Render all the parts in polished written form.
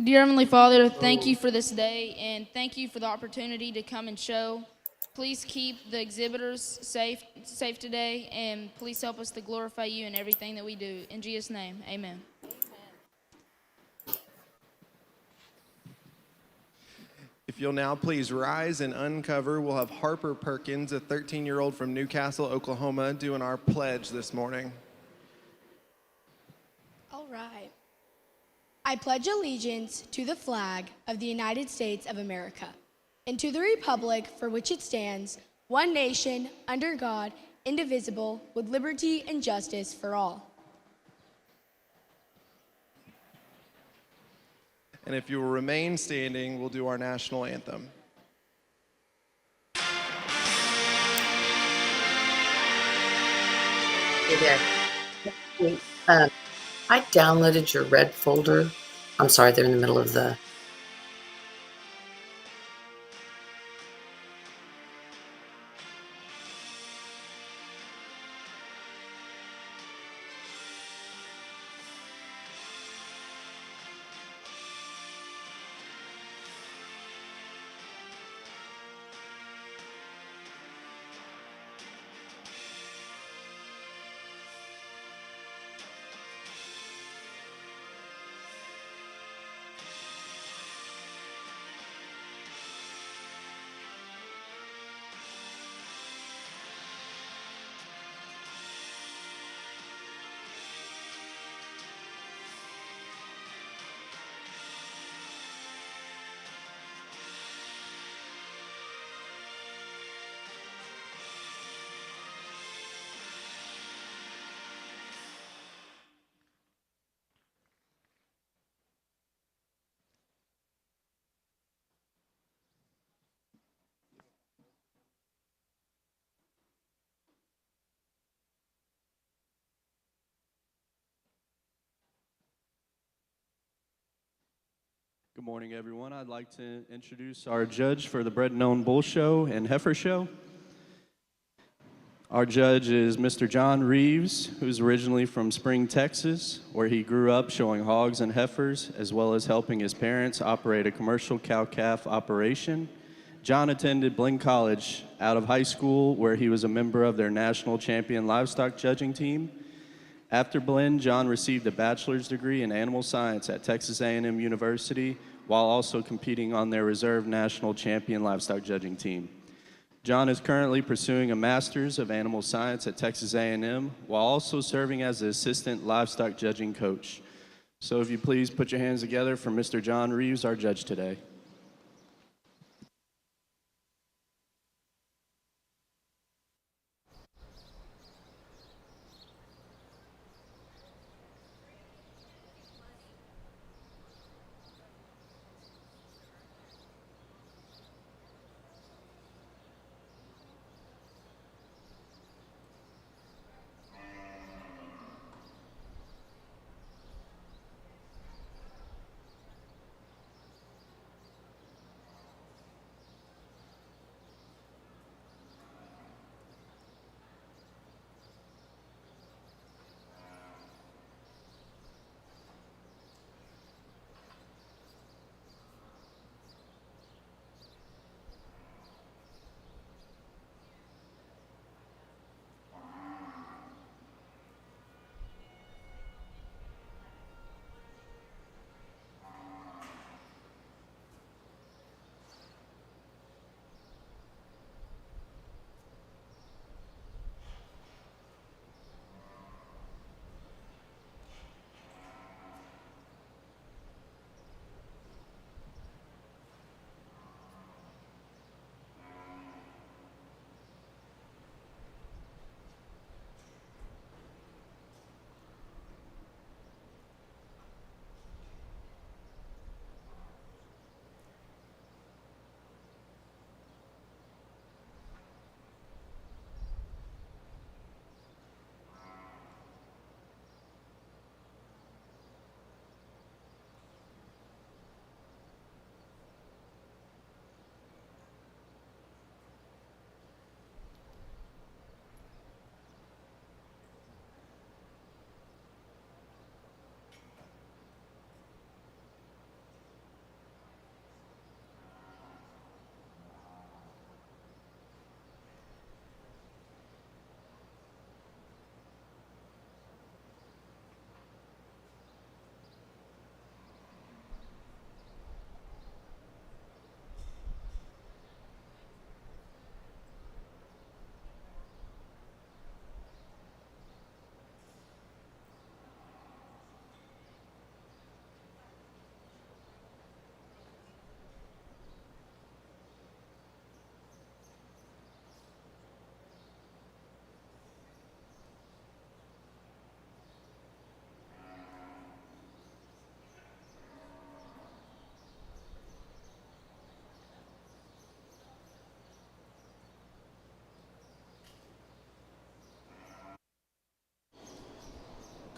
Dear Heavenly Father, thank you for this day and thank you for the opportunity to come and show. Please keep the exhibitors safe today, and please help us to glorify you in everything that we do. In Jesus' name, amen. If you'll now please rise and uncover, we'll have Harper Perkins, a 13-year-old from Newcastle, Oklahoma, doing our pledge this morning. All right. I pledge allegiance to the flag of the United States of America and to the republic for which it stands, one nation, under God, indivisible, with liberty and justice for all. And if you will remain standing, we'll do our national anthem. Hey there. Wait, I downloaded your red folder. I'm sorry, they're in the middle of the. Good morning, everyone. I'd like to introduce our judge for the Bred and Owned Bull Show and Heifer Show. Our judge is Mr. John Reeves, who's originally from Spring, Texas, where he grew up showing hogs and heifers, as well as helping his parents operate a commercial cow-calf operation. John attended Blinn College out of high school, where he was a member of their national champion livestock judging team. After Blinn, John received a bachelor's degree in animal science at Texas A&M University, while also competing on their reserve national champion livestock judging team. John is currently pursuing a master's of animal science at Texas A&M, while also serving as the assistant livestock judging coach. So if you please put your hands together for Mr. John Reeves, our judge today.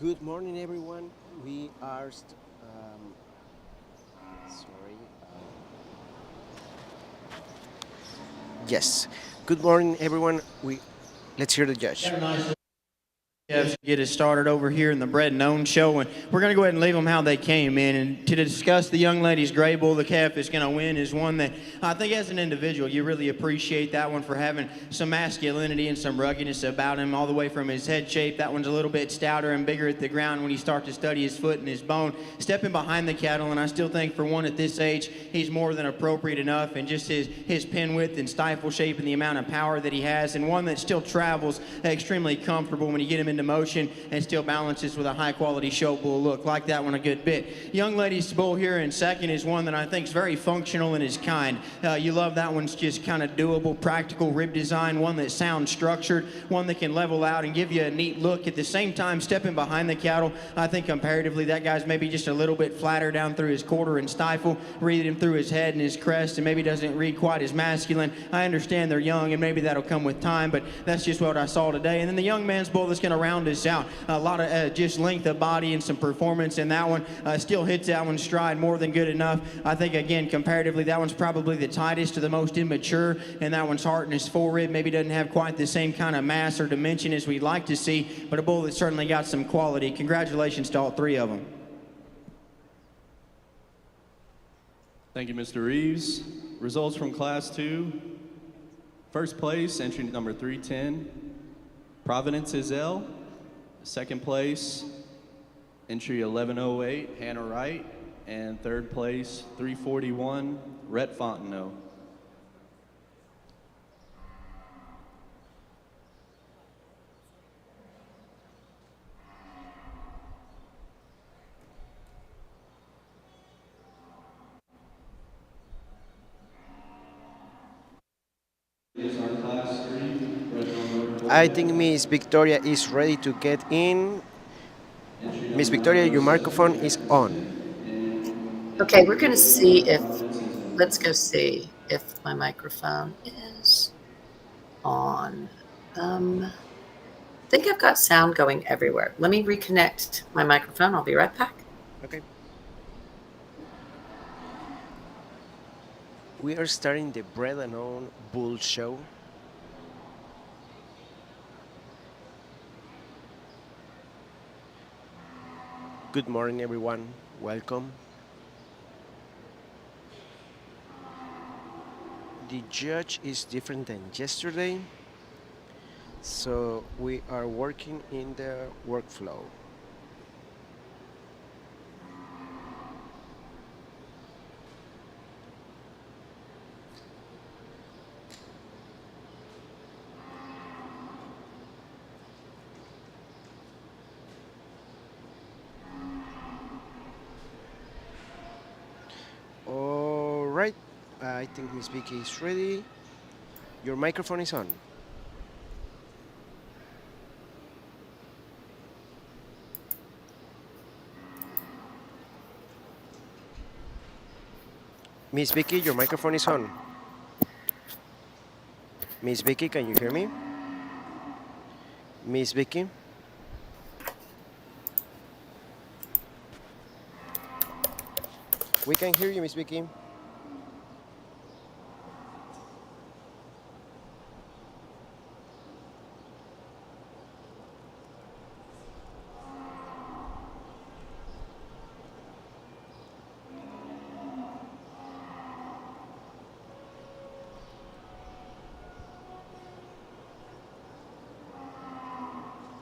Good morning, everyone. We are, sorry. Yes. Good morning, everyone. Let's hear the judge. Get us started over here in the Bread and Known show, and we're going to go ahead and leave them how they came in. And to discuss the young lady's gray bull, the calf is going to win, is one that I think as an individual you really appreciate that one for having some masculinity and some ruggedness about him, all the way from his head shape. That one's a little bit stouter and bigger at the ground when you start to study his foot and his bone. Stepping behind the cattle, and I still think for one at this age, he's more than appropriate enough, and just his pin width and stifle shape and the amount of power that he has, and one that still travels extremely comfortable when you get him into motion and still balances with a high quality show bull look. Like that one a good bit. Young lady's bull here in second is one that I think is very functional in his kind. You love that one's just kind of doable, practical rib design, one that sounds structured, one that can level out and give you a neat look. At the same time, stepping behind the cattle, I think comparatively that guy's maybe just a little bit flatter down through his quarter and stifle, reading him through his head and his crest, and maybe doesn't read quite as masculine. I understand they're young and maybe that'll come with time, but that's just what I saw today. And then the young man's bull that's going to round us out. A lot of just length of body and some performance in that one. Still hits that one stride more than good enough. I think, again, comparatively, that one's probably the tightest to the most immature, and that one's heart and his forerib maybe doesn't have quite the same kind of mass or dimension as we'd like to see, but a bull that's certainly got some quality. Congratulations to all three of them. Thank you, Mr. Reeves. Results from Class 2. First place, entry number 310, Providence Izell. Second place, entry 1108, Hannah Wright. And third place, 341, Rhett Fontenot. I think Miss Victoria is ready to get in. Miss Victoria, your microphone is on. Okay, we're going to see let's go see if my microphone is on. I think I've got sound going everywhere. Let me reconnect my microphone. I'll be right back. Okay. We are starting the Bread and Known Bull Show. Good morning, everyone. Welcome. The judge is different than yesterday, so we are working in the workflow. All right, I think Miss Vicky is ready. Your microphone is on. Miss Vicky, your microphone is on. Miss Vicky, can you hear me? Miss Vicky? We can hear you, Miss Vicky.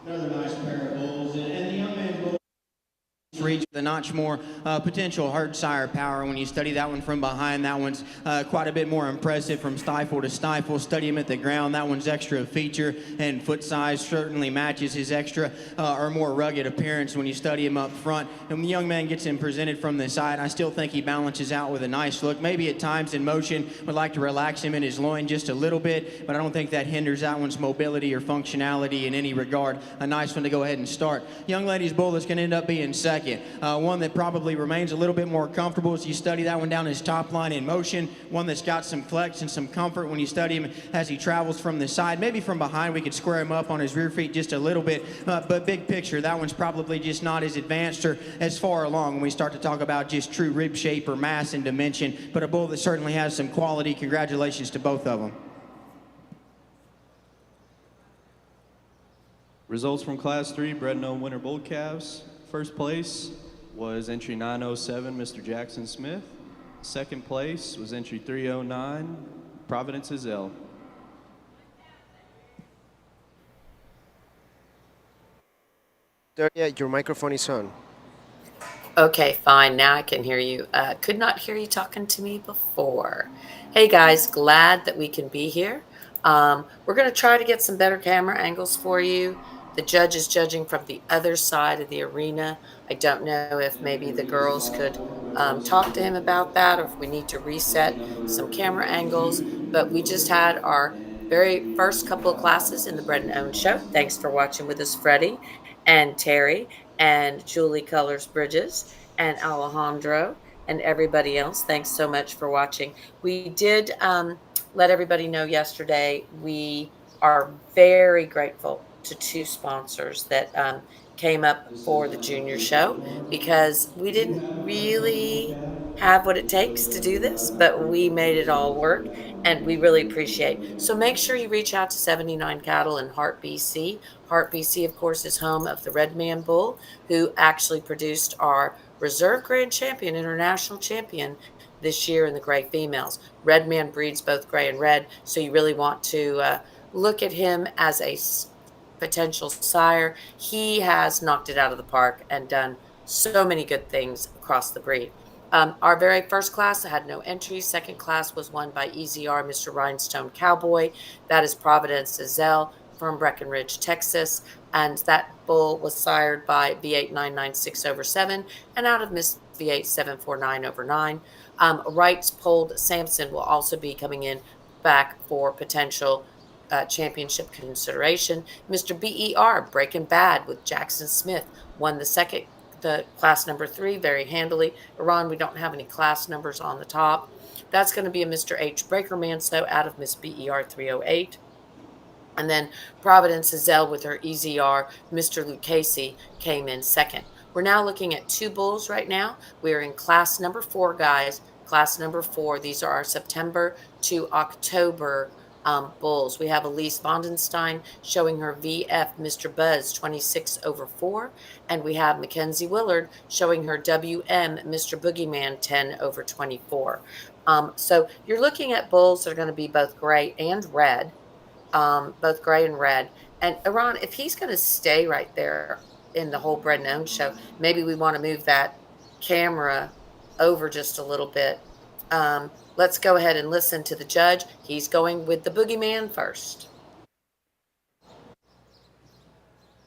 Another nice pair of bulls, and the young man's bull reach the notch more potential herd sire power. When you study that one from behind, that one's quite a bit more impressive from stifle to stifle. Study him at the ground, that one's extra feature and foot size certainly matches his extra or more rugged appearance when you study him up front. And when the young man gets him presented from the side, I still think he balances out with a nice look. Maybe at times in motion would like to relax him in his loin just a little bit, but I don't think that hinders that one's mobility or functionality in any regard. A nice one to go ahead and start. Young lady's bull is going to end up being second. One one that probably remains a little bit more comfortable as you study that one down his top line in motion. One that's got some flex and some comfort when you study him as he travels from the side. Maybe from behind we could square him up on his rear feet just a little bit. But big picture, that one's probably just not as advanced or as far along when we start to talk about just true rib shape or mass and dimension. But a bull that certainly has some quality. Congratulations to both of them. Results from Class 3 bred and owned winter bull calves. First place was entry 907, Mr. Jackson Smith. Second place was entry 309, Providence Azell. Victoria, your microphone is on. Okay, fine. Now I can hear you. Could not hear you talking to me before. Hey guys, glad that we can be here. We're going to try to get some better camera angles for you. The judge is judging from the other side of the arena. I don't know if maybe the girls could talk to him about that or if we need to reset some camera angles. But we just had our very first couple of classes in the Bred and Owned show. Thanks for watching with us, Freddie and Terry and Julie Colors Bridges and Alejandro and everybody else. Thanks so much for watching. We did let everybody know yesterday we are very grateful to two sponsors that came up for the junior show because we didn't really have what it takes to do this, but we made it all work and we really appreciate. So make sure you reach out to 79 Cattle in Hart, BC. Hart, BC, of course, is home of the Red Man Bull, who actually produced our reserve grand champion, international champion this year in the gray females. Red Man breeds both gray and red, so you really want to look at him as a potential sire. He has knocked it out of the park and done so many good things across the breed. Our very first class had no entries. Second class was won by EZR, Mr. Rhinestone Cowboy. That is Providence Azell from Breckenridge, Texas. And that bull was sired by V8 996/7 and out of Miss V8 749/9. Wright's Polled Samson will also be coming in back for potential championship consideration. Mr. BER, Breaking Bad with Jackson Smith, won the class number 3 very handily. Iran, we don't have any class numbers on the top. That's going to be a Mr. H. Breakerman, so out of Miss BER 308. And then Providence Azell with her EZR, Mr. Lucchese, came in second. We're now looking at 2 bulls right now. We're in class number 4, guys. Class number 4. These are our September to October bulls. We have Elise Vondenstein showing her VF Mr. Buzz 26/4, and we have Mackenzie Willard showing her WM Mr. Boogeyman 10/24. So you're looking at bulls that are going to be both gray and red, both gray and red. And Iran, if he's going to stay right there in the whole Bred and Owned show, maybe we want to move that camera over just a little bit. Let's go ahead and listen to the judge. He's going with the Boogeyman first.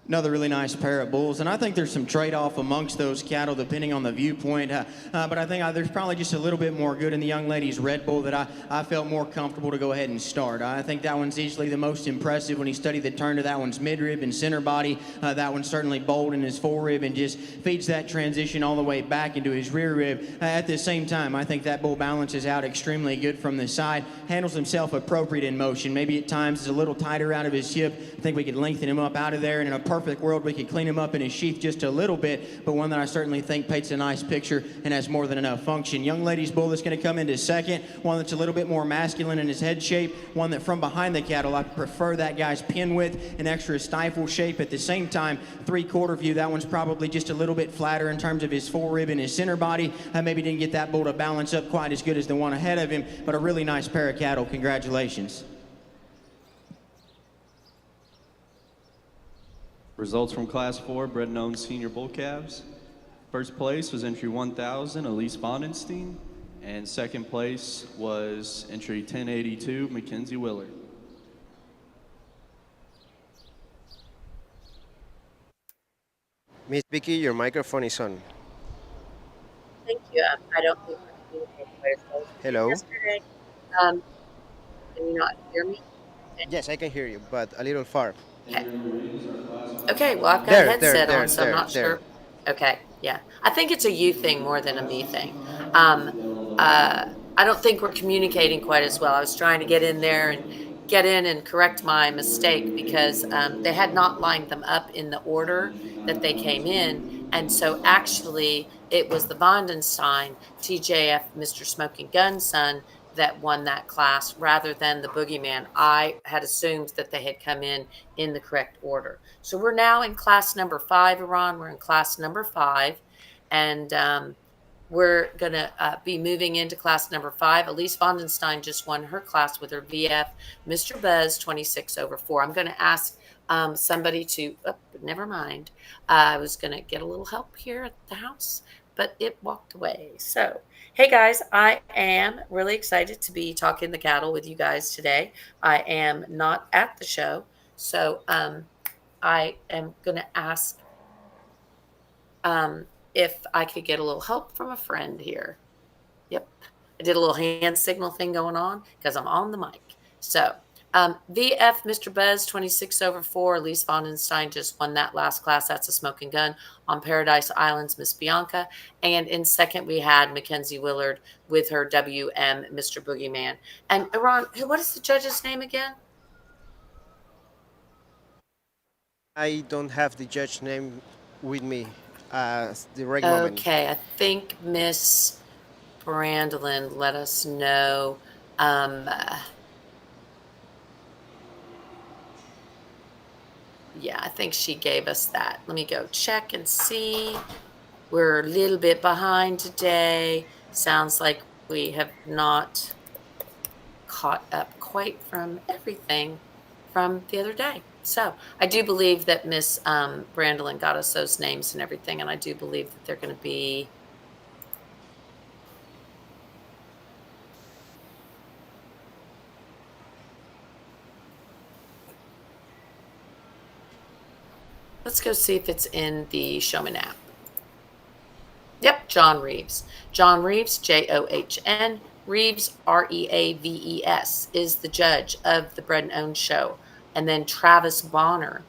Another really nice pair of bulls, and I think there's some trade-off amongst those cattle depending on the viewpoint, but I think there's probably just a little bit more good in the young lady's red bull that I felt more comfortable to go ahead and start. I think that one's easily the most impressive when you study the turn to that one's midrib and center body. That one's certainly bold in his forerib and just feeds that transition all the way back into his rear rib. At the same time, I think that bull balances out extremely good from the side, handles himself appropriate in motion. Maybe at times is a little tighter out of his hip. I think we could lengthen him up out of there, and in a perfect world we could clean him up in his sheath just a little bit, but one that I certainly think paints a nice picture and has more than enough function. Young lady's bull that's going to come into second, one that's a little bit more masculine in his head shape, one that from behind the cattle I prefer that guy's pin width and extra stifle shape. At the same time, 3/4 view, that one's probably just a little bit flatter in terms of his forerib and his center body. I maybe didn't get that bull to balance up quite as good as the one ahead of him, but a really nice pair of cattle. Congratulations. Results from Class 4 bred and owned senior bull calves. First place was entry 1000, Elise Vondenstein, and second place was entry 1082, Mackenzie Willard. Miss Vicky, your microphone is on. Thank you. I don't think we're communicating. Hello. Yesterday, can you not hear me? Yes, I can hear you, but a little far. Okay, well, I've got There, a headset there, on, so I'm there, not there. sure. Okay, yeah. I think it's a you thing more than a me thing. Um, uh, I don't think we're communicating quite as well. I was trying to get in there and get in and correct my mistake because they had not lined them up in the order that they came in. And so actually, it was the Vondenstein, TJF, Mr. Smoking Gun son, that won that class rather than the Boogeyman. I had assumed that they had come in the correct order. So we're now in class number 5, Iran. We're in class number 5, and we're going to be moving into class number 5. Elise Vondenstein just won her class with her VF, Mr. Buzz, 26 over 4. I'm going to ask somebody to, oh, never mind. I was going to get a little help here at the house, but it walked away. So, hey guys, I am really excited to be talking the cattle with you guys today. I am not at the show. So, I am going to ask if I could get a little help from a friend here. Yep. I did a little hand signal thing going on because I'm on the mic. So, VF Mr. Buzz, 26 over 4. Elise Vondenstein just won that last class. That's a smoking gun on Paradise Islands, Miss Bianca. And in second, we had Mackenzie Willard with her WM, Mr. Boogeyman. And Iran, what is the judge's name again? I don't have the judge name with me the right moment. Okay, I think Miss Brandolin let us know. Yeah, I think she gave us that. Let me go check and see. We're a little bit behind today. Sounds like we have not caught up quite from everything from the other day. So I do believe that Miss Brandolin got us those names and everything, and I do believe that they're going to be. Let's go see if it's in the Showman app. Yep, John Reeves. John Reeves, John. Reeves, Reaves, is the judge of the Bread and Own show. And then Travis Bonner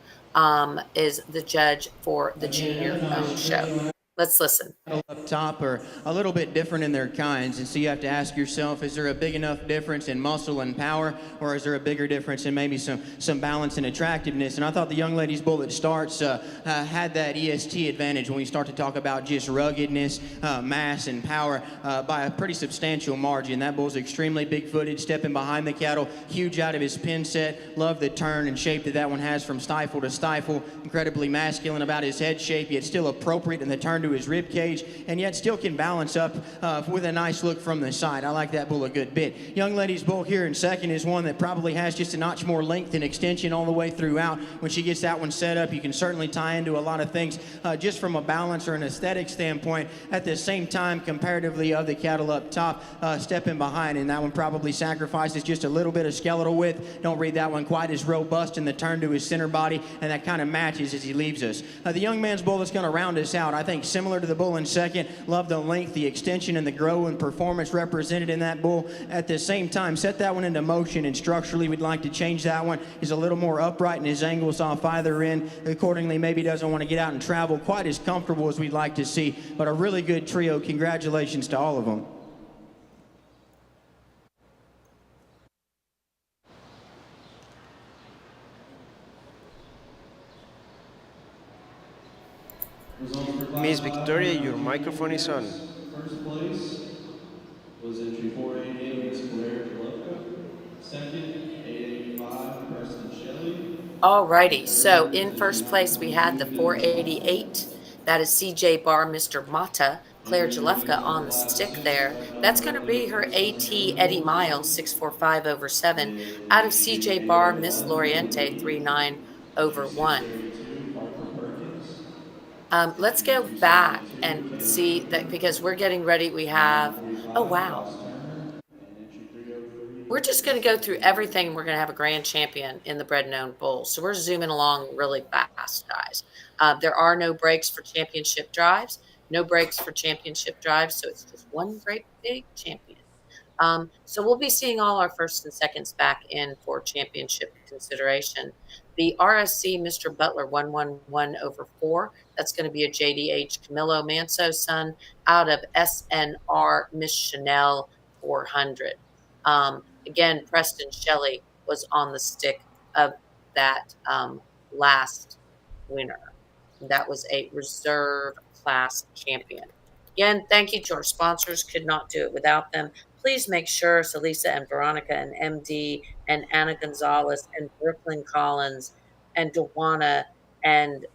is the judge for the Junior Own show. Let's listen. Up top are a little bit different in their kinds, and so you have to ask yourself, is there a big enough difference in muscle and power, or is there a bigger difference in maybe some balance and attractiveness? And I thought the young ladies bull that starts had that EST advantage when we start to talk about just ruggedness, mass, and power by a pretty substantial margin. That bull's extremely big-footed, stepping behind the cattle, huge out of his pin set. Love the turn and shape that one has from stifle to stifle. Incredibly masculine about his head shape, yet still appropriate in the turn to his rib cage, and yet still can balance up with a nice look from the side. I like that bull a good bit. Young lady's bull here in second is one that probably has just a notch more length and extension all the way throughout. When she gets that one set up, you can certainly tie into a lot of things just from a balance or an aesthetic standpoint. At the same time, comparatively of the cattle up top, stepping behind, and that one probably sacrifices just a little bit of skeletal width. Don't read that one quite as robust in the turn to his center body, and that kind of matches as he leaves us. The young man's bull that's going to round us out, I think similar to the bull in second. Love the length, the extension, and the grow and performance represented in that bull. At the same time, set that one into motion, and structurally we'd like to change that one. He's a little more upright in his angles off either end. Accordingly, maybe doesn't want to get out and travel quite as comfortable as we'd like to see, but a really good trio. Congratulations to all of them. Miss Victoria, your microphone is on. First place was entry 488, Miss Blair Jalevka. Second, 885, Preston Shelley. All righty. So in first place, we had the 488. That is CJ Bar, Mr. Mata, Claire Jalefka on the stick there. That's going to be her AT Eddie Miles, 645 over 7. Out of CJ Bar, Miss Loriente, 39 over 1. Let's go back and see that because we're getting ready. We have, oh, wow. We're just going to go through everything. We're going to have a grand champion in the Bread and Owned Bowl. So we're zooming along really fast, guys. There are no breaks for championship drives. No breaks for championship drives. So it's just one great big champion. So we'll be seeing all our firsts and seconds back in for championship consideration. The RSC Mr. Butler 111 over 4. That's going to be a JDH Camilo Manso son out of SNR Miss Chanel 400. Again, Preston Shelley was on the stick of that last winner. That was a reserve class champion. Again, thank you to our sponsors. Could not do it without them. Please make sure Salisa and Veronica and MD and Anna Gonzalez and Brooklyn Collins and Dewana and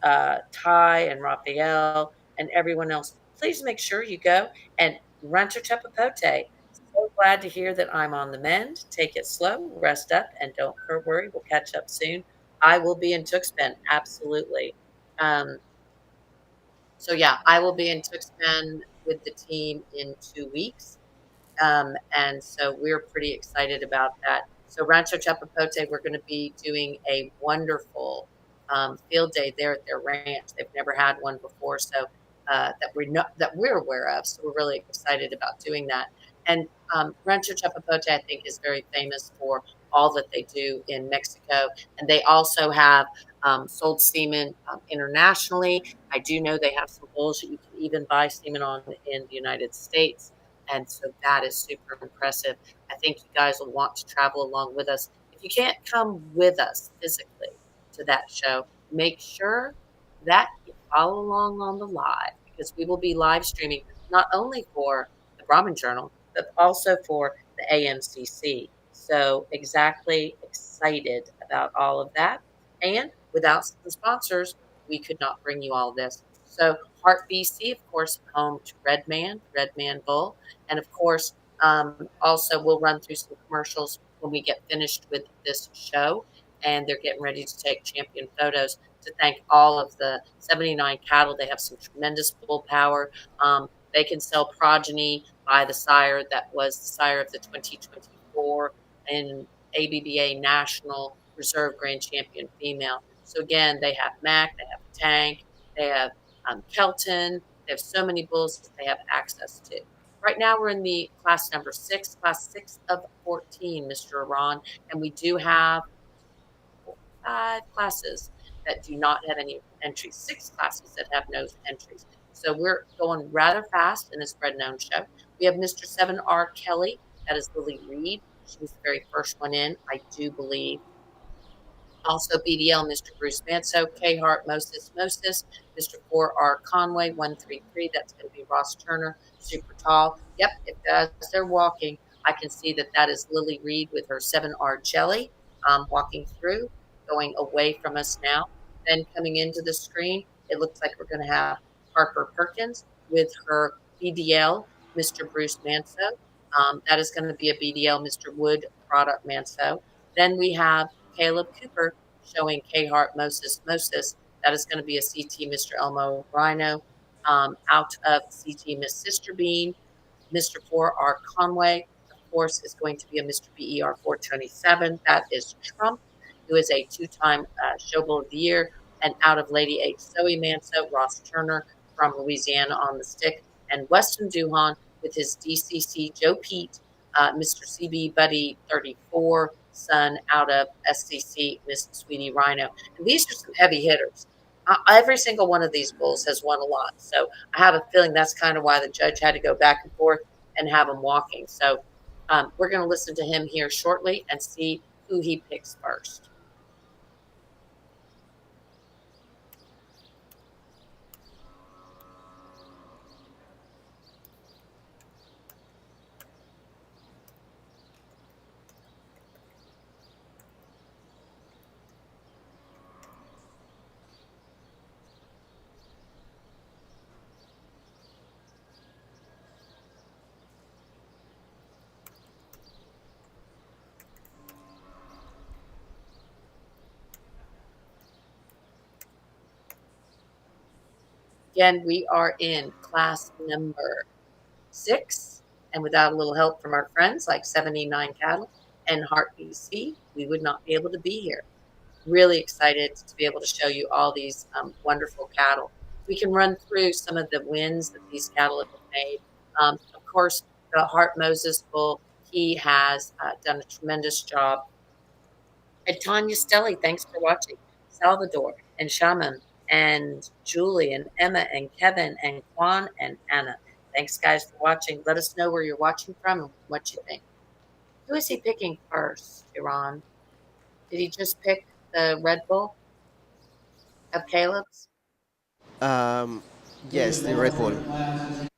Ty and Raphael and everyone else, please make sure you go and Rancho Chapapote. So glad to hear that I'm on the mend. Take it slow, rest up, and don't worry. We'll catch up soon. I will be in Tuxpan, absolutely. Um, so yeah, I will be in Tuxpan with the team in 2 weeks. And so we're pretty excited about that. So Rancho Chapapote, we're going to be doing a wonderful field day there at their ranch. They've never had one before, so that we're aware of. So we're really excited about doing that. And Rancho Chapapote, I think, is very famous for all that they do in Mexico, and they also have sold semen internationally. I do know they have some bulls that you can even buy semen on in the United States. And so that is super impressive. I think you guys will want to travel along with us. If you can't come with us physically to that show, make sure that you follow along on the live because we will be live streaming not only for the Brahmin Journal, but also for the AMCC. So exactly excited about all of that. And without some sponsors, we could not bring you all this. So Heart BC, of course, home to Redman Bull. And of course, also we'll run through some commercials when we get finished with this show. And they're getting ready to take champion photos to thank all of the 79 cattle. They have some tremendous bull power. They can sell progeny by the sire that was the sire of the 2024 and ABBA National Reserve Grand Champion female. So again, they have Mac, they have Tank, they have Kelton. They have so many bulls that they have access to. Right now, we're in the class number 6, class 6 of 14, Mr. Iran, and we do have 5 classes that do not have any entries, 6 classes that have no entries. So we're going rather fast in this Red Known show. We have Mr. 7R Kelly. That is Lily Reed. She was the very first one in, I do believe. Also BDL, Mr. Bruce Manso, K. Hart, Moses, Mr. 4R Conway, 133. That's going to be Ross Turner, super tall. Yep, as they're walking, I can see that that is Lily Reed with her 7R Jelly walking through, going away from us now. Then coming into the screen, it looks like we're going to have Harper Perkins with her BDL, Mr. Bruce Manso. That is going to be a BDL, Mr. Wood Product Manso. Then we have Caleb Cooper showing K. Hart Moses. That is going to be a CT Mr. Elmo Rhino. Out of CT Miss Sister Bean, Mr. 4R Conway, of course, is going to be a Mr. BER 427. That is Trump, who is a 2-time Show Bull of the Year. And out of Lady H. Zoe Manso, Ross Turner from Louisiana on the stick. And Weston Duhan with his DCC Joe Pete, Mr. CB Buddy 34, son out of SCC, Miss Sweetie Rhino. And these are some heavy hitters. Every single one of these bulls has won a lot. So I have a feeling that's kind of why the judge had to go back and forth and have him walking. So we're going to listen to him here shortly and see who he picks first. Again, we are in class number 6, and without a little help from our friends like 79 Cattle and Heart BC, we would not be able to be here. Really excited to be able to show you all these wonderful cattle. We can run through some of the wins that these cattle have made. Of course, the Heart Moses bull, He has done a tremendous job. And Tanya Stelly, thanks for watching. Salvador and Shaman and Julie and Emma and Kevin and Juan and Anna. Thanks, guys, for watching. Let us know where you're watching from and what you think. Who is he picking first, Iran? Did he just pick the Red Bull of Caleb's Um, yes, the Red Bull. and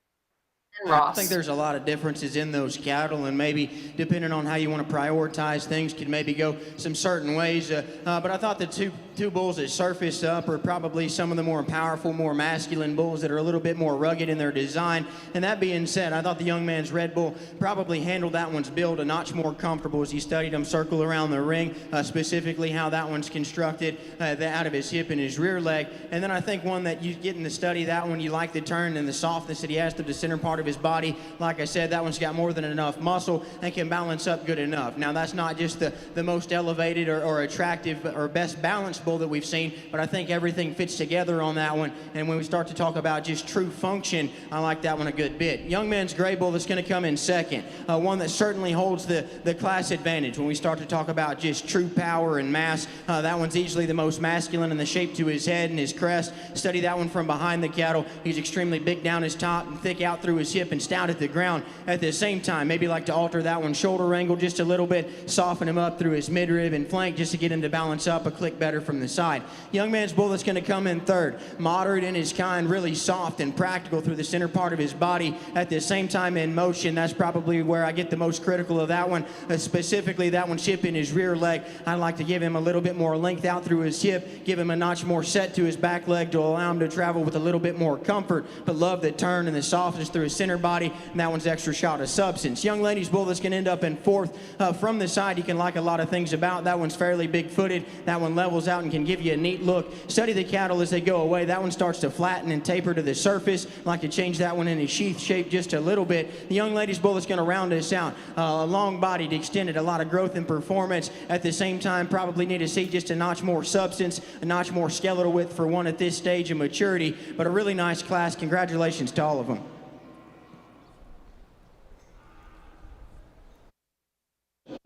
I think Ross? there's a lot of differences in those cattle, and maybe depending on how you want to prioritize things, could maybe go some certain ways. But I thought the two bulls that surfaced up are probably some of the more powerful, more masculine bulls that are a little bit more rugged in their design. And that being said, I thought the young man's Red Bull probably handled that one's build a notch more comfortable as he studied him circle around the ring, specifically how that one's constructed, out of his hip and his rear leg. And then I think one that you get in the study, that one you like the turn and the softness that he has to the center part of his body. Like I said, that one's got more than enough muscle and can balance up good enough. Now, that's not just the most elevated or attractive or best balanced bull that we've seen, but I think everything fits together on that one. And when we start to talk about just true function, I like that one a good bit. Young man's gray bull that's going to come in second, one that certainly holds the class advantage when we start to talk about just true power and mass. That one's easily the most masculine in the shape to his head and his crest. Study that one from behind the cattle. He's extremely big down his top and thick out through his hip and stout at the ground. At the same time, maybe like to alter that one's shoulder angle just a little bit, soften him up through his midrib and flank just to get him to balance up a click better from the side. Young man's bull that's going to come in third, moderate in his kind, really soft and practical through the center part of his body. At the same time in motion, that's probably where I get the most critical of that one, specifically that one's hip in his rear leg. I'd like to give him a little bit more length out through his hip, give him a notch more set to his back leg to allow him to travel with a little bit more comfort, but love the turn and the softness through his center body, and that one's extra shot of substance. Young lady's bull that's going to end up in fourth. From the side, you can like a lot of things about. That one's fairly big-footed. That one levels out and can give you a neat look. Study the cattle as they go away. That one starts to flatten and taper to the surface. Like to change that one in his sheath shape just a little bit. The young lady's bull that's going to round us out. Long-bodied, extended, a lot of growth and performance. At the same time, probably need to see just a notch more substance, a notch more skeletal width for one at this stage of maturity. But a really nice class. Congratulations to all of them.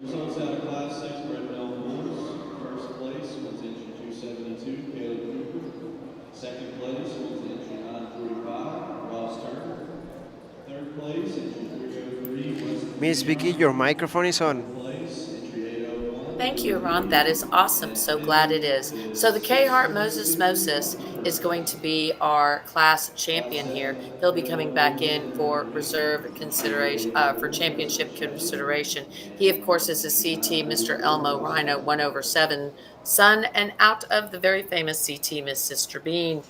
Results out of Class 6 bred male bulls. First place went to entry 272, Caleb Cooper. Second place went to entry 945, Ross Turner. Third place, entry 303, West. Miss Vicky, your microphone is on. Place, entry 801. Thank you, Ron. That is awesome. So glad it is. So the K Hart Moses is going to be our class champion here. He'll be coming back in for reserve consideration, for championship consideration. He, of course, is a CT, Mr. Elmo Rhino 1/7 son, and out of the very famous CT, Miss Sister Bean.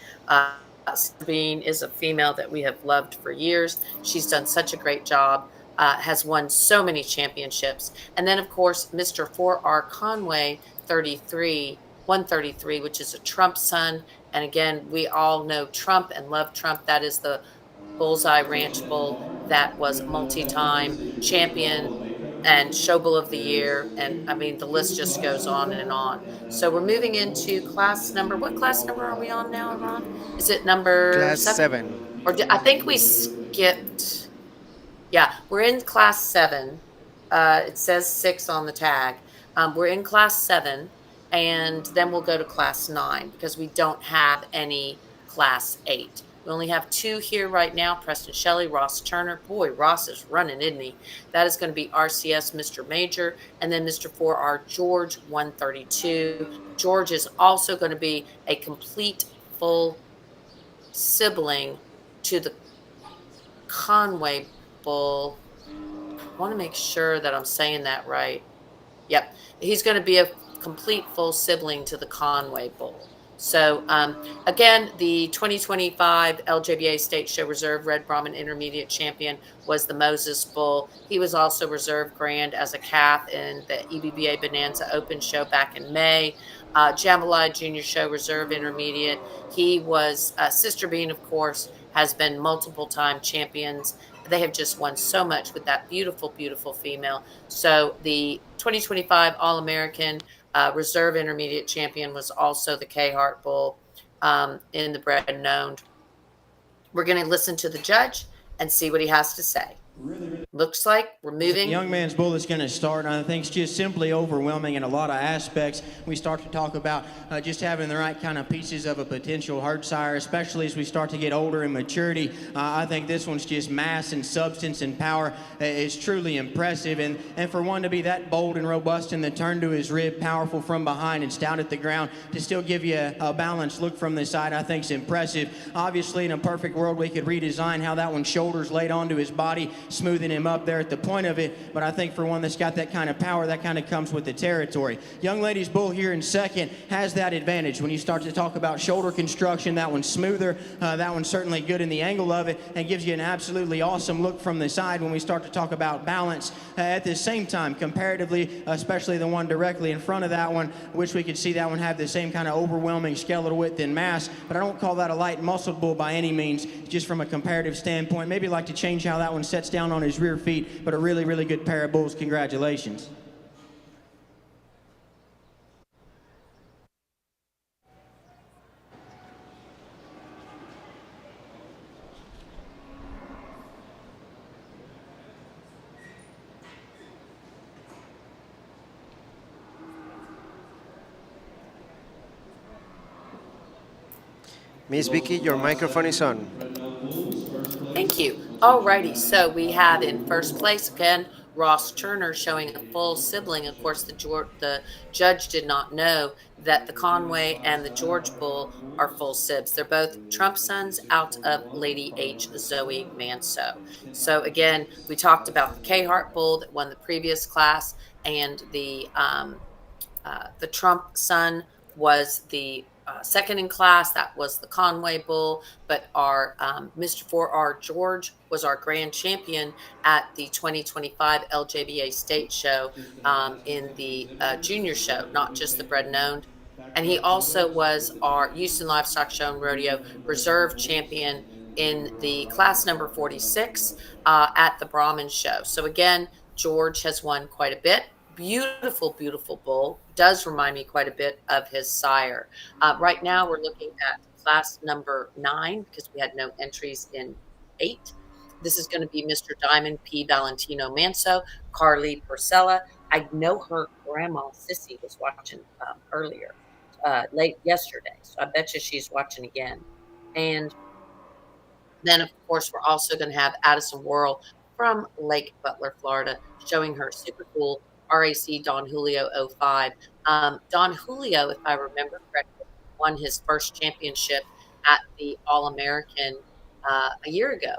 Sister Bean is a female that we have loved for years. She's done such a great job. Has won so many championships. And then, of course, Mr. 4R Conway 133, which is a Trump son. And again, we all know Trump and love Trump. That is the Bullseye Ranch Bull that was multi-time champion and show bull of the year. And I mean, the list just goes on and on. So we're moving into class number, what class number are we on now, Ron? Is it number Class 7? 7. Or I think we skipped. Yeah, we're in class 7. It says 6 on the tag. We're in class 7, and then we'll go to class 9 because we don't have any class 8. We only have 2 here right now, Preston Shelley, Ross Turner. Boy, Ross is running, isn't he? That is going to be RCS Mr. Major, and then Mr. 4R George 132. George is also going to be a complete full sibling to the Conway bull. I want to make sure that I'm saying that right. Yep. He's going to be a complete full sibling to the Conway bull. So, again, the 2025 LJBA State Show Reserve Red Brahman Intermediate Champion was the Moses bull. He was also Reserve Grand as a calf in the EBBA Bonanza Open Show back in May. Jambalaya Junior Show Reserve Intermediate. He was Sister Bean, of course, has been multiple time champions. They have just won so much with that beautiful, beautiful female. So the 2025 All-American Reserve Intermediate Champion was also the K Hart Bull in the bred and owned. We're going to listen to the judge and see what he has to say. Really, really Looks like we're The moving. young man's bull is going to start, and I think it's just simply overwhelming in a lot of aspects. We start to talk about just having the right kind of pieces of a potential herd sire, especially as we start to get older in maturity. I think this one's just mass and substance and power is truly impressive. And for one to be that bold and robust in the turn to his rib, powerful from behind and stout at the ground, to still give you a balanced look from the side, I think is impressive. Obviously, in a perfect world, we could redesign how that one's shoulders laid onto his body, smoothing him up there at the point of it, but I think for one that's got that kind of power, that kind of comes with the territory. Young lady's bull here in second has that advantage. When you start to talk about shoulder construction, that one's smoother, that one's certainly good in the angle of it, and gives you an absolutely awesome look from the side when we start to talk about balance. At the same time, comparatively, especially the one directly in front of that one, wish we could see that one have the same kind of overwhelming skeletal width and mass, but I don't call that a light muscled bull by any means, just from a comparative standpoint. Maybe like to change how that one sets down on his rear feet, but a really, really good pair of bulls. Congratulations. Miss Vicky, your microphone is on. Thank you. Alrighty, so we have in first place again Ross Turner showing a full sibling. Of course, the judge did not know that the Conway and the George Bull are full sibs. They're both Trump sons out of Lady H. Zoe Manso. So again, we talked about the K-Hart Bull that won the previous class, and the Trump son was the second in class. That was the Conway Bull. But our Mr. 4R George was our grand champion at the 2025 LJBA State Show in the junior show, not just the bred and owned. And he also was our Houston Livestock Show and Rodeo reserve champion in the class number 46 at the Brahman Show. So again, George has won quite a bit. Beautiful, beautiful bull. Does remind me quite a bit of his sire. Right now, we're looking at class number 9 because we had no entries in 8. This is going to be Mr. Diamond P. Valentino Manso, Carly Porcella. I know her grandma, Sissy, was watching earlier, late yesterday. So I bet you she's watching again. And then, of course, we're also going to have Addison Worrell from Lake Butler, Florida, showing her super cool RAC Don Julio 05. Don Julio, if I remember correctly, won his first championship at the All-American a year ago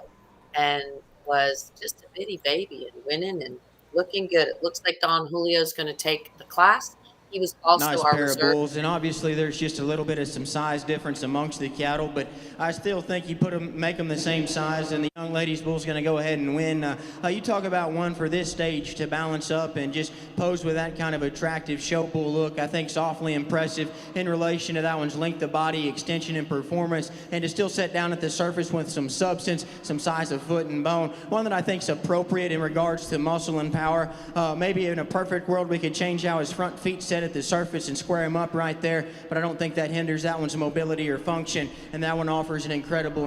and was just a bitty baby and winning and looking good. It looks like Don Julio is going to take the class. He was also Nice our pair reserve. of bulls, and obviously there's just a little bit of some size difference amongst the cattle, but I still think you make them the same size, and the young lady's bull's going to go ahead and win. You talk about one for this stage to balance up and just pose with that kind of attractive show bull look. I think it's awfully impressive in relation to that one's length of body, extension, and performance, and to still set down at the surface with some substance, some size of foot and bone. One that I think is appropriate in regards to muscle and power. Maybe in a perfect world we could change how his front feet set at the surface and square him up right there, but I don't think that hinders that one's mobility or function, and that one offers an incredible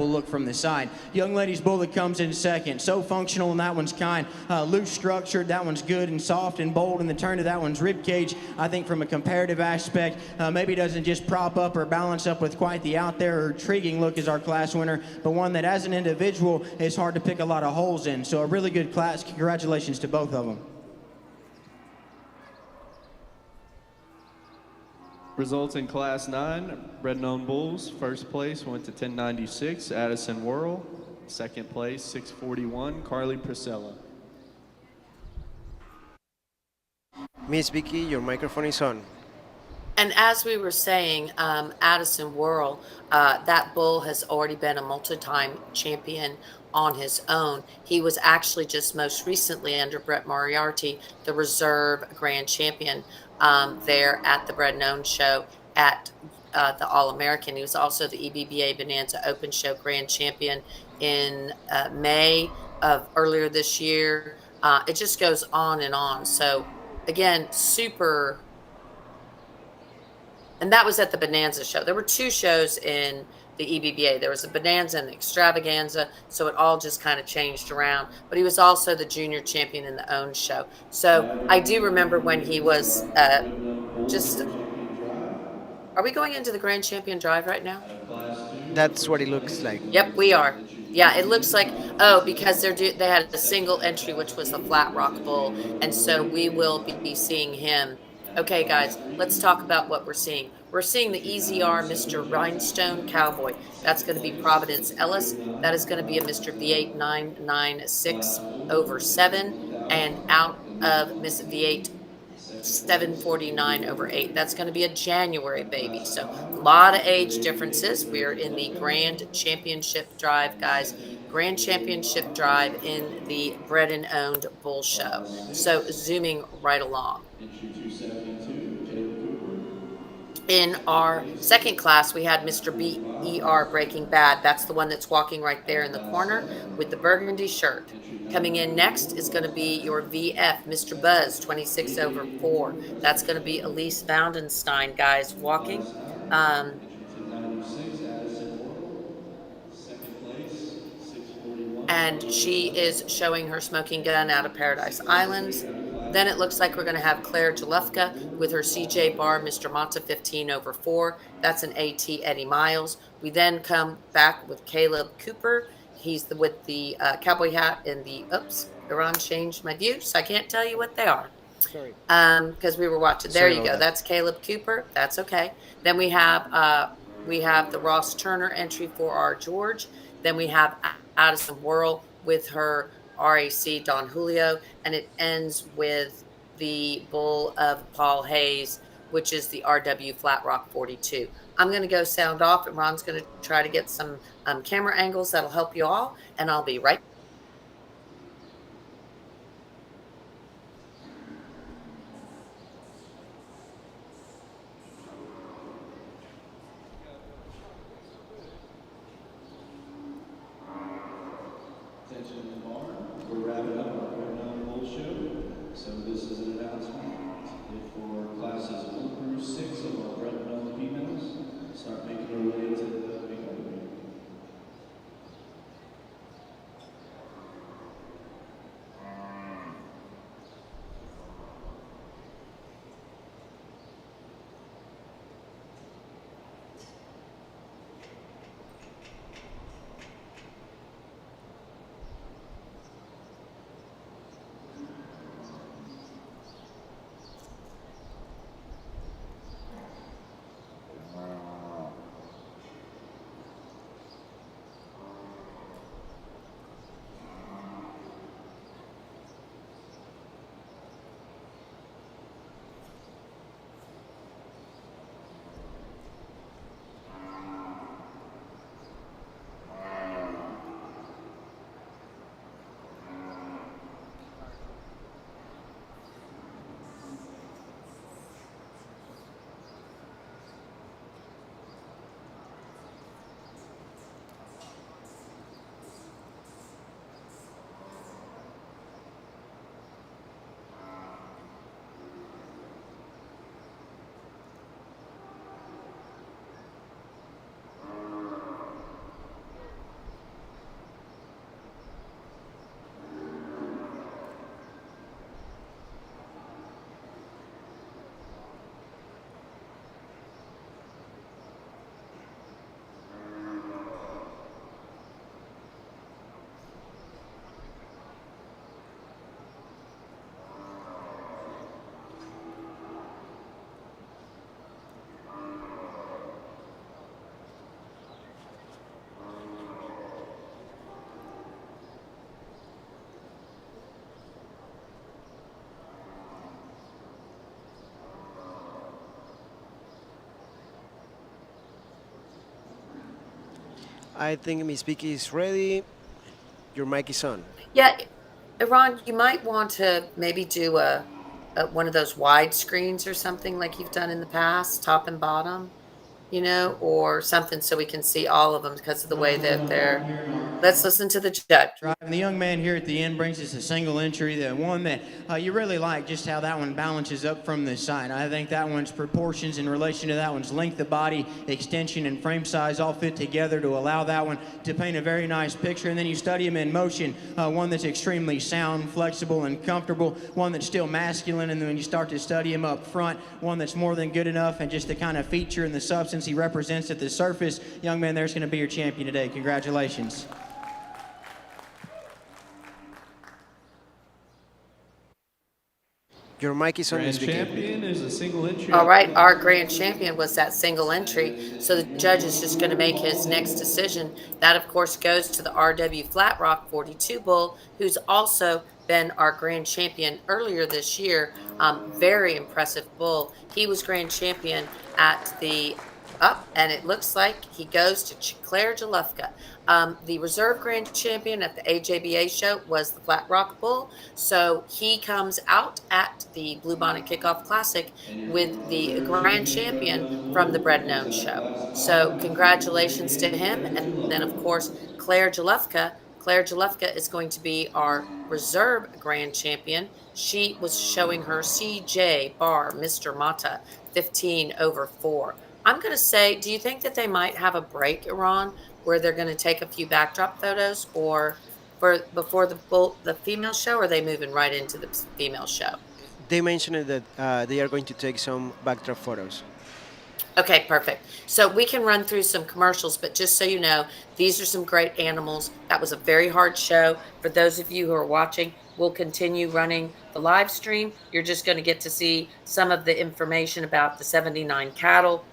look from the side. Young lady's bull that comes in second, so functional in that one's kind, loose structured, that one's good and soft and bold in the turn to that one's rib cage. I think from a comparative aspect, maybe doesn't just prop up or balance up with quite the out there or intriguing look as our class winner, but one that as an individual is hard to pick a lot of holes in. So a really good class. Congratulations to both of them. Results in Class 9, bred and owned bulls. First place went to 1096, Addison Worrell. Second place, 641, Carly Porcella. Miss Vicky, your microphone is on. And as we were saying, Addison Worrell, that bull has already been a multi-time champion on his own. He was actually just most recently under Brett Moriarty, the reserve grand champion there at the Bred and Owned show at the All-American. He was also the EBBA Bonanza Open Show grand champion in May of earlier this year. It just goes on and on. So again, and that was at the Bonanza show. There were 2 shows in the EBBA. There was a bonanza and the extravaganza, so it all just kind of changed around. But he was also the junior champion in the own show. So I do remember when he was just. Are we going into the Grand Champion Drive right now? That's what it looks like. Yep, we are. Yeah, it looks like, oh, because they had a single entry, which was the Flat Rock Bowl, and so we will be seeing him. Okay, guys, let's talk about what we're seeing. We're seeing the EZR Mr. Rhinestone Cowboy. That's going to be Providence Ellis. That is going to be a Mr. V8 996 over 7, and out of Miss V8 749 over 8. That's going to be a January baby. So a lot of age differences. We're in the Grand Championship Drive, guys. Grand Championship Drive in the Bred and Owned Bull Show. So zooming right along. In our second class, we had Mr. BER Breaking Bad. That's the one that's walking right there in the corner with the burgundy shirt. Coming in next is going to be your VF, Mr. Buzz, 26 over 4. That's going to be Elise Vandenstein, guys, walking. And she is showing her smoking gun out of Paradise Islands. Then it looks like we're going to have Claire Jalufka with her CJ Bar Mr. Mata 15 over 4. That's an AT Eddie Miles. We then come back with Caleb Cooper. He's with the cowboy hat and the, oops, Iran changed my view, so I can't tell you what they are. Sorry. Because we were watching. There Sorry you about go. that. That's Caleb Cooper. That's okay. Then we have the Ross Turner entry for our George. Then we have Addison Worrell with her RAC Don Julio, and it ends with the bull of Paul Hayes, which is the RW Flat Rock 42. I'm going to go sound off, and Ron's going to try to get some camera angles that'll help you all, and I'll be right. Attention in the barn. We're wrapping up our Red Bull show. So this is an announcement. If for classes 1 through 6 of our Red females start making their way to the makeup room. I think Miss Vicky is ready. Your mic is on. Yeah, Iran, you might want to maybe do one of those wide screens or something like you've done in the past, top and bottom, or something so we can see all of them because of the way that they're. Let's listen to the judge. Drive. And the young man here at the end brings us a single entry, the one that you really like, just how that one balances up from the side. I think that one's proportions in relation to that one's length of body, extension, and frame size all fit together to allow that one to paint a very nice picture. And then you study him in motion, one that's extremely sound, flexible, and comfortable, one that's still masculine. And then when you start to study him up front, one that's more than good enough, and just the kind of feature and the substance he represents at the surface. Young man, there's going to be your champion today. Congratulations. Your mic is on, Grand Miss Vicky. champion is a single entry. All right, our grand champion was that single entry. So the judge is just going to make his next decision. That, of course, goes to the RW Flat Rock 42 Bull, who's also been our grand champion earlier this year. Very impressive bull. He was grand champion at the up, and it looks like he goes to Claire Jalufka. The reserve grand champion at the AJBA show was the Flat Rock Bull, so he comes out at the Bluebonnet Kickoff Classic with the grand champion from the Bred Known show. So congratulations to him, and then of course Claire Jalufka. Claire Jalufka is going to be our reserve grand champion. She was showing her CJ Bar Mr. Mata 15 over 4. I'm going to say, do you think that they might have a break, Iran, where they're going to take a few backdrop photos, or before the female show, or are they moving right into the female show? They mentioned that they are going to take some backdrop photos. Okay, perfect. So we can run through some commercials, but just so you know, these are some great animals. That was a very hard show. For those of you who are watching, we'll continue running the live stream. You're just going to get to see some of the information about the 79 cattle.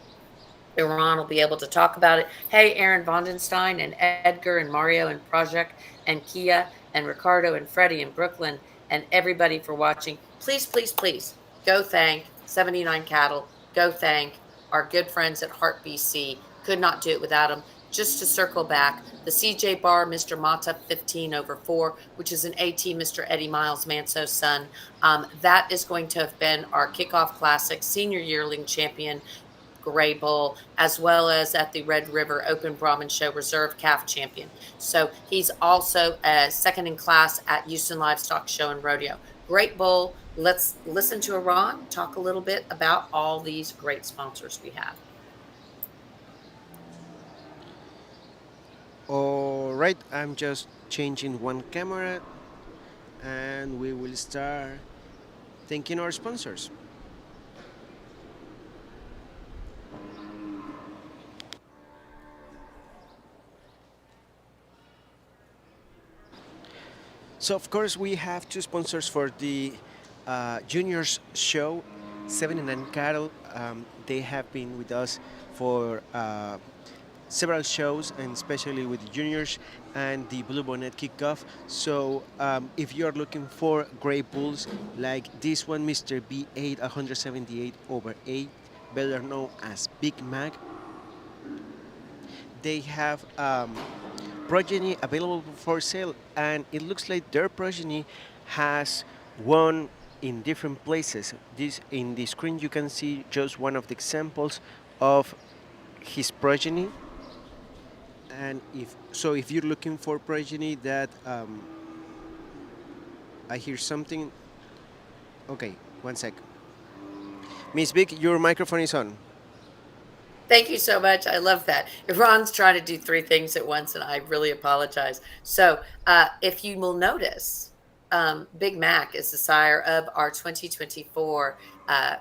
Iran will be able to talk about it. Hey, Aaron Vondenstein and Edgar and Mario and Project and Kia and Ricardo and Freddie and Brooklyn and everybody for watching. Please, please, please go thank 79 Cattle. Go thank our good friends at Heart BC. Could not do it without them. Just to circle back, the CJ Bar Mr. Mata 15 over 4, which is an AT Mr. Eddie Miles Manso's son. That is going to have been our kickoff classic senior yearling champion Gray Bull, as well as at the Red River Open Brahman Show Reserve Calf Champion. So he's also a second in class at Houston Livestock Show and Rodeo. Great bull. Let's listen to Iran talk a little bit about all these great sponsors we have. All right, I'm just changing one camera, and we will start thanking our sponsors. So of course we have two sponsors for the juniors show, 79 Cattle. They have been with us for several shows, and especially with the juniors and the Bluebonnet kickoff. So if you are looking for great bulls like this one, Mr. B8 178 over 8, better known as Big Mac, they have progeny available for sale, and it looks like their progeny has won in different places. This in the screen you can see just one of the examples of his progeny. And if you're looking for progeny that I hear something. Okay, one sec. Miss Vic, your microphone is on. Thank you so much. I love that. Iran's trying to do three things at once, and I really apologize. So, if you will notice, Big Mac is the sire of our 2024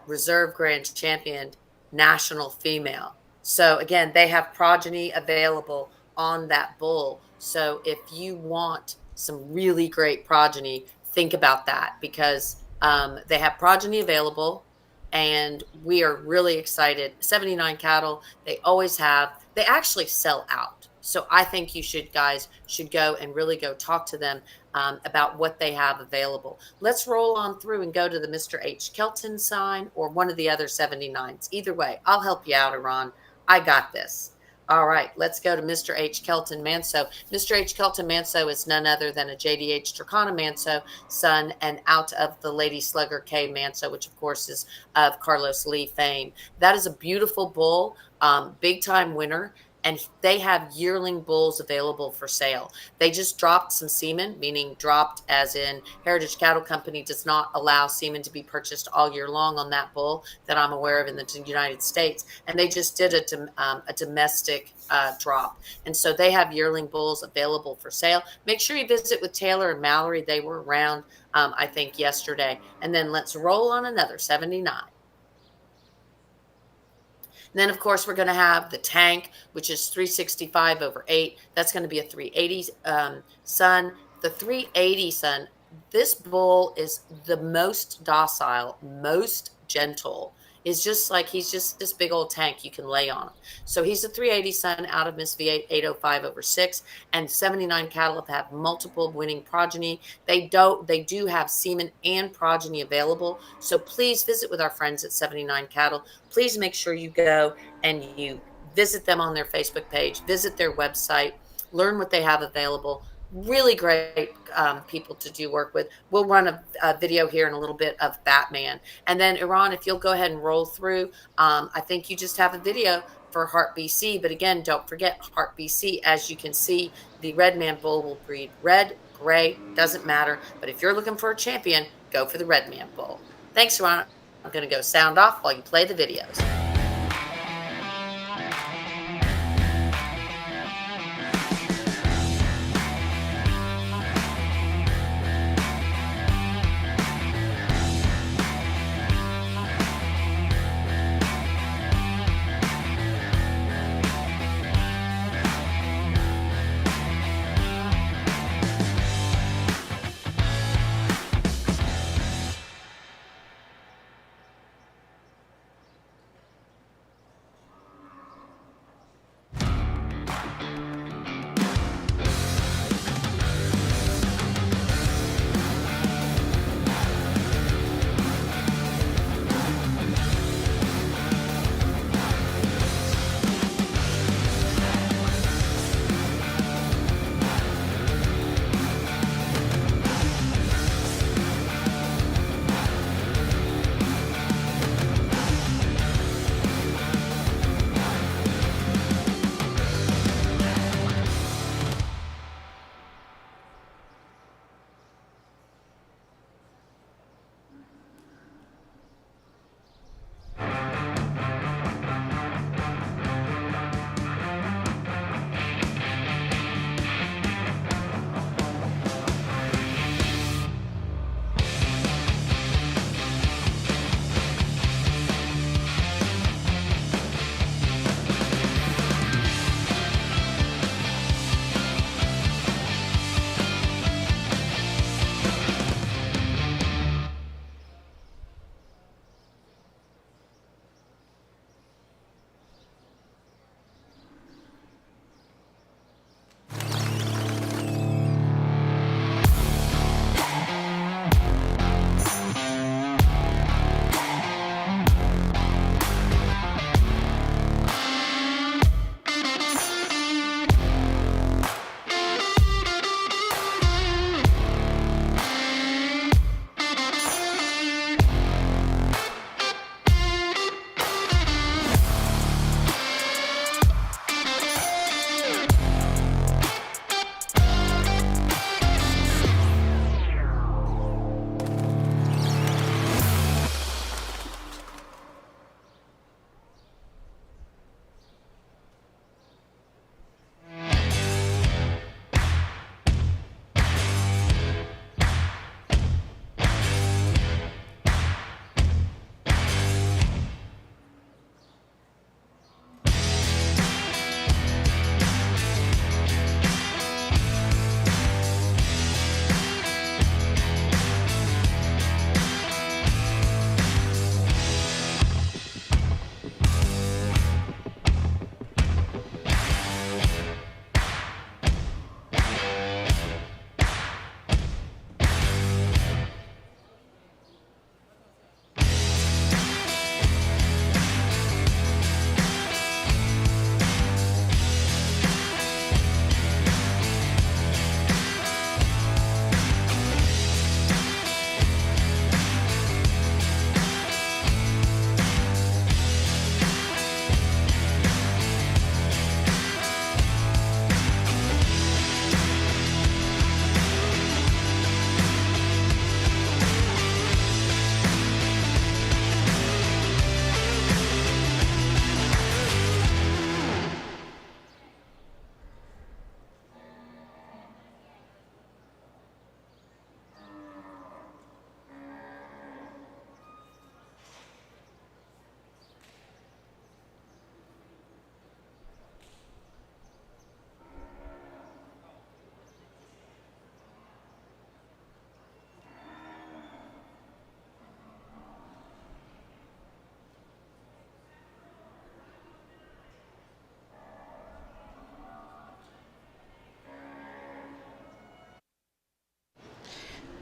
Reserve Grand Champion National Female. So, again, they have progeny available on that bull. So, if you want some really great progeny, think about that, because they have progeny available. And we are really excited. 79 Cattle, they always have, they actually sell out. So I think you guys should go and really go talk to them about what they have available. Let's roll on through and go to the Mr. H. Kelton sign or one of the other 79s. Either way, I'll help you out, Iran. I got this. All right, let's go to Mr. H. Kelton Manso. Mr. H. Kelton Manso is none other than a JDH Turkana Manso son, and out of the Lady Slugger K Manso, which of course is of Carlos Lee fame. That is a beautiful bull, big time winner. and they have yearling bulls available for sale. They just dropped some semen, meaning dropped as in Heritage Cattle Company does not allow semen to be purchased all year long on that bull that I'm aware of in the United States. And they just did a domestic drop. And so they have yearling bulls available for sale. Make sure you visit with Taylor and Mallory. They were around, I think, yesterday. And then let's roll on another 79. And then, of course, we're going to have the tank, which is 365 over 8. That's going to be a 380 son. The 380 son, this bull is the most docile, most gentle. Is just like he's just this big old tank you can lay on him. So he's a 380 son out of Miss V8 805 over 6, and 79 cattle have multiple winning progeny. They do have semen and progeny available. So please visit with our friends at 79 Cattle. Please make sure you go and you visit them on their Facebook page, visit their website, learn what they have available. Really great people to do work with. We'll run a video here in a little bit of Batman. And then, Iran, if you'll go ahead and roll through, I think you just have a video for Heart BC. But again, don't forget Heart BC. As you can see, the Red Man Bull will breed red, gray, doesn't matter. But if you're looking for a champion, go for the Red Man Bull. Thanks, Iran. I'm going to go sound off while you play the videos.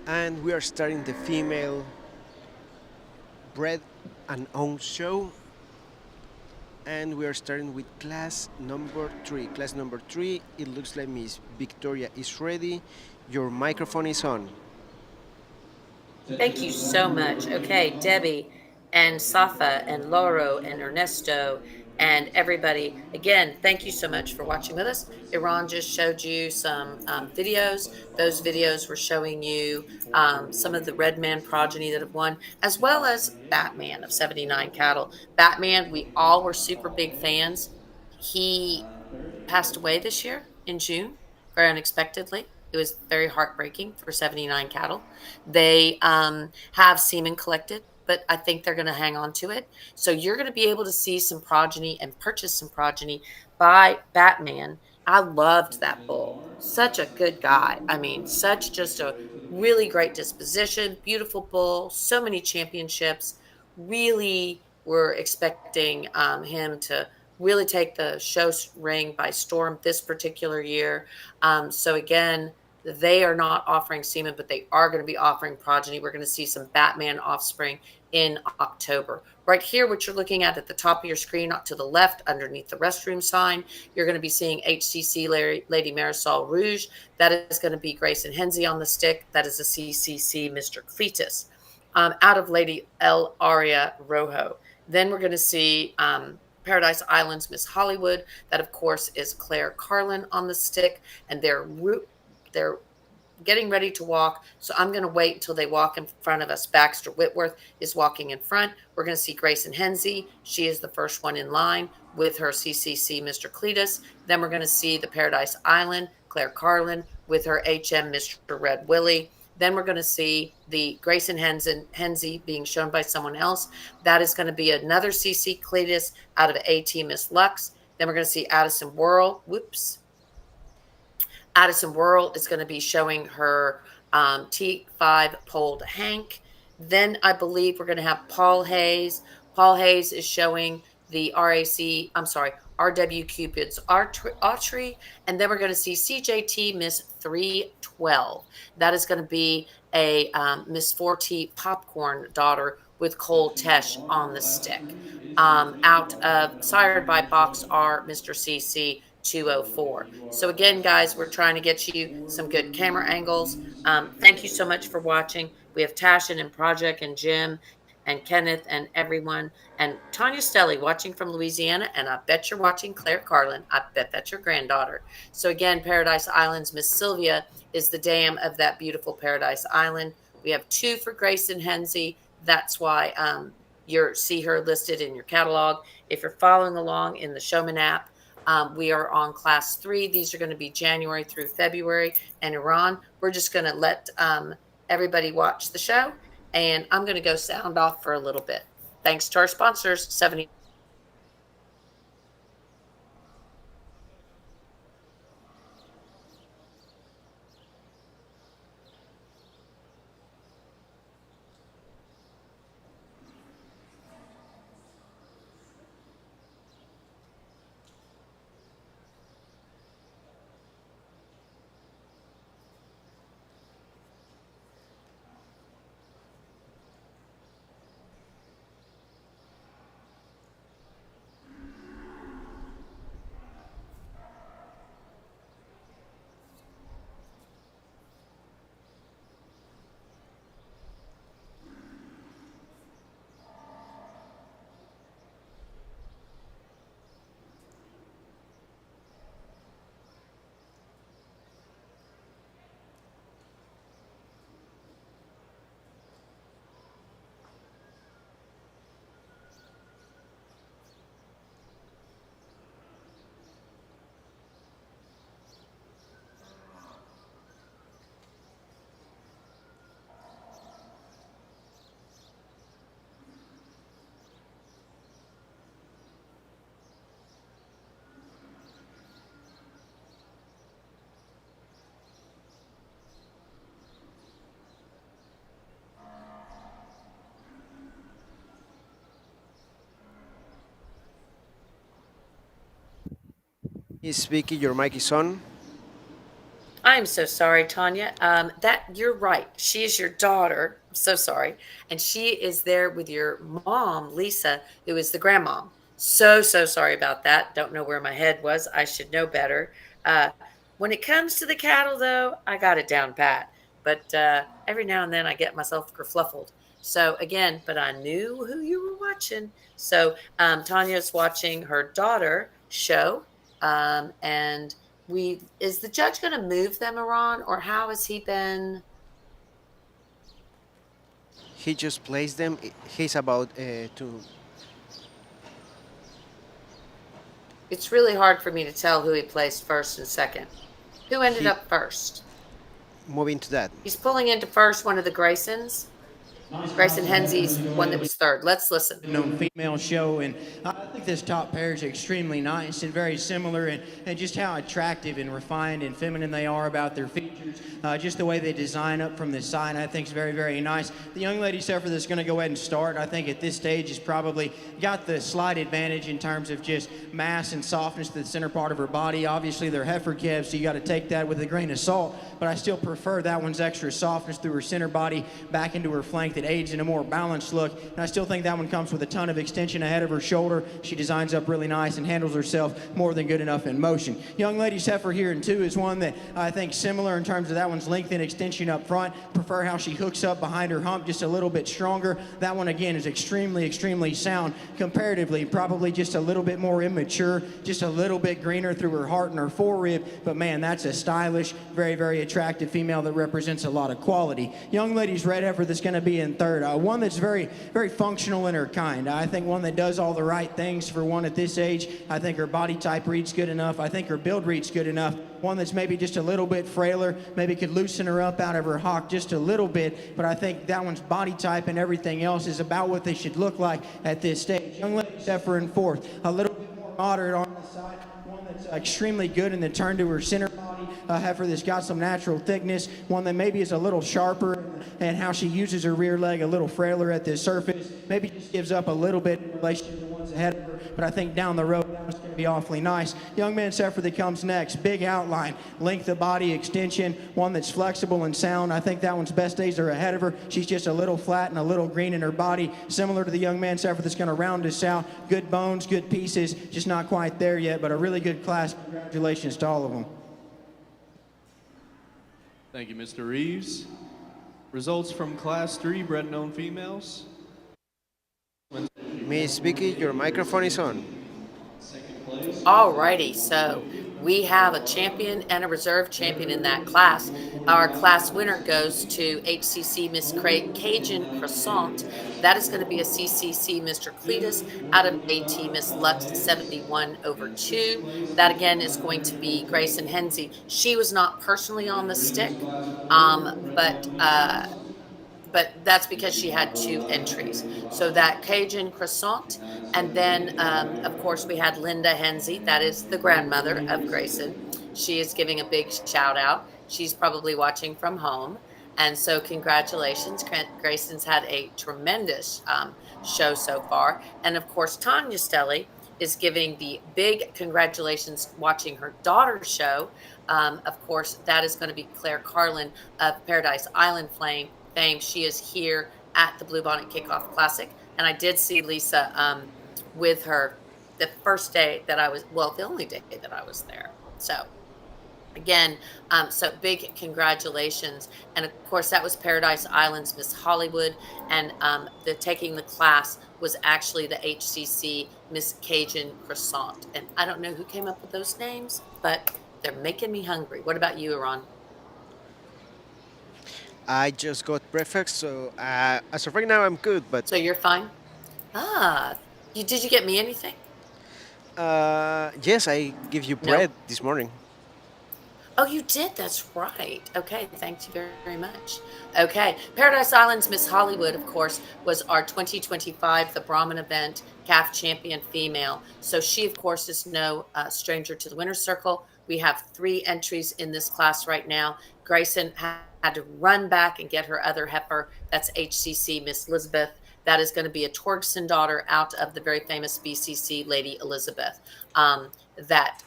And we are starting the female bread and own show. And we are starting with class number 3. Class number 3, it looks like Miss Victoria is ready. Your microphone is on. Thank you so much. Okay, Debbie and Safa and Lauro and Ernesto and everybody, again, thank you so much for watching with us. Iran just showed you some videos. Those videos were showing you some of the Red Man progeny that have won, as well as Batman of 79 Cattle. Batman, we all were super big fans. He passed away this year in June, very unexpectedly. It was very heartbreaking for 79 Cattle. They have semen collected, but I think they're going to hang on to it. So you're going to be able to see some progeny and purchase some progeny by Batman. I loved that bull. Such a good guy. I mean, such just a really great disposition, beautiful bull, so many championships. Really were expecting him to really take the show ring by storm this particular year. So again, they are not offering semen, but they are going to be offering progeny. We're going to see some Batman offspring in October. Right here, what you're looking at the top of your screen, up to the left, underneath the restroom sign, you're going to be seeing HCC Lady Marisol Rouge. That is going to be Grayson Hensley on the stick. That is a CCC Mr. Cletus. Out of Lady El Aria Rojo. Then we're going to see Paradise Island's Miss Hollywood. That, of course, is Claire Carlin on the stick, and they're getting ready to walk. So I'm going to wait until they walk in front of us. Baxter Whitworth is walking in front. We're going to see Grayson Hensley. She is the first one in line with her CCC Mr. Cletus. Then we're going to see the Paradise Island, Claire Carlin, with her HM Mr. Red Willie. Then we're going to see the Grayson Hensley being shown by someone else. That is going to be another CC Cletus out of AT Miss Lux. Then we're going to see Addison Whirl. Addison Whirl is going to be showing her T5 Polled Hank. Then I believe we're going to have Paul Hayes. Paul Hayes is showing the RW Cupid's Autry. And then we're going to see CJT Miss 312. That is going to be a Miss 4T Popcorn daughter with Cole Tesh on the stick. Out of Sired by Box R, Mr. CC 204. So again, guys, we're trying to get you some good camera angles. Thank you so much for watching. We have Tashin and Project and Jim and Kenneth and everyone, and Tanya Stelly watching from Louisiana, and I bet you're watching Claire Carlin. I bet that's your granddaughter. So again, Paradise Island's Miss Sylvia is the dam of that beautiful Paradise Island. We have 2 for Grayson Hensley. That's why you see her listed in your catalog. If you're following along in the Showman app, we are on class 3. These are going to be January through February. And Iran, we're just going to let everybody watch the show. And I'm going to go sound off for a little bit. Thanks to our sponsors, 70. Miss Vicky, your mic is on. I'm so sorry, Tanya. That you're right. She is your daughter. I'm so sorry, and she is there with your mom, Lisa, who is the grandmom. So sorry about that. Don't know where my head was. I should know better. Uh, when it comes to the cattle, though, I got it down pat. But every now and then I get myself kerfluffled. So again, but I knew who you were watching. So Tanya's watching her daughter show, and we is the judge going to move them around, or how has he been? He just placed them. He's about to It's really hard for me to tell who he placed first and second. Who ended he up first? move into that. He's pulling into first one of the Graysons. Grayson Hensey's one that was third. Let's listen. Known female show, and I think this top pair is extremely nice and very similar, and just how attractive and refined and feminine they are about their features. Just the way they design up from the side, I think is very nice. The young lady heifer that's going to go ahead and start, I think at this stage has probably got the slight advantage in terms of just mass and softness to the center part of her body. Obviously they're heifer calves, so you got to take that with a grain of salt, but I still prefer that one's extra softness through her center body back into her flank that aids in a more balanced look. And I still think that one comes with a ton of extension ahead of her shoulder. She designs up really nice and handles herself more than good enough in motion. Young lady's heifer here in two is one that I think similar in terms of that one's length and extension up front. Prefer how she hooks up behind her hump just a little bit stronger. That one again is extremely sound comparatively, probably just a little bit more immature, just a little bit greener through her heart and her forerib. But man, that's a stylish, very attractive female that represents a lot of quality. Young lady's red heifer that's going to be in third. One that's very functional in her kind. I think one that does all the right things for one at this age. I think her body type reads good enough. I think her build reads good enough. One that's maybe just a little bit frailer, maybe could loosen her up out of her hock just a little bit, but I think that one's body type and everything else is about what they should look like at this stage. Young lady's heifer in fourth. A little bit more moderate on the side. One that's extremely good in the turn to her center body. A heifer that's got some natural thickness. One that maybe is a little sharper and how she uses her rear leg a little frailer at this surface. Maybe just gives up a little bit in relation to the ones ahead of her, but I think down the road that one's going to be awfully nice. Young man's heifer that comes next. Big outline, length of body extension, one that's flexible and sound. I think that one's best days are ahead of her. She's just a little flat and a little green in her body, similar to the young man's heifer that's going to round us out. Good bones, good pieces, just not quite there yet, but a really good class. Congratulations to all of them. Thank you, Mr. Reeves. Results from Class 3 bred and owned females. Miss Vicky, your microphone is on. Alrighty, so we have a champion and a reserve champion in that class. Our class winner goes to HCC Miss Cajun Croissant. That is going to be a CCC Mr. Cletus out of AT Miss Lux 71/2. That again is going to be Grayson Hensey. She was not personally on the stick, but that's because she had two entries. So that Cajun Croissant, and then of course we had Linda Hensey, that is the grandmother of Grayson. She is giving a big shout out. She's probably watching from home. And so congratulations, Grayson's had a tremendous show so far. And of course, Tanya Stelly is giving the big congratulations watching her daughter's show. Of course, that is going to be Claire Carlin of Paradise Island fame. She is here at the Bluebonnet Kickoff Classic. And I did see Lisa with her the first day that I was, well, the only day that I was there. So again, so big congratulations. And of course, that was Paradise Island's Miss Hollywood. And the taking the class was actually the HCC Miss Cajun Croissant. And I don't know who came up with those names, but they're making me hungry. What about you, Aaron? I just got breakfast, so as of right now, I'm good. But So you're fine? Did you get me anything? yes, I give you bread this morning. Oh, you did. That's right. Okay. Thank you very much. Okay. Paradise Island's Miss Hollywood, of course, was our 2025 the Brahmin event calf champion female. So she, of course, is no stranger to the winner's circle. We have 3 entries in this class right now. Grayson had to run back and get her other heifer. That's HCC Miss Elizabeth That is going to be a Torgson daughter out of the very famous BCC Lady Elizabeth, that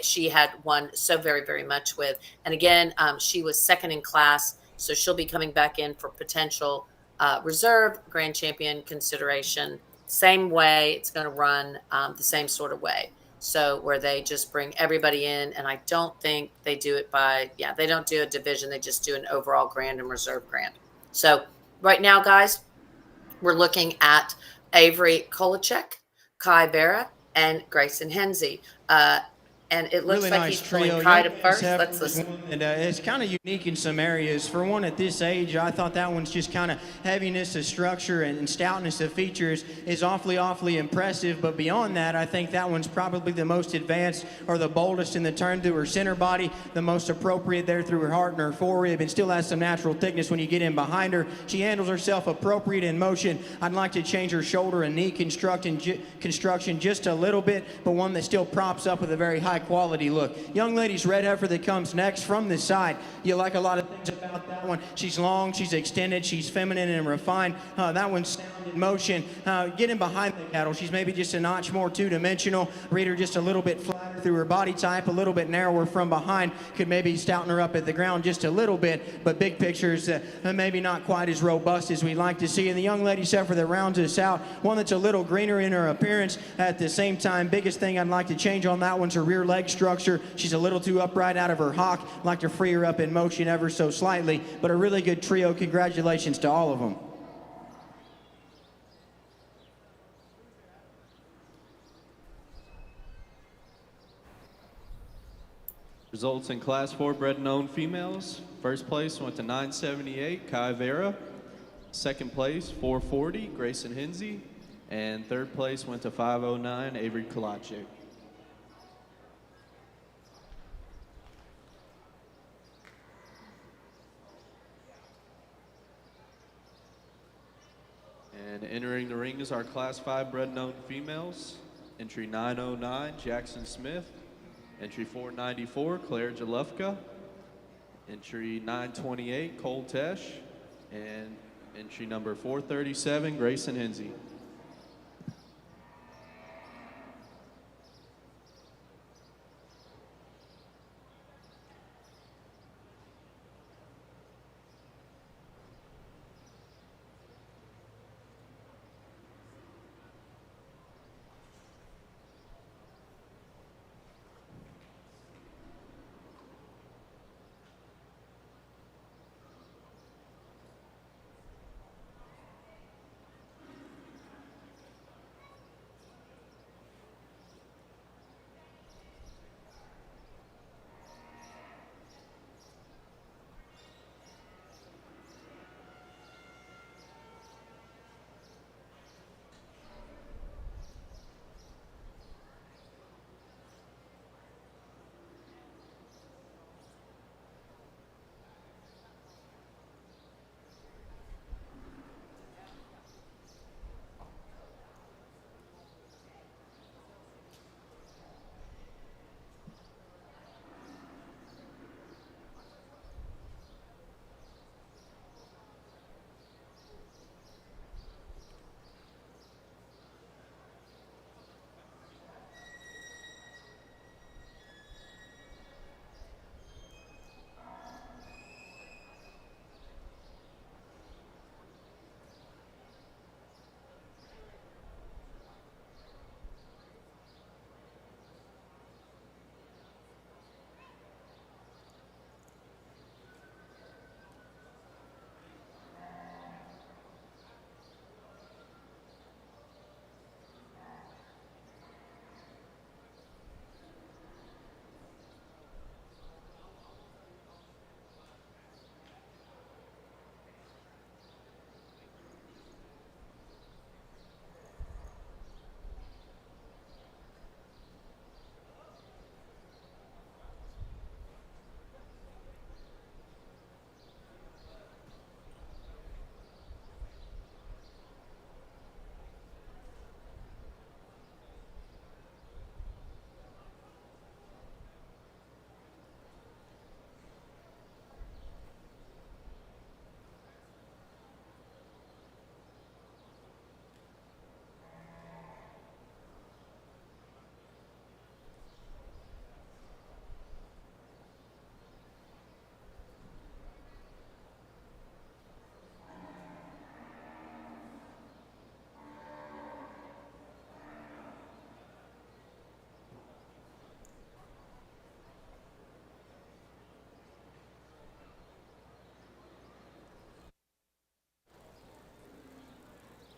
she had won so very, very much with. And again, she was second in class, so she'll be coming back in for potential reserve grand champion consideration. Same way, it's going to run the same sort of way. So where they just bring everybody in, and I don't think they do it by, they don't do a division. They just do an overall grand and reserve grand. So right now, guys, we're looking at Avery Kolachek, Kai Vera, and Grayson Henze. And it looks Really like nice he's pulling trio. Kai Young to first. Heifer Let's is listen. one that, it's kind of unique in some areas. For one at this age, I thought that one's just kind of heaviness of structure and stoutness of features is awfully impressive. But beyond that, I think that one's probably the most advanced or the boldest in the turn through her center body, the most appropriate there through her heart and her forerib, and still has some natural thickness when you get in behind her. She handles herself appropriate in motion. I'd like to change her shoulder and knee construction just a little bit, but one that still props up with a very high quality look. Young lady's red heifer that comes next from this side. You like a lot of things about that one. She's long, she's extended, she's feminine and refined. That one's sound in motion. Getting behind the cattle, she's maybe just a notch more two-dimensional. Read her just a little bit flatter through her body type, a little bit narrower from behind. Could maybe stouten her up at the ground just a little bit, but big pictures maybe not quite as robust as we'd like to see. And the young lady's heifer that rounds us out, one that's a little greener in her appearance. At the same time, biggest thing I'd like to change on that one's her rear leg structure. She's a little too upright out of her hock. Like to free her up in motion ever so slightly, but a really good trio. Congratulations to all of them. Results in Class 4 bred and owned females. First place went to 978, Kai Vera. Second place, 440, Grayson Henze. And third place went to 509, Avery Kolachek. And entering the ring is our Class 5 bred and owned females. Entry 909, Jackson Smith. Entry 494, Claire Jalufka. Entry 928, Cole Tesh. And entry number 437, Grayson Henze.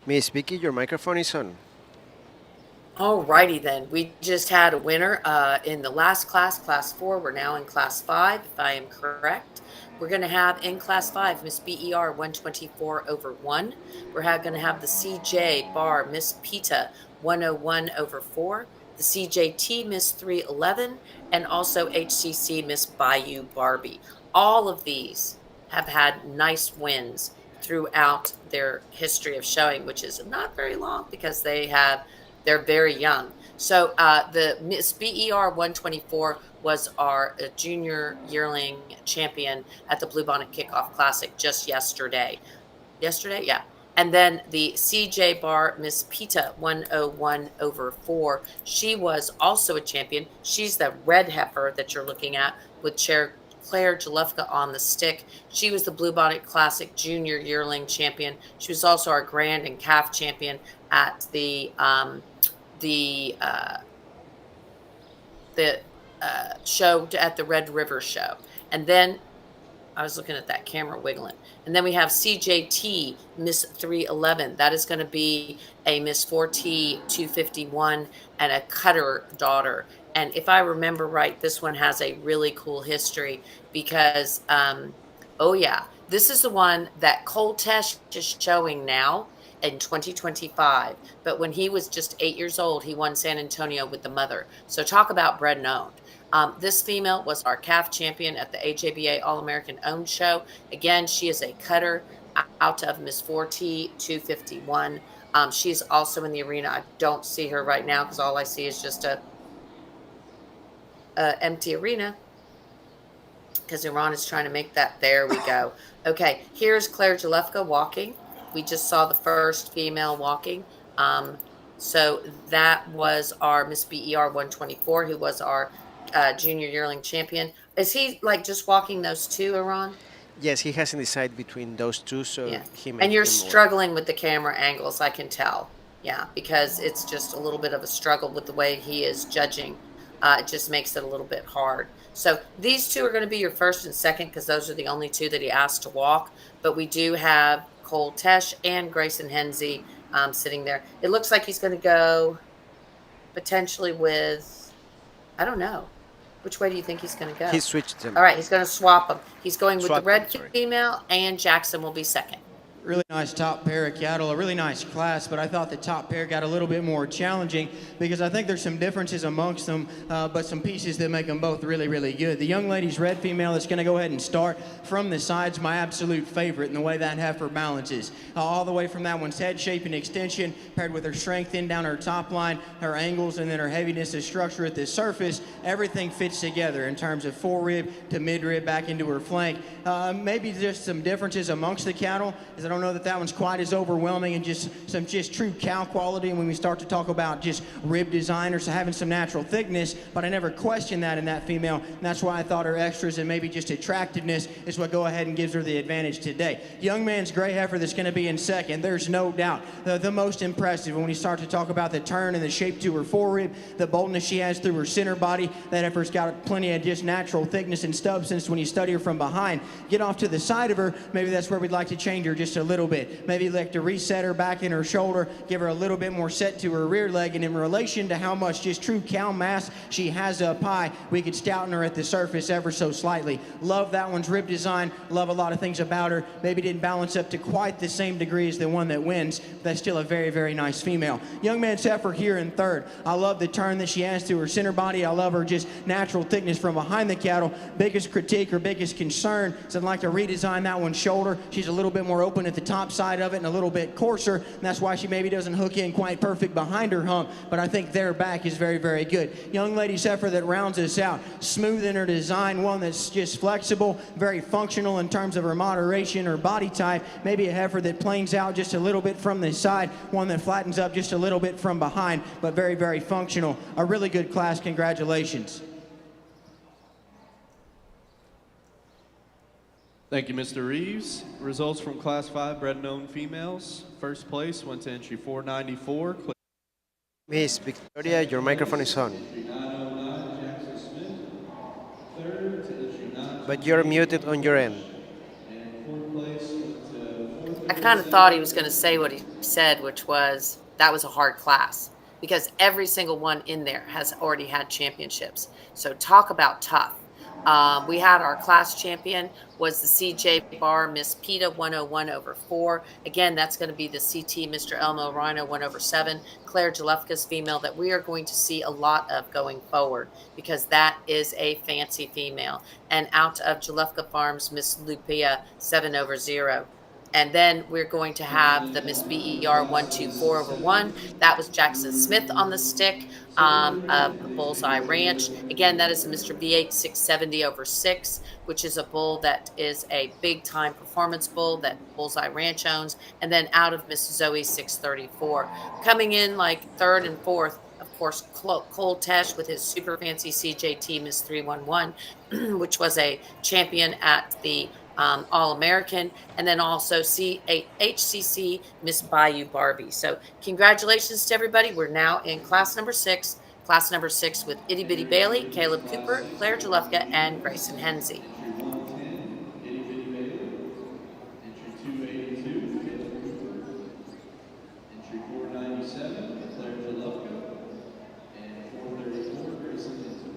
Miss Vicky, your microphone is on. Alrighty then, we just had a winner in the last class, class 4. We're now in class 5, if I am correct. We're going to have in class 5 Miss BER 124 over 1. We're going to have the CJ bar Miss Pita 101 over 4, the CJT Miss 311, and also HCC Miss Bayou Barbie. All of these have had nice wins throughout their history of showing, which is not very long because they're very young. So the Miss BER 124 was our junior yearling champion at the Bluebonnet Kickoff Classic just yesterday. Yesterday, yeah. And then the CJ bar Miss Pita 101 over 4. She was also a champion. She's the red heifer that you're looking at with Claire Jalufka on the stick. She was the Bluebonnet Classic Junior Yearling Champion. She was also our Grand and Calf Champion at the show at the Red River Show. And then I was looking at that camera wiggling. And then we have CJT Miss 311. That is going to be a Miss 4T 251 and a Cutter daughter. And if I remember right, this one has a really cool history because, oh yeah, this is the one that Cole Tesh is showing now in 2025. But when he was just 8 years old, he won San Antonio with the mother. So talk about bred and owned. This female was our calf champion at the AJBA All-American Owned Show. Again, she is a cutter out of Miss 4T 251. She's also in the arena. I don't see her right now because all I see is just a empty arena because Iran is trying to make that. There we go. Okay, here's Claire Jalefka walking. We just saw the first female walking. So that was our Miss BER 124, who was our junior yearling champion. Is he like just walking those two, Iran? Yes, he hasn't decided between those two, so Yeah. he may. And you're struggling with the camera angles, I can tell. Yeah, because it's just a little bit of a struggle with the way he is judging. It just makes it a little bit hard. So these two are going to be your first and second because those are the only two that he asked to walk. But we do have Cole Tesh and Grayson Henze sitting there. It looks like he's going to go potentially with, I don't know. Which way do you think he's going to go? He switched them. All right, he's going to swap them. He's going with Swap the red them, sorry. female, and Jackson will be second. Really nice top pair of cattle, a really nice class, but I thought the top pair got a little bit more challenging because I think there's some differences amongst them, but some pieces that make them both really, really good. The young lady's red female that's going to go ahead and start from the sides, my absolute favorite in the way that heifer balances. All the way from that one's head shape and extension, paired with her strength in down her top line, her angles, and then her heaviness of structure at the surface, everything fits together in terms of forerib to midrib back into her flank. Maybe just some differences amongst the cattle, as I don't know that one's quite as overwhelming and just some true cow quality. And when we start to talk about just rib design or having some natural thickness, but I never questioned that in that female. And that's why I thought her extras and maybe just attractiveness is what go ahead and gives her the advantage today. Young man's gray heifer that's going to be in second, there's no doubt the most impressive. When we start to talk about the turn and the shape to her forerib, the boldness she has through her center body, that heifer's got plenty of just natural thickness and substance when you study her from behind. Get off to the side of her, maybe that's where we'd like to change her just a little bit. Maybe like to reset her back in her shoulder, give her a little bit more set to her rear leg, and in relation to how much just true cow mass she has up high, we could stouten her at the surface ever so slightly. Love that one's rib design, love a lot of things about her. Maybe didn't balance up to quite the same degree as the one that wins, but that's still a very, very nice female. Young man's heifer here in third. I love the turn that she has to her center body. I love her just natural thickness from behind the cattle. Biggest critique or biggest concern is I'd like to redesign that one's shoulder. She's a little bit more open at the top side of it and a little bit coarser, and that's why she maybe doesn't hook in quite perfect behind her hump, but I think their back is very, very good. Young lady's heifer that rounds us out, smooth in her design, one that's just flexible, very functional in terms of her moderation or body type, maybe a heifer that planes out just a little bit from the side, one that flattens up just a little bit from behind, but very, very functional. A really good class. Congratulations. Thank you, Mr. Reeves. Results from Class 5 bred and owned females. First place went to entry 494. Miss Victoria, your microphone is on. Third to entry 9. But you're muted on your end. And fourth place went to I kind of thought he was going to say what he said, which was that was a hard class because every single one in there has already had championships. So talk about tough. We had our class champion was the CJ Bar Miss PETA 101 over 4. Again, that's going to be the CT Mr. Elmo Rhino 1 over 7. Claire Jalefka's female that we are going to see a lot of going forward because that is a fancy female. And out of Jalefka Farms, Miss Lupia 7 over 0. And then we're going to have the Miss BER 124 over 1. That was Jackson Smith on the stick of the Bullseye Ranch. Again, that is a Mr. V8 670 over 6, which is a bull that is a big time performance bull that Bullseye Ranch owns. And then out of Miss Zoe 634. Coming in like third and fourth, of course, Cole Tesh with his super fancy CJT Miss 311, which was a champion at the All American, and then also HCC Miss Bayou Barbie. So, congratulations to everybody. We're now in class number 6. Class number 6 with Itty Bitty Bailey, Caleb Cooper, Claire Jalefka, and Grayson Henze. Entry 110, Itty Bitty Bailey. Entry 282, Caleb Cooper. Entry 497, Claire Jalupka. And 434, Grayson Hensley.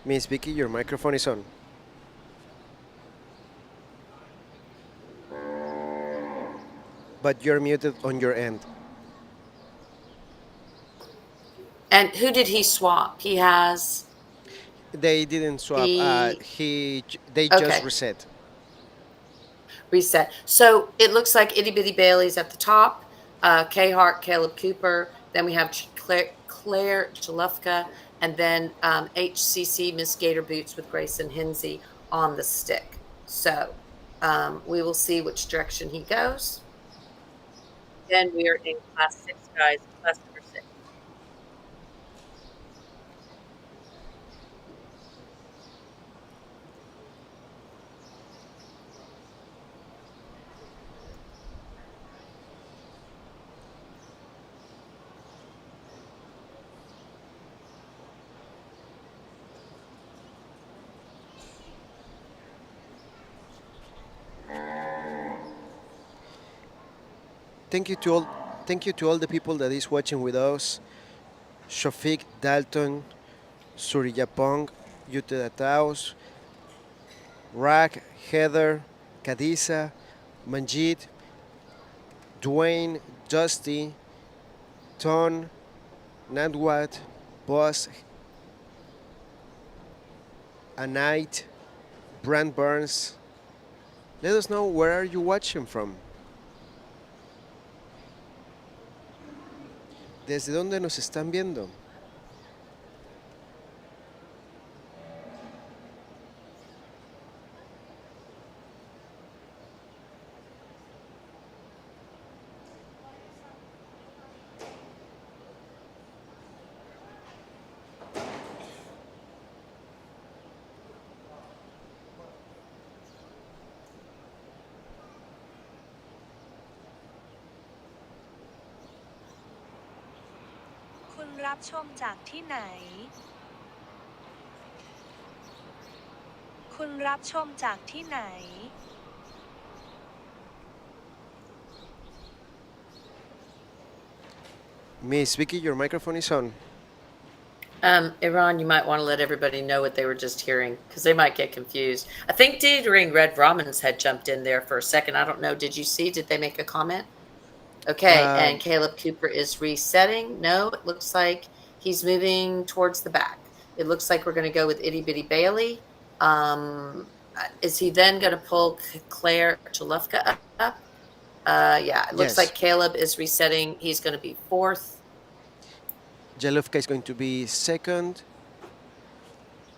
Miss Vicky, your microphone is on. But you're muted on your end. And who did he swap? He has They didn't swap. the They just okay. reset. Reset. So it looks like Itty Bitty Bailey's at the top. K Hart, Caleb Cooper. Then we have Claire Jalufka, and then HCC Miss Gator Boots with Grayson Henze on the stick. So we will see which direction he goes. Then we are in class 6, guys. Class number 6. Thank you to all the people that is watching with us. Shafik, Dalton, Suriyapong, Yute Taos, Rak, Heather, Kadisa, Manjit, Dwayne, Dusty, Ton, Nadwat, Boss, Anite, Brand Burns. Let us know where are you watching from. ¿Desde dónde nos están viendo? คุณรับชมจากที่ไหนคุณรับชมจากที่ไหน Miss Vicky, your microphone is on. Iran, you might want to let everybody know what they were just hearing because they might get confused. I think Dithering Red Brahmins had jumped in there for a second. I don't know. Did you see? Did they make a comment? Okay, and Um, Caleb Cooper is resetting. No, it looks like he's moving towards the back. It looks like we're going to go with Itty Bitty Bailey. Is he then going to pull Claire Chalufka up? Yeah, it looks yes, like Caleb is resetting. He's going to be fourth. Jalufka is going to be second.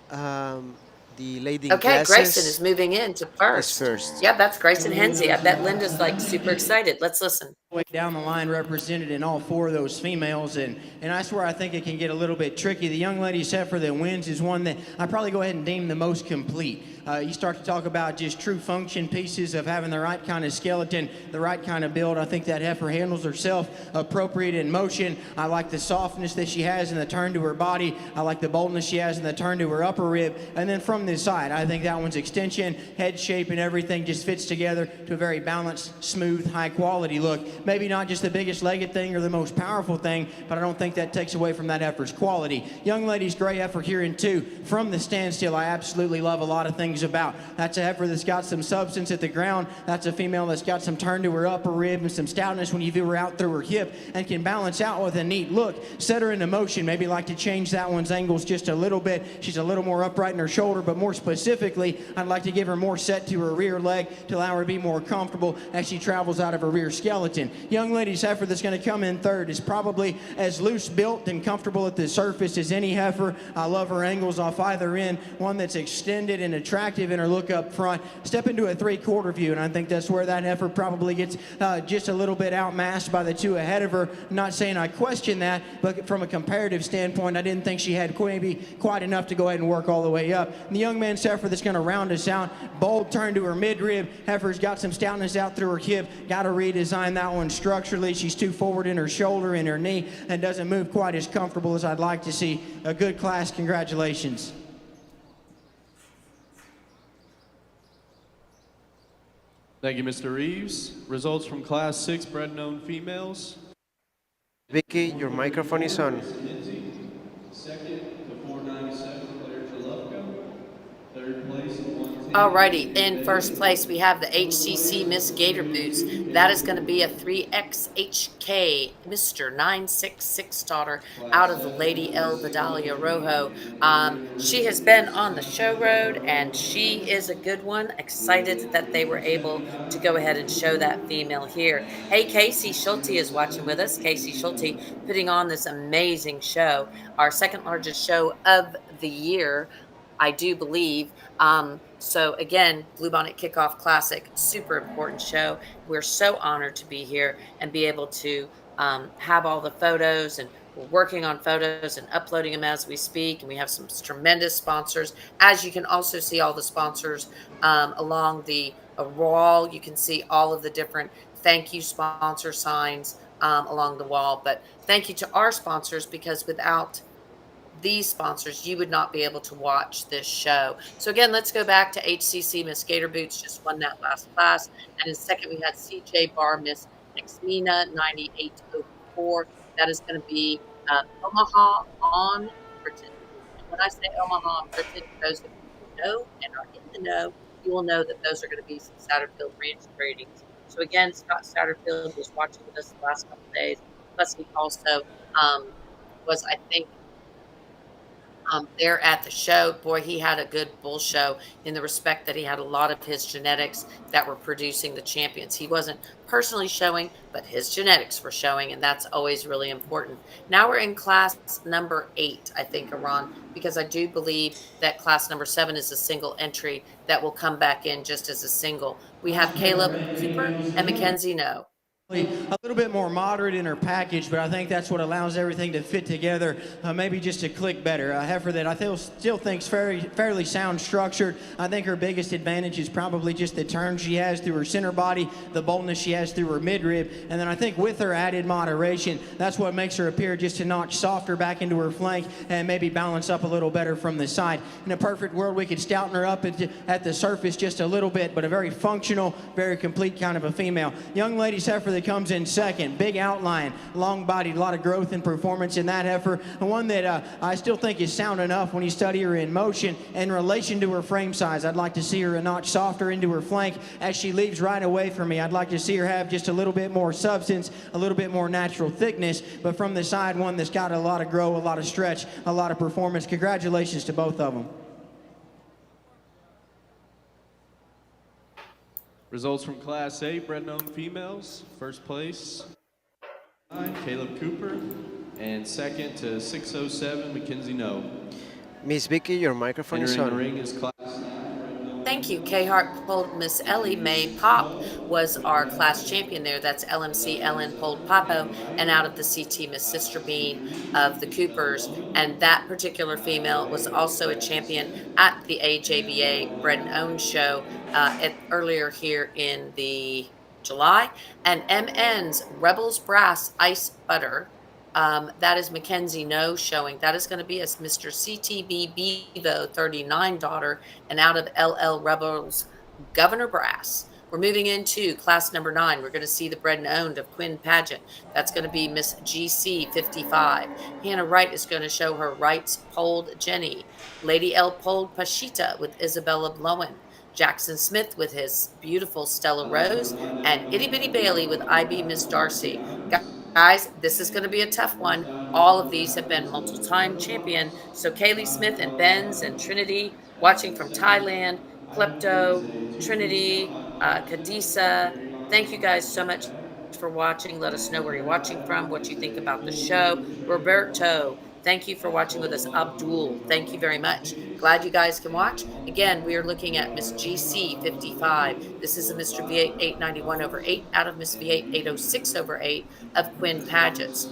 The lady in Okay, Grayson is glasses moving in to is first. first. Yeah, that's Grayson Hensey. I bet Linda's like super excited. Let's listen. Way down the line represented in all four of those females, and that's where I think it can get a little bit tricky. The young lady's heifer that wins is one that I probably go ahead and deem the most complete. You start to talk about just true function pieces of having the right kind of skeleton, the right kind of build. I think that heifer handles herself appropriate in motion. I like the softness that she has in the turn to her body. I like the boldness she has in the turn to her upper rib. And then from this side, I think that one's extension, head shape, and everything just fits together to a very balanced, smooth, high quality look. Maybe not just the biggest legged thing or the most powerful thing, but I don't think that takes away from that heifer's quality. Young lady's gray heifer here in two. From the standstill, I absolutely love a lot of things about. That's a heifer that's got some substance at the ground. That's a female that's got some turn to her upper rib and some stoutness when you view her out through her hip and can balance out with a neat look. Set her into motion. Maybe like to change that one's angles just a little bit. She's a little more upright in her shoulder, but more specifically, I'd like to give her more set to her rear leg to allow her to be more comfortable as she travels out of her rear skeleton. Young lady's heifer that's going to come in third is probably as loose built and comfortable at the surface as any heifer. I love her angles off either end. One that's extended and attractive in her look up front. Step into a 3/4 view, and I think that's where that heifer probably gets just a little bit outmassed by the two ahead of her. Not saying I question that, but from a comparative standpoint, I didn't think she had maybe quite enough to go ahead and work all the way up. And the young man's heifer that's going to round us out, bold turn to her midrib. Heifer's got some stoutness out through her hip. Got to redesign that one structurally. She's too forward in her shoulder and her knee and doesn't move quite as comfortable as I'd like to see. A good class. Congratulations. Thank you, Mr. Reeves. Results from Class 6 bred known females. Vicky, your microphone is on. Second to 497, Claire Chalupka. Third place, 110. Alrighty, in first place we have the HCC Miss Gator Boots. That is going to be a 3XHK Mr. 966 daughter out of the Lady El Vidalia Rojo. She has been on the show road and she is a good one. Excited that they were able to go ahead and show that female here. Hey, Casey Schulte is watching with us. Casey Schulte putting on this amazing show, our second largest show of the year, I do believe. So again, Bluebonnet Kickoff Classic, super important show. We're so honored to be here and be able to have all the photos, and we're working on photos and uploading them as we speak. And we have some tremendous sponsors. As you can also see all the sponsors along the wall. You can see all of the different thank you sponsor signs along the wall. But thank you to our sponsors, because without these sponsors, you would not be able to watch this show. So again, let's go back to HCC. Miss Gator Boots just won that last class. And in second, we had CJ Bar, Miss Xmina 9804. That is going to be Omaha on Britain. And when I say Omaha on Britain, those of you who know and are in the know, you will know that those are going to be some Satterfield Ranch ratings. So again, Scott Satterfield was watching with us the last couple of days. Plus, he also was, I think, there at the show. Boy, he had a good bull show in the respect that he had a lot of his genetics that were producing the champions. He wasn't personally showing, but his genetics were showing, and that's always really important. Now we're in class number 8, I think, Iran, because I do believe that class number 7 is a single entry that will come back in just as a single. We have Caleb Cooper and Mackenzie No. a little bit more moderate in her package, but I think that's what allows everything to fit together, maybe just to click better. A heifer that I still think's fairly sound structured. I think her biggest advantage is probably just the turn she has through her center body, the boldness she has through her midrib, and then I think with her added moderation, that's what makes her appear just a notch softer back into her flank and maybe balance up a little better from the side. In a perfect world, we could stouten her up at the surface just a little bit, but a very functional, very complete kind of a female. Young lady's heifer that comes in second, big outline, long-bodied, a lot of growth and performance in that heifer, and one that I still think is sound enough when you study her in motion. In relation to her frame size, I'd like to see her a notch softer into her flank as she leaves right away from me. I'd like to see her have just a little bit more substance, a little bit more natural thickness, but from the side, one that's got a lot of grow, a lot of stretch, a lot of performance. Congratulations to both of them. Results from Class A bred and owned females. First place, Caleb Cooper, and second to 607, Mackenzie No. Miss Vicky, your microphone is Entering the on. ring is Class. Thank you. K-Hart pulled Miss Ellie Mae Pop was our class champion there. That's LMC Ellen pulled Papo, and out of the CT Miss Sister Bean of the Coopers. And that particular female was also a champion at the AJBA Bred and Owned show earlier here in the July. And MN's Rebels Brass Ice Butter. That is Mackenzie No showing. That is going to be as Mr. CTB Bevo 39 daughter, and out of LL Rebels Governor Brass. We're moving into class number 9. We're going to see the bred and owned of Quinn Pageant. That's going to be Miss GC 55. Hannah Wright is going to show her Wright's Polled Jenny. Lady L Polled Pashita with Isabella Blowen. Jackson Smith with his beautiful Stella Rose, and Itty Bitty Bailey with IB Miss Darcy. Guys, this is going to be a tough one. All of these have been multiple-time champion. So Kaylee Smith and Benz and Trinity watching from Thailand, Klepto, Trinity, Kadisa. Thank you guys so much for watching. Let us know where you're watching from, what you think about the show. Roberto, thank you for watching with us. Abdul, thank you very much. Glad you guys can watch. Again, we are looking at Miss GC 55. This is a Mr. V8 891 over 8 out of Miss V8 806 over 8 of Quinn Paget's.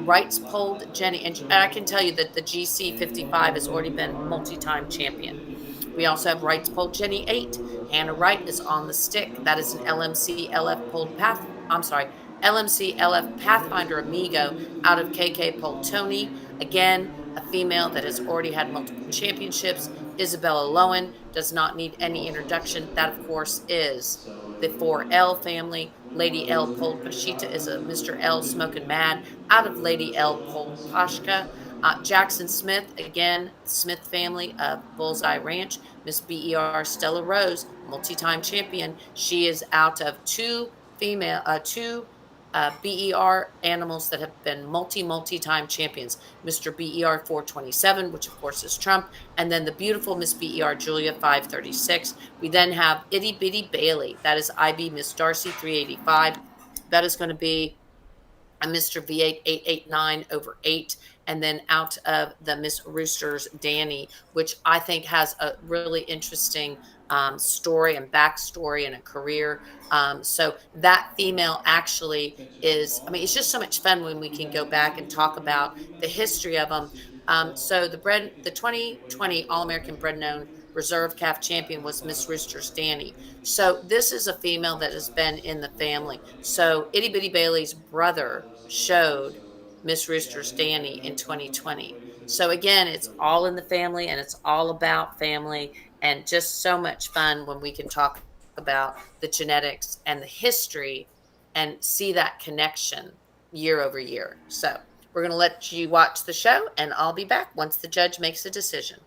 Wright's polled Jenny, and I can tell you that the GC 55 has already been multi-time champion. We also have Wright's polled Jenny 8. Hannah Wright is on the stick. That is an LMC LF polled path. I'm sorry, LMC LF Pathfinder Amigo out of KK polled Tony. Again, a female that has already had multiple championships. Isabella Lowen does not need any introduction. That, of course, is the 4L family. Lady L Polled Pashita is a Mr. L Smoking Mad out of Lady L Polled Pashka. Jackson Smith, again, Smith family of Bullseye Ranch. Miss BER Stella Rose, multi-time champion. She is out of two BER animals that have been multi-time champions. Mr. BER 427, which of course is Trump, and then the beautiful Miss BER Julia 536. We then have Itty Bitty Bailey. That is IB Miss Darcy 385. That is going to be a Mr. V8 889 over 8, and then out of the Miss Roosters Danny, which I think has a really interesting story and backstory and a career. So that female actually is, I mean, it's just so much fun when we can go back and talk about the history of them. So the 2020 All-American Bred and Owned Reserve Calf Champion was Miss Roosters Danny. So this is a female that has been in the family. So Itty Bitty Bailey's brother showed Miss Roosters Danny in 2020. So again, it's all in the family and it's all about family, and just so much fun when we can talk about the genetics and the history and see that connection year over year. So we're going to let you watch the show, and I'll be back once the judge makes a decision.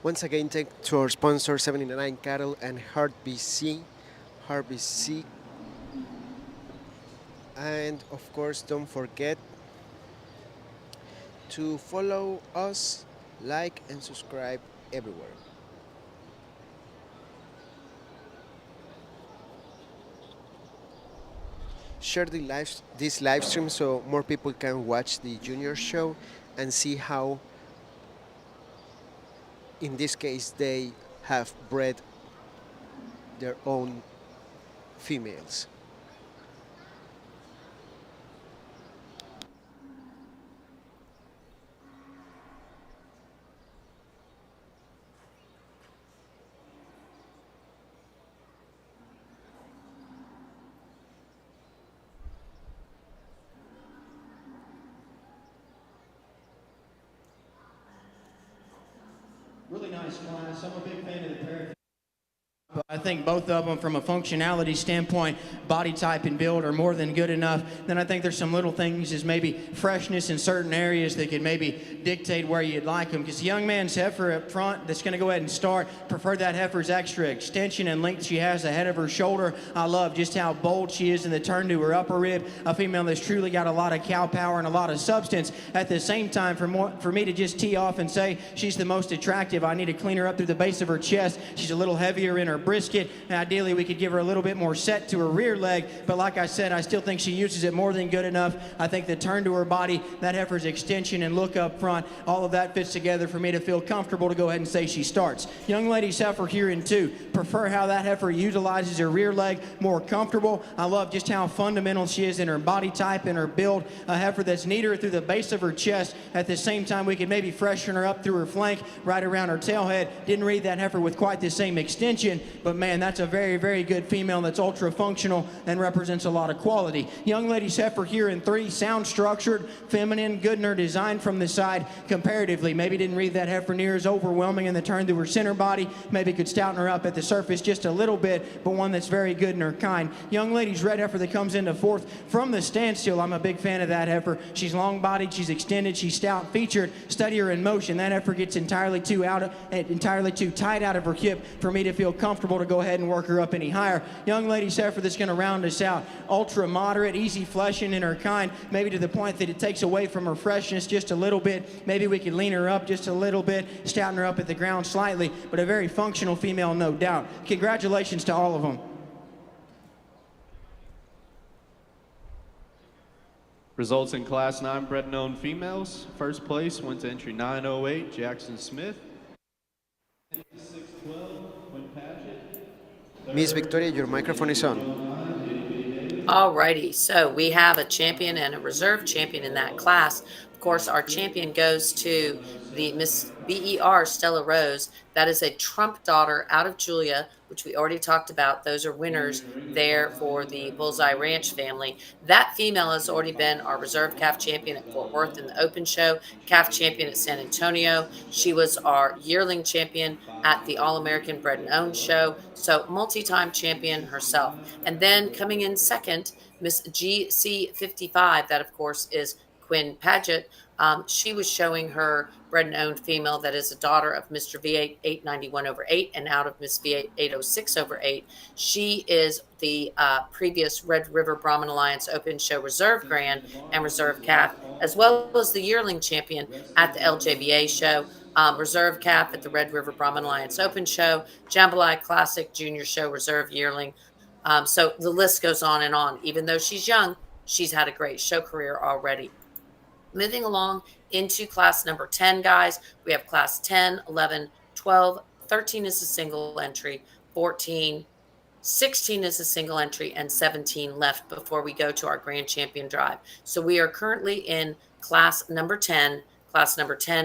Once again, thank to our sponsor 79 Cattle and Heart BC. Heart BC. And of course, don't forget to follow us, like, and subscribe everywhere. Share this live stream so more people can watch the junior show and see how, in this case, they have bred their own females. Really nice class. I'm a big fan of the pair. I think both of them, from a functionality standpoint, body type and build, are more than good enough. Then I think there's some little things as maybe freshness in certain areas that could maybe dictate where you'd like them. Because the young man's heifer up front that's going to go ahead and start, prefer that heifer's extra extension and length she has ahead of her shoulder. I love just how bold she is in the turn to her upper rib. A female that's truly got a lot of cow power and a lot of substance. At the same time, for me to just tee off and say she's the most attractive, I need to clean her up through the base of her chest. She's a little heavier in her brisket, and ideally we could give her a little bit more set to her rear leg, but like I said, I still think she uses it more than good enough. I think the turn to her body, that heifer's extension and look up front, all of that fits together for me to feel comfortable to go ahead and say she starts. Young lady's heifer here in two. Prefer how that heifer utilizes her rear leg, more comfortable. I love just how fundamental she is in her body type and her build. A heifer that's neater through the base of her chest. At the same time, we could maybe freshen her up through her flank, right around her tailhead. Didn't read that heifer with quite the same extension, but man, that's a very, very good female that's ultra functional and represents a lot of quality. Young lady's heifer here in three, sound structured, feminine, good in her design from the side comparatively. Maybe didn't read that heifer near as overwhelming in the turn to her center body. Maybe could stouten her up at the surface just a little bit, but one that's very good in her kind. Young lady's red heifer that comes into fourth from the standstill. I'm a big fan of that heifer. She's long bodied, she's extended, she's stout featured, steadier in motion. That heifer gets entirely too tight out of her hip for me to feel comfortable to go ahead and work her up any higher. Young lady's heifer that's going to round us out. Ultra moderate, easy fleshing in her kind, maybe to the point that it takes away from her freshness just a little bit. Maybe we could lean her up just a little bit, stouten her up at the ground slightly, but a very functional female, no doubt. Congratulations to all of them. Results in Class 9 bred and owned females. First place went to entry 908, Jackson Smith. 612, Quinn Paget. Miss Victoria, your microphone is on. Alrighty, so we have a champion and a reserve champion in that class. Of course, our champion goes to the Miss BER Stella Rose. That is a Trump daughter out of Julia, which we already talked about. Those are winners there for the Bullseye Ranch family. That female has already been our reserve calf champion at Fort Worth in the Open Show, calf champion at San Antonio. She was our yearling champion at the All-American Bred and Owned Show. So multi-time champion herself. And then coming in second, Miss GC55, that of course is Quinn Paget. She was showing her bred and owned female that is a daughter of Mr. V8 891 over 8 and out of Miss V8 806 over 8. She is the previous Red River Brahmin Alliance Open Show Reserve Grand and Reserve Calf, as well as the yearling champion at the LJBA show. Reserve Calf at the Red River Brahmin Alliance Open Show, Jambalaya Classic Junior Show Reserve Yearling. So the list goes on and on. Even though she's young, she's had a great show career already. Moving along into class number 10, guys, we have class 10, 11, 12, 13 is a single entry, 14, 16 is a single entry, and 17 left before we go to our grand champion drive. So we are currently in class number 10,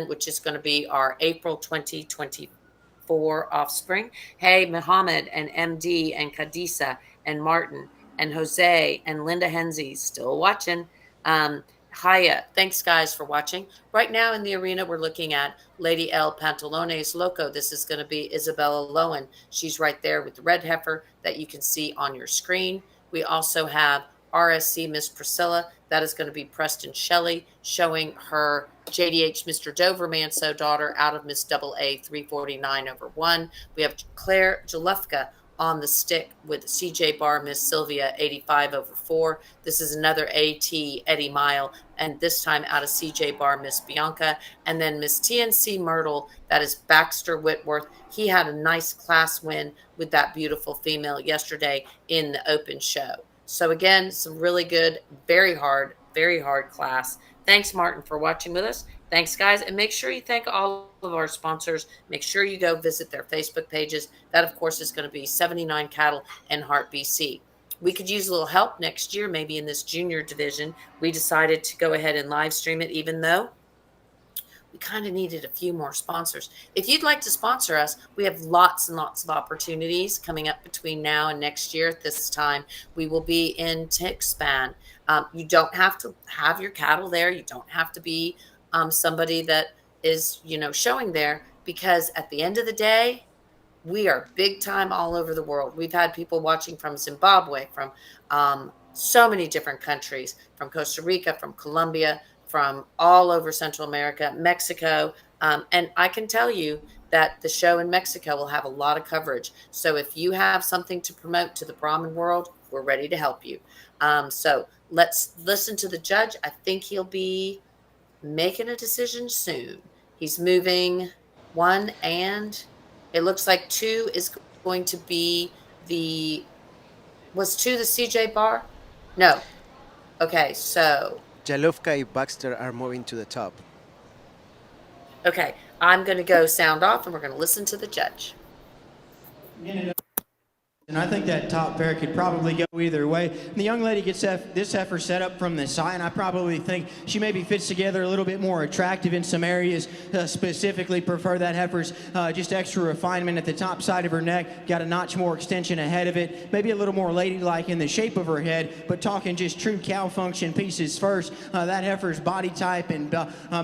which is going to be our April 2024 offspring. Hey, Muhammad and MD and Kadisa and Martin and Jose and Linda Henze still watching. Hiya. Thanks, guys, for watching. Right now in the arena, we're looking at Lady L Pantalones Loco. This is going to be Isabella Lowen. She's right there with the red heifer that you can see on your screen. We also have RSC Miss Priscilla. That is going to be Preston Shelley showing her JDH Mr. Dovermanso daughter out of Miss AA 349 over 1. We have Claire Jalufka on the stick with CJ Bar Miss Sylvia 85 over 4. This is another AT Eddie Mile, and this time out of CJ Bar Miss Bianca. And then Miss TNC Myrtle, that is Baxter Whitworth. He had a nice class win with that beautiful female yesterday in the open show. So again, some really good, very hard class. Thanks, Martin, for watching with us. Thanks, guys. And make sure you thank all of our sponsors. Make sure you go visit their Facebook pages. That, of course, is going to be 79 Cattle and Heart BC. We could use a little help next year, maybe in this junior division. We decided to go ahead and live stream it, even though we kind of needed a few more sponsors. If you'd like to sponsor us, we have lots and lots of opportunities coming up between now and next year. At this time, we will be in Tixpan. You don't have to have your cattle there. You don't have to be somebody that is, showing there, because at the end of the day, we are big time all over the world. We've had people watching from Zimbabwe, from so many different countries, from Costa Rica, from Colombia, from all over Central America, Mexico. And I can tell you that the show in Mexico will have a lot of coverage. So if you have something to promote to the Brahmin world, we're ready to help you. So let's listen to the judge. I think he'll be making a decision soon. He's moving 1, and it looks like 2 is going to be was 2 the CJ Bar? No. Okay, so Jalufka and Baxter are moving to the top. okay, I'm going to go sound off, and we're going to listen to the judge. And I think that top pair could probably go either way. And the young lady gets this heifer set up from the side, and I probably think she maybe fits together a little bit more attractive in some areas. Specifically prefer that heifer's just extra refinement at the top side of her neck. Got a notch more extension ahead of it. Maybe a little more ladylike in the shape of her head, but talking just true cow function pieces first. That heifer's body type and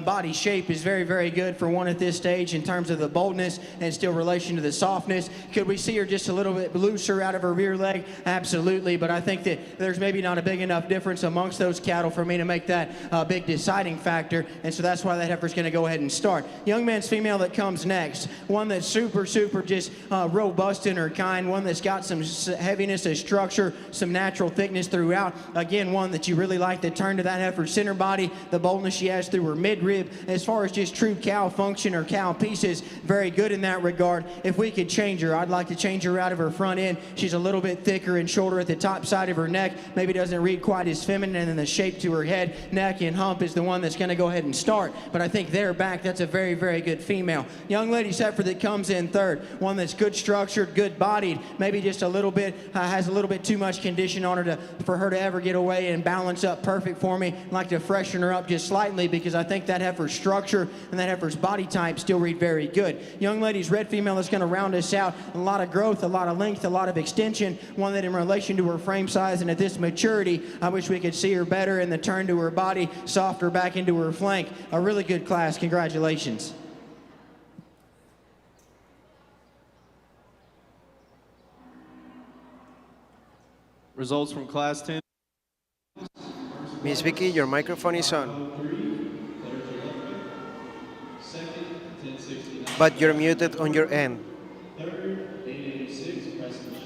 body shape is very, very good for one at this stage in terms of the boldness and still relation to the softness. Could we see her just a little bit looser out of her rear leg? Absolutely, but I think that there's maybe not a big enough difference amongst those cattle for me to make that a big deciding factor, and so that's why that heifer's going to go ahead and start. Young man's female that comes next, one that's super just robust in her kind, one that's got some heaviness of structure, some natural thickness throughout. Again, one that you really like to turn to that heifer's center body, the boldness she has through her midrib. As far as just true cow function or cow pieces, very good in that regard. If we could change her, I'd like to change her out of her front end. She's a little bit thicker and shorter at the top side of her neck, maybe doesn't read quite as feminine, and then the shape to her head, neck, and hump is the one that's going to go ahead and start. But I think there back, that's a very, very good female. Young lady's heifer that comes in third, one that's good structured, good bodied, maybe just a little bit, has a little bit too much condition on her for her to ever get away and balance up perfect for me. I'd like to freshen her up just slightly, because I think that heifer's structure and that heifer's body type still read very good. Young lady's red female that's going to round us out. A lot of growth, a lot of length, a lot of extension, one that in relation to her frame size and at this maturity, I wish we could see her better in the turn to her body, softer back into her flank. A really good class. Congratulations. Results from Class 10. Miss Vicky, your microphone is on. But you're muted on your end.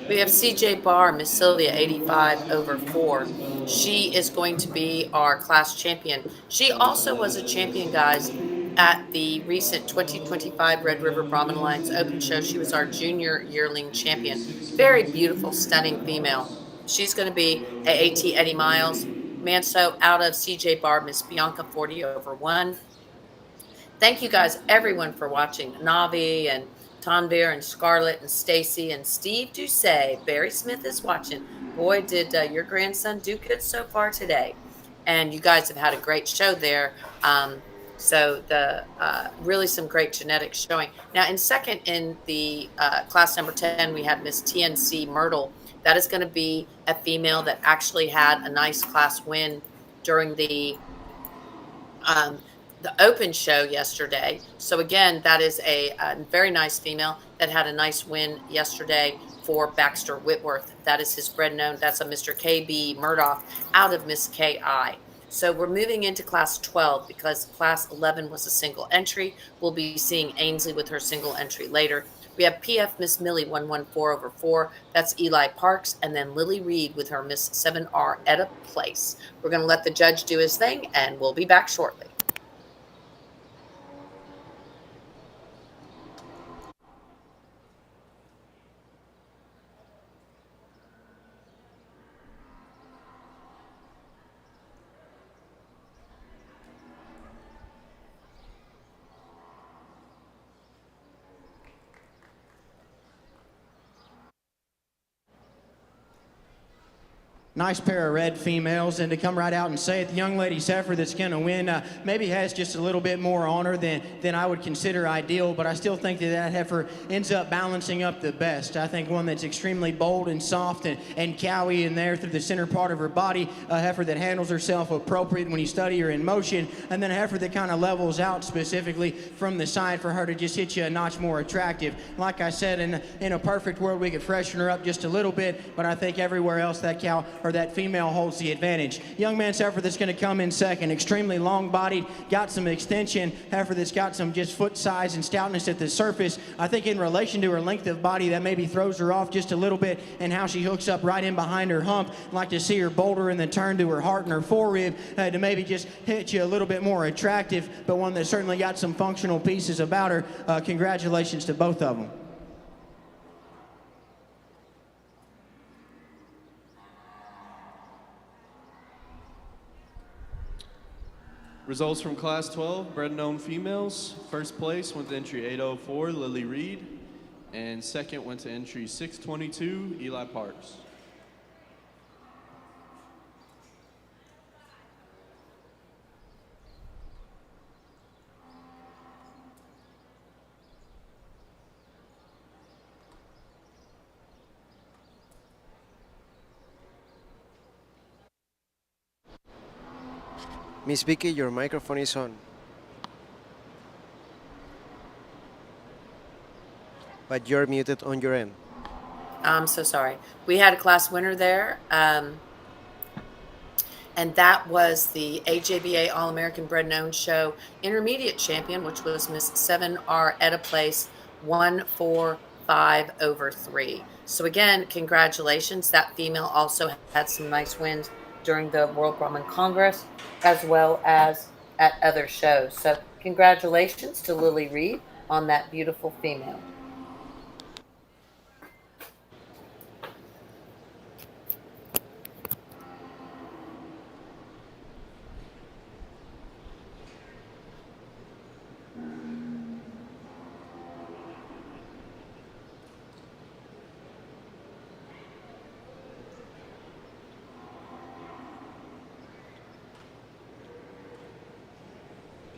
We have CJ Bar, Miss Sylvia, 85 over 4. She is going to be our class champion. She also was a champion, guys, at the recent 2025 Red River Brahmin Alliance Open Show. She was our junior yearling champion. Very beautiful, stunning female. She's going to be AAT Eddie Miles. Manso out of CJ Bar, Miss Bianca, 40 over 1. Thank you guys, everyone, for watching. Navi and Tanvir and Scarlett and Stacy and Steve Doucet. Barry Smith is watching. Boy, did your grandson do good so far today. And you guys have had a great show there. So the really some great genetics showing. Now, in second in the class number 10, we have Miss TNC Myrtle. That is going to be a female that actually had a nice class win during the open show yesterday. So again, that is a very nice female that had a nice win yesterday for Baxter Whitworth. That is his bred known. That's a Mr. KB Murdoch out of Miss KI. So we're moving into class 12 because class 11 was a single entry. We'll be seeing Ainsley with her single entry later. We have PF Miss Millie 114/4. That's Eli Parks. And then Lily Reed with her Miss 7R Etta Place. We're going to let the judge do his thing, and we'll be back shortly. Nice pair of red females, and to come right out and say it, the young lady's heifer that's going to win maybe has just a little bit more on her than I would consider ideal, but I still think that heifer ends up balancing up the best. I think one that's extremely bold and soft and cowy in there through the center part of her body, a heifer that handles herself appropriate when you study her in motion, and then a heifer that kind of levels out specifically from the side for her to just hit you a notch more attractive. Like I said, in a perfect world, we could freshen her up just a little bit, but I think everywhere else that cow or that female holds the advantage. Young man's heifer that's going to come in second, extremely long-bodied, got some extension, heifer that's got some just foot size and stoutness at the surface. I think in relation to her length of body, that maybe throws her off just a little bit, and how she hooks up right in behind her hump. I'd like to see her bolder in the turn to her heart and her forerib to maybe just hit you a little bit more attractive, but one that certainly got some functional pieces about her. Congratulations to both of them. Results from Class 12, bred known females. First place went to entry 804, Lily Reed. And second went to entry 622, Eli Parks. Miss Vicky, your microphone is on. But you're muted on your end. I'm so sorry. We had a class winner there, and that was the AJBA All-American Bred Known Show Intermediate Champion, which was Miss 7R Etta Place 145/3. So again, congratulations. That female also had some nice wins during the World Brahman Congress, as well as at other shows. So congratulations to Lily Reed on that beautiful female.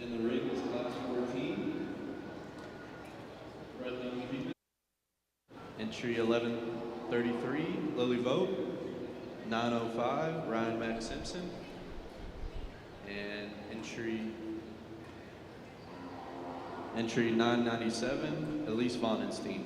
In the ring is Class 14, bred known female. Entry 1133, Lily Vogt. 905, Ryan Mack Simpson. And entry 997, Elise Vonenstein.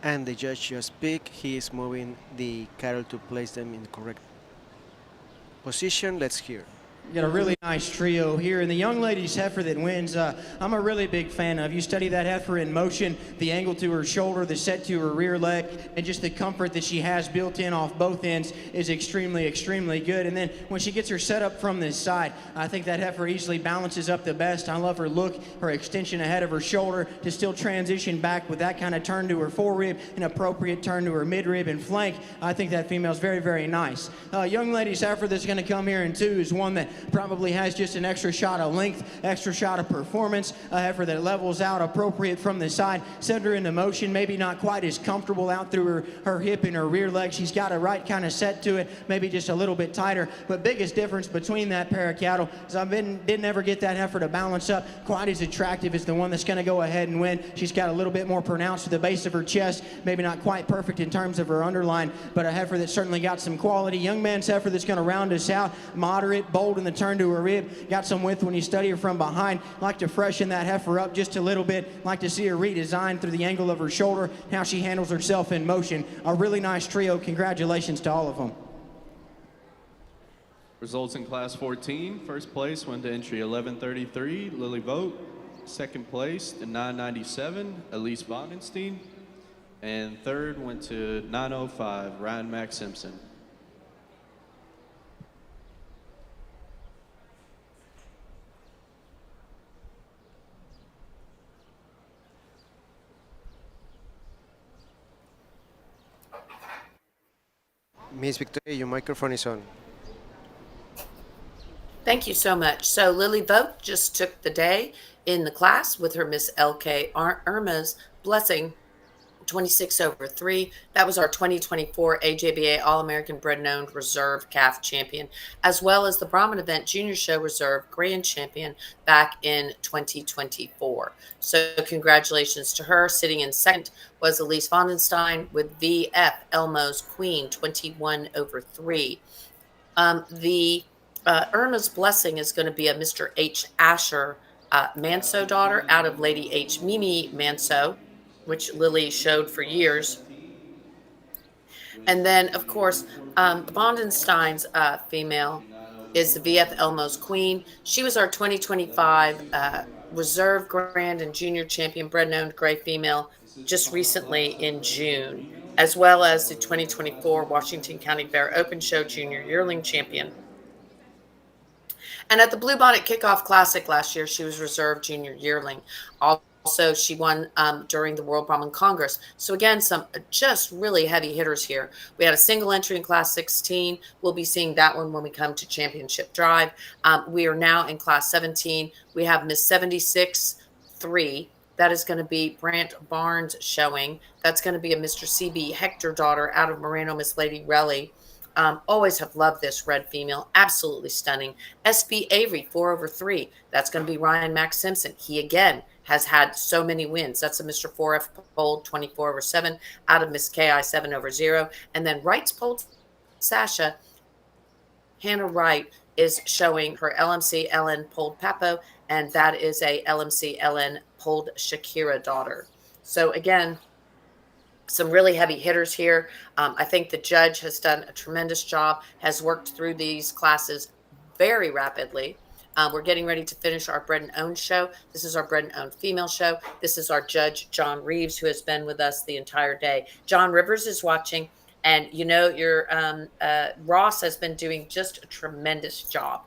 And the judge just picked. He is moving the cattle to place them in the correct position. Let's hear. Got a really nice trio here, and the young lady's heifer that wins, I'm a really big fan of. You study that heifer in motion, the angle to her shoulder, the set to her rear leg, and just the comfort that she has built in off both ends is extremely, extremely good. And then when she gets her set up from this side, I think that heifer easily balances up the best. I love her look, her extension ahead of her shoulder to still transition back with that kind of turn to her forerib, an appropriate turn to her midrib and flank. I think that female's very, very nice. Young lady's heifer that's going to come here in 2 is one that probably has just an extra shot of length, extra shot of performance, a heifer that levels out appropriate from the side, set her into motion, maybe not quite as comfortable out through her hip and her rear leg. She's got a right kind of set to it, maybe just a little bit tighter, but biggest difference between that pair of cattle is I didn't ever get that heifer to balance up quite as attractive as the one that's going to go ahead and win. She's got a little bit more pronounced to the base of her chest, maybe not quite perfect in terms of her underline, but a heifer that's certainly got some quality. Young man's heifer that's going to round us out, moderate, bold in the turn to her rib, got some width when you study her from behind. Like to freshen that heifer up just a little bit, like to see her redesigned through the angle of her shoulder, how she handles herself in motion. A really nice trio. Congratulations to all of them. Results in Class 14. First place went to entry 1133, Lily Vogt. Second place to 997, Elise Vonenstein. And third went to 905, Ryan Mack Simpson. Miss Victoria, your microphone is on. Thank you so much. So Lily Vogt just took the day in the class with her Miss L.K. Irma's Blessing 26/3. That was our 2024 AJBA All-American Bred and Owned Reserve Calf Champion, as well as the Brahman Event Junior Show Reserve Grand Champion back in 2024. So congratulations to her. Sitting in second was Elise Vonenstein with VF Elmo's Queen 21/3. The Irma's Blessing is going to be a Mr. H. Asher Manso daughter out of Lady H. Mimi Manso, which Lily showed for years. And then, of course, Bondenstein's female is the VF Elmo's Queen. She was our 2025 Reserve Grand and Junior Champion Bred and Owned Gray Female just recently in June, as well as the 2024 Washington County Fair Open Show Junior Yearling Champion. And at the Bluebonnet Kickoff Classic last year, she was Reserve Junior Yearling. Also, she won during the World Brahman Congress. So again, some just really heavy hitters here. We had a single entry in Class 16. We'll be seeing that one when we come to Championship Drive. We are now in Class 17. We have Miss 76-3. That is going to be Brant Barnes showing. That's going to be a Mr. C.B. Hector daughter out of Moreno, Miss Lady Relly. Always have loved this red female. Absolutely stunning. SB Avery, 4/3. That's going to be Ryan Mack Simpson. He, again, has had so many wins. That's a Mr. 4F Polled, 24/7, out of Miss KI, 7/0. And then Wright's Polled Sasha, Hannah Wright, is showing her LMC LN Polled Papo, and that is a LMC LN Polled Shakira daughter. So, again, some really heavy hitters here. I think the judge has done a tremendous job, has worked through these classes very rapidly. We're getting ready to finish our Bred and Owned show. This is our Bred and Owned female show. This is our judge, John Reeves, who has been with us the entire day. John Rivers is watching, and you know your Ross has been doing just a tremendous job.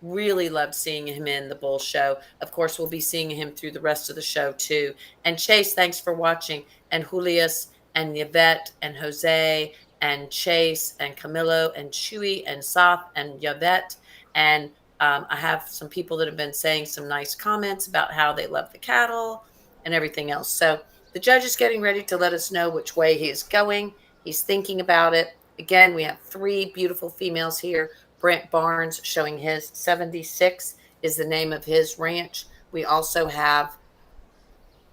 Really loved seeing him in the bull show. Of course, we'll be seeing him through the rest of the show too. And Chase, thanks for watching. And Julius and Yvette and Jose and Chase and Camilo and Chewy and Saf and Yvette. And I have some people that have been saying some nice comments about how they love the cattle and everything else. So the judge is getting ready to let us know which way he is going. He's thinking about it. Again, we have 3 beautiful females here. Brent Barnes showing his 76 is the name of his ranch. We also have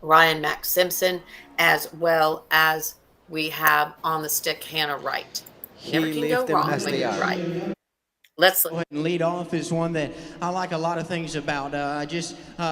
Ryan Mack Simpson, as well as we have on the stick Hannah Wright. Never can go wrong when you're right. Let's go ahead and lead off is one that I like a lot of things about.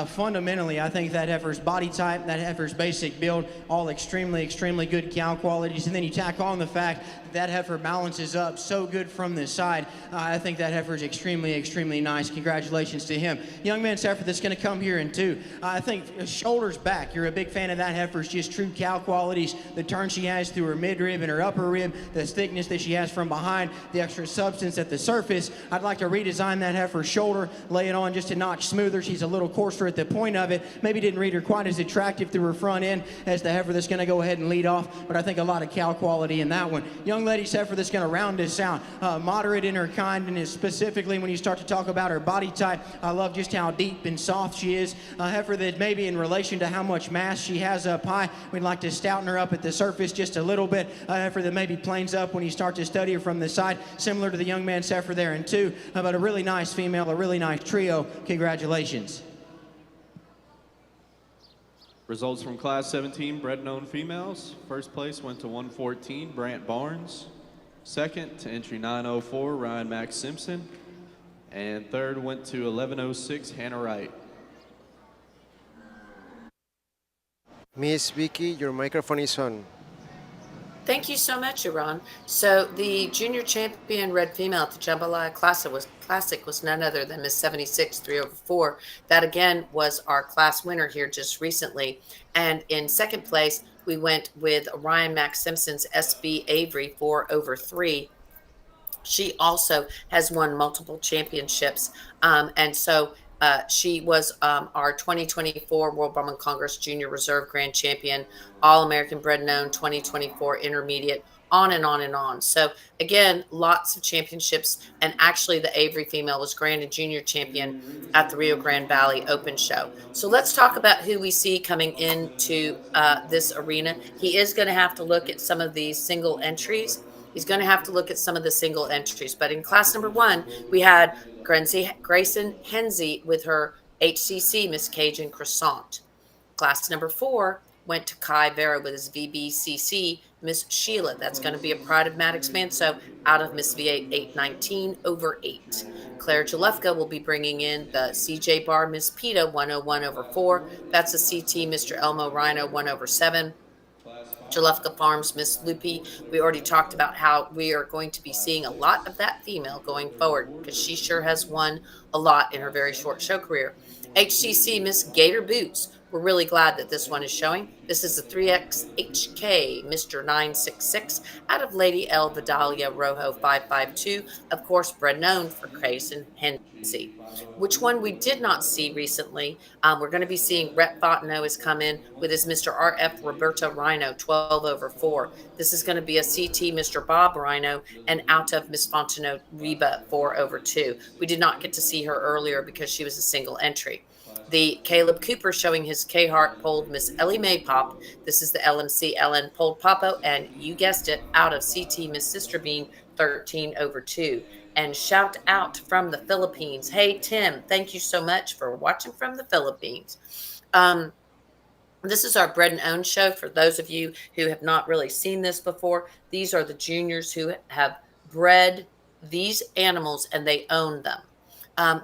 Fundamentally, I think that heifer's body type, that heifer's basic build, all extremely, extremely good cow qualities. And then you tack on the fact that heifer balances up so good from this side. I think that heifer is extremely, extremely nice. Congratulations to him. Young man's heifer that's going to come here in two. I think shoulders back. You're a big fan of that heifer's just true cow qualities. The turn she has through her midrib and her upper rib, the thickness that she has from behind, the extra substance at the surface. I'd like to redesign that heifer's shoulder, lay it on just a notch smoother. She's a little coarser at the point of it. Maybe didn't read her quite as attractive through her front end as the heifer that's going to go ahead and lead off, but I think a lot of cow quality in that one. Young lady's heifer that's going to round this out. Moderate in her kind, and is specifically when you start to talk about her body type, I love just how deep and soft she is. A heifer that maybe in relation to how much mass she has up high, we'd like to stouten her up at the surface just a little bit. A heifer that maybe planes up when you start to study her from the side, similar to the young man's heifer there in two, but a really nice female, a really nice trio. Congratulations. Results from Class 17 bred and owned females. First place went to 114, Brant Barnes. Second to entry 904, Ryan Max Simpson. And third went to 1106, Hannah Wright. Miss Vicky, your microphone is on. Thank you so much, Iran. So the junior champion red female at the Jambalaya Classic was none other than Miss 76 3/4. That again was our class winner here just recently. And in second place, we went with Ryan Max Simpson's SB Avery 4/3. She also has won multiple championships. And so she was our 2024 World Brahman Congress Junior Reserve Grand Champion, All-American Bred and Owned 2024 Intermediate, on and on and on. So again, lots of championships. And actually the Avery female was Grand and Junior Champion at the Rio Grande Valley Open Show. So let's talk about who we see coming into this arena. He is going to have to look at some of these single entries. He's going to have to look at some of the single entries. But in class number one, we had Grayson Henze with her HCC Miss Cajun Croissant. Class number four went to Kai Vera with his VBCC Miss Sheila. That's going to be a Pride of Maddox Manso out of Miss V8 819/8. Claire Jalefka will be bringing in the CJ Bar Miss PETA 101/4. That's a CT Mr. Elmo Rhino 1/7. Jalefka Farms, Miss Loopy. We already talked about how we are going to be seeing a lot of that female going forward because she sure has won a lot in her very short show career. HCC Miss Gator Boots. We're really glad that this one is showing. This is a 3XHK Mr. 966 out of Lady L Vidalia Rojo 552. Of course, bred known for Grayson Henze. Which one we did not see recently, we're going to be seeing Rhett Fontenot has come in with his Mr. RF Roberta Rhino 12/4. This is going to be a CT Mr. Bob Rhino and out of Miss Fontenot Reba 4/2. We did not get to see her earlier because she was a single entry. The Caleb Cooper showing his K-Hart polled Miss Ellie Mae Pop. This is the LMC LN polled Popo, and you guessed it, out of CT Miss Sister Bean 13/2. And shout out from the Philippines. Hey, Tim, thank you so much for watching from the Philippines. This is our bred and owned show. For those of you who have not really seen this before, these are the juniors who have bred these animals and they own them.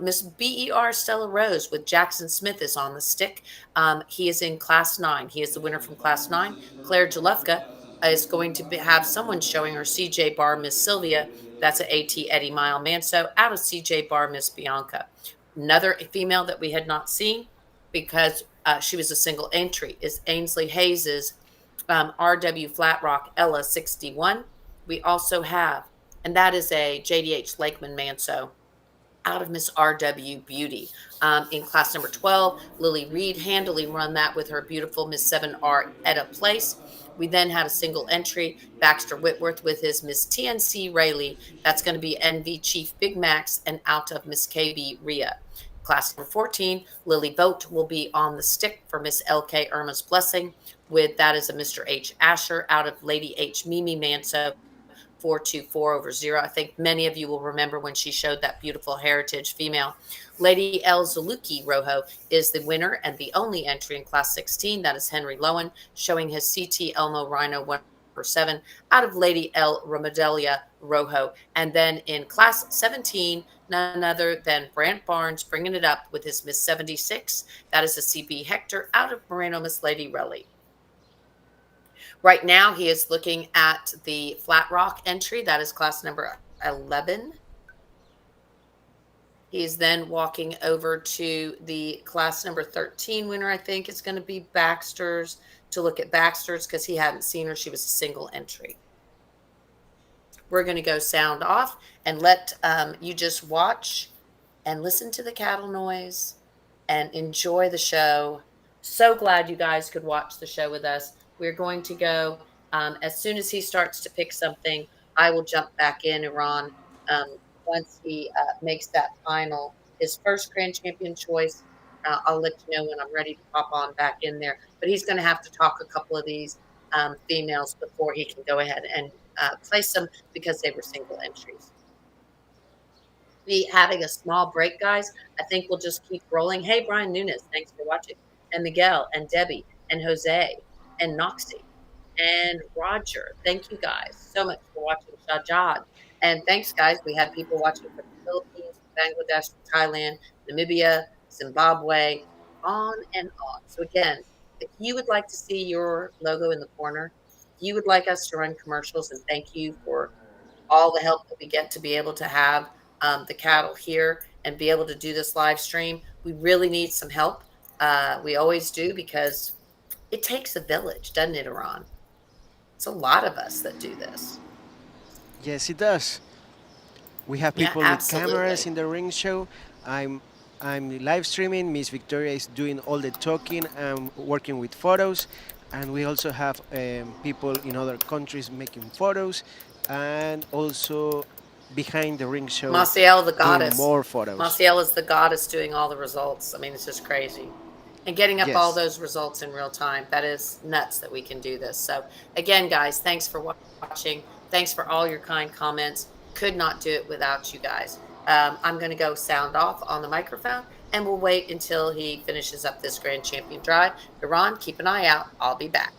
Miss BER Stella Rose with Jackson Smith is on the stick. He is in class 9. He is the winner from class 9. Claire Jalefka is going to have someone showing her CJ Bar Miss Sylvia. That's an AT Eddie Mile Manso out of CJ Bar Miss Bianca. Another female that we had not seen because she was a single entry is Ainsley Hayes's RW Flat Rock Ella 61. We also have, and that is a JDH Lakeman Manso out of Miss RW Beauty. In class number 12, Lily Reed handily run that with her beautiful Miss 7R Etta Place. We then had a single entry, Baxter Whitworth with his Miss TNC Rayleigh. That's going to be NV Chief Big Max and out of Miss KB Rhea. Class number 14, Lily Vogt will be on the stick for Miss LK Irma's Blessing. With that is a Mr. H. Asher out of Lady H. Mimi Manso 4/0. I think many of you will remember when she showed that beautiful heritage female. Lady L. Zaluki Rojo is the winner and the only entry in class 16. That is Henry Lowen showing his CT Elmo Rhino 1/7 out of Lady L. Romadelia Rojo. And then in class 17, none other than Brant Barnes bringing it up with his Miss 76. That is a CB Hector out of Moreno Miss Lady Relly. Right now, he is looking at the Flat Rock entry. That is class number 11. He's then walking over to the class number 13 winner, I think is going to be Baxter's, to look at Baxter's because he hadn't seen her. She was a single entry. We're going to go sound off and let you just watch and listen to the cattle noise and enjoy the show. So glad you guys could watch the show with us. We're going to go as soon as he starts to pick something. I will jump back in, Iran, um, once he makes that final, his first grand champion choice. I'll let you know when I'm ready to pop on back in there. But he's going to have to talk a couple of these females before he can go ahead and place them because they were single entries. Be having a small break, guys. I think we'll just keep rolling. Hey, Brian Nunes, thanks for watching. And Miguel and Debbie and Jose and Noxie and Roger. Thank you guys so much for watching Shahjad. And thanks, guys. We had people watching from the Philippines, Bangladesh, Thailand, Namibia, Zimbabwe, on and on. So again, if you would like to see your logo in the corner, if you would like us to run commercials, and thank you for all the help that we get to be able to have the cattle here and be able to do this live stream. We really need some help. We always do because it takes a village, doesn't it, Iran? It's a lot of us that do this. Yes, it does. We have Yeah, people with cameras absolutely. in the ring show. I'm live streaming. Miss Victoria is doing all the talking. I'm working with photos, and we also have people in other countries making photos, and also behind the ring show Maciel, the doing goddess. more photos. Maciel is the goddess doing all the results. I mean, it's just crazy. And getting up all Yes. those results in real time. That is nuts that we can do this. So, again, guys, thanks for watching. Thanks for all your kind comments. Could not do it without you guys. I'm going to go sound off on the microphone and we'll wait until he finishes up this Grand Champion drive. Iran, keep an eye out. I'll be back.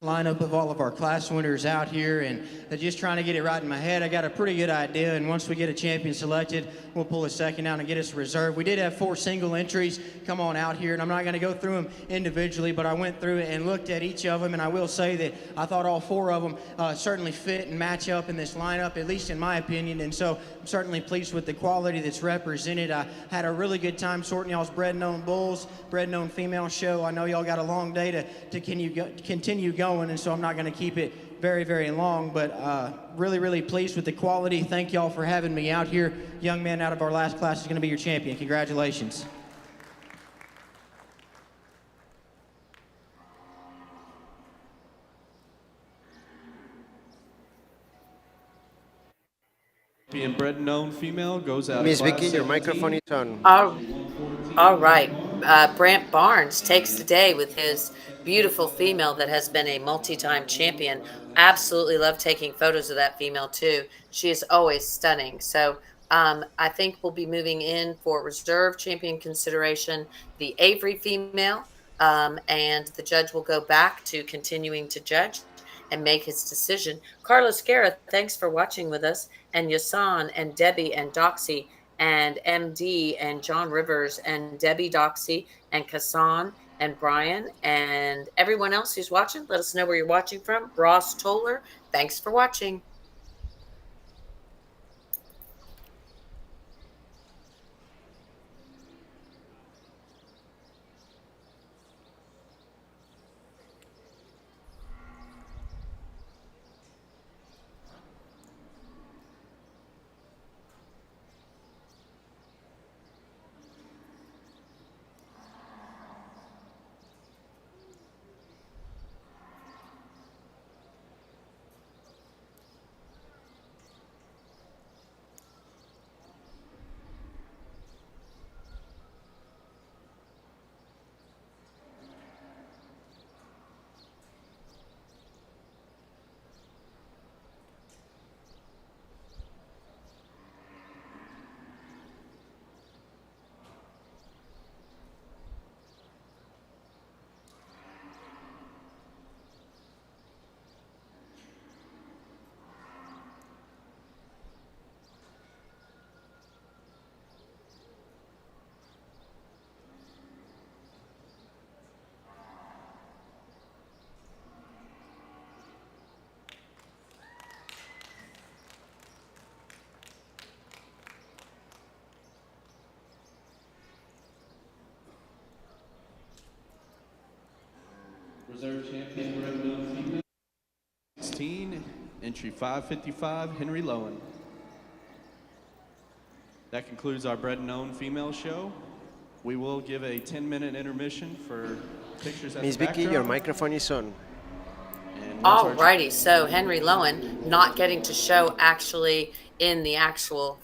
lineup of all of our class winners out here, and just trying to get it right in my head. I got a pretty good idea, and once we get a champion selected, we'll pull a second out and get us a reserve. We did have 4 single entries come on out here, and I'm not going to go through them individually, but I went through it and looked at each of them, and I will say that I thought all 4 of them certainly fit and match up in this lineup, at least in my opinion, and so I'm certainly pleased with the quality that's represented. I had a really good time sorting y'all's Bred Known Bulls, Bred Known Female show. I know y'all got a long day to continue going, and so I'm not going to keep it very, very long, but really, really pleased with the quality. Thank y'all for having me out here. Young man out of our last class is going to be your champion. Congratulations. Being bred and known female goes out. Miss of class Vicky, your 17. microphone is on. All right. Brant Barnes takes the day with his beautiful female that has been a multi-time champion. Absolutely love taking photos of that female too. She is always stunning. So I think we'll be moving in for reserve champion consideration, the Avery female, and the judge will go back to continuing to judge and make his decision. Carlos Guerra, thanks for watching with us, and Yasan and Debbie and Doxy and MD and John Rivers and Debbie Doxy and Kassan and Brian and everyone else who's watching. Let us know where you're watching from. Ross Toller, thanks for watching. Reserve champion, bred known female. 16, entry 555, Henry Lowen. That concludes our bred and known female show. We will give a 10-minute intermission for pictures at Miss the Vicky, backdrop. your microphone is on. And once our- Alrighty, so Henry Lowen not getting to show actually in the actual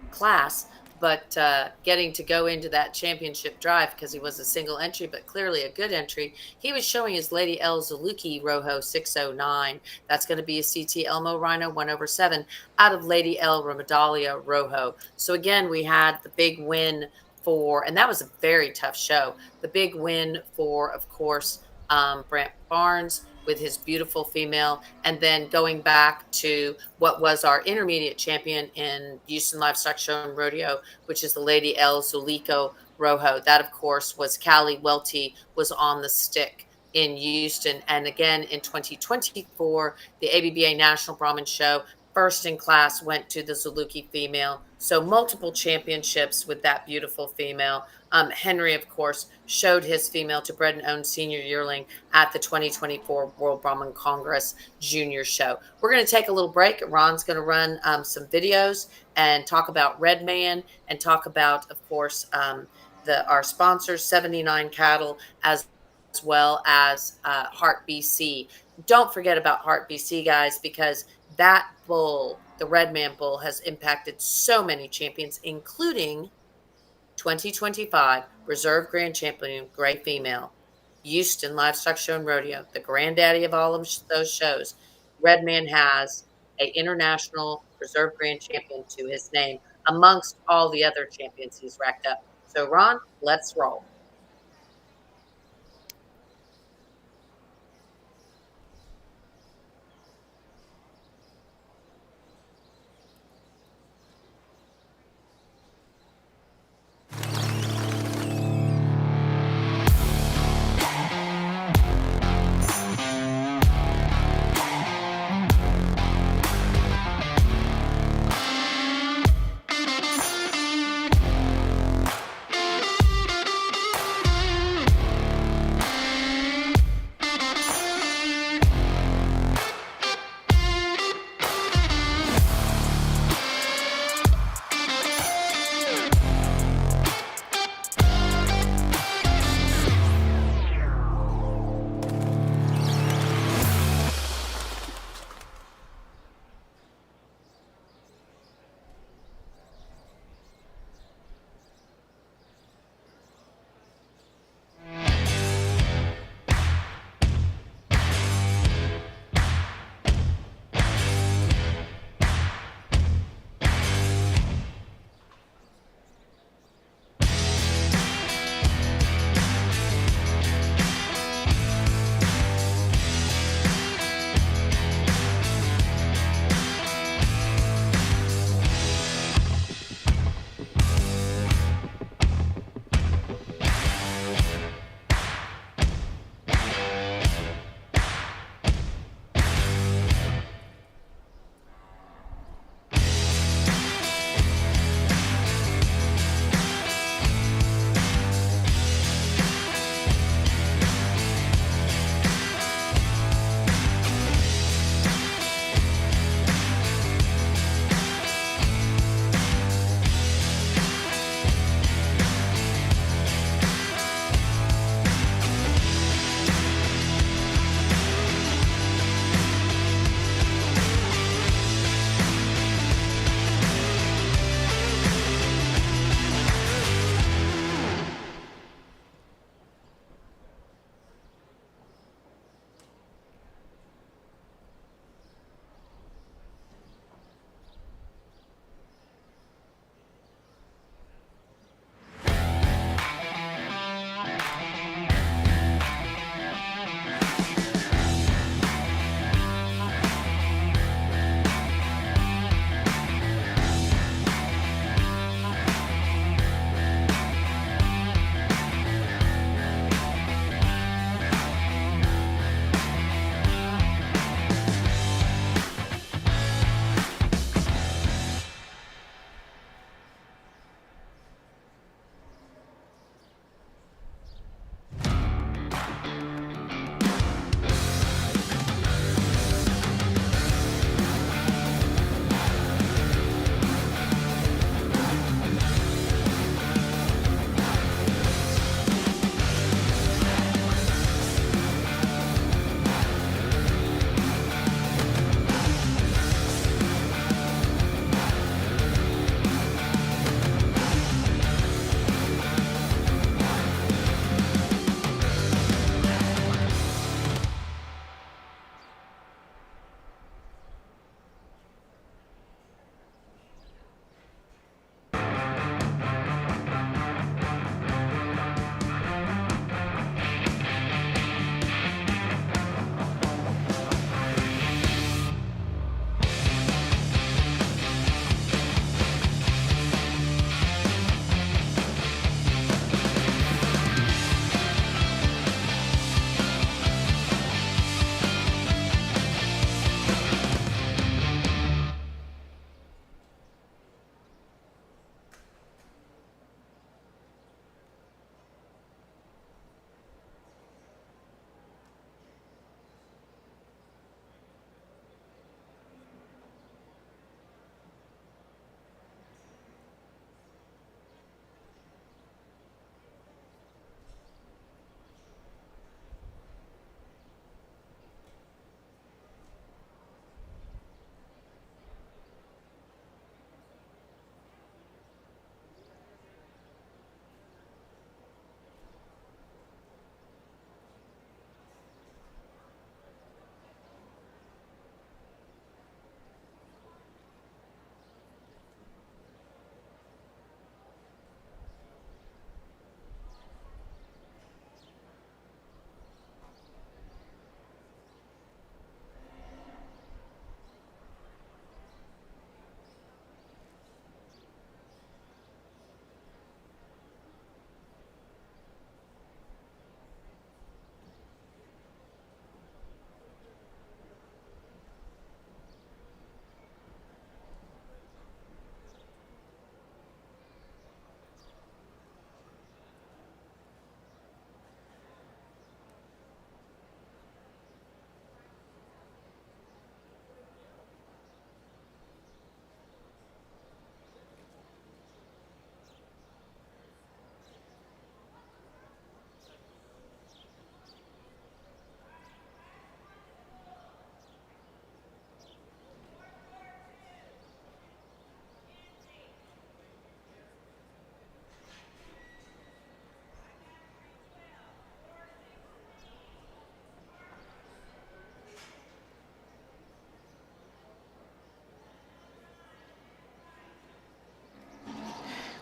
class, but getting to go into that championship drive because he was a single entry, but clearly a good entry. He was showing his Lady L Zaluki Rojo 609. That's going to be a CT Elmo Rhino 1/7 out of Lady L Ramadalia Rojo. So again, we had the big win for, and that was a very tough show. The big win for, of course, Brant Barnes with his beautiful female, and then going back to what was our intermediate champion in Houston Livestock Show and Rodeo, which is the Lady L Zulico Rojo. That, of course, was Callie Welty, was on the stick in Houston. And again, in 2024, the ABBA National Brahman Show, first in class went to the Zuluki female. So multiple championships with that beautiful female. Henry, of course, showed his female to Bred and Owned Senior Yearling at the 2024 World Brahman Congress Junior Show. We're going to take a little break. Ron's going to run some videos and talk about Red Man and talk about, of course, our sponsors, 79 Cattle, as well as Heart BC. Don't forget about Heart BC, guys, because that bull, the Red Man bull, has impacted so many champions, including 2025 Reserve Grand Champion Gray Female, Houston Livestock Show and Rodeo, the granddaddy of all of those shows. Red Man has a international Reserve Grand Champion to his name, amongst all the other champions he's racked up. So, Ron, let's roll.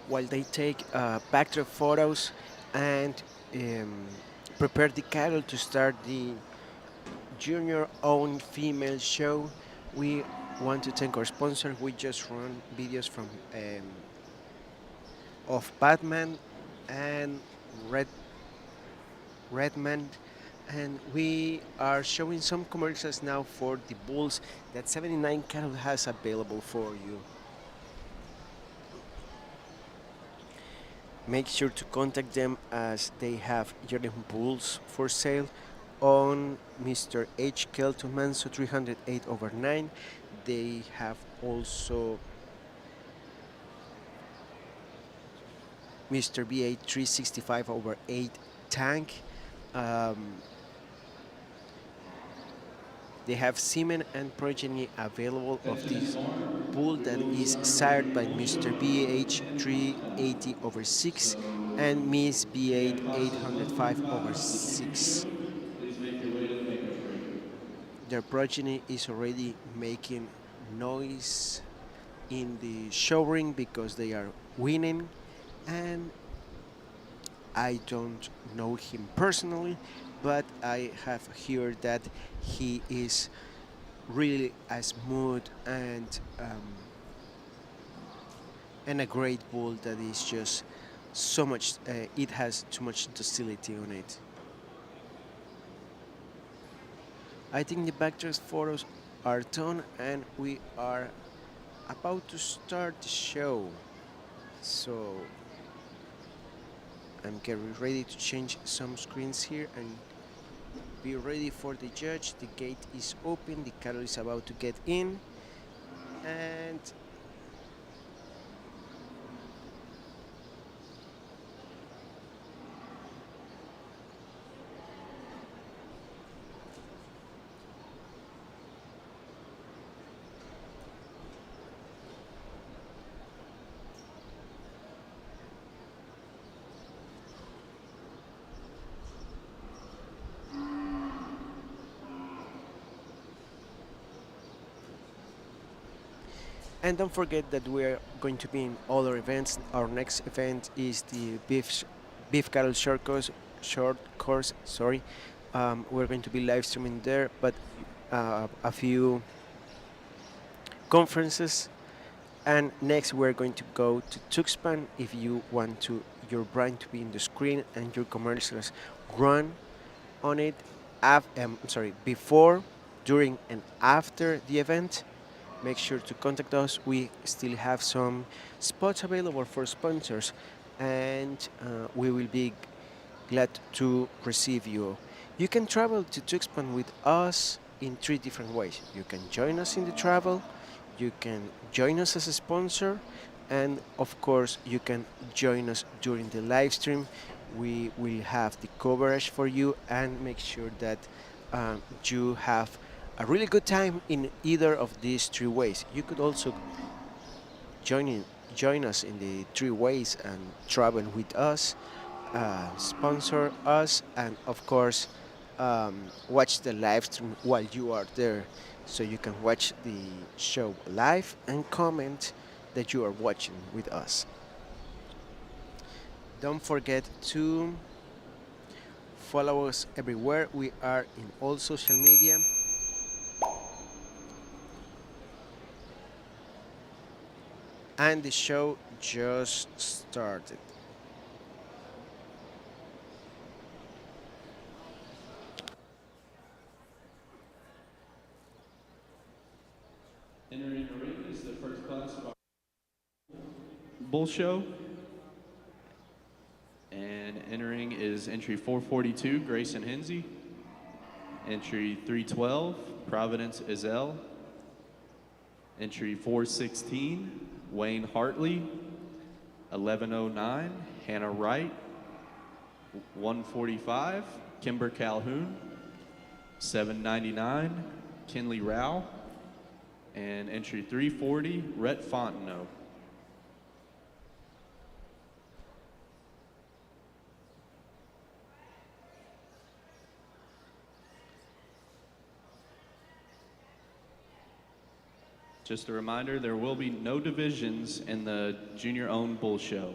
while they take backdrop photos and um, prepare the cattle to start the junior-owned female show. We want to thank our sponsor. We just run videos from of Batman and Red Redman, and we are showing some commercials now for the bulls that 79 Cattle has available for you. Make sure to contact them as they have yearling bulls for sale on Mr. H. Kelton Manso 308 over 9. They have also Mr. B8 365 over 8 tank. Um, They have semen and progeny available of this bull that is sired by Mr. BH 380 over 6 and Miss B8 805 over 6. Please make your way to the makeup room. Their progeny is already making noise in the show ring because they are winning, and I don't know him personally, but I have heard that he is really a smooth and a great bull that is just so much. It has too much docility on it. I think the backdrop photos are done, and we are about to start the show. So I'm getting ready to change some screens here and be ready for the judge. The gate is open. The cattle is about to get in, and don't forget that we are going to be in other events. Our next event is the beef cattle short course. Sorry, we're going to be live streaming there, but a few conferences. And next, we're going to go to Tuxpan. If you want to your brand to be in the screen and your commercials run on it, before, during, and after the event, make sure to contact us. We still have some spots available for sponsors, and we will be glad to receive you. You can travel to Tuxpan with us in 3 different ways. You can join us in the travel, you can join us as a sponsor, and of course, you can join us during the live stream. We will have the coverage for you and make sure that you have a really good time in either of these 3 ways. You could also join in, join us in the 3 ways and travel with us, sponsor us, and of course watch the live stream while you are there, so you can watch the show live and comment that you are watching with us. Don't forget to follow us everywhere. We are in all social media. And the show just started. Entering the ring is the first class of our bull show. And entering is entry 442, Grayson Hensey. Entry 312, Providence Izell. Entry 416, Wayne Hartley. 1109, Hannah Wright. 145, Kimber Calhoun. 799, Kinley Rao. And entry 340, Rhett Fontenot. Just a reminder, there will be no divisions in the junior-owned bull show.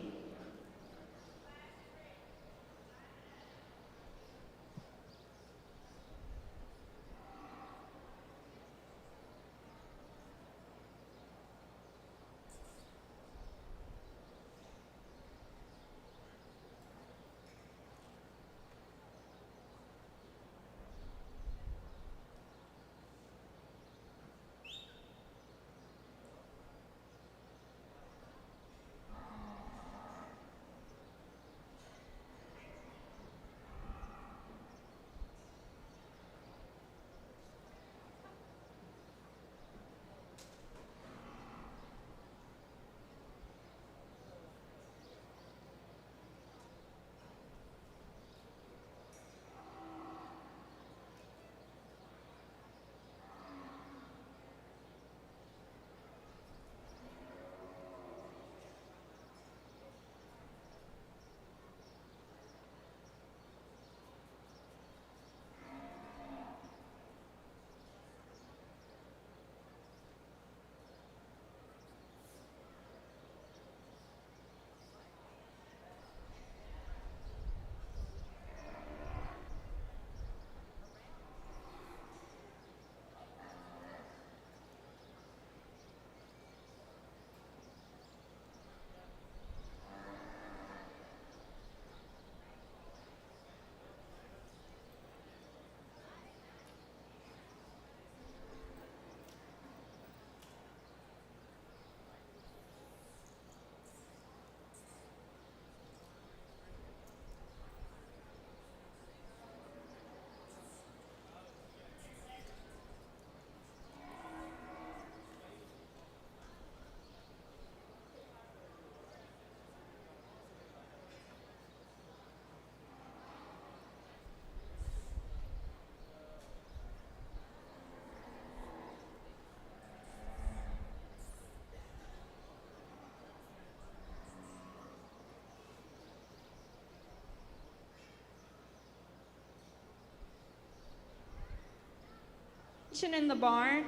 In the barn.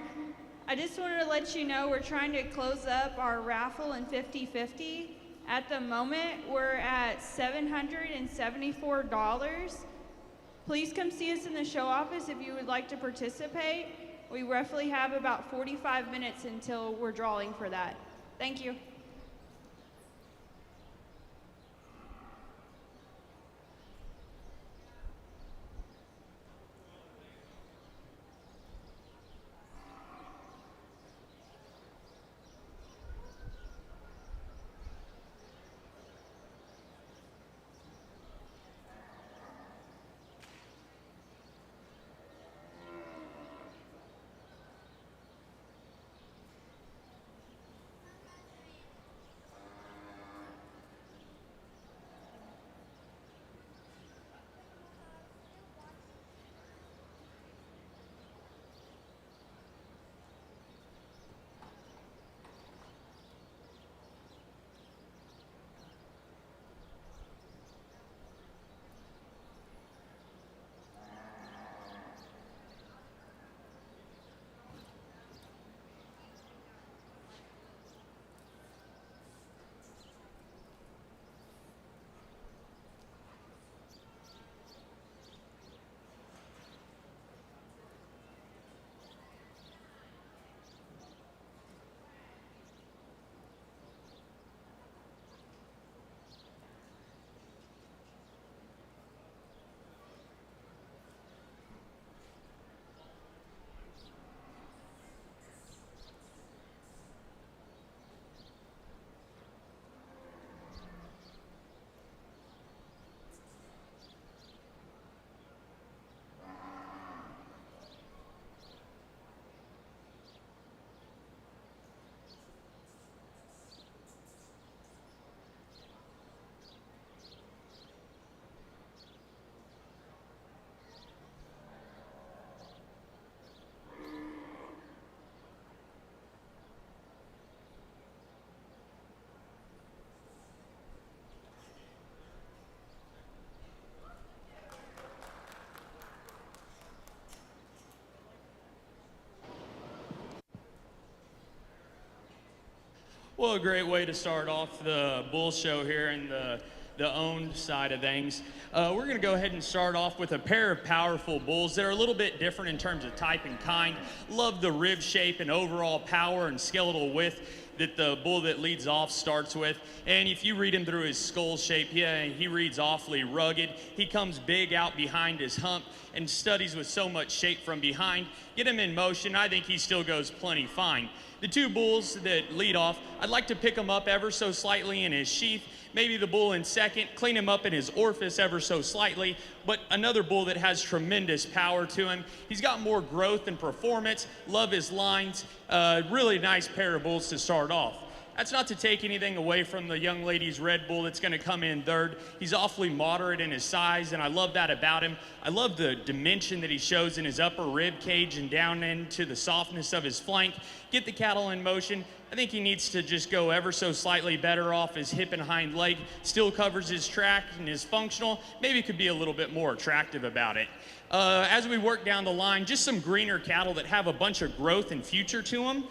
I just wanted to let you know we're trying to close up our raffle in 50-50. At the moment, we're at $774. Please come see us in the show office if you would like to participate. We roughly have about 45 minutes until we're drawing for that. Thank you. Well, a great way to start off the bull show here in the owned side of things. We're going to go ahead and start off with a pair of powerful bulls that are a little bit different in terms of type and kind. Love the rib shape and overall power and skeletal width that the bull that leads off starts with. And if you read him through his skull shape, he reads awfully rugged. He comes big out behind his hump and studies with so much shape from behind. Get him in motion, I think he still goes plenty fine. The two bulls that lead off, I'd like to pick him up ever so slightly in his sheath. Maybe the bull in second, clean him up in his orifice ever so slightly, but another bull that has tremendous power to him. He's got more growth and performance, love his lines, really nice pair of bulls to start off. That's not to take anything away from the young lady's red bull that's going to come in third. He's awfully moderate in his size, and I love that about him. I love the dimension that he shows in his upper rib cage and down into the softness of his flank. Get the cattle in motion. I think he needs to just go ever so slightly better off his hip and hind leg. Still covers his track and is functional. Maybe could be a little bit more attractive about it. As we work down the line, just some greener cattle that have a bunch of growth and future to them.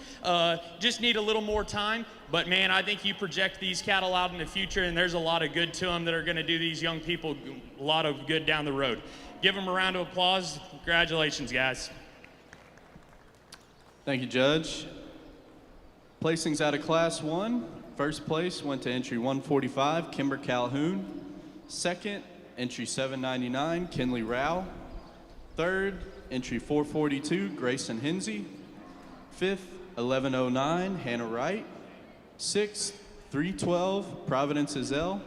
Just need a little more time. But man, I think you project these cattle out in the future, and there's a lot of good to them that are going to do these young people a lot of good down the road. Give them a round of applause. Congratulations, guys. Thank you, Judge. Placings out of Class 1. First place went to entry 145, Kimber Calhoun. Second, entry 799, Kinley Rao. Third, entry 442, Grayson Hinsey. Fifth, 1109, Hannah Wright. Sixth, 312, Providence Izell.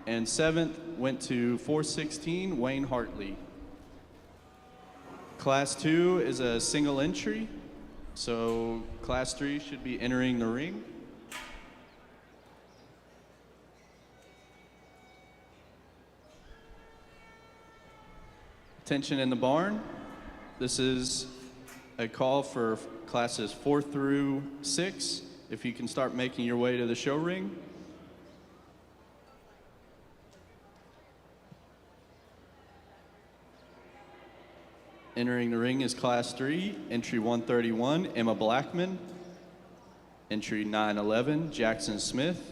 And seventh went to 416, Wayne Hartley. Class 2 is a single entry, so Class 3 should be entering the ring. Attention in the barn. This is a call for classes 4 through 6. If you can start making your way to the show ring. Entering the ring is Class 3, entry 131, Emma Blackman. Entry 911, Jackson Smith.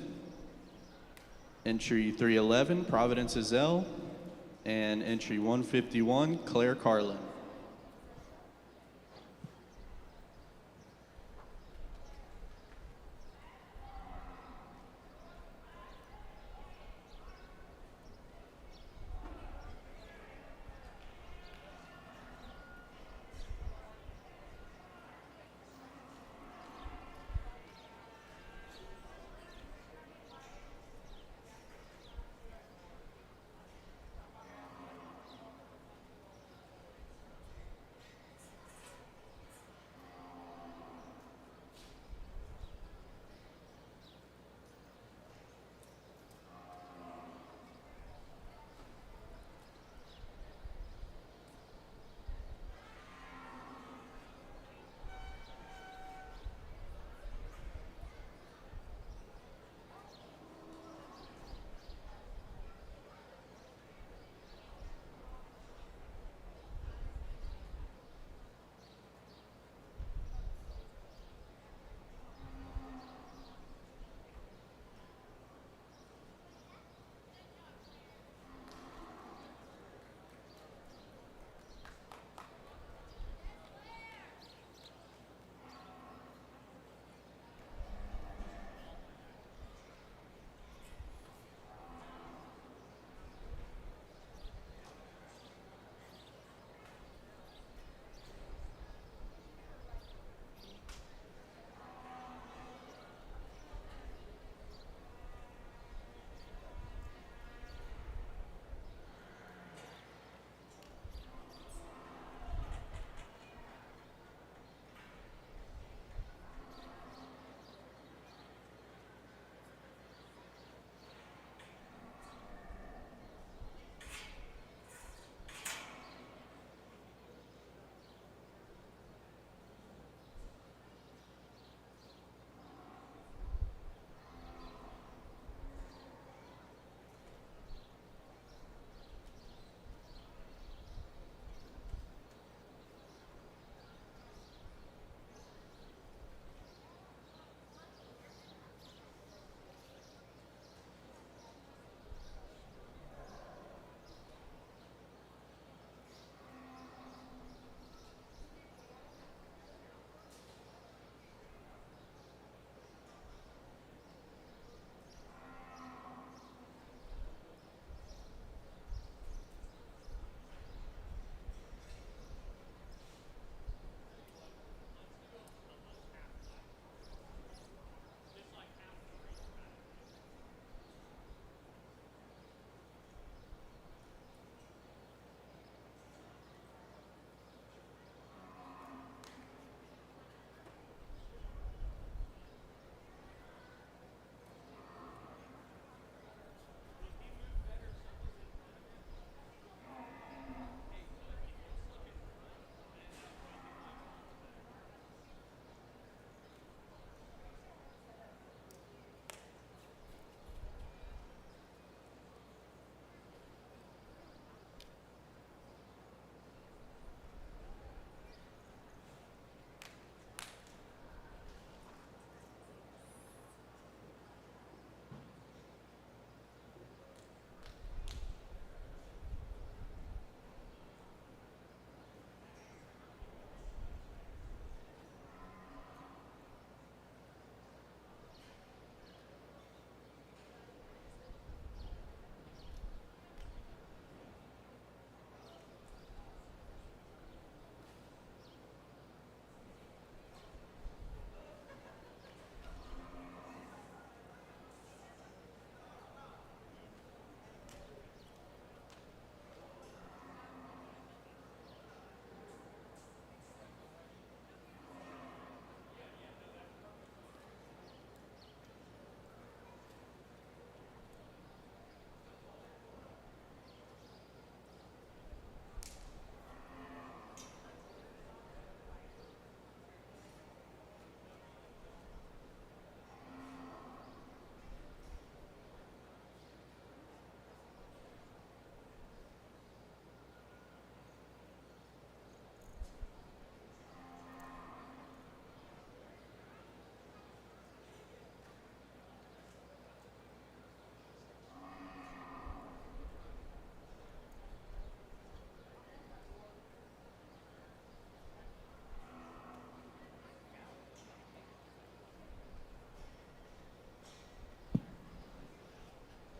Entry 311, Providence Izell. And entry 151, Claire Carlin.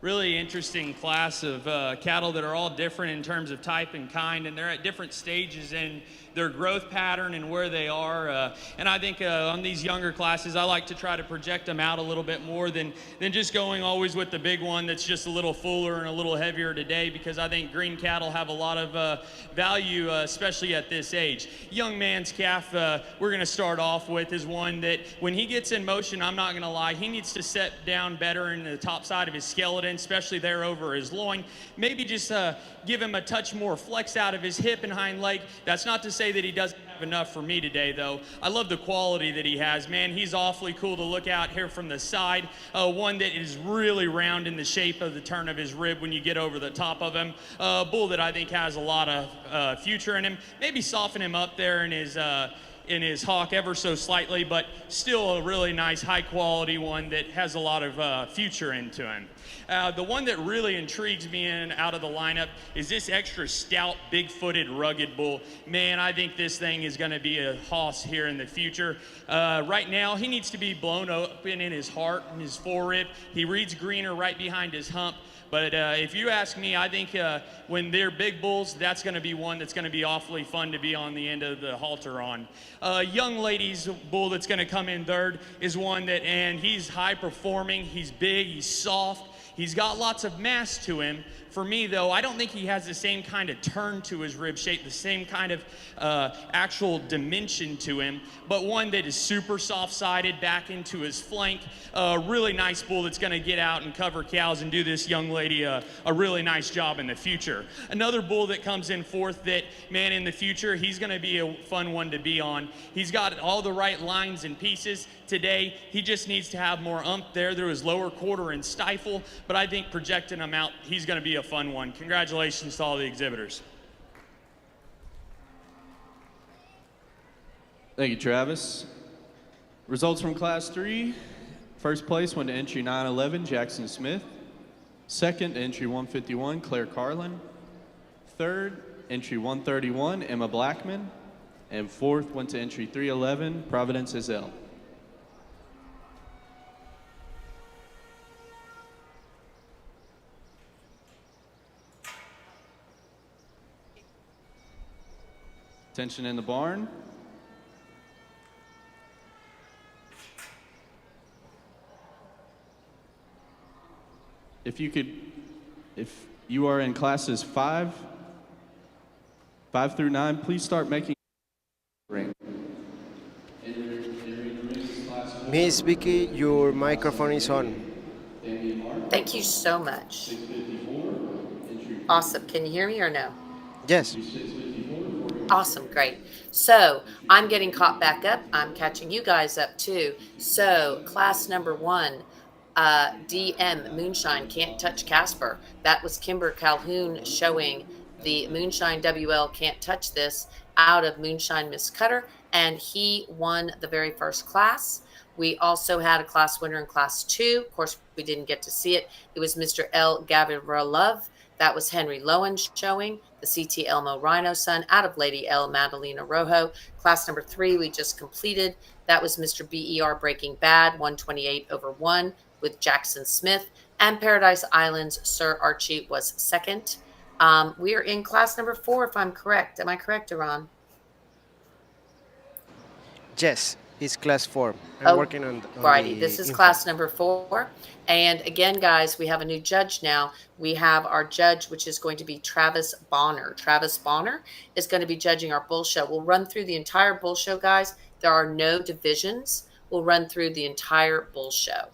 really interesting class of cattle that are all different in terms of type and kind, and they're at different stages in their growth pattern and where they are. And I think on these younger classes, I like to try to project them out a little bit more than just going always with the big one that's just a little fuller and a little heavier today, because I think green cattle have a lot of value, especially at this age. Young man's calf we're going to start off with is one that when he gets in motion, I'm not going to lie, he needs to set down better in the top side of his skeleton, especially there over his loin. Maybe just give him a touch more flex out of his hip and hind leg. That's not to say that he doesn't have enough for me today, though. I love the quality that he has, man. He's awfully cool to look out here from the side. One that is really round in the shape of the turn of his rib when you get over the top of him. A bull that I think has a lot of future in him. Maybe soften him up there in his hock ever so slightly, but still a really nice, high-quality one that has a lot of future into him. The one that really intrigues me out of the lineup is this extra stout, big-footed, rugged bull. Man, I think this thing is going to be a hoss here in the future. Right now, he needs to be blown open in his heart and his forehead. He reads greener right behind his hump. But if you ask me, I think when they're big bulls, that's going to be one that's going to be awfully fun to be on the end of the halter on. Young lady's bull that's going to come in third is one that, and he's high performing, he's big, he's soft, he's got lots of mass to him. For me, though, I don't think he has the same kind of turn to his rib shape, the same kind of actual dimension to him, but one that is super soft-sided back into his flank. Really nice bull that's going to get out and cover cows and do this young lady a really nice job in the future. Another bull that comes in fourth that, man, in the future, he's going to be a fun one to be on. He's got all the right lines and pieces. Today, he just needs to have more there through his lower quarter and stifle, but I think projecting him out, he's going to be a fun one. Congratulations to all the exhibitors. Thank you, Travis. Results from Class 3. First place went to entry 911, Jackson Smith. Second, entry 151, Claire Carlin. Third, entry 131, Emma Blackman. And fourth went to entry 311, Providence Azell. Attention in the barn. If you are in classes 5 through 9, please start making ring. Miss Vicky, your microphone is on. Thank you so much. Awesome. Can you hear me or no? Yes. Awesome, great. So I'm getting caught back up. I'm catching you guys up too. So class number 1, DM Moonshine Can't Touch Casper. That was Kimber Calhoun showing the Moonshine WL Can't Touch This out of Moonshine Miss Cutter, and he won the very first class. We also had a class winner in class 2. Of course, we didn't get to see it. It was Mr. L. Gavrilov. That was Henry Lowen showing the CT Elmo Rhino son out of Lady L. Madalena Rojo. Class number 3 we just completed. That was Mr. BER Breaking Bad, 128/1 with Jackson Smith. And Paradise Island's Sir Archie was second. We are in class number 4, if I'm correct. Am I correct, Iran? Yes, it's class 4. I'm working on righty. This is class number 4. And again, guys, we have a new judge now. We have our judge, which is going to be Travis Bonner. Travis Bonner is going to be judging our bull show. We'll run through the entire bull show, guys. There are no divisions. We'll run through the entire bull show.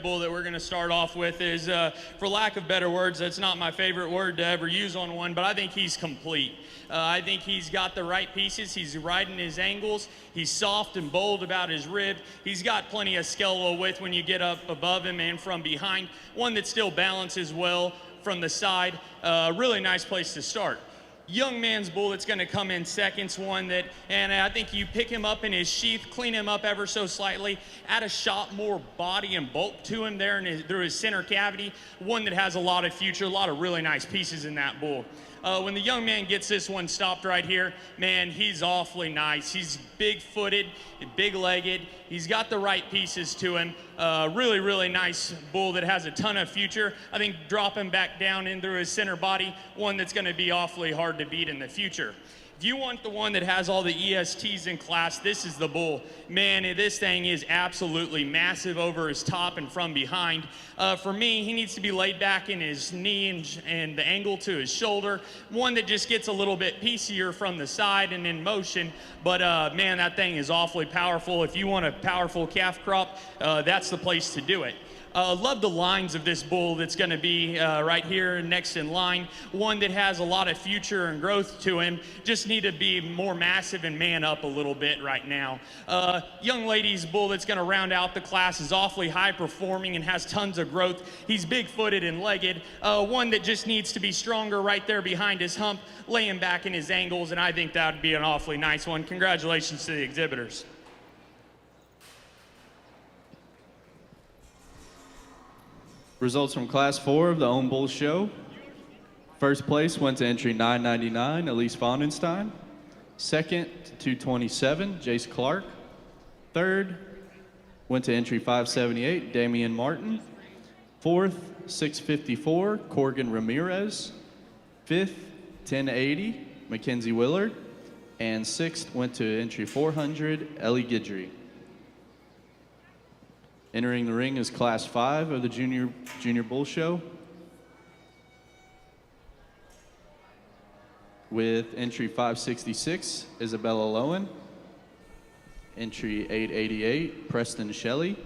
bull that we're going to start off with is, for lack of better words, that's not my favorite word to ever use on one, but I think he's complete. I think he's got the right pieces. He's riding his angles. He's soft and bold about his rib. He's got plenty of skeletal width when you get up above him and from behind. One that still balances well from the side. Really nice place to start. Young man's bull that's going to come in second's one that, and I think you pick him up in his sheath, clean him up ever so slightly, add a shot more body and bulk to him there through his center cavity. One that has a lot of future, a lot of really nice pieces in that bull. When the young man gets this one stopped right here, man, he's awfully nice. He's big-footed, big-legged. He's got the right pieces to him. Really, really nice bull that has a ton of future. I think drop him back down in through his center body, one that's going to be awfully hard to beat in the future. If you want the one that has all the ESTs in class, this is the bull. Man, this thing is absolutely massive over his top and from behind. For me, he needs to be laid back in his knee and the angle to his shoulder. One that just gets a little bit piecier from the side and in motion. But man, that thing is awfully powerful. If you want a powerful calf crop, that's the place to do it. Love the lines of this bull that's going to be right here next in line. One that has a lot of future and growth to him. Just need to be more massive and man up a little bit right now. Young lady's bull that's going to round out the class is awfully high performing and has tons of growth. He's big footed and legged. One that just needs to be stronger right there behind his hump, laying back in his angles, and I think that would be an awfully nice one. Congratulations to the exhibitors. Results from Class 4 of the Own Bull Show. First place went to entry 999, Elise Vondenstein. Second to 227, Jace Clark. Third went to entry 578, Damian Martin. Fourth, 654, Corgan Ramirez. Fifth, 1080, Mackenzie Willard. And sixth went to entry 400, Ellie Guidry. Entering the ring is Class 5 of the Junior Bull Show with entry 566, Isabella Lowen. Entry 888, Preston Shelley.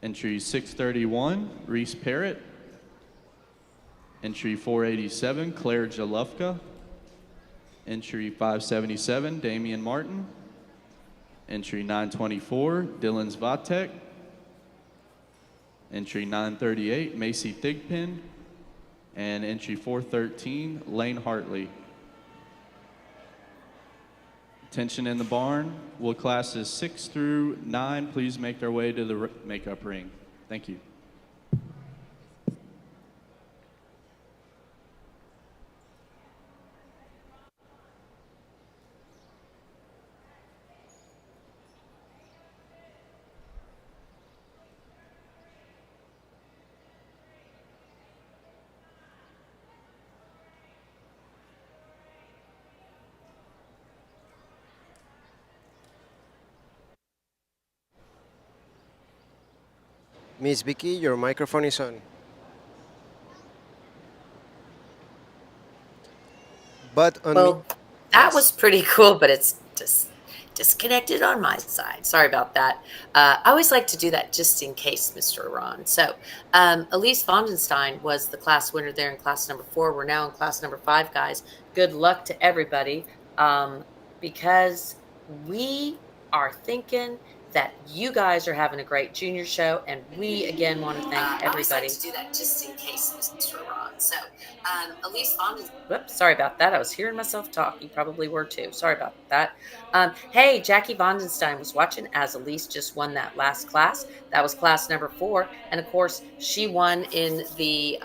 Entry 631, Reese Parrott. Entry 487, Claire Jalufka. Entry 577, Damian Martin. Entry 924, Dylan Zvatek. Entry 938, Macy Thigpen. And entry 413, Lane Hartley. Attention in the barn. Will classes 6 through 9 please make their way to the makeup ring? Thank you. Miss Vicky, your microphone is on. But on Well, that was pretty cool, but it's just disconnected on my side. Sorry about that. I always like to do that just in case, Mr. Iran. So, Elise Vondenstein was the class winner there in class number 4. We're now in class number 5, guys. Good luck to everybody, because we are thinking that you guys are having a great junior show, and we again want to thank everybody. I always like to do that just in case, Mr. Iran. So, Elise Vondenstein. Whoops, sorry about that. I was hearing myself talk. You probably were too. Sorry about that. Hey, Jackie Vondenstein was watching as Elise just won that last class. That was class number 4, and of course, she won in the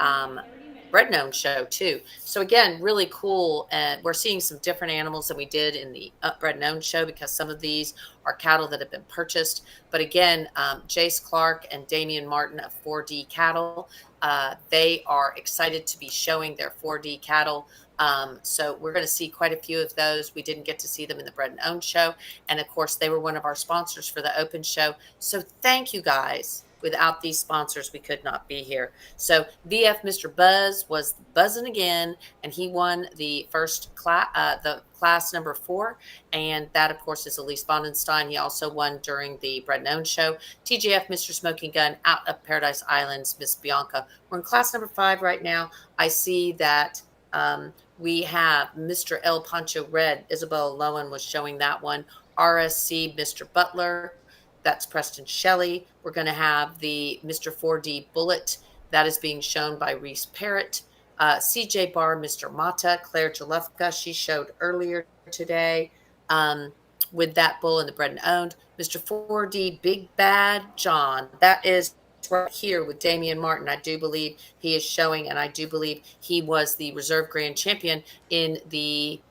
Bread Gnome show too. So again, really cool. And we're seeing some different animals than we did in the Bread Gnome show, because some of these are cattle that have been purchased. But again, Jace Clark and Damian Martin of 4D Cattle, they are excited to be showing their 4D cattle. So we're going to see quite a few of those. We didn't get to see them in the Bread and Own show. And of course, they were one of our sponsors for the open show. So thank you guys. without these sponsors, we could not be here. So VF Mr. Buzz was buzzing again, and he won the class number 4, and that of course is Elise Bondenstein. He also won during the Bread and Own show. TGF Mr. Smoking Gun out of Paradise Islands, Miss Bianca. We're in class number 5 right now. I see that we have Mr. El Poncho Red. Isabel Lowen was showing that one. RSC Mr. Butler. That's Preston Shelley. We're going to have the Mr. 4D Bullet. That is being shown by Reese Parrott. CJ Bar, Mr. Mata. Claire Jalefka, she showed earlier today with that bull in the Bread and Owned. Mr. 4D Big Bad John. That is right here with Damian Martin. I do believe he is showing, and I do believe he was the reserve grand champion in the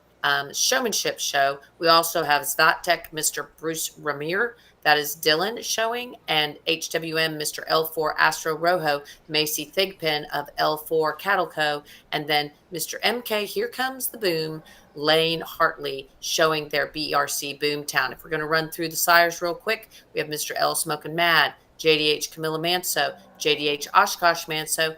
showmanship show. We also have Zvatek, Mr. Bruce Ramir. That is Dylan showing, and HWM, Mr. L4 Astro Rojo, Macy Thigpen of L4 Cattle Co., and then Mr. MK, Here Comes the Boom, Lane Hartley showing their BRC Boomtown. If we're going to run through the sires real quick, we have Mr. L Smokin' Mad, JDH Camilla Manso, JDH Oshkosh Manso,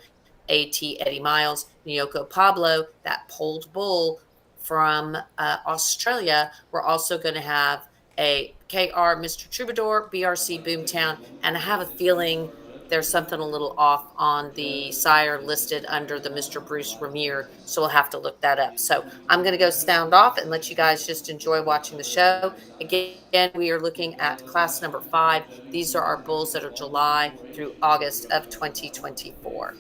AT Eddie Miles, Nyoko Pablo, that polled bull from Australia. We're also going to have a KR Mr. Troubadour, BRC Boomtown, and I have a feeling there's something a little off on the sire listed under the Mr. Bruce Ramir, so we'll have to look that up. So I'm going to go sound off and let you guys just enjoy watching the show. Again, we are looking at class number 5. These are our bulls that are July through August of 2024.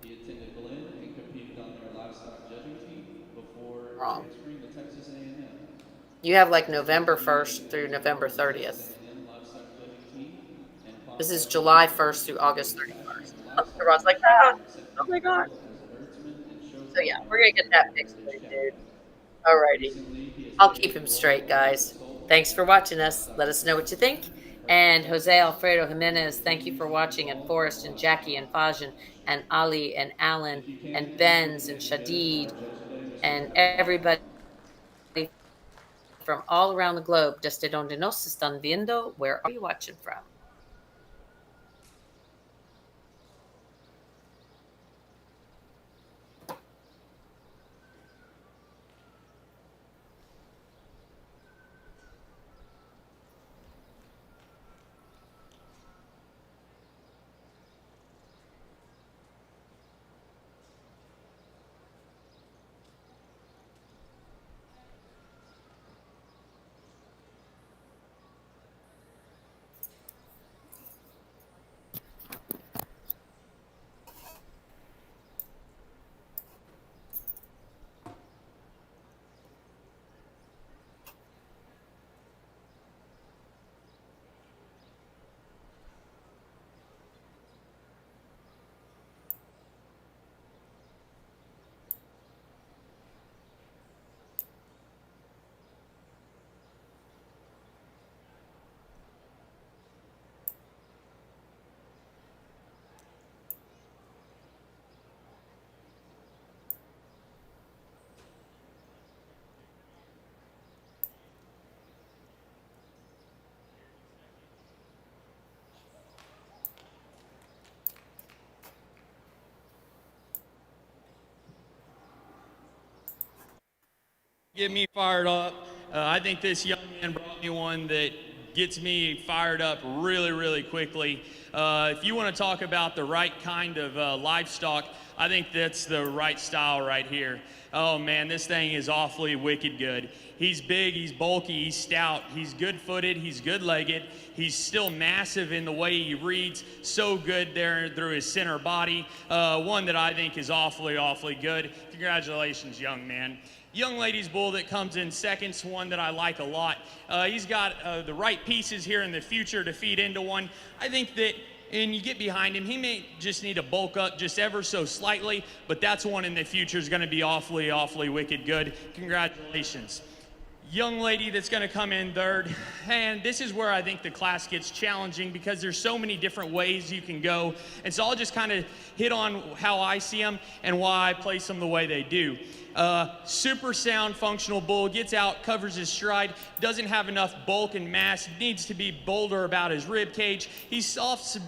He attended Glenn and competed on their livestock judging team before Wrong. transferring to Texas A&M. You have like November He 1st through attended November the Texas 30th. A&M livestock judging team, and upon This is July graduation, 1st through continued August his passion 31st. for livestock Everyone's like, management, ah, oh accepting my a God. role as a herdsman and show So yeah, farm we're going to operator get that for fixed for Heritage you, Cattle dude. Co. Alrighty. Recently, he has I'll been keep named him the straight, global head guys. consultant Thanks for for watching us. livestock Let us know what you management think. and herd And management. Jose Alfredo Jimenez, He thank you for continues to watching. And evolve Forrest the and livestock Jackie and management Fajan industry. and Ali and Alan If you can, and please join Benz me and in forgetting the Shadid hard judge today, Mr. and Kevin Bond. everybody from all around the globe. Desde donde nos están viendo. Where are you watching from? Get me fired up. I think this young man brought me one that gets me fired up really, really quickly. If you want to talk about the right kind of livestock, I think that's the right style right here. Oh man, this thing is awfully wicked good. He's big, he's bulky, he's stout, he's good-footed, he's good-legged, he's still massive in the way he reads, so good there through his center body. One that I think is awfully, awfully good. Congratulations, young man. Young lady's bull that comes in second's one that I like a lot. He's got the right pieces here in the future to feed into one. I think that, and you get behind him, he may just need to bulk up just ever so slightly, but that's one in the future is going to be awfully, awfully wicked good. Congratulations. young lady that's going to come in third. And this is where I think the class gets challenging because there's so many different ways you can go. And so I'll just kind of hit on how I see them and why I place them the way they do. Super sound, functional bull, gets out, covers his stride, doesn't have enough bulk and mass, needs to be bolder about his rib cage. He's soft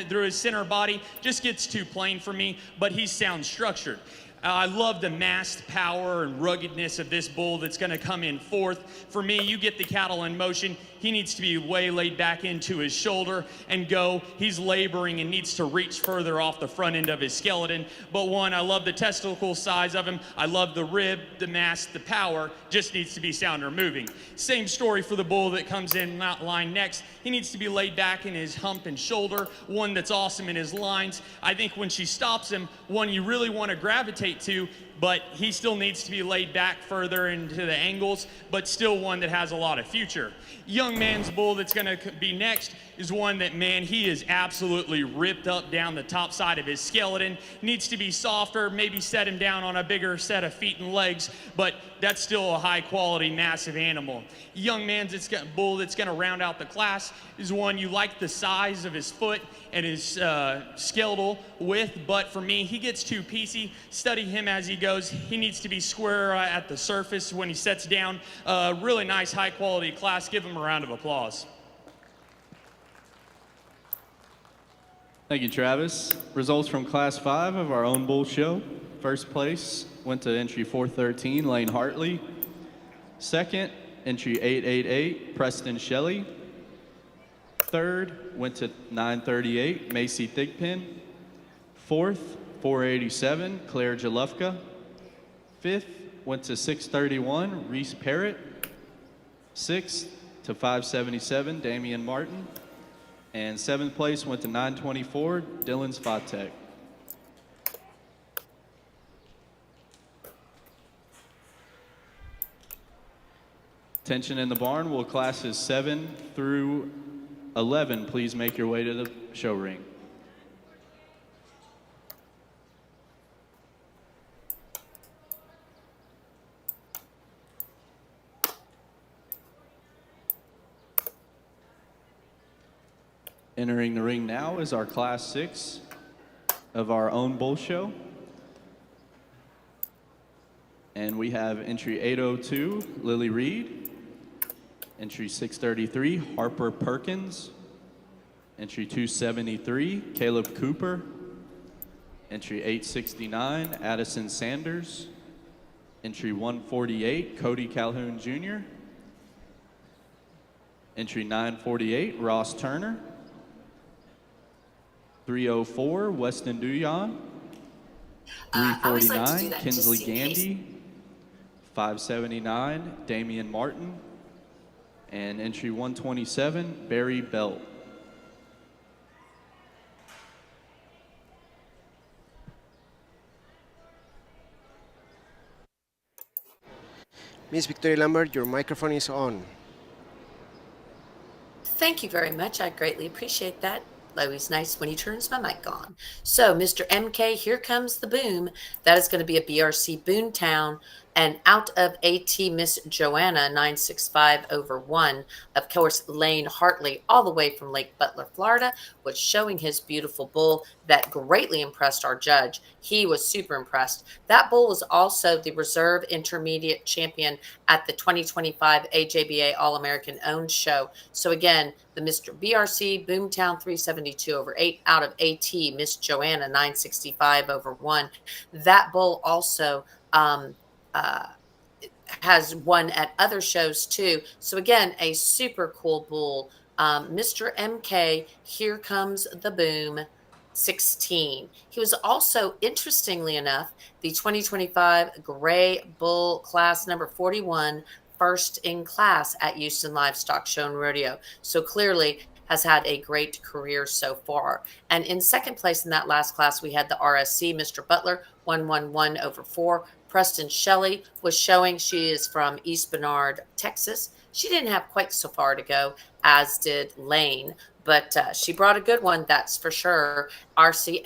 through his center body, just gets too plain for me, but he's sound structured. I love the massed power and ruggedness of this bull that's going to come in fourth. For me, you get the cattle in motion. He needs to be way laid back into his shoulder and go. He's laboring and needs to reach further off the front end of his skeleton. But one, I love the testicle size of him. I love the rib, the mass, the power. Just needs to be sounder moving. Same story for the bull that comes in line next. He needs to be laid back in his hump and shoulder. One that's awesome in his lines. I think when she stops him, one you really want to gravitate to, but he still needs to be laid back further into the angles, but still one that has a lot of future. Young man's bull that's going to be next is one that, man, he is absolutely ripped up down the top side of his skeleton. Needs to be softer, maybe set him down on a bigger set of feet and legs, but that's still a high quality, massive animal. Young man's bull that's going to round out the class is one you like the size of his foot and his skeletal width, but for me, he gets too piecey. Study him as he goes. He needs to be square at the surface when he sets down. Really nice, high quality class. Give him a round of applause. Thank you, Travis. Results from Class 5 of our own bull show. First place went to entry 413, Lane Hartley. Second, entry 888, Preston Shelley. Third went to 938, Macy Thigpen. Fourth, 487, Claire Jalufka. Fifth went to 631, Reese Parrott. Sixth to 577, Damian Martin. And seventh place went to 924, Dylan Svatek. Attention in the barn, will classes 7 through 11 please make your way to the show ring. Entering the ring now is our Class 6 of our own bull show. And we have entry 802, Lily Reed. Entry 633, Harper Perkins. Entry 273, Caleb Cooper. Entry 869, Addison Sanders. Entry 148, Cody Calhoun Jr. Entry 948, Ross Turner. 304, Weston Duyon. 349, Kinsley Gandy. 579, Damian Martin. And entry 127, Barry Belt. Miss Victoria Lambert, your microphone is on. Thank you very much. I greatly appreciate that. Always nice when he turns my mic on. So, Mr. MK, here comes the boom. That is going to be a BRC Boontown. And out of AT, Miss Joanna, 965 over 1. Of course, Lane Hartley, all the way from Lake Butler, Florida, was showing his beautiful bull that greatly impressed our judge. He was super impressed. That bull was also the reserve intermediate champion at the 2025 AJBA All-American Owned Show. So again, the Mr. BRC Boomtown 372 over 8 out of AT, Miss Joanna, 965 over 1. That bull also has won at other shows too. So again, a super cool bull. Mr. MK, here comes the boom, 16. He was also, interestingly enough, the 2025 Gray Bull class number 41, first in class at Houston Livestock Show and Rodeo. So clearly has had a great career so far. And in second place in that last class, we had the RSC, Mr. Butler, 111 over 4. Preston Shelley was showing. She is from East Bernard, Texas. She didn't have quite so far to go, as did Lane, but she brought a good one, that's for sure. RSC,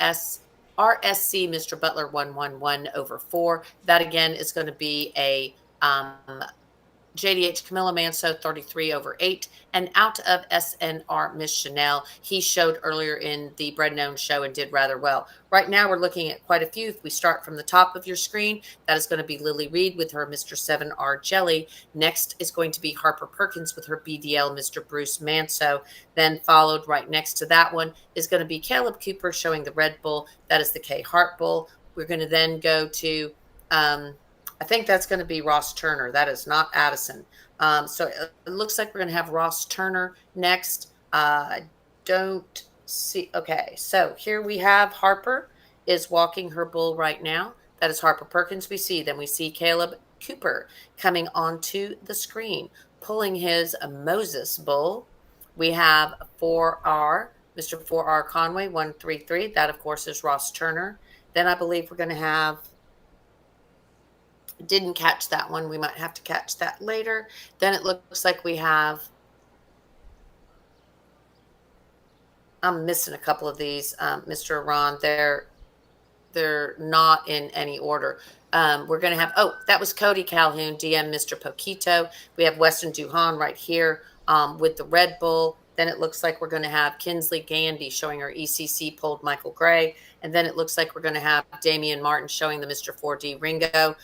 Mr. Butler, 111 over 4. That again is going to be a JDH Camilla Manso 33/8, and out of SNR Miss Chanel. He showed earlier in the Bread Known show and did rather well. Right now, we're looking at quite a few. If we start from the top of your screen, that is going to be Lily Reed with her Mr. 7R Jelly. Next is going to be Harper Perkins with her BDL Mr. Bruce Manso. Then followed right next to that one is going to be Caleb Cooper showing the Red Bull. That is the K Hart Bull. We're going to then go to I think that's going to be Ross Turner. That is not Addison. So it looks like we're going to have Ross Turner next. I don't see. Okay, so here we have Harper is walking her bull right now. That is Harper Perkins we see. Then we see Caleb Cooper coming onto the screen, pulling his Moses bull. We have 4R, Mr. 4R Conway, 133. That, of course, is Ross Turner. Then I believe we're going to have didn't catch that one. We might have to catch that later. Then it looks like we have, I'm missing a couple of these, Mr. Ron. They're not in any order. We're going to have, that was Cody Calhoun, DM Mr. Poquito. We have Weston Duhan right here with the Red Bull. Then it looks like we're going to have Kinsley Gandy showing our ECC pulled Michael Gray. And then it looks like we're going to have Damian Martin showing the Mr. 4D Ringo.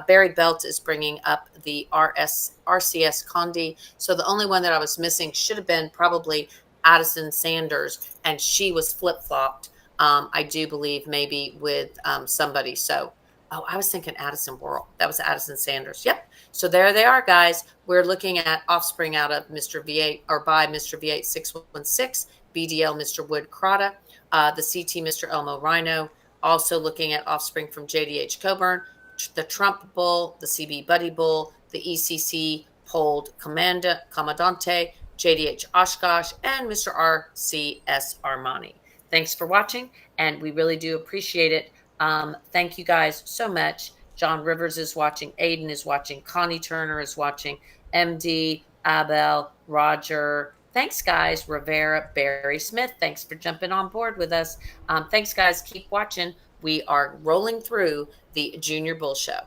Barry Belt is bringing up the RCS Condi. So the only one that I was missing should have been probably Addison Sanders, and she was flip-flopped. I do believe maybe with somebody. So, I was thinking Addison Worrell. That was Addison Sanders. Yep. So there they are, guys. We're looking at offspring out of Mr. V8 or by Mr. V8 616, BDL Mr. Wood Crota, the CT Mr. Elmo Rhino. Also looking at offspring from JDH Coburn, the Trump Bull, the CB Buddy Bull, the ECC Polled Commandante, JDH Oshkosh, and Mr. RCS Armani. Thanks for watching, and we really do appreciate it. Thank you guys so much. John Rivers is watching. Aiden is watching. Connie Turner is watching. MD, Abel, Roger. Thanks, guys. Rivera, Barry Smith. Thanks for jumping on board with us. Thanks, guys. Keep watching. We are rolling through the Junior Bull Show.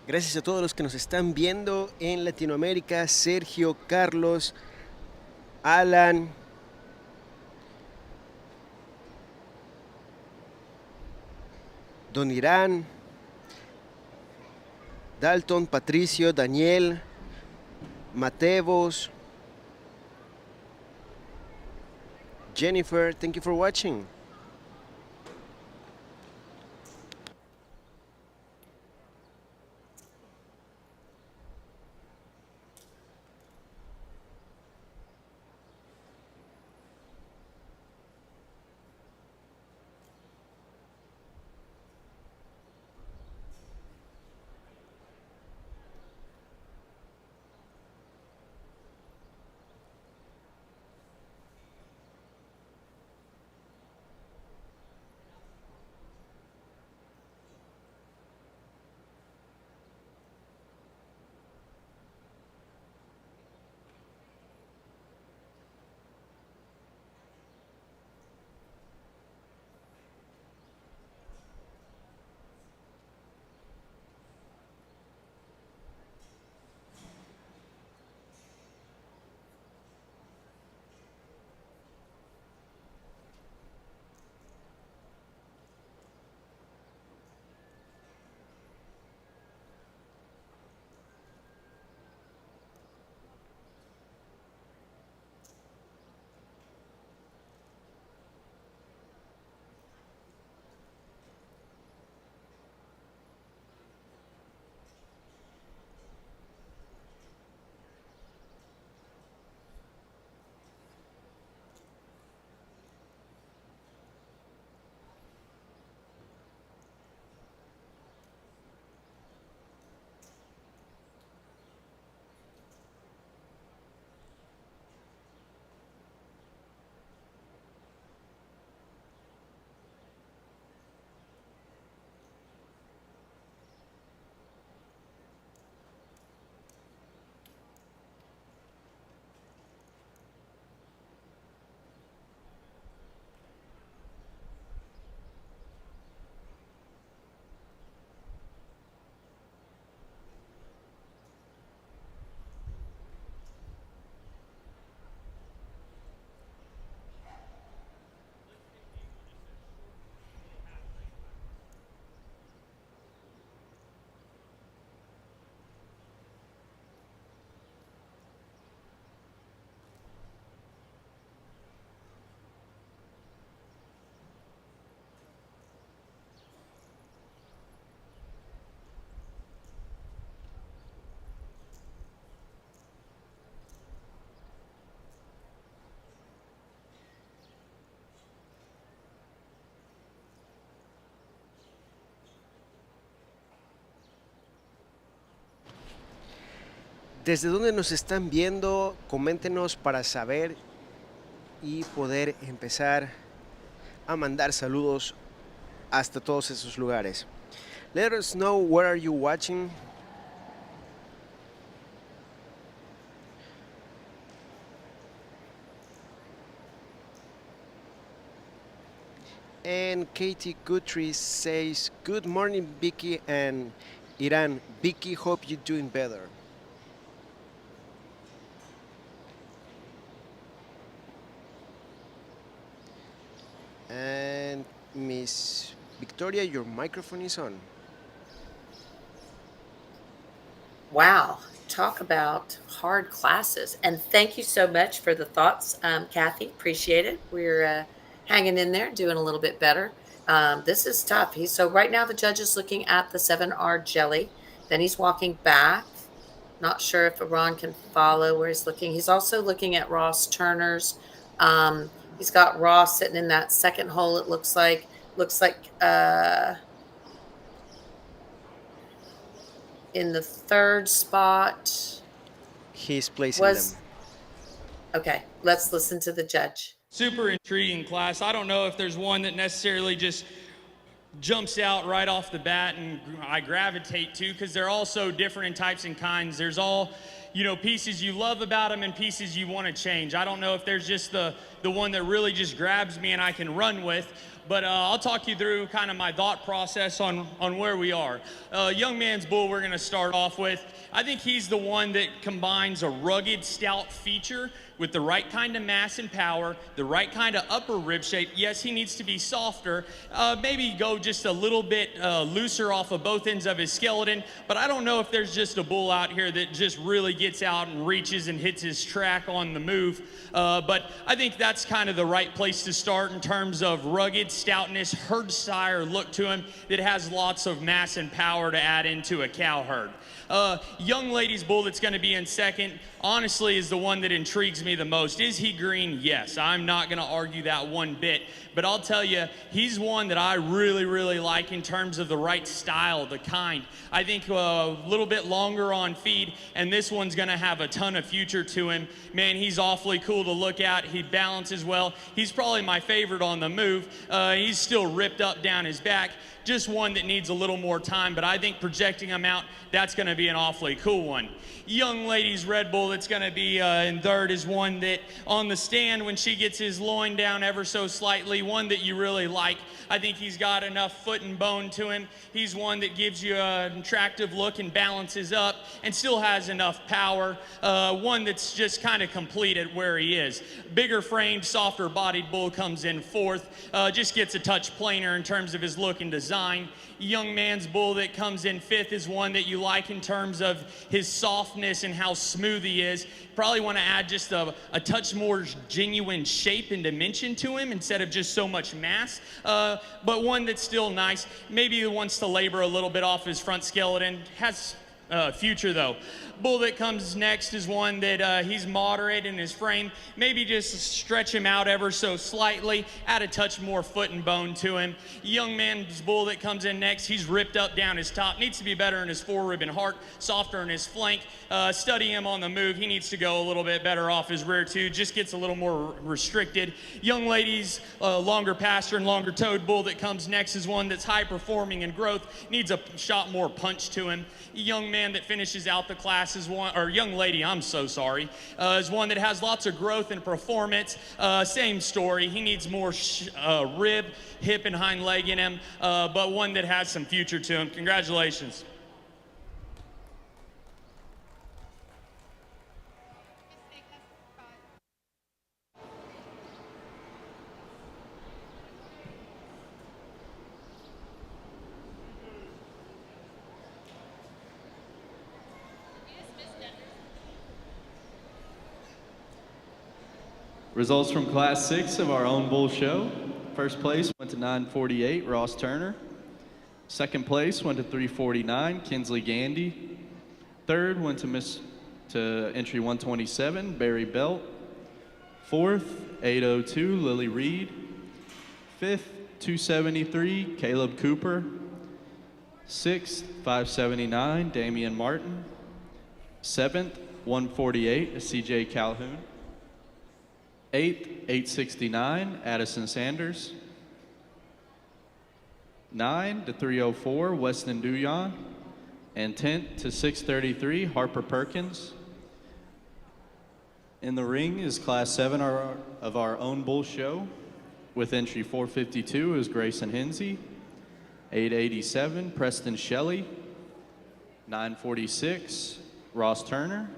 Gracias a todos los que nos están viendo en Latinoamérica. Sergio, Carlos, Alan, Don Irán, Dalton, Patricio, Daniel, Matevos, Jennifer. Thank you for watching. ¿Desde dónde nos están viendo? Coméntenos para saber y poder empezar a mandar saludos hasta todos esos lugares. Let us know where are you watching. And Katie Guthrie says, good morning, Vicky and Iran. Vicky, hope you're doing better. And Miss Victoria, your microphone is on. Wow, talk about hard classes. And thank you so much for the thoughts, Kathy. Appreciate it. We're hanging in there, doing a little bit better. This is tough. So right now the judge is looking at the 7R jelly. Then he's walking back. Not sure if Iran can follow where he's looking. He's also looking at Ross Turner's. He's got Ross sitting in that second hole, it looks like. In the third spot. He's placing them. Okay, let's listen to the judge. Super intriguing class. I don't know if there's one that necessarily just jumps out right off the bat and I gravitate to, because they're all so different in types and kinds. There's all, pieces you love about them and pieces you want to change. I don't know if there's just the one that really just grabs me and I can run with, but I'll talk you through kind of my thought process on where we are. Young man's bull we're going to start off with. I think he's the one that combines a rugged, stout feature with the right kind of mass and power, the right kind of upper rib shape. Yes, he needs to be softer, maybe go just a little bit looser off of both ends of his skeleton, but I don't know if there's just a bull out here that just really gets out and reaches and hits his track on the move. But I think that's kind of the right place to start in terms of rugged stoutness, herd sire look to him that has lots of mass and power to add into a cow herd. Young lady's bull that's going to be in second, honestly, is the one that intrigues me the most. Is he green? Yes. I'm not going to argue that one bit. But I'll tell you, he's one that I really, really like in terms of the right style, the kind. I think a little bit longer on feed, and this one's going to have a ton of future to him. Man, he's awfully cool to look at. He balances well. He's probably my favorite on the move. He's still ripped up down his back. Just one that needs a little more time, but I think projecting him out, that's going to be an awfully cool one. Young lady's Red Bull that's going to be in third is one that on the stand, when she gets his loin down ever so slightly, one that you really like. I think he's got enough foot and bone to him. He's one that gives you an attractive look and balances up and still has enough power. One that's just kind of complete at where he is. Bigger framed, softer bodied bull comes in fourth. Just gets a touch plainer in terms of his look and design. Young man's bull that comes in fifth is one that you like in terms of his softness and how smooth he is. Probably want to add just a touch more genuine shape and dimension to him instead of just so much mass, but one that's still nice. Maybe wants to labor a little bit off his front skeleton. Has future though. Bull that comes next is one that he's moderate in his frame. Maybe just stretch him out ever so slightly, add a touch more foot and bone to him. Young man's bull that comes in next, he's ripped up down his top, needs to be better in his forerib and heart, softer in his flank. Study him on the move. He needs to go a little bit better off his rear too, just gets a little more restricted. Young ladies, longer pasture and longer toed bull that comes next is one that's high performing in growth, needs a shot more punch to him. Young man that finishes out the class is one, or young lady, I'm so sorry, is one that has lots of growth and performance. Same story. He needs more rib, hip, and hind leg in him, but one that has some future to him. Congratulations. Results from Class 6 of our own bull show. First place went to 948, Ross Turner. Second place went to 349, Kinsley Gandy. Third went to entry 127, Barry Belt. Fourth, 802, Lily Reed. Fifth, 273, Caleb Cooper. Sixth, 579, Damian Martin. Seventh, 148, CJ Calhoun. 8th, 869, Addison Sanders. 9 to 304, Weston Duyon. And 10th to 633, Harper Perkins. In the ring is Class 7 of our own bull show. With entry 452 is Grayson Hinsey. 887, Preston Shelley. 946, Ross Turner.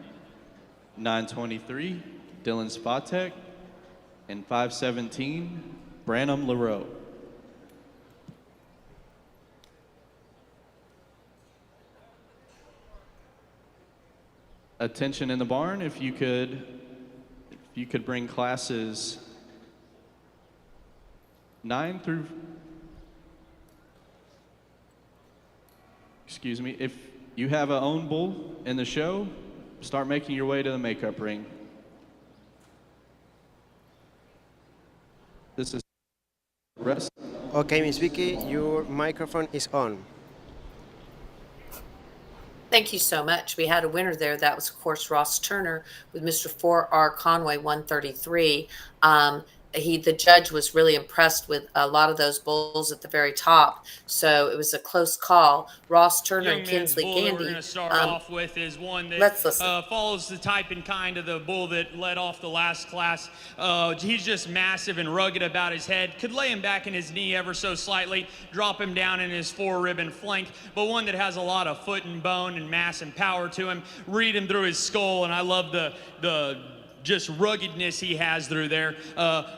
923, Dylan Spatek. And 517, Branham LaRoe. Attention in the barn, if you could bring classes 9 through, excuse me, if you have a own bull in the show, start making your way to the makeup ring. This is rest. Okay, Miss Vicky, your microphone is on. Thank you so much. We had a winner there. That was, of course, Ross Turner with Mr. 4R Conway 133. The judge was really impressed with a lot of those bulls at the very top. So it was a close call. Ross Turner Young and man's Kinsley bull that we're Gandy. going to start off with is one that Let's listen. follows the type and kind of the bull that led off the last class. He's just massive and rugged about his head. Could lay him back in his knee ever so slightly, drop him down in his 4-ribbon flank, but one that has a lot of foot and bone and mass and power to him. Read him through his skull, and I love the just ruggedness he has through there.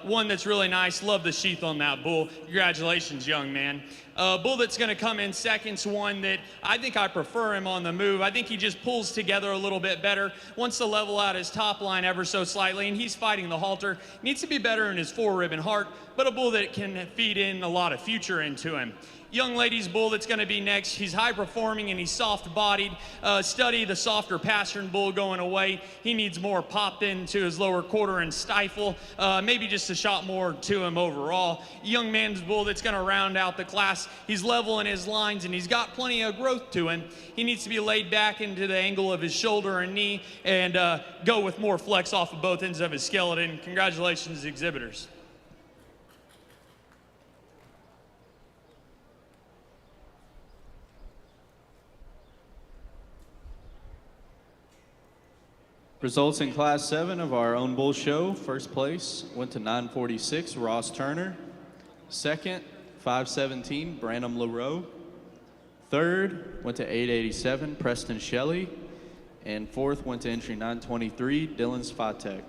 One that's really nice. Love the sheath on that bull. Congratulations, young man. Bull that's going to come in second's one that I think I prefer him on the move. I think he just pulls together a little bit better, wants to level out his top line ever so slightly, and he's fighting the halter. Needs to be better in his 4-ribbon heart, but a bull that can feed in a lot of future into him. Young lady's bull that's going to be next. He's high performing and he's soft bodied. Study the softer pastern bull going away. He needs more popped into his lower quarter and stifle. Maybe just a shot more to him overall. Young man's bull that's going to round out the class. He's level in his lines and he's got plenty of growth to him. He needs to be laid back into the angle of his shoulder and knee and go with more flex off of both ends of his skeleton. Congratulations, exhibitors. Results in Class 7 of our own bull show. First place went to 946, Ross Turner. Second, 517, Branham LaRoe. Third went to 887, Preston Shelley. And fourth went to entry 923, Dylan Spatek.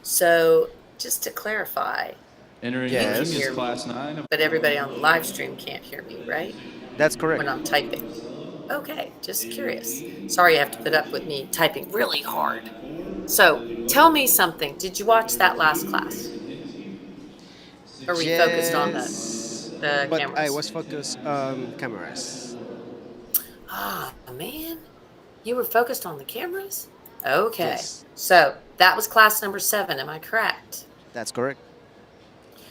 So just to clarify, Entering Yes. the ring Hear is me. Class 9. but everybody on the live stream can't hear me, right? That's correct. When I'm typing. Okay, just curious. Sorry you have to put up with me typing really hard. So tell me something. Did you watch that last class? Or were you focused on the but cameras? I was focused on cameras. Ah, man. You were focused on the cameras? Okay. Yes. So that was class number 7. Am I correct? That's correct.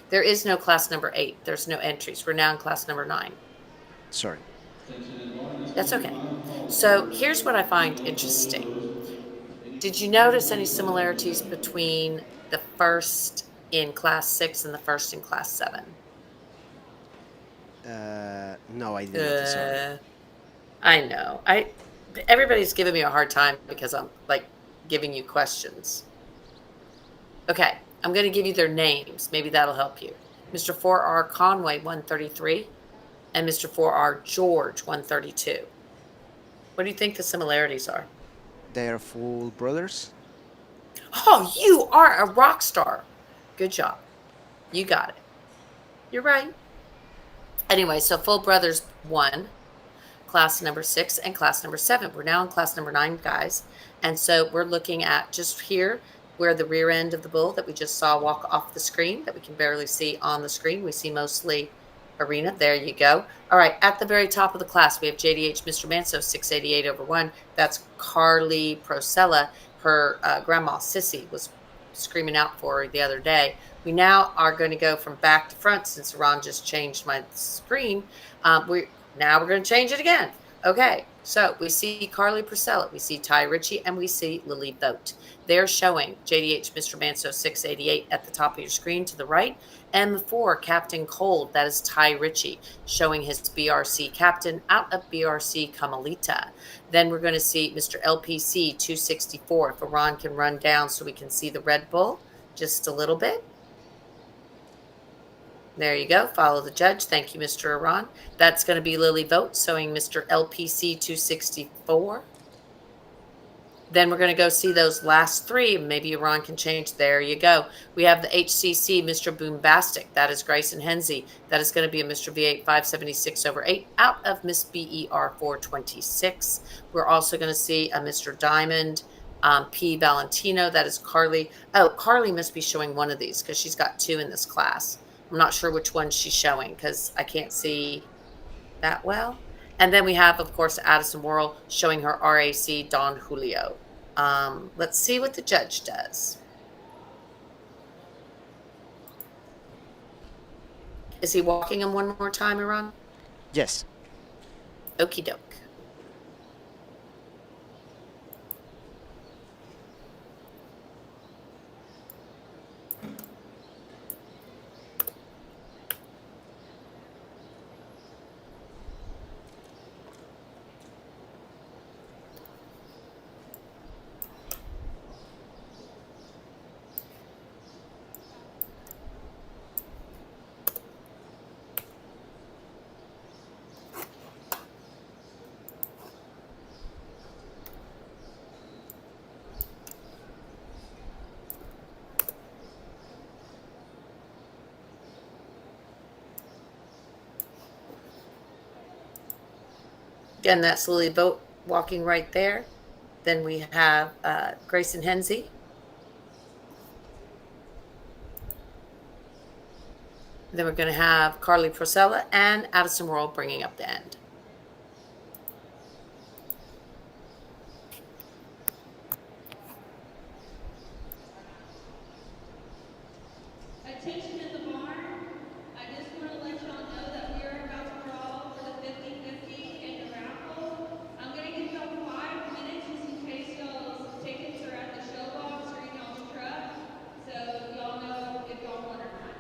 There is no class number 8. There's no entries. We're now in class number 9. Sorry. That's okay. So here's what I find interesting. Did you notice any similarities between the first in class 6 and the first in class 7? No, I didn't. Sorry. I know. Everybody's giving me a hard time because I'm like giving you questions. Okay, I'm going to give you their names. Maybe that'll help you. Mr. 4R Conway 133 and Mr. 4R George 132. What do you think the similarities are? They are full brothers. Oh, you are a rock star. Good job. You got it. You're right. Anyway, so Full Brothers 1, class number 6, and class number 7. We're now in class number 9, guys. And so we're looking at just here where the rear end of the bull that we just saw walk off the screen that we can barely see on the screen. We see mostly arena. There you go. All right, at the very top of the class, we have JDH Mr. Manso, 688/1. That's Carly Prosella. Her grandma, Sissy, was screaming out for her the other day. We now are going to go from back to front since Ron just changed my screen. We're going to change it again. Okay, so we see Carly Priscilla, we see Ty Ritchie, and we see Lily Vogt. They're showing JDH Mr. Manso 688 at the top of your screen to the right, and the 4, Captain Cold, that is Ty Ritchie, showing his BRC captain out of BRC Kamalita. Then we're going to see Mr. LPC 264, if Iran can run down so we can see the Red Bull just a little bit. There you go. Follow the judge. Thank you, Mr. Iran. That's going to be Lily Vogt, showing Mr. LPC 264. Then we're going to go see those last 3. Maybe Iran can change. There you go. We have the HCC, Mr. Boombastic. That is Grayson Henze. That is going to be a Mr. V8 576/8 out of Miss BER 426. We're also going to see a Mr. Diamond P. Valentino. That is Carly. Oh, Carly must be showing one of these because she's got 2 in this class. I'm not sure which one she's showing because I can't see that well. And then we have, of course, Addison Worrell showing her RAC Don Julio. Let's see what the judge does. Is he walking them one more time, Iran? Yes. Okie doke. Again, that's Lily Vogt walking right there. Then we have Grayson Henze. Then we're going to have Carly Prosella and Addison Worrell bringing up the end. Attention in the barn. I just want to let y'all know that we are about to draw for the 50/50 in the raffle. I'm going to give y'all 5 minutes just in case y'all's tickets are at the show box or in y'all's truck, so y'all know if y'all won or not.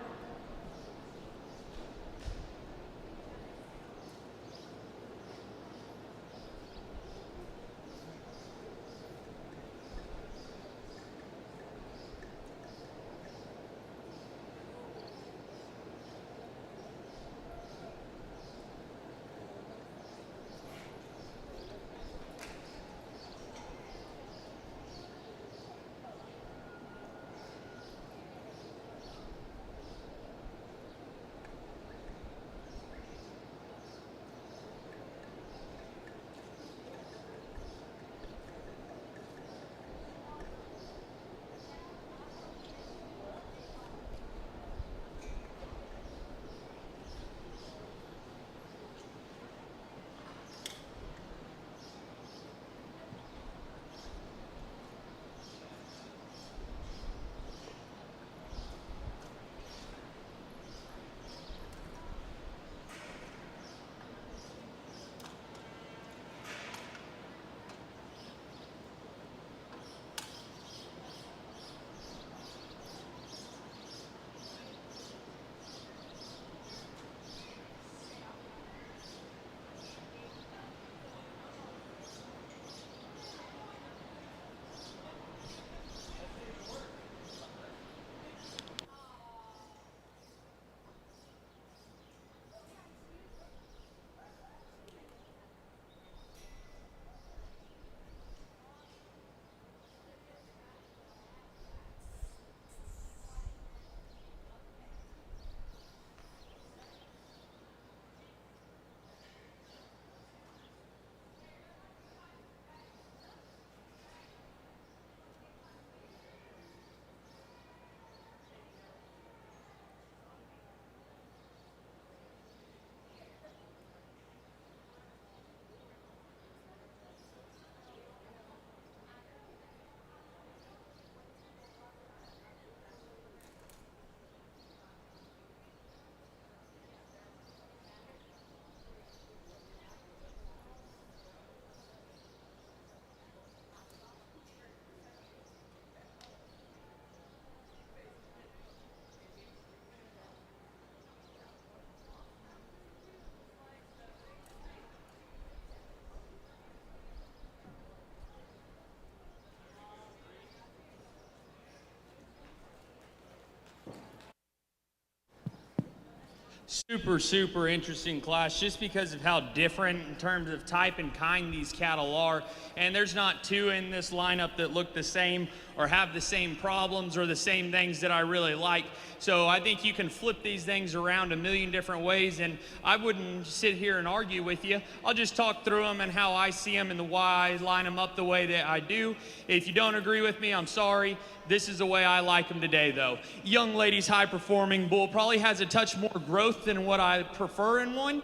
Super interesting class just because of how different in terms of type and kind these cattle are. And there's not two in this lineup that look the same or have the same problems or the same things that I really like. So I think you can flip these things around a million different ways, and I wouldn't sit here and argue with you. I'll just talk through them and how I see them and why I line them up the way that I do. If you don't agree with me, I'm sorry. This is the way I like them today, though. Young lady's high-performing bull probably has a touch more growth than what I prefer in one.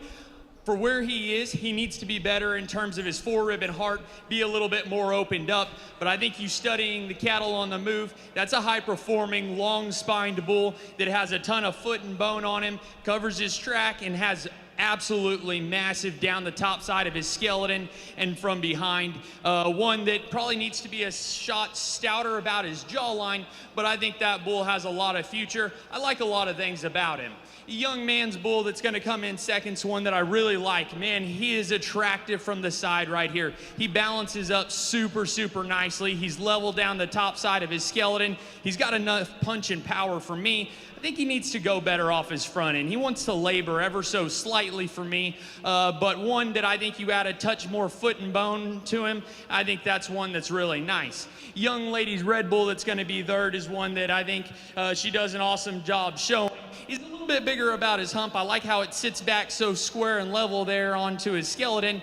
For where he is, he needs to be better in terms of his forerib and heart, be a little bit more opened up. But I think you studying the cattle on the move, that's a high-performing, long-spined bull that has a ton of foot and bone on him, covers his track, and has absolutely massive down the top side of his skeleton and from behind. One that probably needs to be a shot stouter about his jawline, but I think that bull has a lot of future. I like a lot of things about him. Young man's bull that's going to come in second's one that I really like. Man, he is attractive from the side right here. He balances up super nicely. He's level down the top side of his skeleton. He's got enough punch and power for me. I think he needs to go better off his front end. He wants to labor ever so slightly for me, but one that I think you add a touch more foot and bone to him, I think that's one that's really nice. Young lady's Red Bull that's going to be third is one that I think she does an awesome job showing. He's a little bit bigger about his hump. I like how it sits back so square and level there onto his skeleton.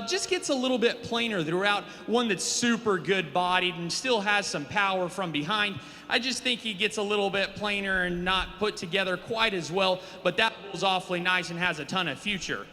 Just gets a little bit plainer throughout. One that's super good bodied and still has some power from behind. I just think he gets a little bit plainer and not put together quite as well, but that bull's awfully nice and has a ton of future.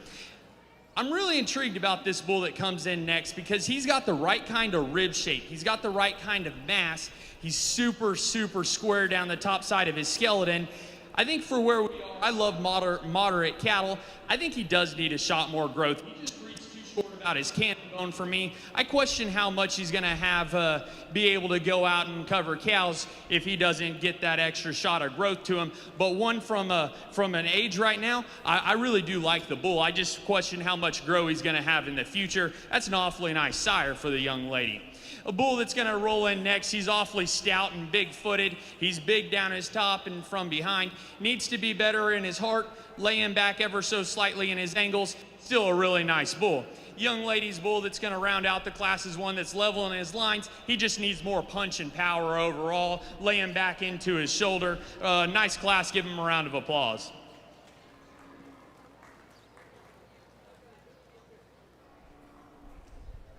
I'm really intrigued about this bull that comes in next because he's got the right kind of rib shape. He's got the right kind of mass. He's super square down the top side of his skeleton. I think for where we are, I love moderate cattle. I think he does need a shot more growth. He just reads too short about his cannon bone for me. I question how much he's going to have be able to go out and cover cows if he doesn't get that extra shot of growth to him. But one from an age right now, I really do like the bull. I just question how much grow he's going to have in the future. That's an awfully nice sire for the young lady. A bull that's going to roll in next, he's awfully stout and big-footed. He's big down his top and from behind. Needs to be better in his heart, laying back ever so slightly in his angles. Still a really nice bull. Young lady's bull that's going to round out the class is one that's level in his lines. He just needs more punch and power overall, laying back into his shoulder. Nice class. Give him a round of applause.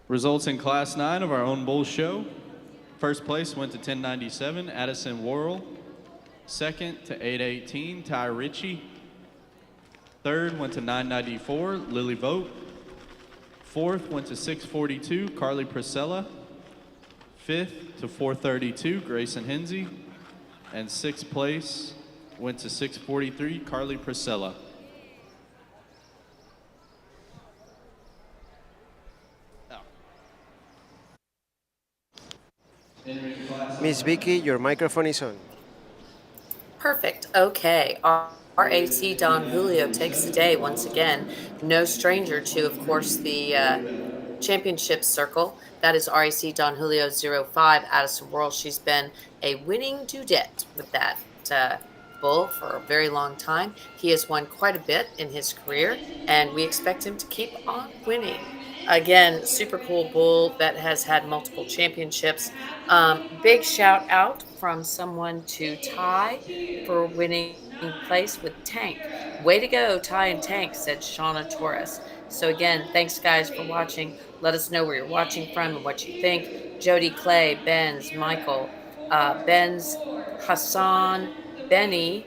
Results in Class 9 of our own bull show. First place went to 1097, Addison Worrell. Second to 818, Ty Ritchie. Third went to 994, Lily Vogt. Fourth went to 642, Carly Priscilla. Fifth to 432, Grayson Hinsey. And sixth place went to 643, Carly Priscilla. Miss Vicky, your microphone is on. Perfect. Okay. RAC Don Julio takes the day once again. No stranger to, of course, the championship circle. That is RAC Don Julio 05, Addison Worrell. She's been a winning dudette with that bull for a very long time. He has won quite a bit in his career, and we expect him to keep on winning. Again, super cool bull that has had multiple championships. Big shout out from someone to Ty for winning place with Tank. Way to go, Ty and Tank, said Shauna Torres. So again, thanks guys for watching. Let us know where you're watching from and what you think. Jody Clay, Benz, Michael, Benz, Hassan, Benny,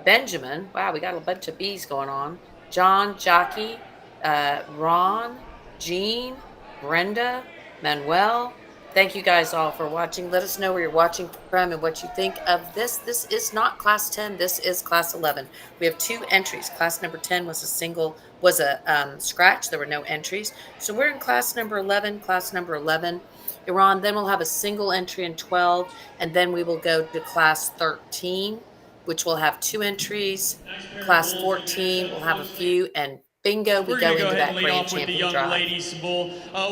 Benjamin. Wow, we got a bunch of B's going on. John, Jockey, Ron, Jean, Brenda, Manuel. Thank you guys all for watching. Let us know where you're watching from and what you think of this. This is not class 10. This is class 11. We have 2 entries. Class number 10 was a scratch. There were no entries. So we're in class number 11. Class number 11. Iran. Then we'll have a single entry in 12, and then we will go to class 13, which will have 2 entries. Class 14 will have a few, and Bingo, we We're go going to go into ahead and that lead grand off with the champion young drive. ladies bull.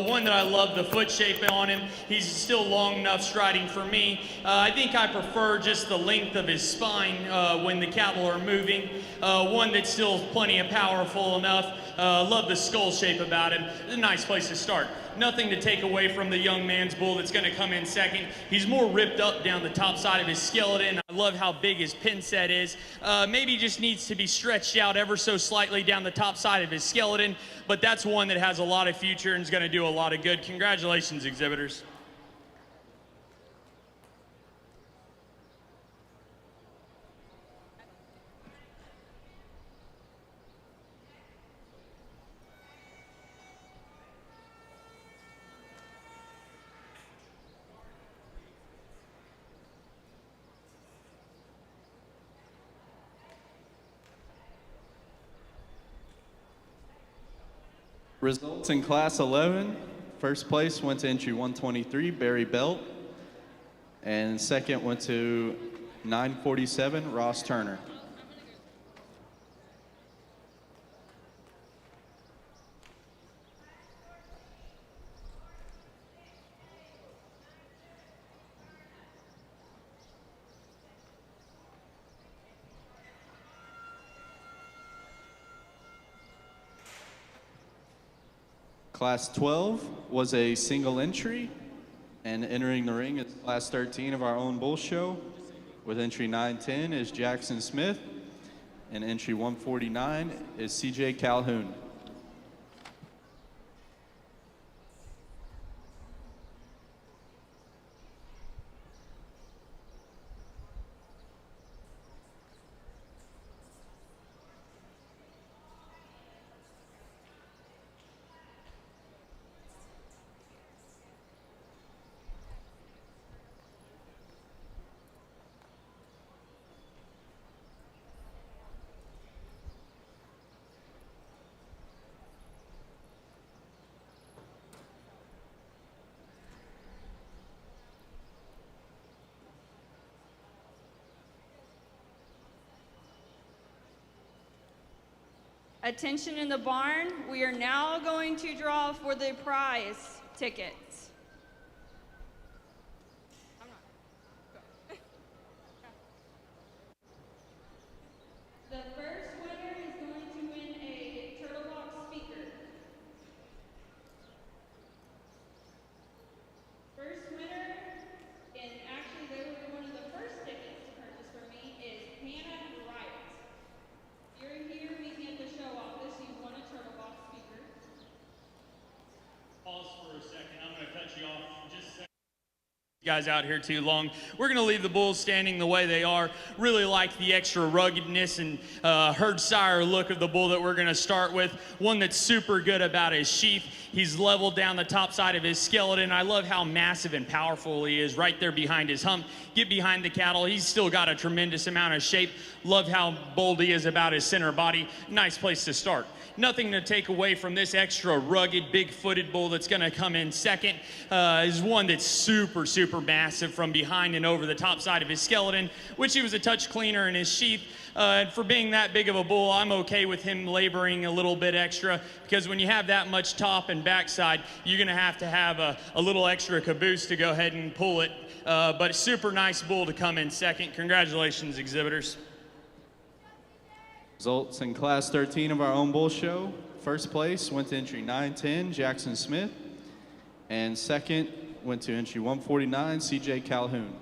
One that I love the foot shape on him. He's still long enough striding for me. I think I prefer just the length of his spine when the cattle are moving. One that's still plenty of powerful enough. Love the skull shape about him. It's a nice place to start. Nothing to take away from the young man's bull that's going to come in second. He's more ripped up down the top side of his skeleton. I love how big his pin set is. Maybe just needs to be stretched out ever so slightly down the top side of his skeleton, but that's one that has a lot of future and is going to do a lot of good. Congratulations, exhibitors. Results in Class 11. First place went to entry 123, Barry Belt. And second went to 947, Ross Turner. Class 12 was a single entry, and entering the ring is Class 13 of our own bull show. With entry 910 is Jackson Smith, and entry 149 is CJ Calhoun. Attention in the barn, we are now going to draw for the prize tickets. The first winner is going to win a Turtle Box speaker. First winner, and actually they were one of the first tickets to purchase from me, is Hannah Wright. You're here, meet me at the show office. You won a Turtle Box speaker. Pause for a second. I'm going to cut you off just a second. Guys out here too long. We're going to leave the bulls standing the way they are. Really like the extra ruggedness and herd sire look of the bull that we're going to start with. One that's super good about his sheath. He's leveled down the top side of his skeleton. I love how massive and powerful he is right there behind his hump. Get behind the cattle. He's still got a tremendous amount of shape. Love how bold he is about his center body. Nice place to start. Nothing to take away from this extra rugged, big-footed bull that's going to come in second. Is one that's super, super massive from behind and over the top side of his skeleton, which he was a touch cleaner in his sheath. And for being that big of a bull, I'm okay with him laboring a little bit extra, because when you have that much top and backside, you're going to have a little extra caboose to go ahead and pull it. But a super nice bull to come in second. Congratulations, exhibitors. Results in Class 13 of our own bull show. First place went to entry 910, Jackson Smith. And second went to entry 149, CJ Calhoun.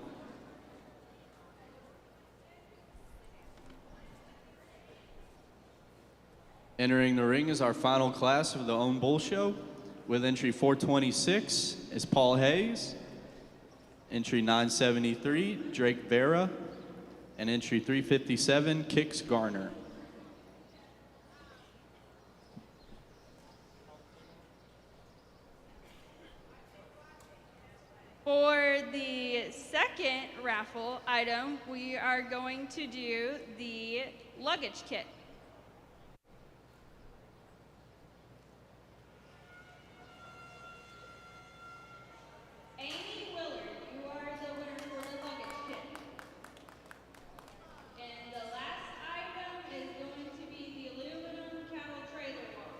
Entering the ring is our final class of the own bull show. With entry 426 is Paul Hayes. Entry 973, Drake Vera. And entry 357, Kix Garner. For the second raffle item, we are going to do the luggage kit. Amy Willard, you are the winner for the luggage kit. And the last item is going to be the aluminum cattle trailer bar.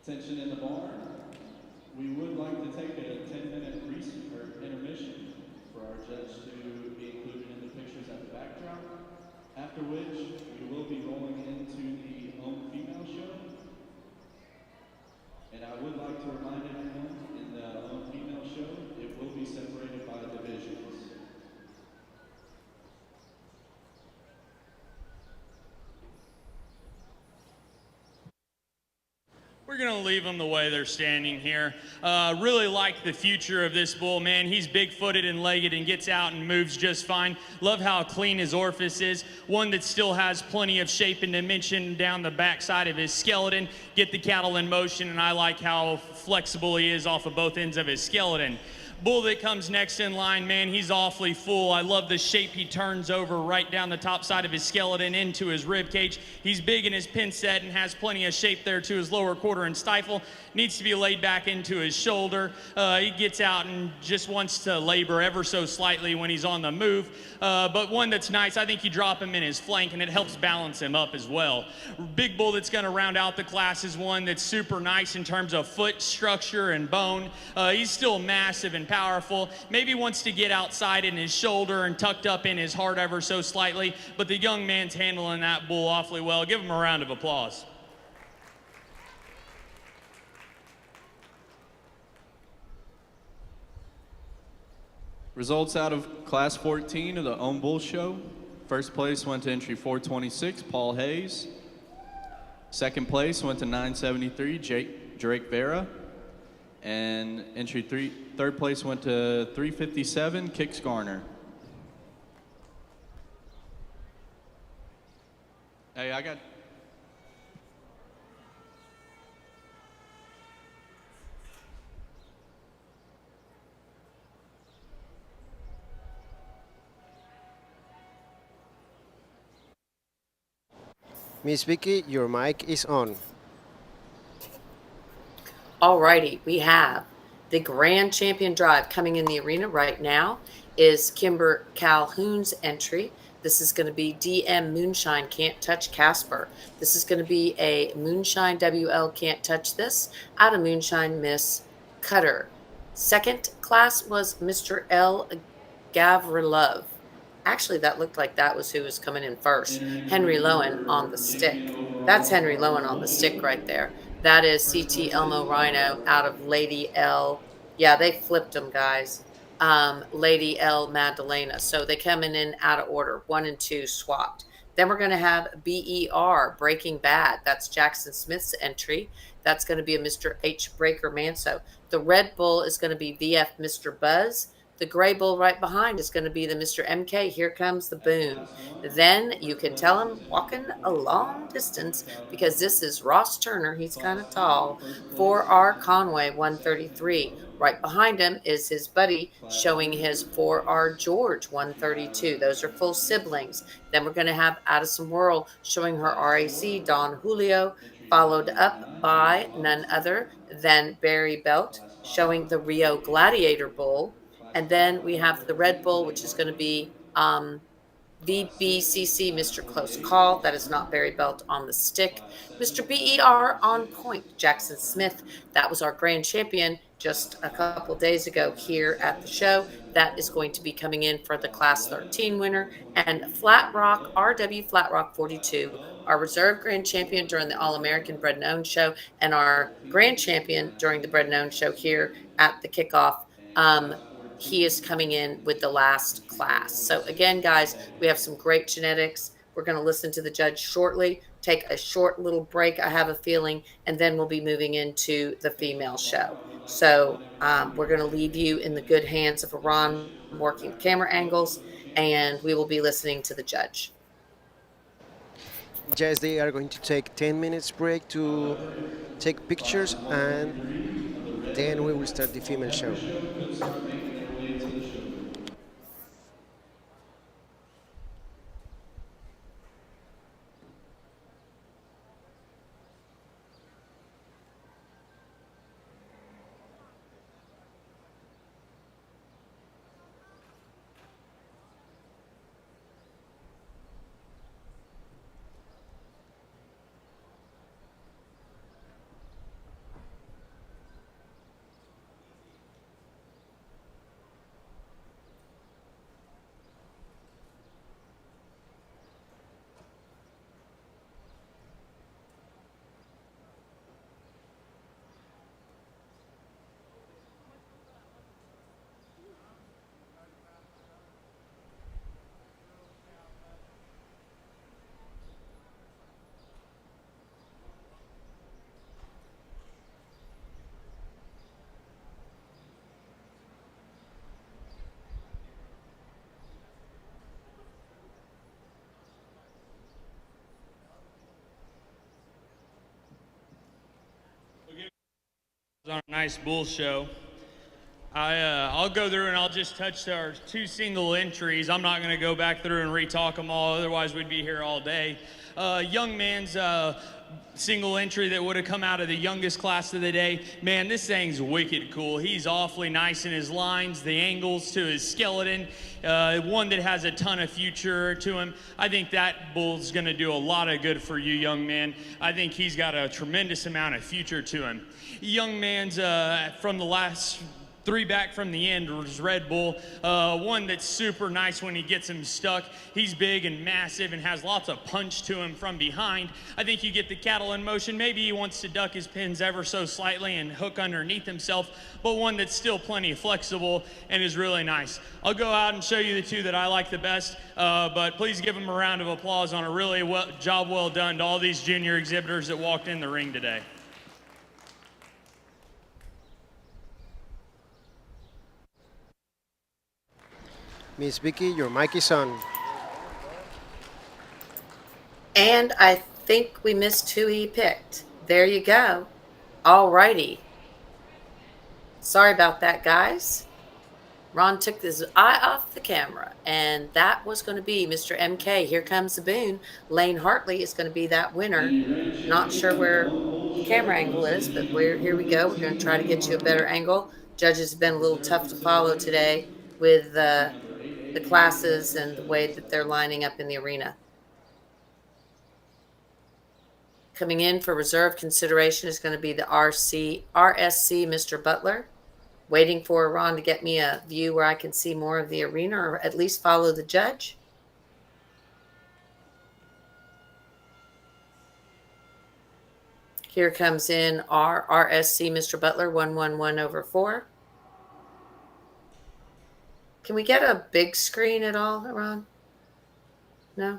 Attention in the barn. We would like to take a 10-minute intermission for our judge to be included in the pictures at the backdrop, after which we will be rolling into the home female show. And I would like to remind everyone, in the home female show, it will be separated by divisions. We're going to leave them the way they're standing here. Really like the future of this bull, man. He's big-footed and legged and gets out and moves just fine. Love how clean his orifice is. One that still has plenty of shape and dimension down the backside of his skeleton. Get the cattle in motion, and I like how flexible he is off of both ends of his skeleton. Bull that comes next in line, man, he's awfully full. I love the shape he turns over right down the top side of his skeleton into his rib cage. He's big in his pin set and has plenty of shape there to his lower quarter and stifle. Needs to be laid back into his shoulder. He gets out and just wants to labor ever so slightly when he's on the move. But one that's nice, I think you drop him in his flank and it helps balance him up as well. Big bull that's going to round out the class is one that's super nice in terms of foot structure and bone. He's still massive and powerful. Maybe wants to get outside in his shoulder and tucked up in his heart ever so slightly, but the young man's handling that bull awfully well. Give him a round of applause. Results out of Class 14 of the Own Bull Show. First place went to entry 426, Paul Hayes. Second place went to 973, Drake Vera. And third place went to 357, Kix Garner. Hey, I got... Miss Vicky, your mic is on. Alrighty, we have the Grand Champion Drive coming in the arena right now is Kimber Calhoun's entry. This is going to be DM Moonshine Can't Touch Casper. This is going to be a Moonshine WL Can't Touch This out of Moonshine Miss Cutter. Second class was Mr. L. Gavrilov. Actually, that looked like that was who was coming in first. Henry Lowen on the stick. That's Henry Lowen on the stick right there. That is CT Elmo Rhino out of Lady L. Yeah, they flipped them, guys. Lady L Magdalena. So they coming in out of order. 1 and 2 swapped. Then we're going to have BER, Breaking Bad. That's Jackson Smith's entry. That's going to be a Mr. H. Breaker Manso. The Red Bull is going to be VF Mr. Buzz. The gray bull right behind is going to be the Mr. MK. Here comes the boom. Then you can tell him walking a long distance because this is Ross Turner. He's kind of tall. 4R Conway 133. Right behind him is his buddy showing his 4R George 132. Those are full siblings. Then we're going to have Addison Whirl showing her RAC Don Julio, followed up by none other than Barry Belt showing the Rio Gladiator Bull. And then we have the Red Bull, which is going to be VBCC, Mr. Close Call. That is not Barry Belt on the stick. Mr. BER on point, Jackson Smith. That was our grand champion just a couple days ago here at the show. That is going to be coming in for the Class 13 winner. And Flat Rock, RW Flat Rock 42, our reserve grand champion during the All-American Bred and Owned show, and our grand champion during the Bred and Owned show here at the kickoff. He is coming in with the last class. So again, guys, we have some great genetics. We're going to listen to the judge shortly, take a short little break, I have a feeling, and then we'll be moving into the female show. So we're going to leave you in the good hands of Iran working the camera angles, and we will be listening to the judge. Yes, they are going to take 10 minutes break to take pictures, and then we will start the female show. On a nice bull show. I'll go through and I'll just touch our 2 single entries. I'm not going to go back through and re-talk them all, otherwise we'd be here all day. Young man's single entry that would have come out of the youngest class of the day. Man, this thing's wicked cool. He's awfully nice in his lines, the angles to his skeleton. One that has a ton of future to him. I think that bull's going to do a lot of good for you, young man. I think he's got a tremendous amount of future to him. Young man's from the last 3 back from the end was Red Bull. One that's super nice when he gets him stuck. He's big and massive and has lots of punch to him from behind. I think you get the cattle in motion. Maybe he wants to duck his pins ever so slightly and hook underneath himself, but one that's still plenty flexible and is really nice. I'll go out and show you the 2 that I like the best, but please give them a round of applause on a really job well done to all these junior exhibitors that walked in the ring today. Miss Vicky, your mic is on. And I think we missed who he picked. There you go. All righty. Sorry about that, guys. Ron took his eye off the camera, and that was going to be Mr. MK. Here comes the boon. Lane Hartley is going to be that winner. Not sure where the camera angle is, but here we go. We're going to try to get you a better angle. Judges have been a little tough to follow today with the classes and the way that they're lining up in the arena. Coming in for reserve consideration is going to be the RSC Mr. Butler. Waiting for Ron to get me a view where I can see more of the arena, or at least follow the judge. Here comes in our RSC Mr. Butler, 111/4. Can we get a big screen at all, Ron? No?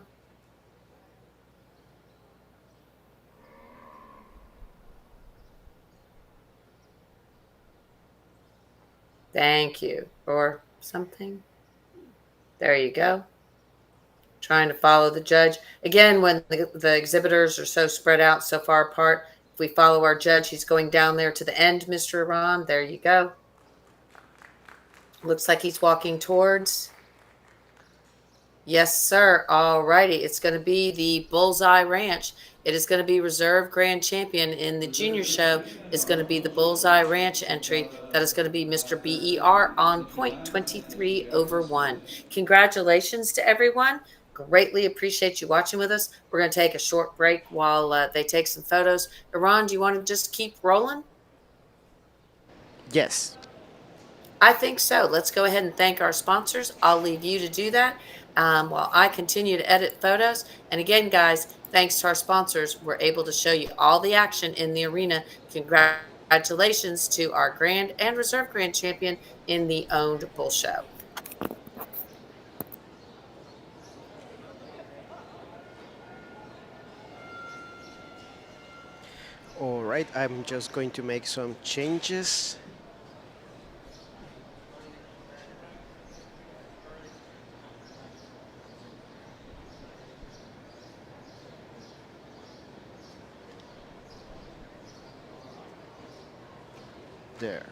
Thank you. Or something. There you go. Trying to follow the judge. Again, when the exhibitors are so spread out, so far apart, if we follow our judge, he's going down there to the end, Mr. Ron. There you go. Looks like he's walking towards. Yes, sir. All righty. It's going to be the Bullseye Ranch. It is going to be reserve grand champion in the junior show. Is going to be the Bullseye Ranch entry. That is going to be Mr. BER on point, 23/1. Congratulations to everyone. Greatly appreciate you watching with us. We're going to take a short break while they take some photos. Iran, do you want to just keep rolling? Yes. I think so. Let's go ahead and thank our sponsors. I'll leave you to do that while I continue to edit photos. And again, guys, thanks to our sponsors, we're able to show you all the action in the arena. Congratulations to our grand and reserve grand champion in the owned bull show. All right, I'm just going to make some changes. There.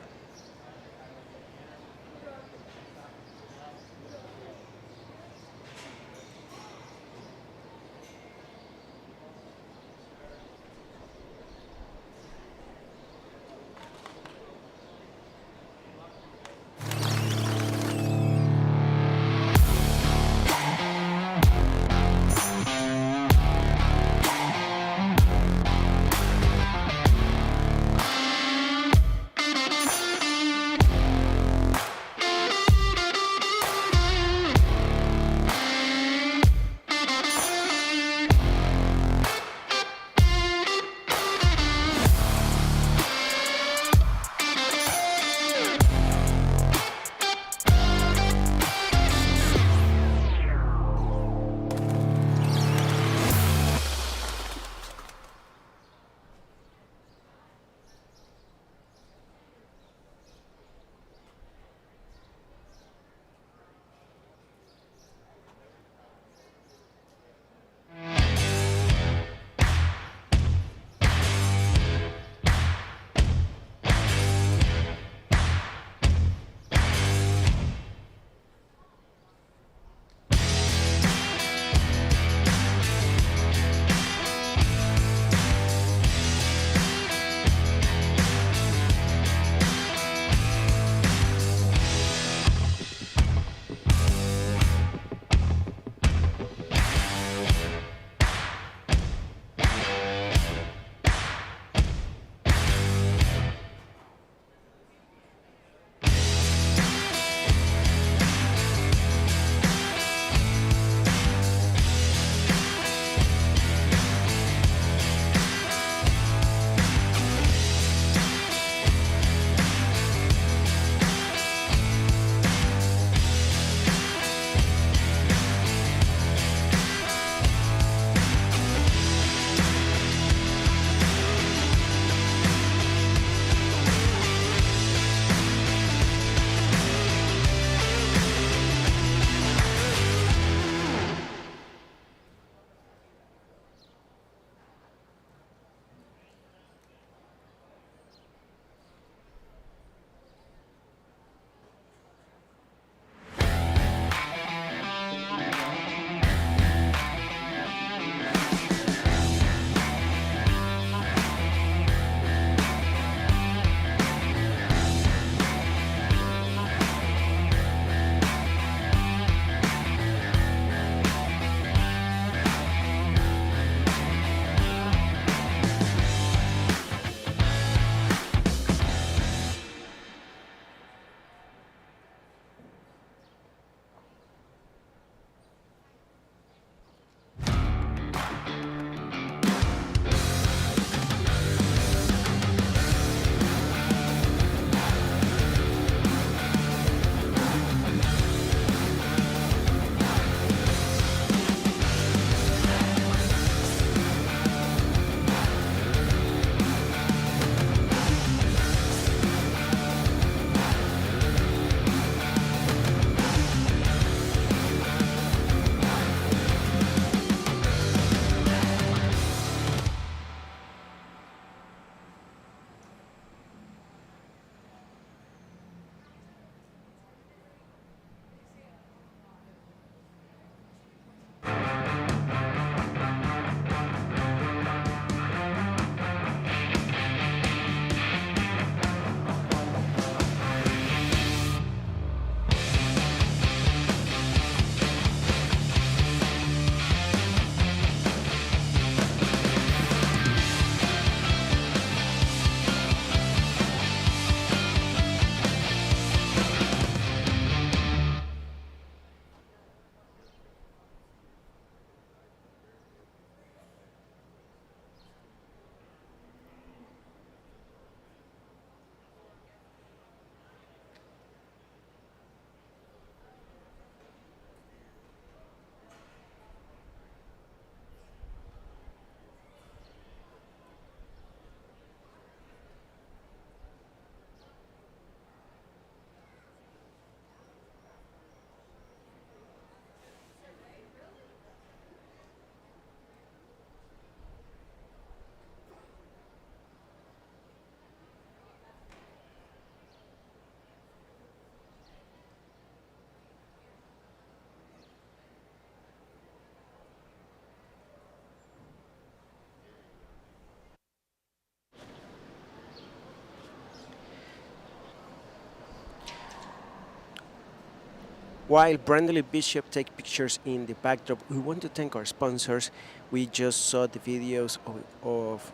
While Brandley Bishop take pictures in the backdrop, we want to thank our sponsors. We just saw the videos of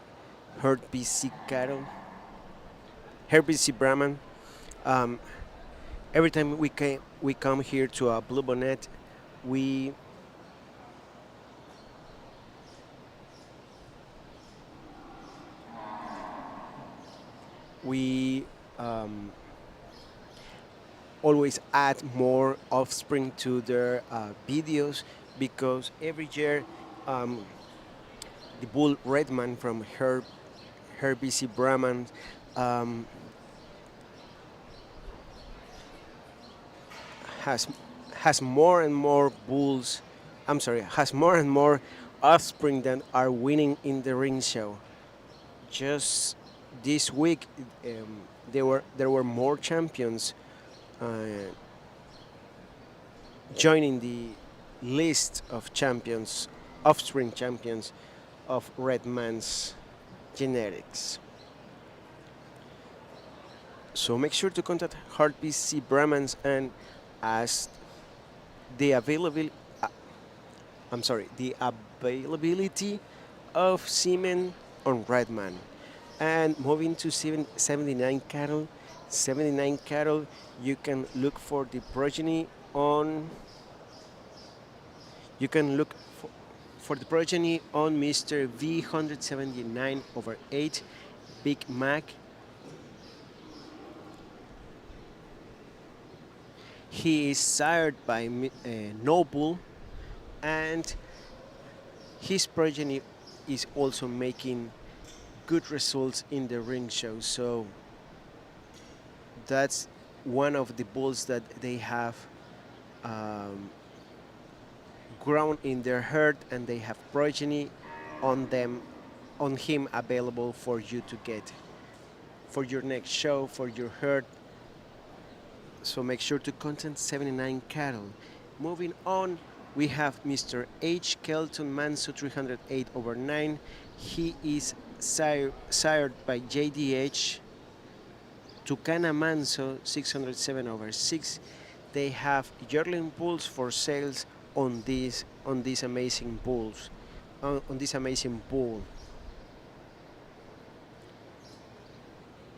Herd BC cattle, Herd BC Brahman. Um, every time we come here to a Bluebonnet, we we um, always add more offspring to their videos because every year um, the bull Redman from her BC Brahman um, has has more and more bulls. I'm sorry, has more and more offspring that are winning in the ring show. Just this week, there were more champions uh, joining the list of champions, offspring champions of Redman's genetics. So make sure to contact Heart BC Brahmans and ask the availability. The availability of semen on Redman. And moving to 79 cattle, 79 cattle, you can look for the progeny on. You can look for the progeny on Mr. V179 over 8 Big Mac. He is sired by Noble, and his progeny is also making good results in the ring show. So that's one of the bulls that they have um, grown in their herd, and they have progeny on him available for you to get for your next show, for your herd. So make sure to contact 79 cattle. Moving on, we have Mr. H. Kelton Manso 308 over 9. He is sired by JDH. Tucana Manso 607 over 6. They have yearling bulls for sales on these amazing bulls, on this amazing bull.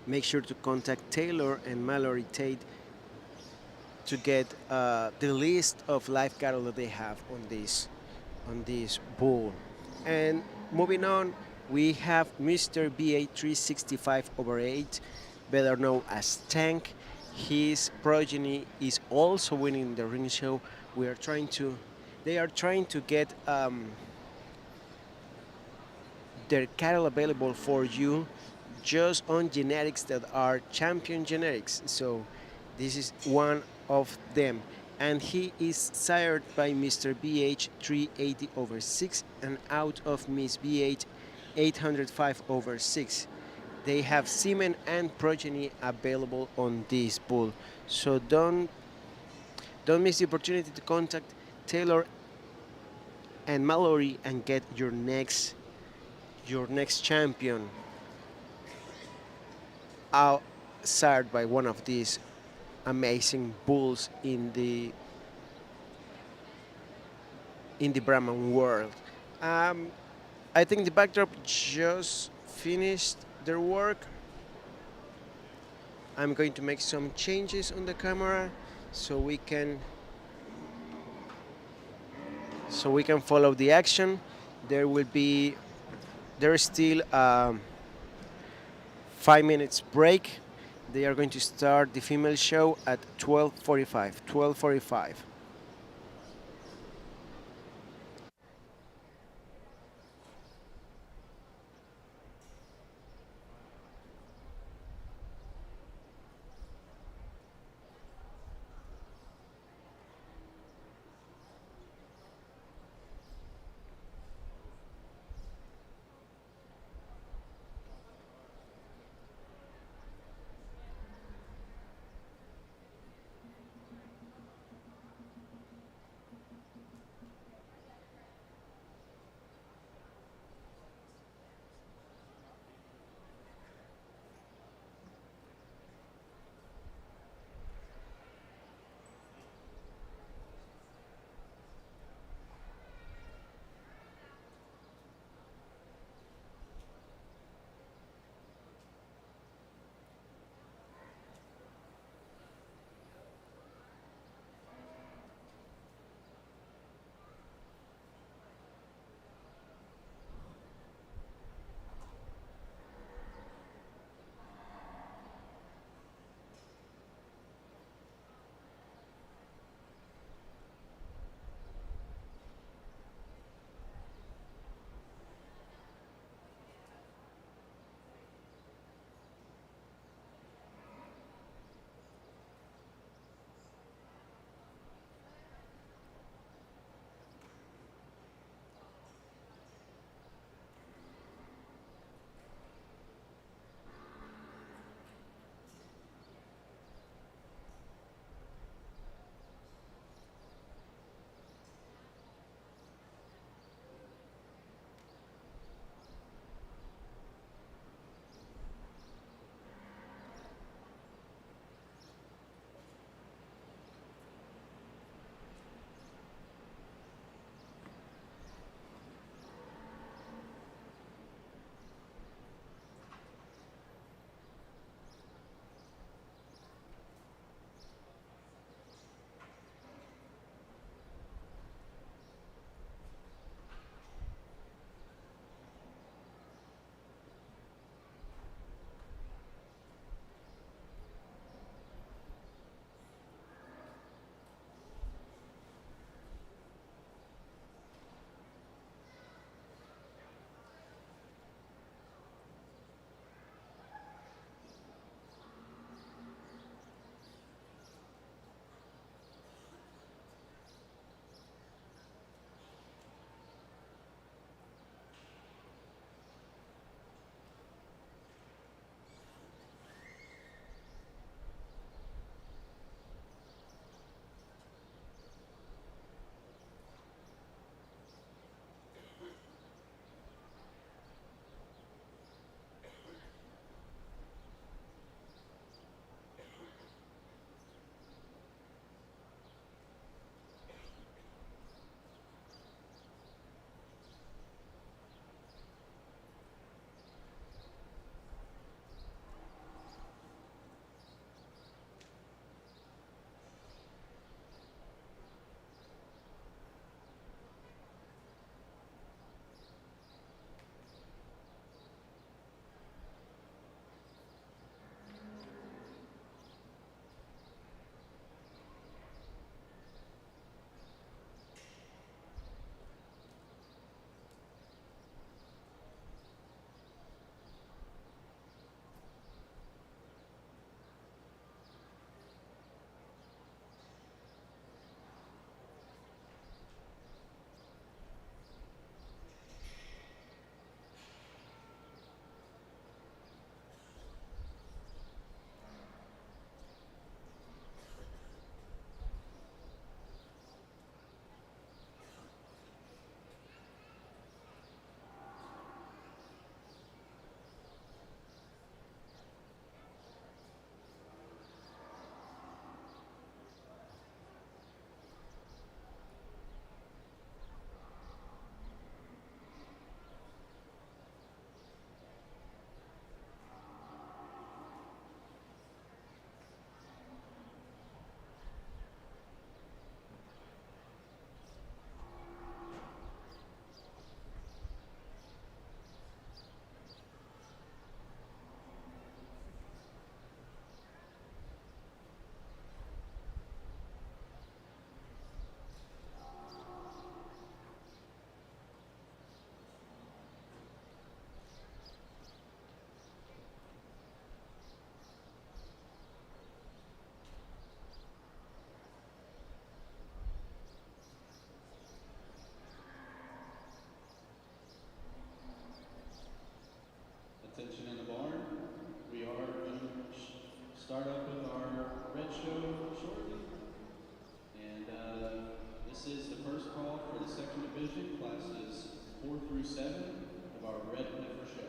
Make sure to contact Taylor and Mallory Tate to get the list of live cattle that they have on this bull. And moving on, we have Mr. BA 365 over 8, better known as Tank. His progeny is also winning the ring show. They are trying to get their cattle available for you just on genetics that are champion genetics. So this is one of them. And he is sired by Mr. BH 380 over 6 and out of Miss BH 805 over 6. They have semen and progeny available on this bull. So don't miss the opportunity to contact Taylor and Mallory and get your next champion out sired by one of these amazing bulls in the Brahman world. I think the backdrop just finished their work. I'm going to make some changes on the camera so we can follow the action. There is still 5 minutes break. They are going to start the female show at 12:45. 12:45. 7 of our Red Heifer Show.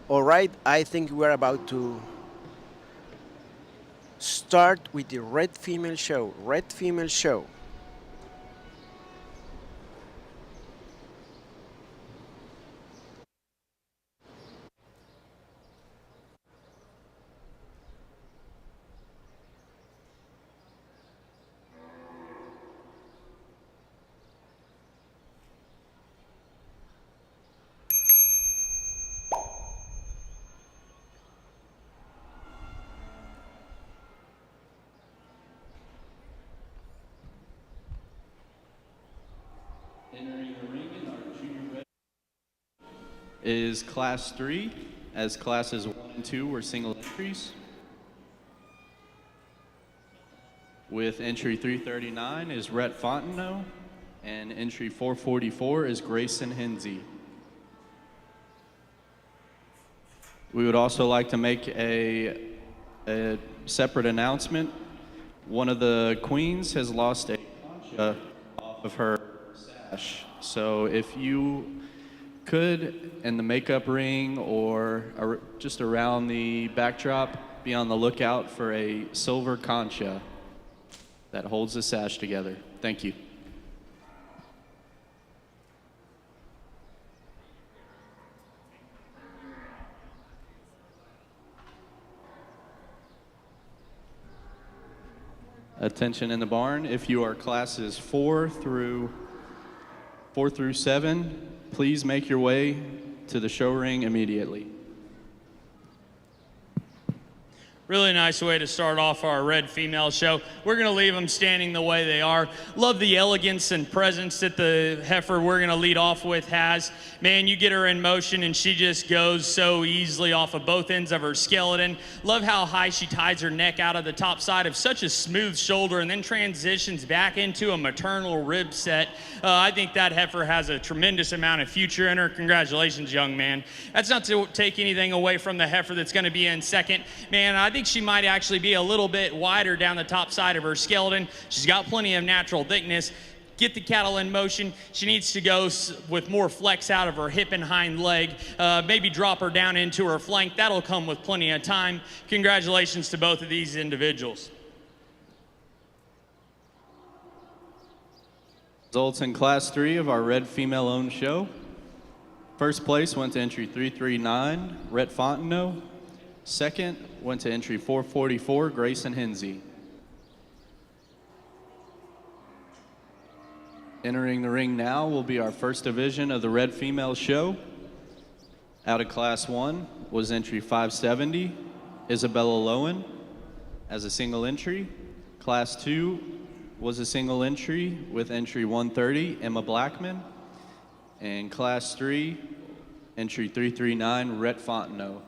All right, I think we're about to start with the Red Female Show. Red Female Show. Entering the ring in our junior red is Class 3, as Classes 1 and 2 were single entries. With entry 339 is Rhett Fontenot, and entry 444 is Grayson Hinsey. We would also like to make a separate announcement. One of the queens has lost a concha off of her sash. So if you could, in the makeup ring or just around the backdrop, be on the lookout for a silver concha that holds the sash together. Thank you. Attention in the barn, if you are classes 4 through 7, please make your way to the show ring immediately. Really nice way to start off our red female show. We're going to leave them standing the way they are. Love the elegance and presence that the heifer we're going to lead off with has. Man, you get her in motion and she just goes so easily off of both ends of her skeleton. Love how high she ties her neck out of the top side of such a smooth shoulder and then transitions back into a maternal rib set. I think that heifer has a tremendous amount of future in her. Congratulations, young man. That's not to take anything away from the heifer that's going to be in second. Man, I think she might actually be a little bit wider down the top side of her skeleton. She's got plenty of natural thickness. Get the cattle in motion. She needs to go with more flex out of her hip and hind leg. Maybe drop her down into her flank. That'll come with plenty of time. Congratulations to both of these individuals. Results in Class 3 of our red female-owned show. First place went to entry 339, Rhett Fontenot. Second went to entry 444, Grayson Hinsey. Entering the ring now will be our first division of the red female show. Out of Class 1 was entry 570, Isabella Lowen as a single entry. Class 2 was a single entry with entry 130, Emma Blackman. And Class 3, entry 339, Rhett Fontenot.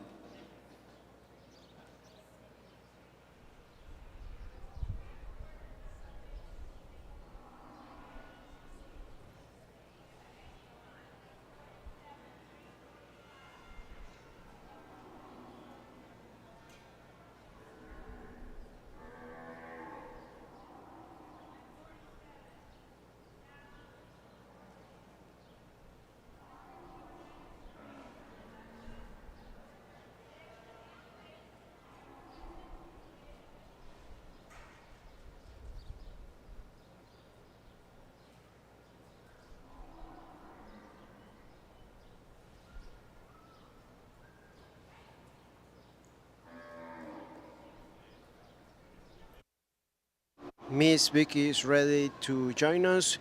Miss Vicky is ready to join us.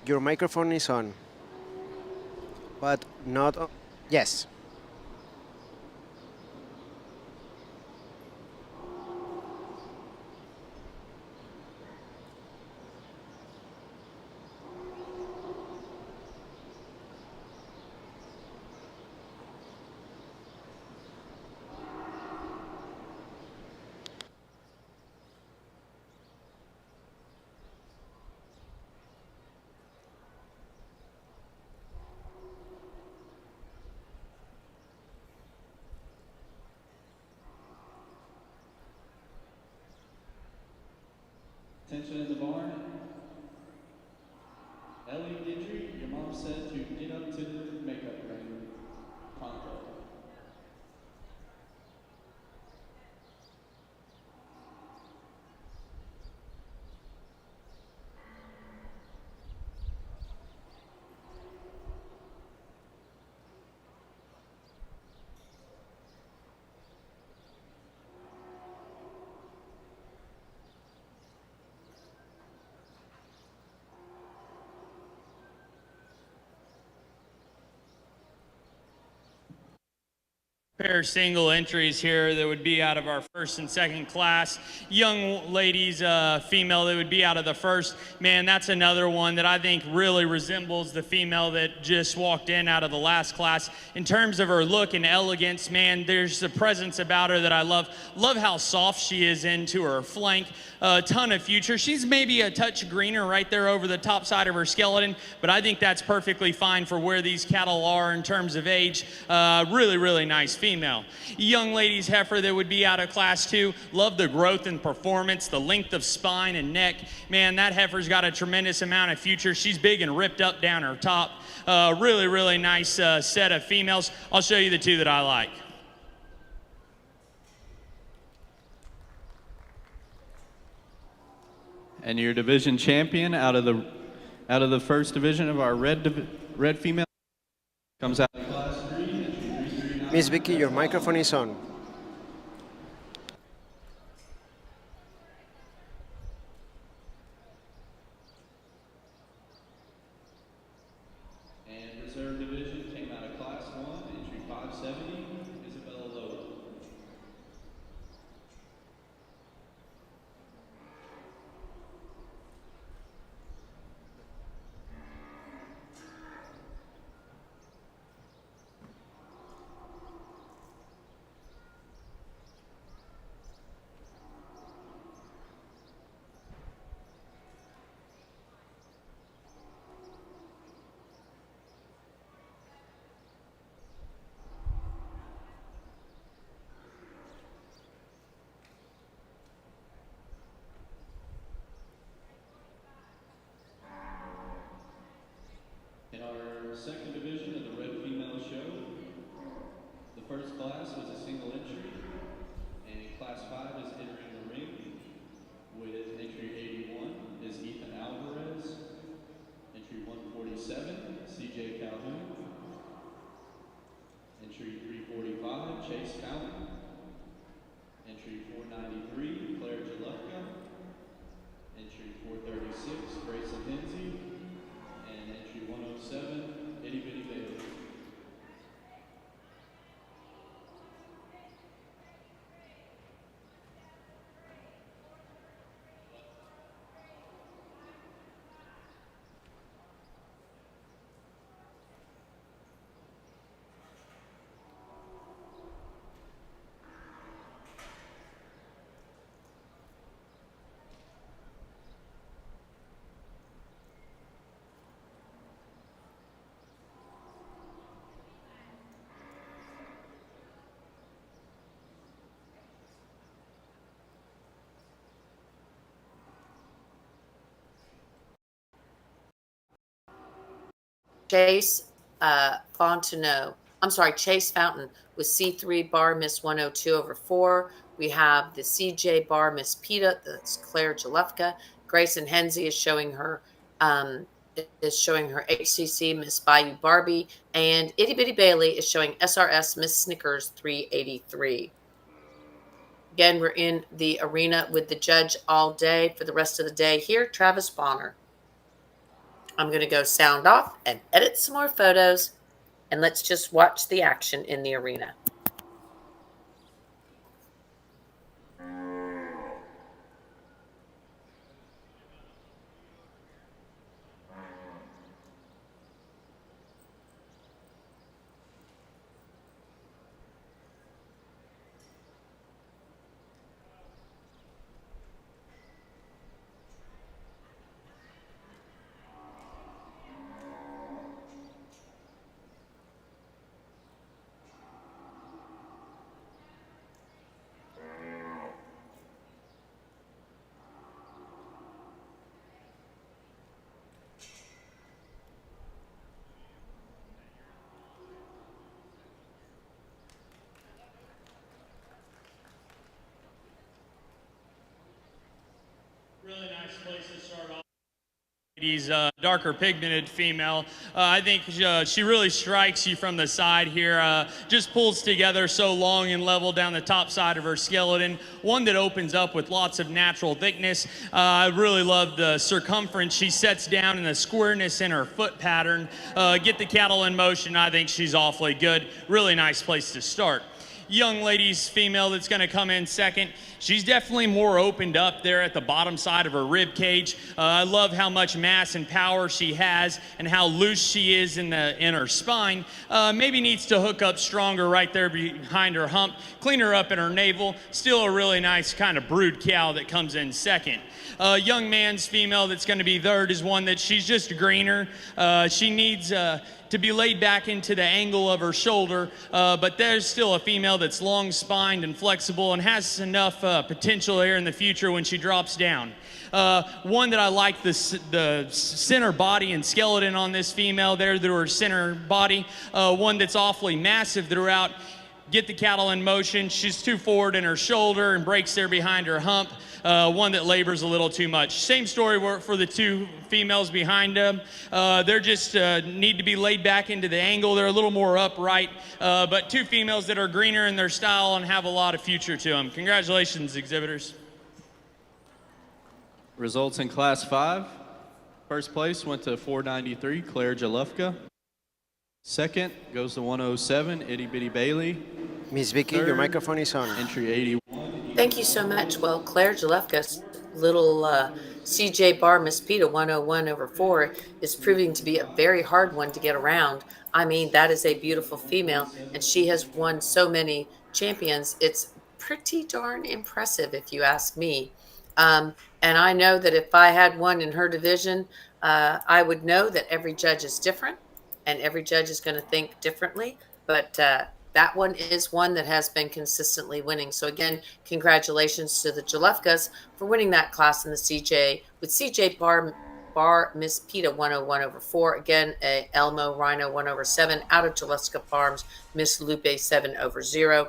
Your microphone is on, but not on. Yes. Attention in the barn. Ellie Gidry, your mom said to get up to the makeup ring. Pronto. Pair of single entries here that would be out of our first and second class. Young ladies, female that would be out of the first. Man, that's another one that I think really resembles the female that just walked in out of the last class. In terms of her look and elegance, man, there's a presence about her that I love. Love how soft she is into her flank. A ton of future. She's maybe a touch greener right there over the top side of her skeleton, but I think that's perfectly fine for where these cattle are in terms of age. Really, really nice female. Young ladies heifer that would be out of class 2. Love the growth and performance, the length of spine and neck. Man, that heifer's got a tremendous amount of future. She's big and ripped up down her top. Really, really nice set of females. I'll show you the two that I like. And your division champion out of the first division of our red female comes out of class 3. Miss Vicky, your microphone is on. And reserve division came out of class 1, entry 570, Isabella Lowe. second division of the Red Female Show. The first class was a single entry, and Class 5 is entering the ring with entry 81 is Ethan Alvarez, entry 147, CJ Calhoun, entry 345, Chase Fountain, entry 493, Claire Jalufka, entry 436, Grayson Hinsey, and entry 107, Itty Bitty Bailey. Chase Fontenot. I'm sorry, Chase Fountain with C3 bar Miss 102 over 4. We have the CJ bar Miss Peta. That's Claire Jalufka. Grayson Hensley is showing her HCC Miss Bayou Barbie, and Itty Bitty Bailey is showing SRS Miss Snickers 383. Again, we're in the arena with the judge all day for the rest of the day here, Travis Bonner. I'm going to go sound off and edit some more photos, and let's just watch the action in the arena. Really nice place to start off. Ladies, darker pigmented female. I think she really strikes you from the side here. Just pulls together so long and level down the top side of her skeleton. One that opens up with lots of natural thickness. I really love the circumference she sets down and the squareness in her foot pattern. Get the cattle in motion. I think she's awfully good. Really nice place to start. Young lady's female that's going to come in second. She's definitely more opened up there at the bottom side of her rib cage. I love how much mass and power she has and how loose she is in her spine. Maybe needs to hook up stronger right there behind her hump. Clean her up in her navel. Still a really nice kind of brood cow that comes in second. Young man's female that's going to be third is one that she's just greener. She needs to be laid back into the angle of her shoulder, but there's still a female that's long-spined and flexible and has enough potential there in the future when she drops down. One that I like the center body and skeleton on this female there through her center body. One that's awfully massive throughout. Get the cattle in motion. She's too forward in her shoulder and breaks there behind her hump. One that labors a little too much. Same story for the two females behind them. They're just need to be laid back into the angle. They're a little more upright, but two females that are greener in their style and have a lot of future to them. Congratulations, exhibitors. Results in Class 5. First place went to 493, Claire Jalufka. Second goes to 107, Itty Bitty Bailey. Miss Vicky, your microphone is on. Entry 81. Thank you so much. Well, Claire Jalufka's little CJ bar Miss Peta 101 over 4 is proving to be a very hard one to get around. I mean, that is a beautiful female, and she has won so many champions. It's pretty darn impressive, if you ask me. And I know that if I had one in her division, I would know that every judge is different, and every judge is going to think differently. But that one is one that has been consistently winning. So again, congratulations to the Jalufkas for winning that class in the CJ with CJ bar Bar Miss PETA 101/4. Again, a Elmo Rhino 1/7. Out of Gillespie Farms, Miss Lupe 7/0.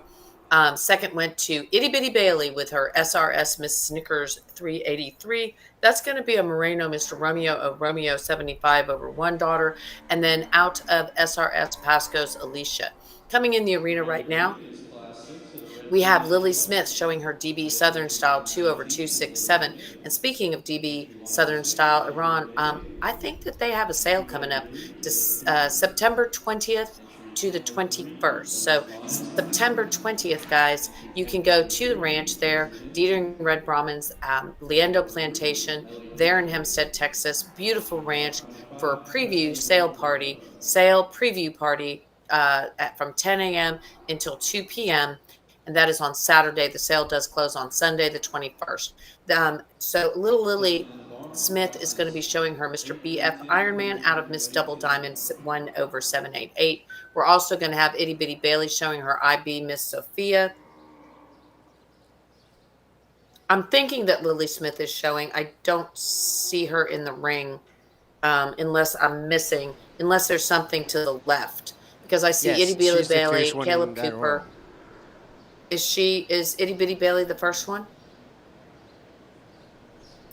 Second went to Itty Bitty Bailey with her SRS Miss Snickers 383. That's going to be a Moreno Mr. Romeo 75/1 daughter. And then out of SRS Pasco's Alicia. Coming in the arena right now, we have Lily Smith showing her DB Southern Style 2/267. And speaking of DB Southern Style, Iran, I think that they have a sale coming up to September 20th to the 21st. So September 20th, guys, you can go to the ranch there, Dietering Red Brahmins, Leando Plantation, there in Hempstead, Texas. Beautiful ranch for a sale preview party from 10 a.m. until 2 p.m. And that is on Saturday. The sale does close on Sunday, the 21st. So little Lily Smith is going to be showing her Mr. BF Ironman out of Miss Double Diamond 1/788. We're also going to have Itty Bitty Bailey showing her IB Miss Sophia. I'm thinking that Lily Smith is showing. I don't see her in the ring unless there's something to the left. Because I see Itty Yes, Bitty she's the first Bailey, one in Caleb that row. Cooper. Is Itty Bitty Bailey the first one?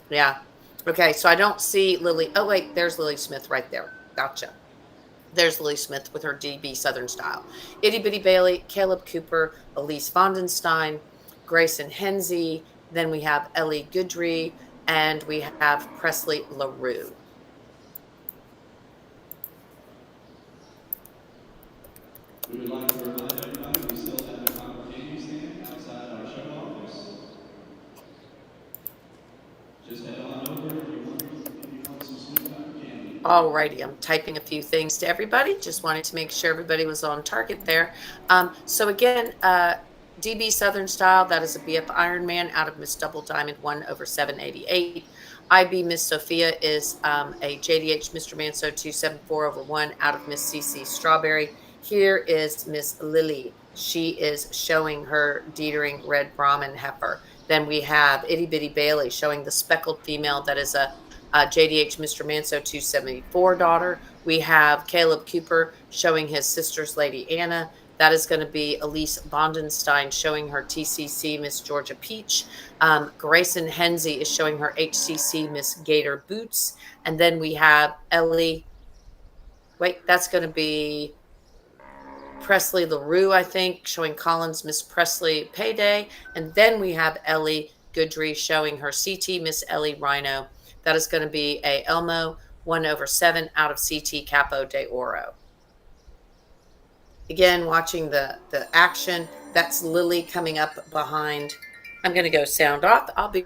Yeah. Okay, so I don't see Lily. Oh, wait, there's Lily Smith right there. Gotcha. There's Lily Smith with her DB Southern Style. Itty Bitty Bailey, Caleb Cooper, Elise Vondenstein, Grayson Henze. Then we have Ellie Goodry, and we have Presley LaRue. We would like to remind everybody we still have a cotton candy stand outside our show office. Just head on over if you want some sweet cotton candy. Alrighty, I'm typing a few things to everybody. Just wanted to make sure everybody was on target there. So again, DB Southern Style, that is a BF Ironman out of Miss Double Diamond 1/788. IB Miss Sophia is a JDH Mr. Manso 274/1 out of Miss CC Strawberry. Here is Miss Lily. She is showing her Dietering Red Brahmin heifer. Then we have Itty Bitty Bailey showing the speckled female that is a JDH Mr. Manso 274 daughter. We have Caleb Cooper showing his sister's Lady Anna. That is going to be Elise Vondenstein showing her TCC Miss Georgia Peach. Grayson Henze is showing her HCC Miss Gator Boots. And then we have Ellie. Wait, that's going to be Presley LaRue, I think, showing Collins Miss Presley Payday. And then we have Ellie Goodry showing her CT Miss Ellie Rhino. That is going to be a Elmo 1/7 out of CT Capo de Oro. Again, watching the action, that's Lily coming up behind. I'm going to go sound off. I'll be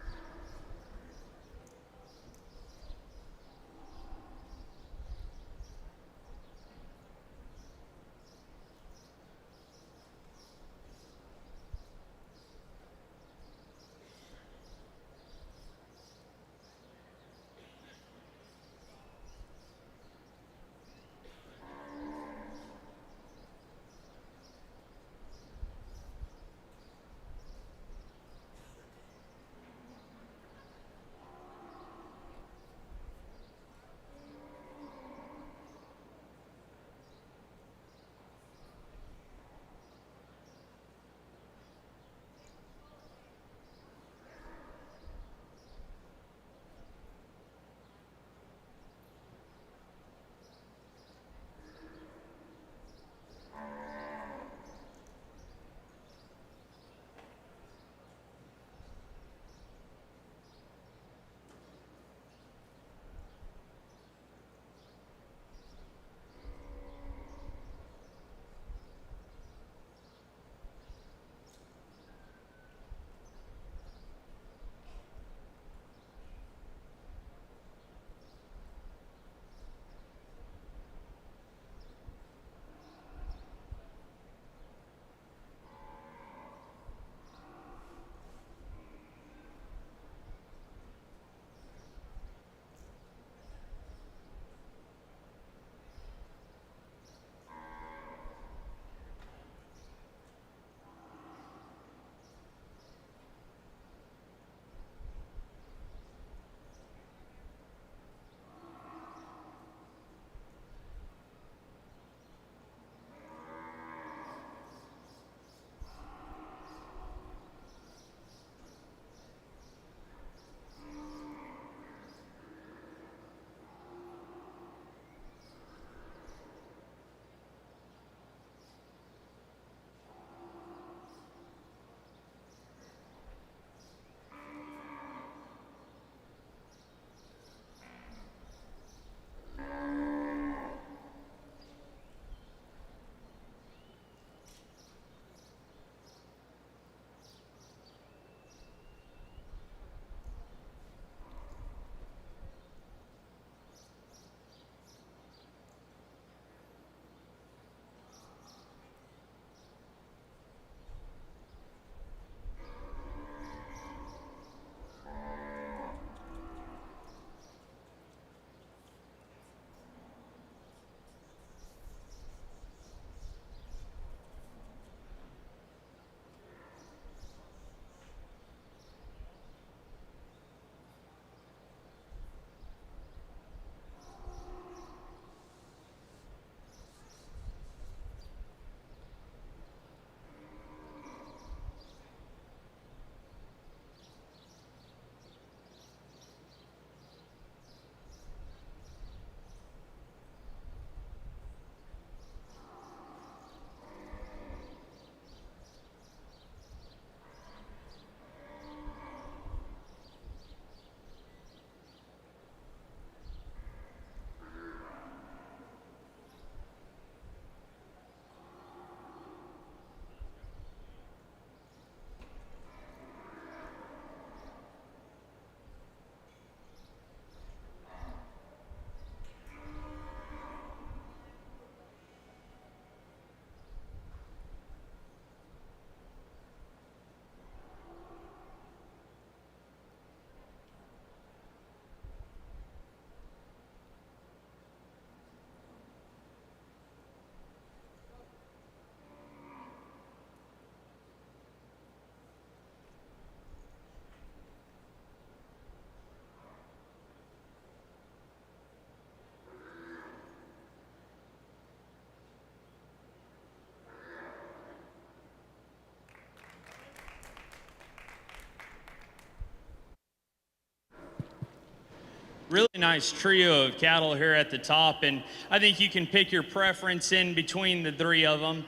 Really nice trio of cattle here at the top, and I think you can pick your preference in between the three of them.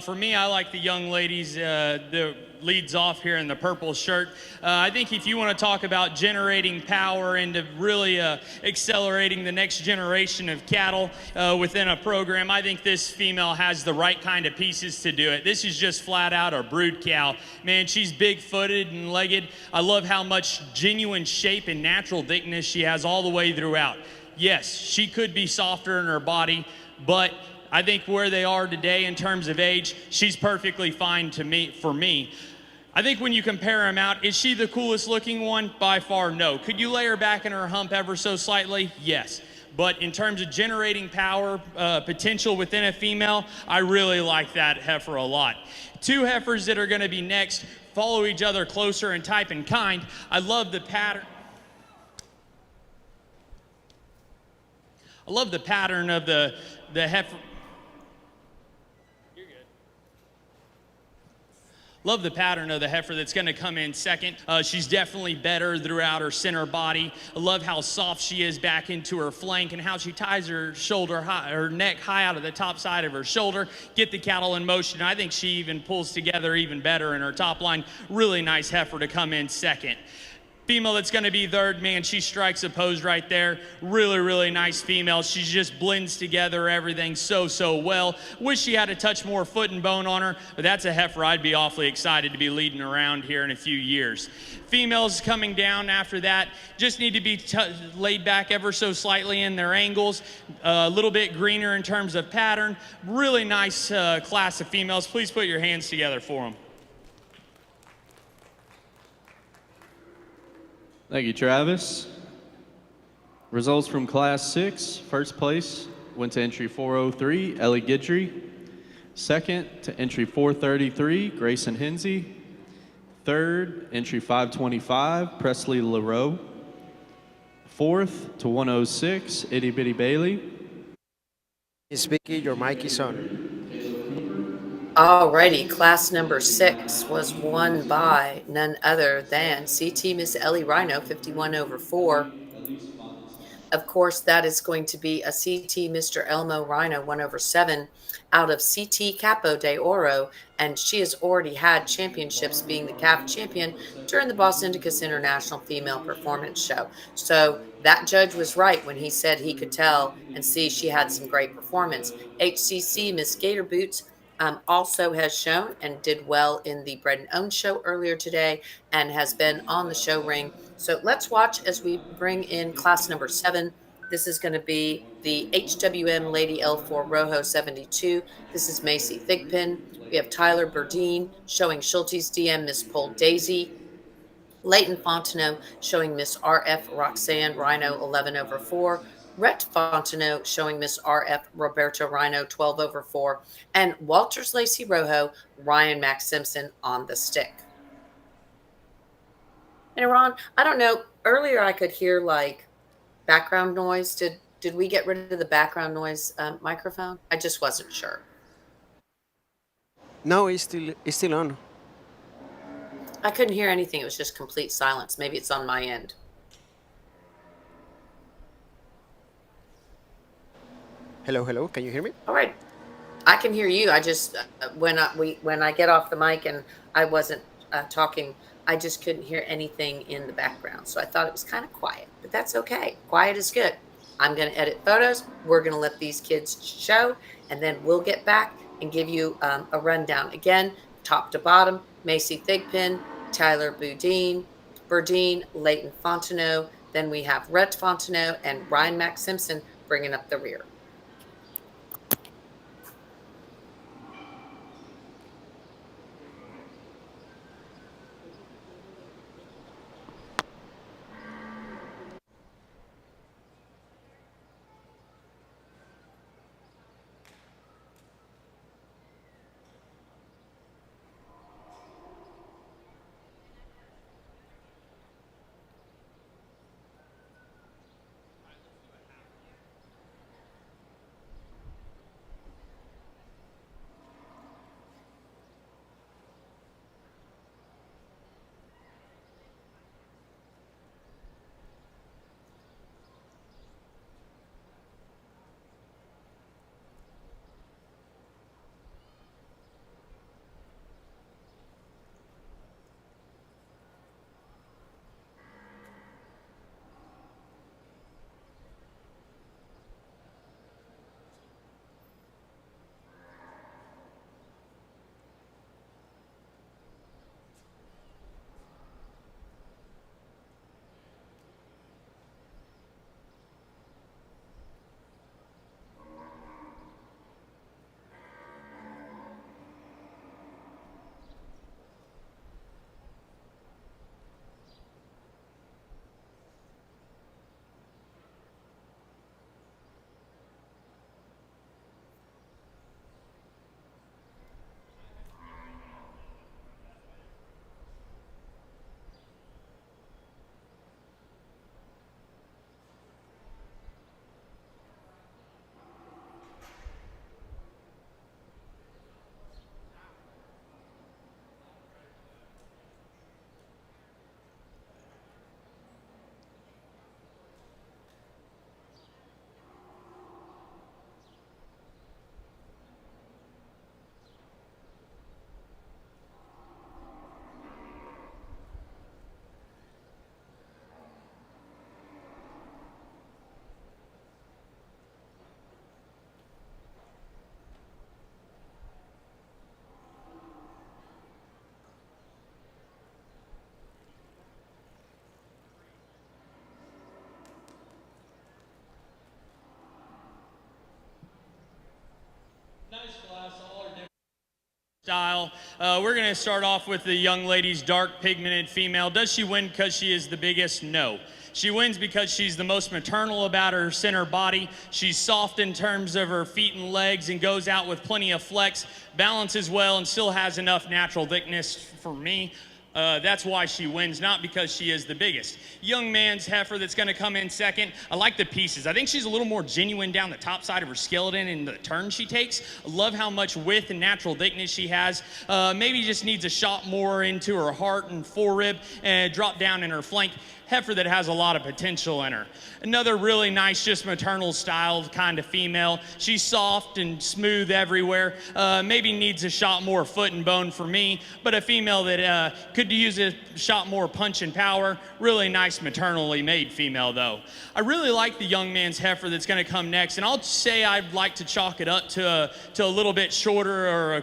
For me, I like the young ladies that leads off here in the purple shirt. I think if you want to talk about generating power into really accelerating the next generation of cattle within a program, I think this female has the right kind of pieces to do it. This is just flat out a brood cow. Man, she's big-footed and legged. I love how much genuine shape and natural thickness she has all the way throughout. Yes, she could be softer in her body, but I think where they are today in terms of age, she's perfectly fine for me. I think when you compare them out, is she the coolest looking one? By far, no. Could you lay her back in her hump ever so slightly? Yes. But in terms of generating power potential within a female, I really like that heifer a lot. Two heifers that are going to be next follow each other closer in type and kind. I love the pattern. I love the pattern of the heifer. You're good. Love the pattern of the heifer that's going to come in second. She's definitely better throughout her center body. I love how soft she is back into her flank and how she ties her her neck high out of the top side of her shoulder, get the cattle in motion. I think she even pulls together even better in her top line. Really nice heifer to come in second. Female that's going to be third, man, she strikes a pose right there. Really, really nice female. She just blends together everything so well. Wish she had a touch more foot and bone on her, but that's a heifer I'd be awfully excited to be leading around here in a few years. Females coming down after that just need to be laid back ever so slightly in their angles. A little bit greener in terms of pattern. Really nice class of females. Please put your hands together for them. Thank you, Travis. Results from Class 6. First place went to entry 403, Ellie Guidry. Second to entry 433, Grayson Hinsey. Third, entry 525, Presley LaRoe. Fourth to 106, Itty Bitty Bailey. Miss Vicky, your mic is on. Alrighty, class number 6 was won by none other than CT Miss Ellie Rhino, 51/4. Of course, that is going to be a CT Mr. Elmo Rhino, 1/7 out of CT Capo de Oro, and she has already had championships being the CAF champion during the Boston Indicus International Female Performance Show. So that judge was right when he said he could tell and see she had some great performance. HCC Miss Gator Boots also has shown and did well in the Bred and Owned show earlier today and has been on the show ring. So let's watch as we bring in class number 7. This is going to be the HWM Lady L4 Rojo 72. This is Macy Thigpen. We have Tyler Burdine showing Schulte's DM Miss Pole Daisy. Leighton Fontenot showing Miss RF Roxanne Rhino 11/4. Rhett Fontenot showing Miss RF Roberta Rhino 12/4. And Walters Lacey Rojo, Ryan Max Simpson on the stick. And Ron, I don't know, earlier I could hear like background noise. Did we get rid of the background noise microphone? I just wasn't sure. No, it's still on. I couldn't hear anything. It was just complete silence. Maybe it's on my end. Hello. Can you hear me? All right. I can hear you. I just when I get off the mic and I wasn't talking, I just couldn't hear anything in the background. So I thought it was kind of quiet, but that's okay. Quiet is good. I'm going to edit photos. We're going to let these kids show, and then we'll get back and give you a rundown again, top to bottom. Macy Thigpen, Tyler Burdine, Leighton Fontenot. Then we have Rhett Fontenot and Ryan Max Simpson bringing up the rear. style. We're going to start off with the young lady's dark pigmented female. Does she win because she is the biggest? No. She wins because she's the most maternal about her center body. She's soft in terms of her feet and legs and goes out with plenty of flex, balances well, and still has enough natural thickness for me. That's why she wins, not because she is the biggest. Young man's heifer that's going to come in second. I like the pieces. I think she's a little more genuine down the top side of her skeleton and the turn she takes. I love how much width and natural thickness she has. Maybe just needs a shot more into her heart and forerib and drop down in her flank. Heifer that has a lot of potential in her. Another really nice, just maternal style kind of female. She's soft and smooth everywhere. Maybe needs a shot more foot and bone for me, but a female that could use a shot more punch and power. Really nice maternally made female though. I really like the young man's heifer that's going to come next, and I'll say I'd like to chalk it up to a little bit shorter or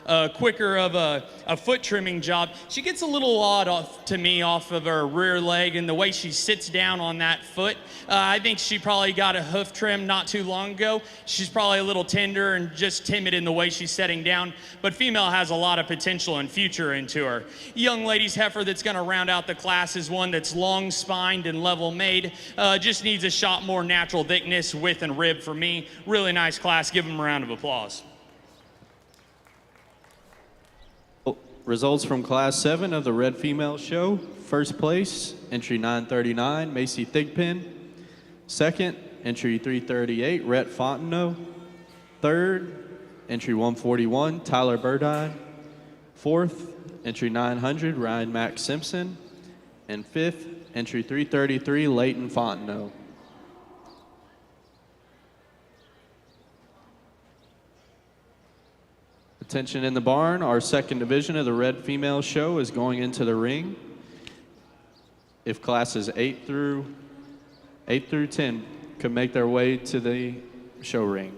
a quicker of a foot trimming job. She gets a little odd to me off of her rear leg and the way she sits down on that foot. I think she probably got a hoof trim not too long ago. She's probably a little tender and just timid in the way she's setting down, but female has a lot of potential and future into her. Young lady's heifer that's going to round out the class is one that's long spined and level made. Just needs a shot more natural thickness, width, and rib for me. Really nice class. Give them a round of applause. Results from Class 7 of the Red Female Show. First place, entry 939, Macy Thigpen. Second, entry 338, Rhett Fontenot. Third, entry 141, Tyler Burdine. Fourth, entry 900, Ryan Mack Simpson. And fifth, entry 333, Leighton Fontenot. Attention in the barn, our second division of the Red Female Show is going into the ring. If classes 8 through 10 could make their way to the show ring.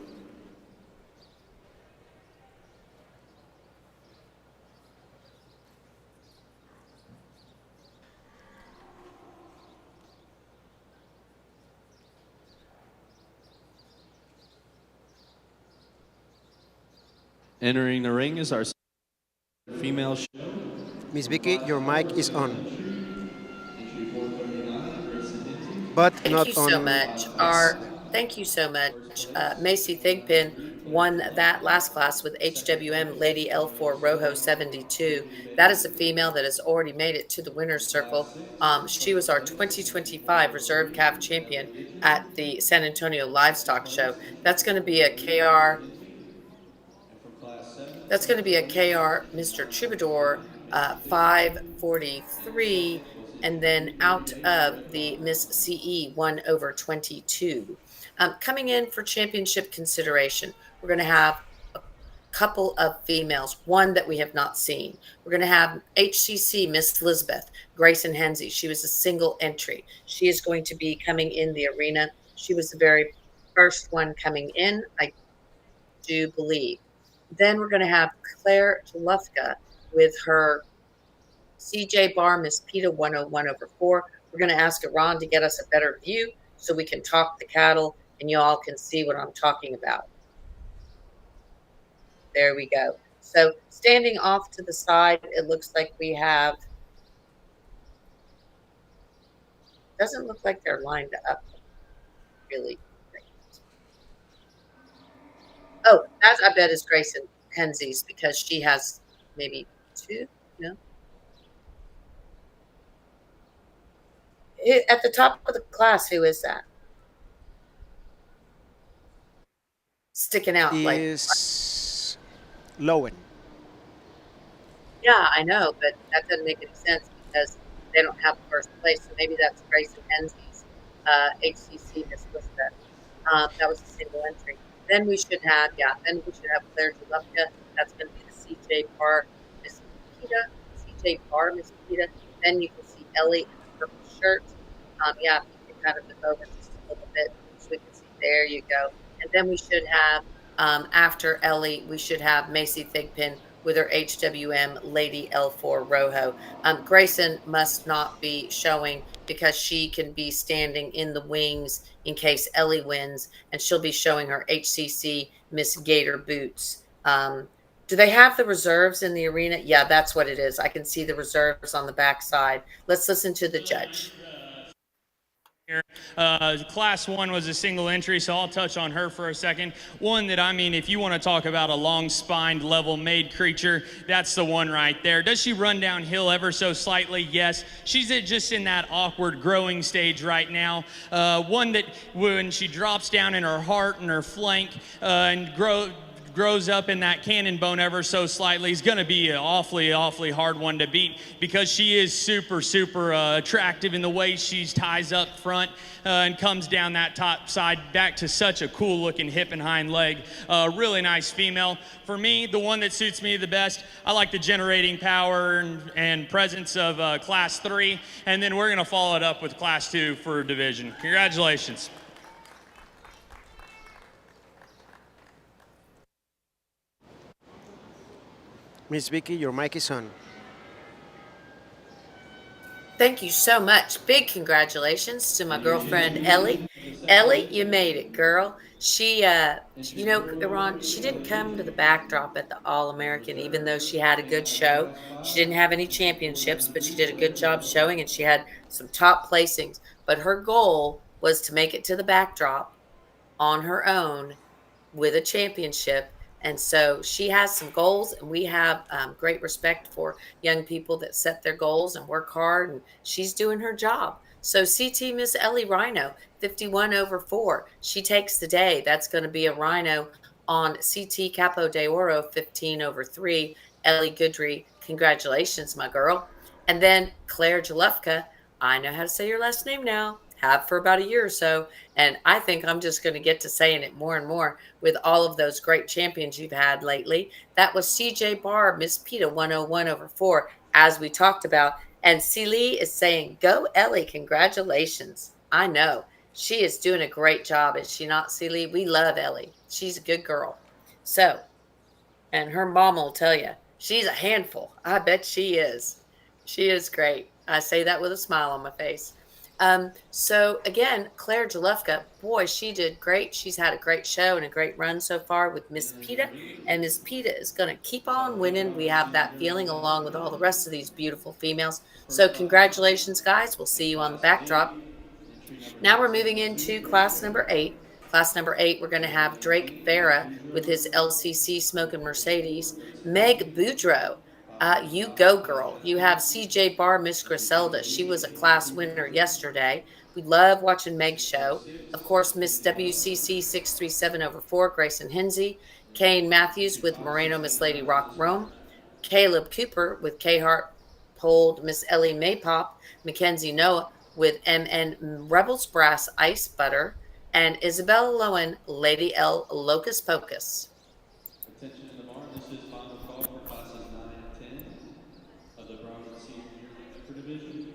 Entering the ring is our female show. Miss Vicky, your mic is on. But Thank not you on. so much. Thank you so much. Macy Thigpen won that last class with HWM Lady L4 Rojo 72. That is a female that has already made it to the winner's circle. She was our 2025 Reserve Calf Champion at the San Antonio Livestock Show. That's going to be a KR. That's going to be a KR Mr. Troubadour 543, and then out of the Miss CE 1/22. Coming in for championship consideration, we're going to have a couple of females, one that we have not seen. We're going to have HCC Miss Elizabeth Grayson Henze. She was a single entry. She is going to be coming in the arena. She was the very first one coming in, I do believe. Then we're going to have Claire Jalufka with her CJ Bar Miss PETA 101/4. We're going to ask Iran to get us a better view so we can talk the cattle and you all can see what I'm talking about. There we go. So standing off to the side, it looks like we have, doesn't look like they're lined up really. Oh, that I bet is Grayson Henze's because she has maybe two, no? At the top of the class, who is that? Sticking out like. Is Lowen. Yeah, I know, but that doesn't make any sense because they don't have first place. So maybe that's Grayson Henze's HCC Miss Elizabeth. That was a single entry. Then we should have, Claire Jalufka. That's going to be the CJ Bar Miss PETA. CJ Bar Miss PETA. Then you can see Ellie in the purple shirt. If you can kind of move over just a little bit so we can see. There you go. And then we should have, after Ellie, we should have Macy Thigpen with her HWM Lady L4 Rojo. Grayson must not be showing because she can be standing in the wings in case Ellie wins, and she'll be showing her HCC Miss Gator Boots Do they have the reserves in the arena? Yeah, that's what it is. I can see the reserves on the backside. Let's listen to the judge. Here. Class 1 was a single entry, so I'll touch on her for a second. One that, I mean, if you want to talk about a long-spined, level-made creature, that's the one right there. Does she run downhill ever so slightly? Yes. She's just in that awkward growing stage right now. One that when she drops down in her heart and her flank and grows up in that cannon bone ever so slightly is going to be an awfully hard one to beat, because she is super attractive in the way she ties up front and comes down that top side back to such a cool looking hip and hind leg. Really nice female. For me, the one that suits me the best, I like the generating power and presence of class 3, and then we're going to follow it up with class 2 for division. Congratulations. Miss Vicky, your mic is on. Thank you so much. Big congratulations to my girlfriend Ellie. Ellie, you made it, girl. She, Ron, she didn't come to the backdrop at the All American, even though she had a good show. She didn't have any championships, but she did a good job showing, and she had some top placings. But her goal was to make it to the backdrop on her own with a championship. And so she has some goals, and we have great respect for young people that set their goals and work hard, and she's doing her job. So CT Miss Ellie Rhino, 51 over 4. She takes the day. That's going to be a Rhino on CT Capo de Oro, 15 over 3. Ellie Goodry, congratulations, my girl. And then Claire Jalufka, I know how to say your last name now, have for about a year or so. And I think I'm just going to get to saying it more and more with all of those great champions you've had lately. That was CJ Barr, Miss PETA, 101 over 4, as we talked about. And Celie is saying, go Ellie, congratulations. I know. She is doing a great job, is she not, Celie? We love Ellie. She's a good girl. So, and her mom will tell you, she's a handful. I bet she is. She is great. I say that with a smile on my face. So again, Claire Jalufka, boy, she did great. She's had a great show and a great run so far with Miss PETA, and Miss PETA is going to keep on winning. We have that feeling along with all the rest of these beautiful females. So congratulations, guys. We'll see you on the backdrop. Now we're moving into class number 8. Class number 8, we're going to have Drake Vera with his LCC Smoking Mercedes. Meg Boudreau, you go, girl. You have CJ Barr, Miss Griselda. She was a class winner yesterday. We love watching Meg's show. Of course, Miss WCC 637 over 4, Grayson Hinsey. Kane Matthews with Moreno, Miss Lady Rock Rome. Caleb Cooper with K Hart Polled, Miss Ellie Maypop. Mackenzie Noah with MN Rebels Brass Ice Butter, and Isabella Lowen, Lady L Locus Pocus. Attention in the barn. This is final call for classes 9 and 10 of the bronze senior heifer division.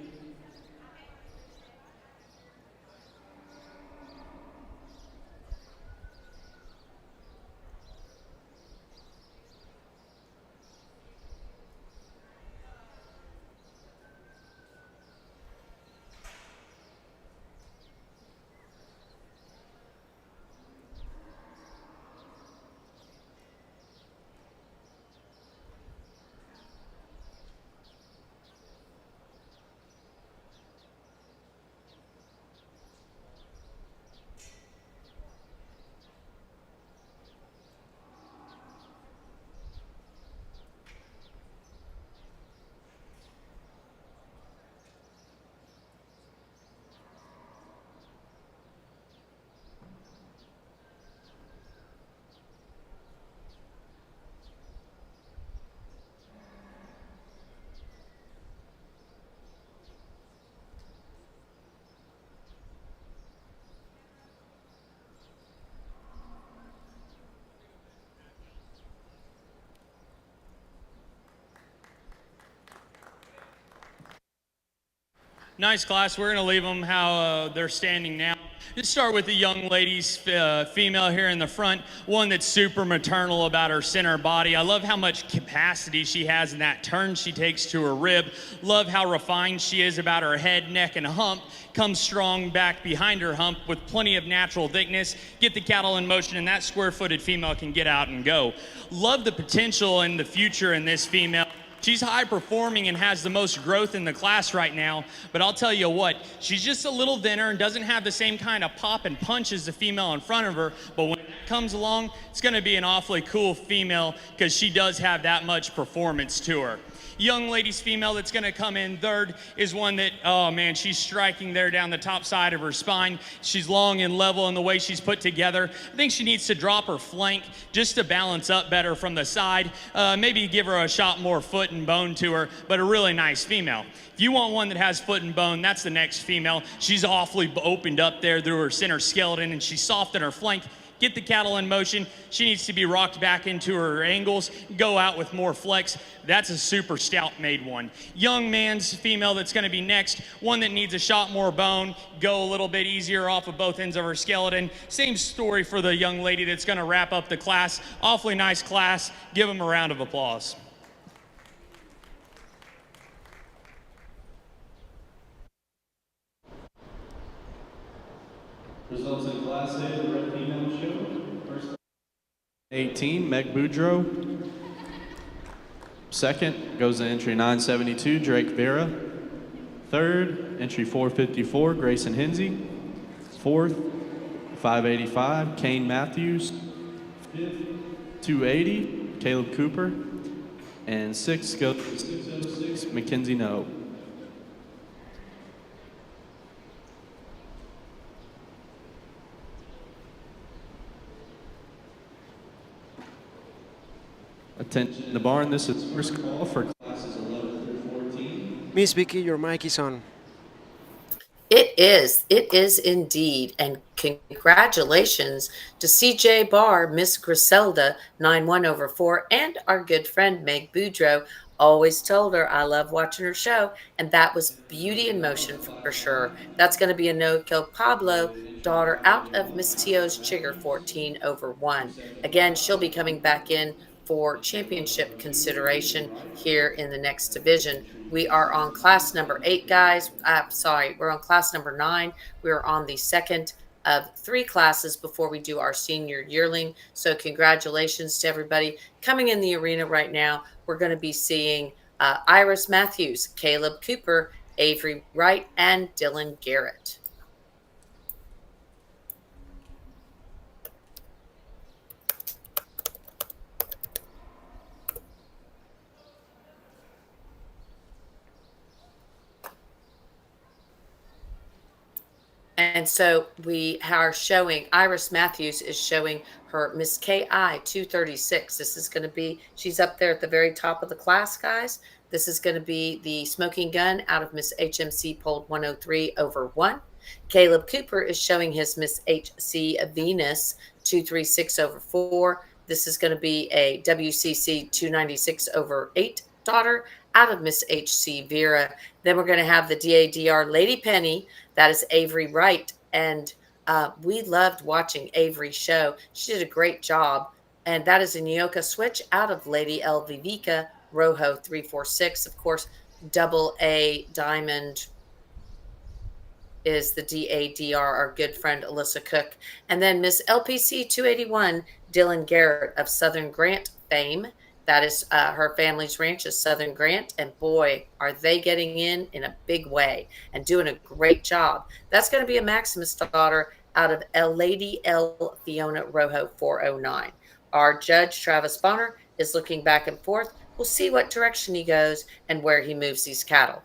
Nice class. We're going to leave them how they're standing now. Let's start with the young ladies, female here in the front, one that's super maternal about her center body. I love how much capacity she has in that turn she takes to her rib. Love how refined she is about her head, neck, and hump. Comes strong back behind her hump with plenty of natural thickness. Get the cattle in motion, and that square-footed female can get out and go. Love the potential and the future in this female. She's high performing and has the most growth in the class right now, but I'll tell you what, she's just a little thinner and doesn't have the same kind of pop and punch as the female in front of her, but when it comes along, it's gonna be an awfully cool female because she does have that much performance to her. Young ladies female that's gonna come in third is one that, oh man, she's striking there down the top side of her spine. She's long and level in the way she's put together. I think she needs to drop her flank just to balance up better from the side. Maybe give her a shot more foot and bone to her, but a really nice female. If you want one that has foot and bone, that's the next female. She's awfully opened up there through her center skeleton, and she's soft in her flank. Get the cattle in motion. She needs to be rocked back into her angles, go out with more flex. That's a super stout made one. Young man's female that's gonna be next, one that needs a shot more bone, go a little bit easier off of both ends of her skeleton. Same story for the young lady that's gonna wrap up the class. Awfully nice class. Give them a round of applause. Results in Class A, the red female show. First, 18, Meg Boudreau. Second goes to entry 972, Drake Vera. Third, entry 454, Grayson Hinsey. Fourth, 585, Kane Matthews. Fifth, 280, Caleb Cooper. And sixth goes to 606, Mackenzie No. Attention in the barn, this is first call for classes 11 through 14. Miss Vicky, your mic is on. It is indeed. And congratulations to CJ Barr, Miss Griselda, 9-1/4, and our good friend Meg Boudreau. Always told her I love watching her show, and that was beauty in motion for sure. That's going to be a no-kill. Pablo, daughter out of Miss Tio's Chigger, 14/1. Again, she'll be coming back in for championship consideration here in the next division. We are on class number 8, guys. We're on class number 9. We're on the second of 3 classes before we do our senior yearling. So congratulations to everybody coming in the arena right now. We're going to be seeing Iris Matthews, Caleb Cooper, Avery Wright, and Dylan Garrett. And so we are showing, Iris Matthews is showing her Miss KI 236. This is going to be, she's up there at the very top of the class, guys. This is going to be the smoking gun out of Miss HMC Polled 103/1. Caleb Cooper is showing his Miss HC Venus 236/4. This is going to be a WCC 296/8 daughter out of Miss HC Vera. Then we're going to have the DADR Lady Penny. That is Avery Wright. And we loved watching Avery's show. She did a great job. And that is a Nyoka switch out of Lady El Vivica, Rojo 346. Of course, double A diamond is the DADR, our good friend Alyssa Cook. And then Miss LPC 281, Dylan Garrett of Southern Grant fame. That is her family's ranch is Southern Grant. And boy, are they getting in a big way and doing a great job. That's going to be a Maximus daughter out of Lady L Fiona Rojo 409. Our judge, Travis Bonner, is looking back and forth. We'll see what direction he goes and where he moves these cattle.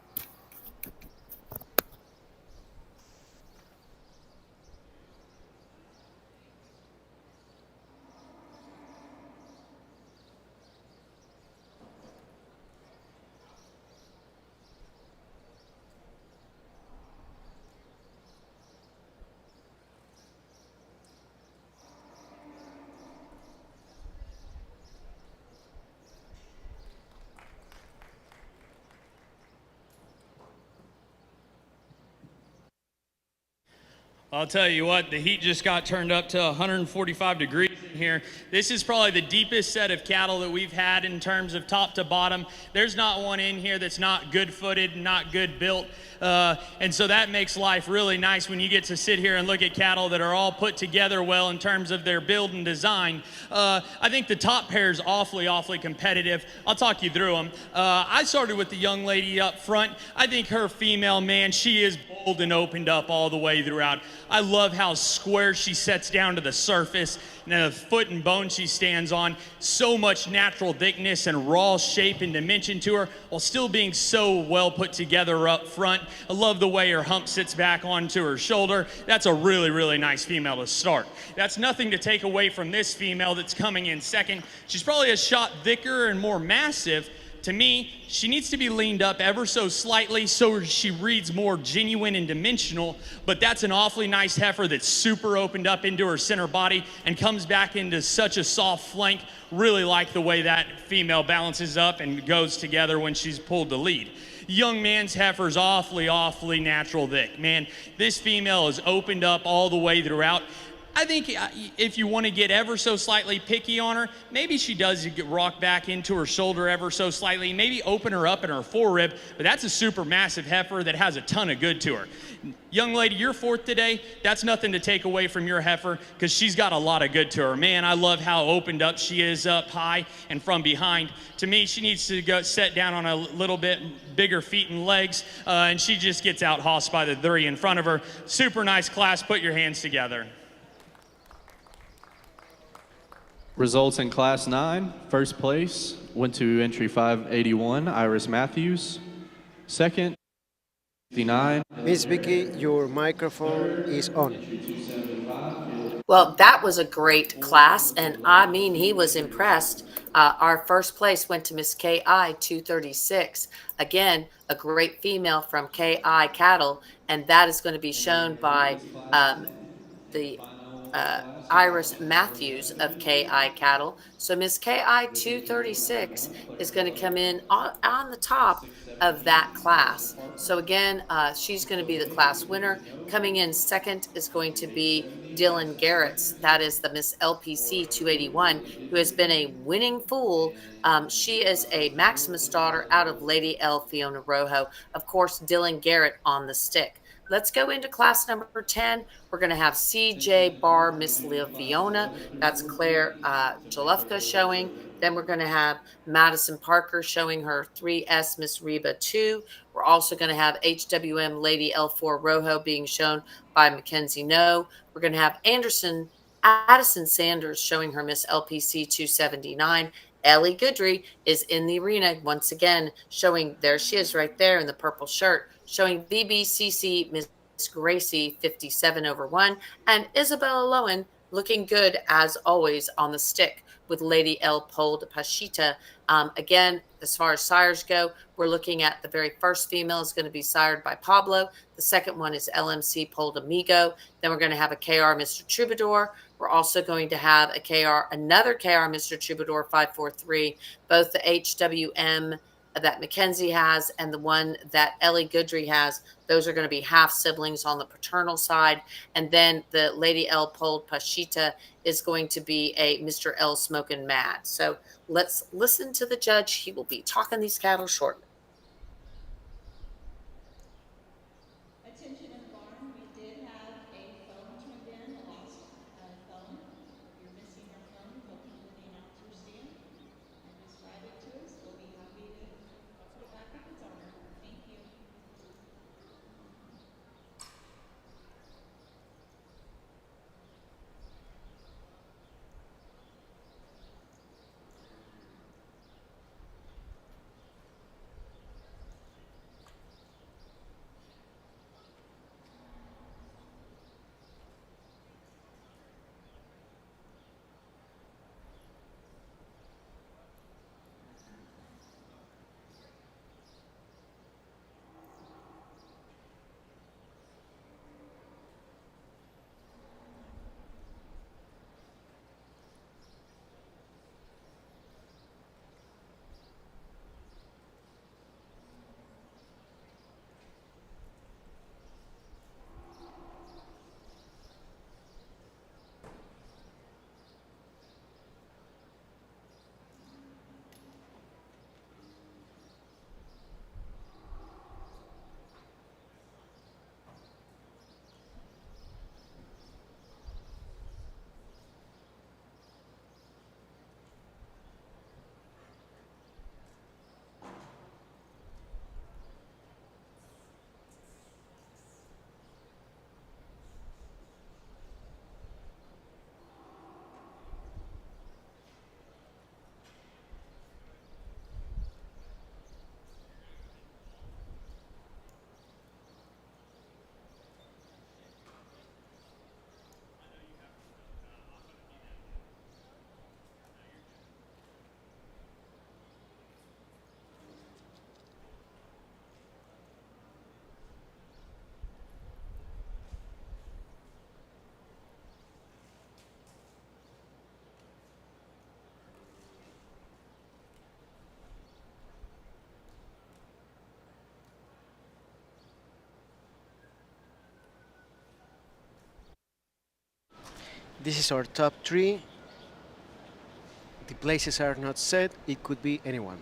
I'll tell you what, the heat just got turned up to 145 degrees in here. This is probably the deepest set of cattle that we've had in terms of top to bottom. There's not one in here that's not good-footed, not good built. And so that makes life really nice when you get to sit here and look at cattle that are all put together well in terms of their build and design. I think the top pair is awfully competitive. I'll talk you through them. I started with the young lady up front. I think her female, man, she is bold and opened up all the way throughout. I love how square she sets down to the surface and the foot and bone she stands on. So much natural thickness and raw shape and dimension to her while still being so well put together up front. I love the way her hump sits back onto her shoulder. That's a really nice female to start. That's nothing to take away from this female that's coming in second. She's probably a shot thicker and more massive. To me, she needs to be leaned up ever so slightly so she reads more genuine and dimensional, but that's an awfully nice heifer that's super opened up into her center body and comes back into such a soft flank. Really like the way that female balances up and goes together when she's pulled to lead. Young man's heifer's awfully natural thick. Man, this female is opened up all the way throughout. I think if you want to get ever so slightly picky on her, maybe she does get rock back into her shoulder ever so slightly, maybe open her up in her forerib, but that's a super massive heifer that has a ton of good to her. Young lady, you're fourth today. That's nothing to take away from your heifer because she's got a lot of good to her. Man, I love how opened up she is up high and from behind. To me, she needs to go set down on a little bit bigger feet and legs, and she just gets out hossed by the three in front of her. Super nice class. Put your hands together. Results in Class 9. First place went to entry 581, Iris Matthews. Second, 59. Miss Vicky, your microphone is on. Well, that was a great class, and I mean, he was impressed. Our first place went to Miss KI 236. Again, a great female from KI Cattle, and that is going to be shown by the Iris Matthews of KI Cattle. So Miss KI 236 is going to come in on the top of that class. So again, she's going to be the class winner. Coming in second is going to be Dylan Garrett's. That is the Miss LPC 281, who has been a winning fool. She is a Maximus daughter out of Lady L Fiona Rojo. Of course, Dylan Garrett on the stick. Let's go into class number 10. We're going to have CJ Bar Miss Liviona. That's Claire Jalufka showing. Then we're going to have Madison Parker showing her 3S Miss Reba 2. We're also going to have HWM Lady L4 Rojo being shown by Mackenzie No. We're going to have Addison Sanders showing her Miss LPC 279. Ellie Goodry is in the arena once again, showing, there she is right there in the purple shirt, showing BBCC Miss Gracie 57/1, and Isabella Lowen looking good as always on the stick with Lady El Pol de Pachita. Again, as far as sires go, we're looking at the very first female is going to be sired by Pablo. The second one is LMC Pol de Migo. Then we're going to have a KR Mr. Troubadour. We're also going to have another KR Mr. Troubadour 543, both the HWM that Mackenzie has and the one that Ellie Goodry has. Those are going to be half siblings on the paternal side. And then the Lady El Pol Pachita is going to be a Mr. L Smokin' Mad. So let's listen to the judge. He will be talking these cattle shortly. Attention in the barn, we did have a phone turned in, the last phone. If you're missing our phone, go come to the announcer stand and describe it to us. We'll be happy to put it back with its owner. Thank you. This is our top three. The places are not set. It could be anyone.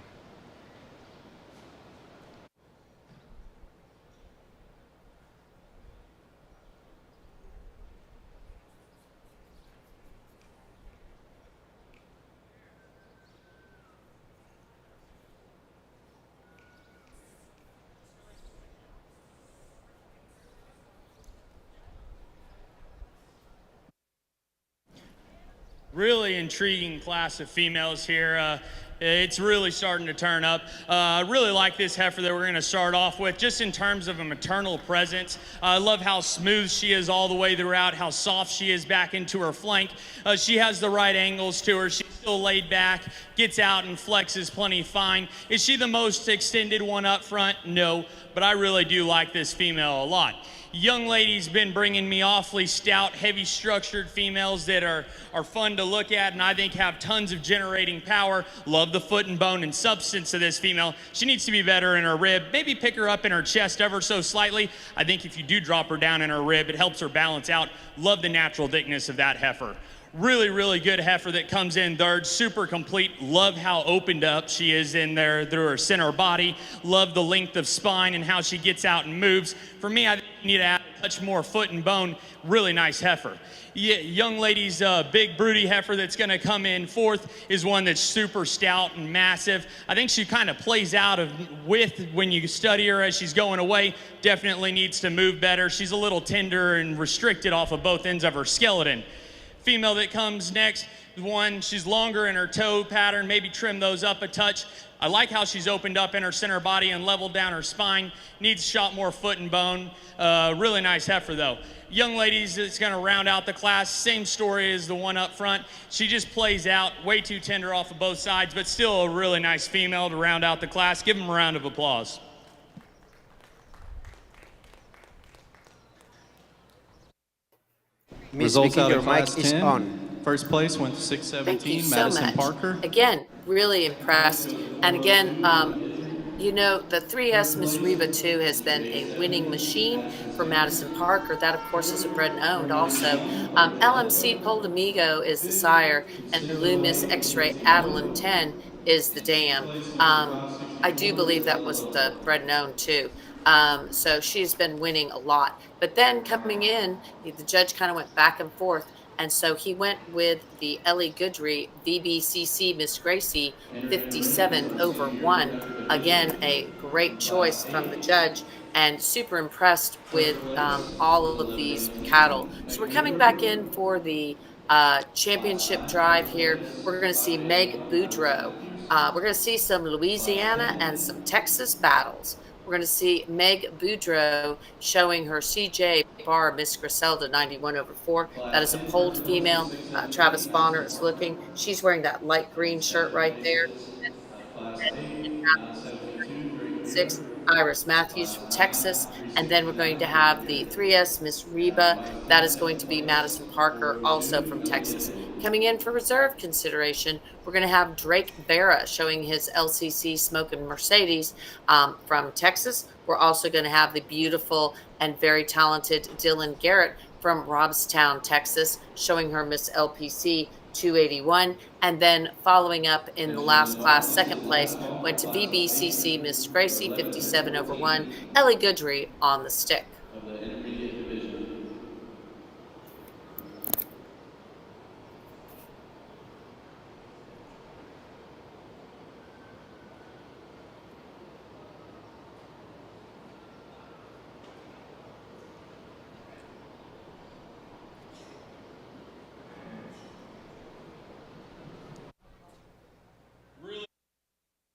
Really intriguing class of females here. It's really starting to turn up. I really like this heifer that we're going to start off with, just in terms of a maternal presence. I love how smooth she is all the way throughout, how soft she is back into her flank. She has the right angles to her. She's still laid back, gets out and flexes plenty fine. Is she the most extended one up front? No, but I really do like this female a lot. Young lady's been bringing me awfully stout, heavy structured females that are fun to look at and I think have tons of generating power. Love the foot and bone and substance of this female. She needs to be better in her rib. Maybe pick her up in her chest ever so slightly. I think if you do drop her down in her rib, it helps her balance out. Love the natural thickness of that heifer. Really, really good heifer that comes in third, super complete. Love how opened up she is in there through her center body. Love the length of spine and how she gets out and moves. For me, I think you need to add a touch more foot and bone. Really nice heifer. Yeah, young lady's big broody heifer that's going to come in fourth is one that's super stout and massive. I think she kind of plays out of width when you study her as she's going away. Definitely needs to move better. She's a little tender and restricted off of both ends of her skeleton. Female that comes next, one, she's longer in her toe pattern, maybe trim those up a touch. I like how she's opened up in her center body and leveled down her spine. Needs shot more foot and bone. Really nice heifer though. Young ladies that's gonna round out the class, same story as the one up front. She just plays out, way too tender off of both sides, but still a really nice female to round out the class. Give them a round of applause. Miss Results Vicky, out your of Class mic is 10. on. First place went to Thank you 617, so Madison much. Parker. Again, really impressed. And again, you know, the 3S Miss Reba 2 has been a winning machine for Madison Parker. That, of course, is a bred and owned also. LMC Poldamigo is the sire, and Loomis X-Ray Adeline 10 is the dam. I do believe that was the bred and owned too. So she's been winning a lot. But then coming in, the judge kind of went back and forth. And so he went with the Ellie Goodry VBCC Miss Gracie 57 over 1. Again, a great choice from the judge and super impressed with all of these cattle. So we're coming back in for the championship drive here. We're going to see Meg Boudreau. We're going to see some Louisiana and some Texas battles. We're going to see Meg Boudreau showing her CJ bar Miss Griselda 91 over 4. That is a polled female. Travis Bonner is looking. She's wearing that light green shirt right there. Class 8, 972, Great 6, Bear. Iris Matthews from Texas. And then we're going to have the 3S Miss Reba. That is going to be Madison Parker, also from Texas. Coming in for reserve consideration, we're going to have Drake Barra showing his LCC Smokin' Mercedes from Texas. We're also going to have the beautiful and very talented Dylan Garrett from Robstown, Texas, showing her Miss LPC 281. And then following up in the last class, second place, went to VBCC Miss Gracie 57 over 1, Ellie Goodry on the stick. Of the intermediate division.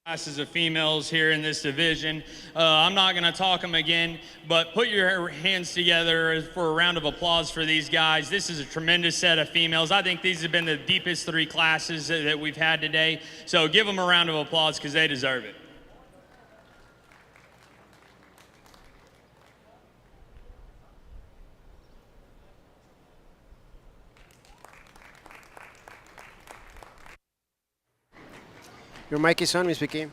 Classes of females here in this division. I'm not going to talk them again, but put your hands together for a round of applause for these guys. This is a tremendous set of females. I think these have been the deepest 3 classes that we've had today. So give them a round of applause because they deserve it. Your mic is on, Miss Vicky.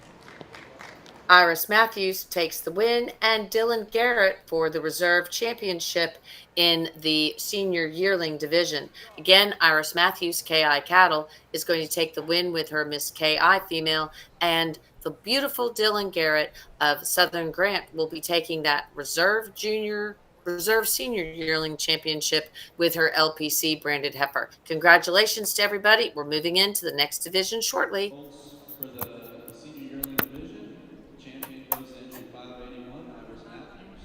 Iris Matthews takes the win, and Dylan Garrett for the reserve championship in the senior yearling division. Again, Iris Matthews, KI Cattle, is going to take the win with her Miss KI female, and the beautiful Dylan Garrett of Southern Grant will be taking that reserve senior yearling championship with her LPC branded heifer. Congratulations to everybody. We're moving into the next division shortly. Folks, for the senior yearling division, champion goes to entry 581, Iris Matthews.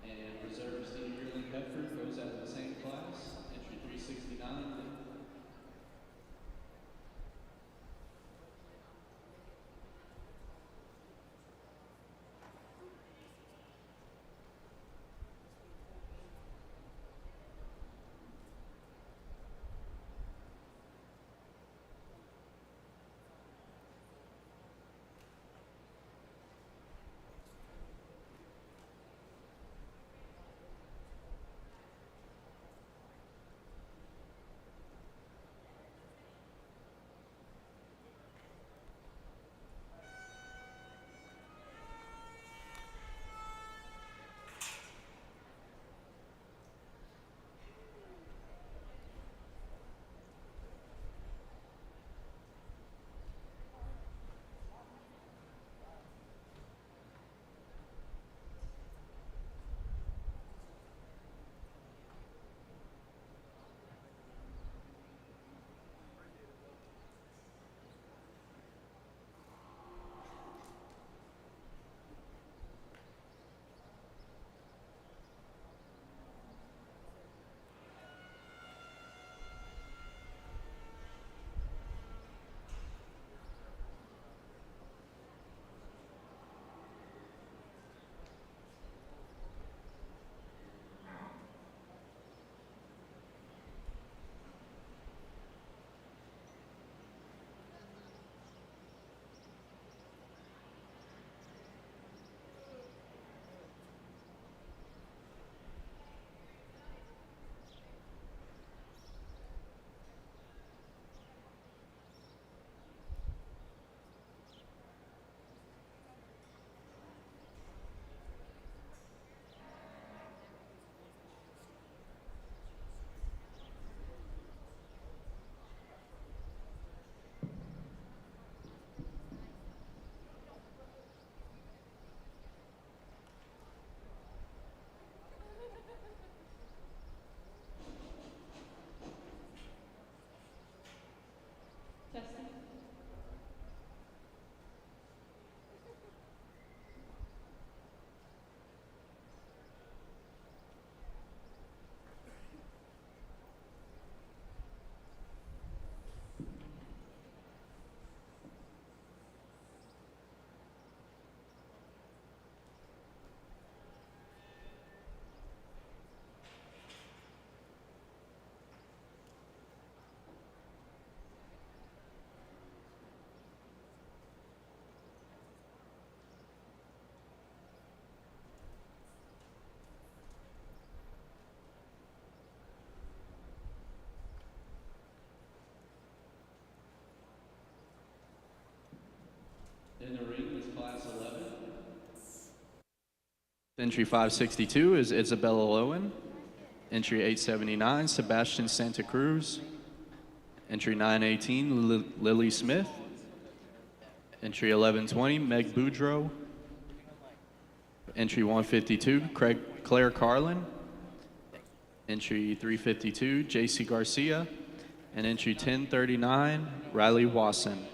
And reserve senior yearling heifer goes out of the same class, entry 369, Lynn. Testing. In the ring is class 11. Entry 562 is Isabella Lowen. Entry 879, Sebastian Santa Cruz. Entry 918, Lily Smith. Entry 1120, Meg Boudreau. Entry 152, Claire Carlin. Entry 352, JC Garcia. And entry 1039, Riley Wasson.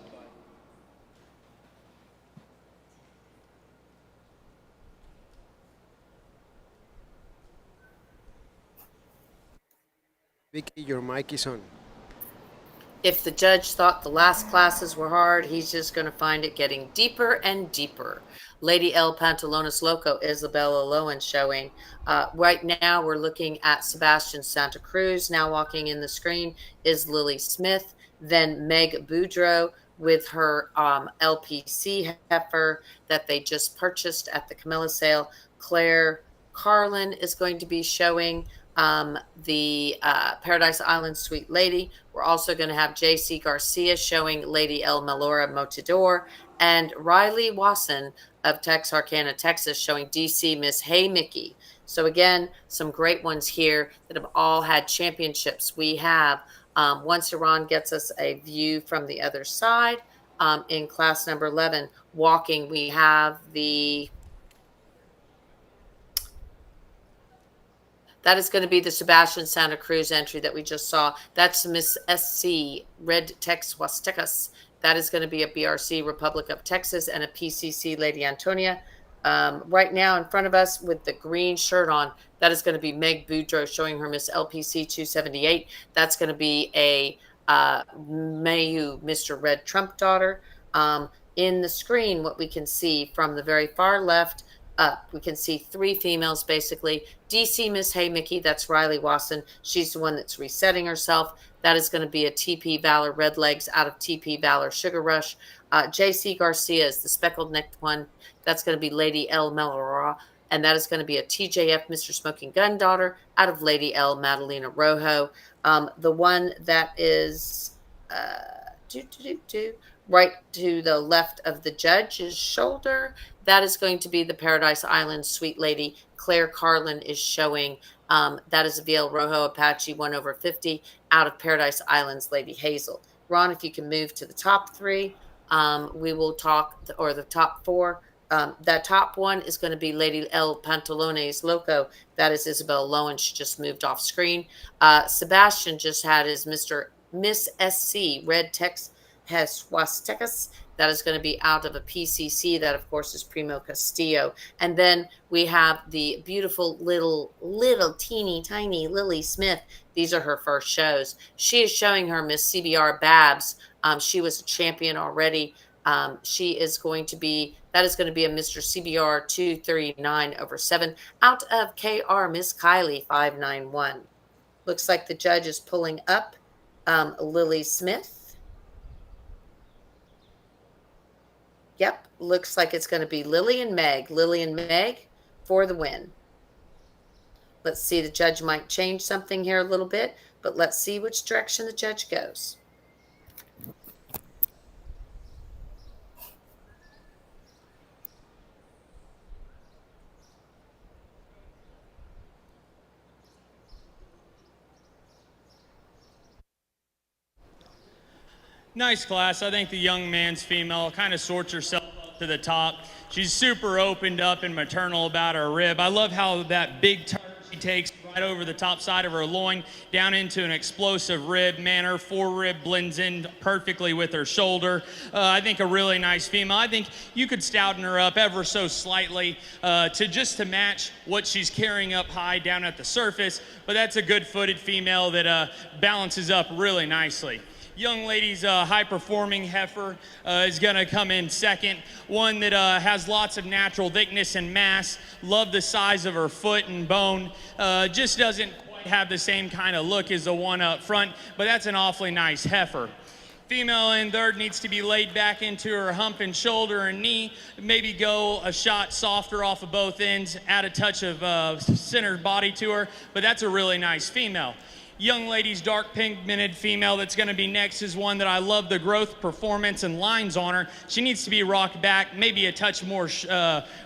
Vicky, your mic is on. If the judge thought the last classes were hard, he's just going to find it getting deeper and deeper. Lady El Pantalones Loco, Isabella Lowen showing. Right now, we're looking at Sebastian Santa Cruz. Now walking in the screen is Lily Smith, then Meg Boudreau with her LPC heifer that they just purchased at the Camilla sale. Claire Carlin is going to be showing the Paradise Island Sweet Lady. We're also going to have JC Garcia showing Lady El Melora Motidor, and Riley Wasson of Texarkana, Texas, showing DC Miss Hey Mickey. So again, some great ones here that have all had championships. We have, once Iran gets us a view from the other side, in class number 11, walking, we have that is going to be the Sebastian Santa Cruz entry that we just saw. That's Miss SC, Red Tex Huastecas. That is going to be a BRC, Republic of Texas, and a PCC, Lady Antonia. Right now in front of us with the green shirt on, that is going to be Meg Boudreaux showing her Miss LPC 278. That's going to be a Mayu, Mr. Red Trump daughter. In the screen, what we can see from the very far left up, we can see three females basically. DC Miss Hey Mickey, that's Riley Wasson. She's the one that's resetting herself. That is going to be a TP Valor Red Legs out of TP Valor Sugar Rush. JC Garcia is the speckled necked one. That's going to be Lady L Melora. And that is going to be a TJF Mr. Smoking Gun daughter out of Lady L Madalena Rojo. The one that is right to the left of the judge's shoulder, that is going to be the Paradise Island Sweet Lady. Claire Carlin is showing. That is a VL Rojo Apache 1/50 out of Paradise Island's Lady Hazel. Ron, if you can move to the top three, we will talk, or the top four. That top one is going to be Lady El Pantalones Loco. That is Isabel Lowen. She just moved off screen. Sebastian just had his Miss SC, Red Tex Huastecas. That is going to be out of a PCC. That, of course, is Primo Castillo. And then we have the beautiful little teeny tiny Lily Smith. These are her first shows. She is showing her Miss CBR Babs. She was a champion already. She is going to be, that is going to be a Mr. CBR 239/7 out of KR Miss Kylie 591. Looks like the judge is pulling up Lily Smith. Yep, looks like it's going to be Lily and Meg. Lily and Meg for the win. Let's see, the judge might change something here a little bit, but let's see which direction the judge goes. Nice class. I think the young man's female kind of sorts herself up to the top. She's super opened up and maternal about her rib. I love how that big turn she takes right over the top side of her loin down into an explosive rib manner. Forerib blends in perfectly with her shoulder. I think a really nice female. I think you could stouten her up ever so slightly to match what she's carrying up high down at the surface. But that's a good-footed female that balances up really nicely. Young lady's high-performing heifer is going to come in second. One that has lots of natural thickness and mass. Love the size of her foot and bone. Just doesn't quite have the same kind of look as the one up front, but that's an awfully nice heifer. Female in third needs to be laid back into her hump and shoulder and knee. Maybe go a shot softer off of both ends. Add a touch of centered body to her, but that's a really nice female. Young lady's dark pigmented female that's going to be next is one that I love the growth, performance, and lines on her. She needs to be rocked back, maybe a touch more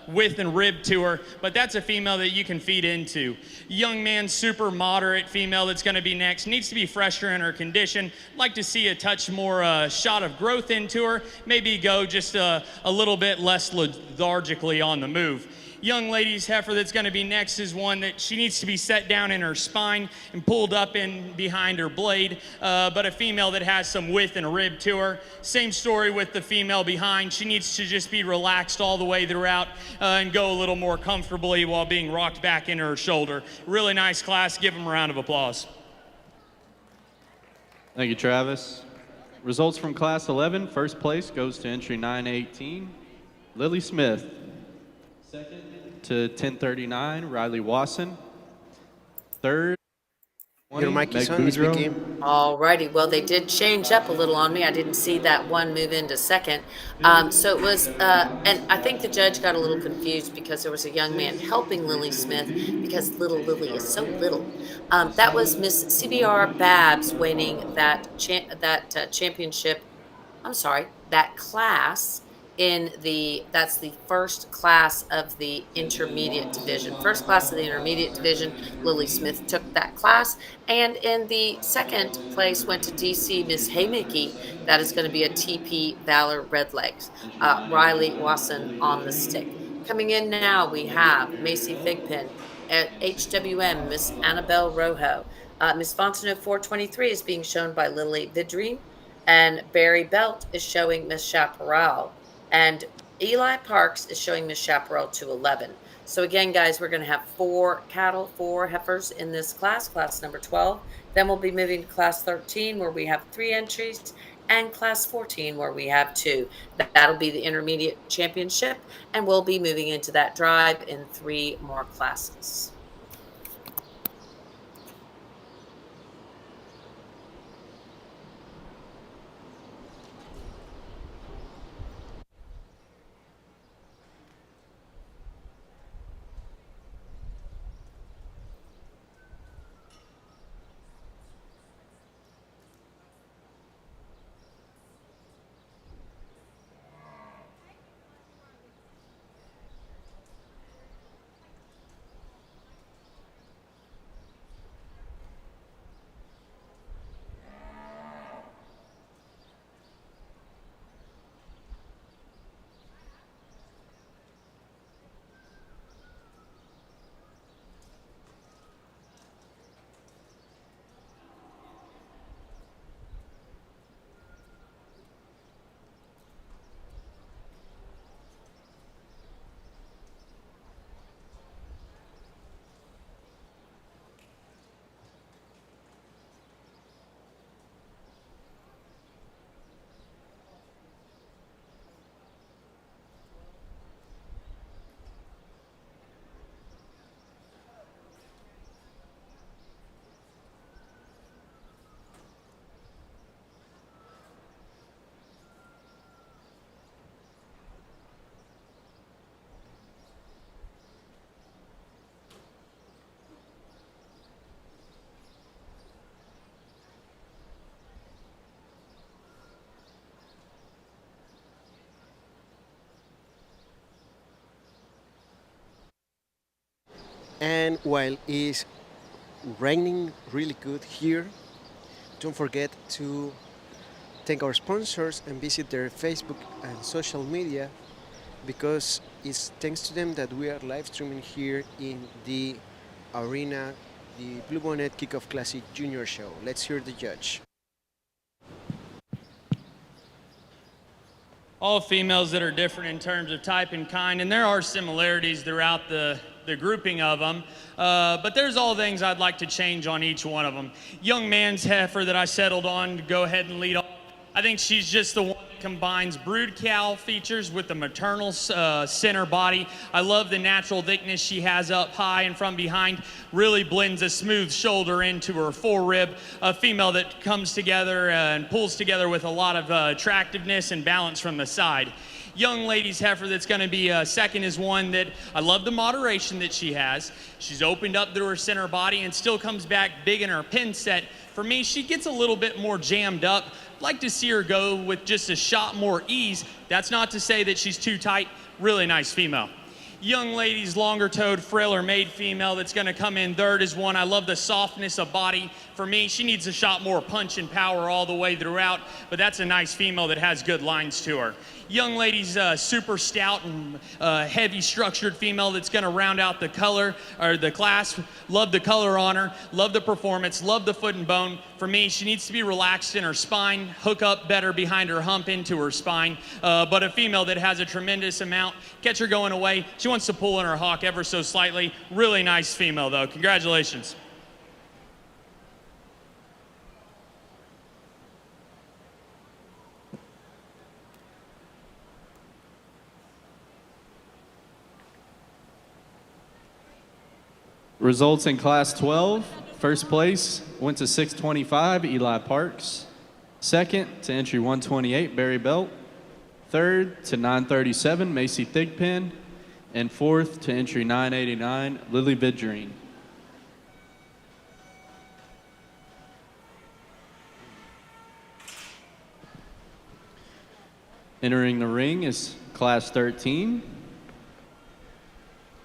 width and rib to her, but that's a female that you can feed into. Young man, super moderate female that's going to be next. Needs to be fresher in her condition. Like to see a touch more shot of growth into her. Maybe go just a little bit less lethargically on the move. Young lady's heifer that's going to be next is one that she needs to be set down in her spine and pulled up in behind her blade, but a female that has some width and rib to her. Same story with the female behind. She needs to just be relaxed all the way throughout and go a little more comfortably while being rocked back into her shoulder. Really nice class. Give them a round of applause. Thank you, Travis. Results from Class 11. First place goes to entry 918, Lily Smith. Second to 1039, Riley Wasson. Third, Your mic is Meg on, Boudreaux. speaking. All righty. Well, they did change up a little on me. I didn't see that one move into second. So it was, and I think the judge got a little confused because there was a young man helping Lily Smith because little Lily is so little. That was Miss CBR Babs winning that championship. I'm sorry, that class that's the first class of the intermediate division. First class of the intermediate division, Lily Smith took that class. And in the second place went to DC Miss Haymickey. That is going to be a TP Valor Redlegs. Riley Wasson on the stick. Coming in now, we have Macy Thigpen at HWM, Miss Annabelle Rojo. Miss Fontenot 423 is being shown by Lily Vidrine, and Barry Belt is showing Miss Chaparral, and Eli Parks is showing Miss Chaparral 211. So again, guys, we're going to have 4 cattle, 4 heifers in this class, class number 12. Then we'll be moving to class 13, where we have 3 entries, and class 14, where we have 2. That'll be the intermediate championship, and we'll be moving into that drive in 3 more classes. And while it's raining really good here, don't forget to thank our sponsors and visit their Facebook and social media, because it's thanks to them that we are live streaming here in the arena, the Bluebonnet Kickoff Classic Junior Show. Let's hear the judge. All females that are different in terms of type and kind, and there are similarities throughout the grouping of them, but there's all things I'd like to change on each one of them. Young man's heifer that I settled on to go ahead and lead off. I think she's just the one that combines brood cow features with the maternal center body. I love the natural thickness she has up high and from behind. Really blends a smooth shoulder into her forerib. A female that comes together and pulls together with a lot of attractiveness and balance from the side. Young lady's heifer that's going to be second is one that I love the moderation that she has. She's opened up through her center body and still comes back big in her pin set. For me, she gets a little bit more jammed up. I'd like to see her go with just a shot more ease. That's not to say that she's too tight. Really nice female. Young lady's longer-toed, frailer made female that's going to come in third is one. I love the softness of body. For me, she needs a shot more punch and power all the way throughout, but that's a nice female that has good lines to her. Young lady's super stout and heavy structured female that's going to round out the color or the class. Love the color on her, love the performance, love the foot and bone. For me, she needs to be relaxed in her spine, hook up better behind her hump into her spine, but a female that has a tremendous amount. Catch her going away. She wants to pull in her hock ever so slightly. Really nice female though. Congratulations. Results in Class 12. First place went to 625, Eli Parks. Second to entry 128, Barry Belt. Third to 937, Macy Thigpen. And fourth to entry 989, Lily Vidrine. Entering the ring is Class 13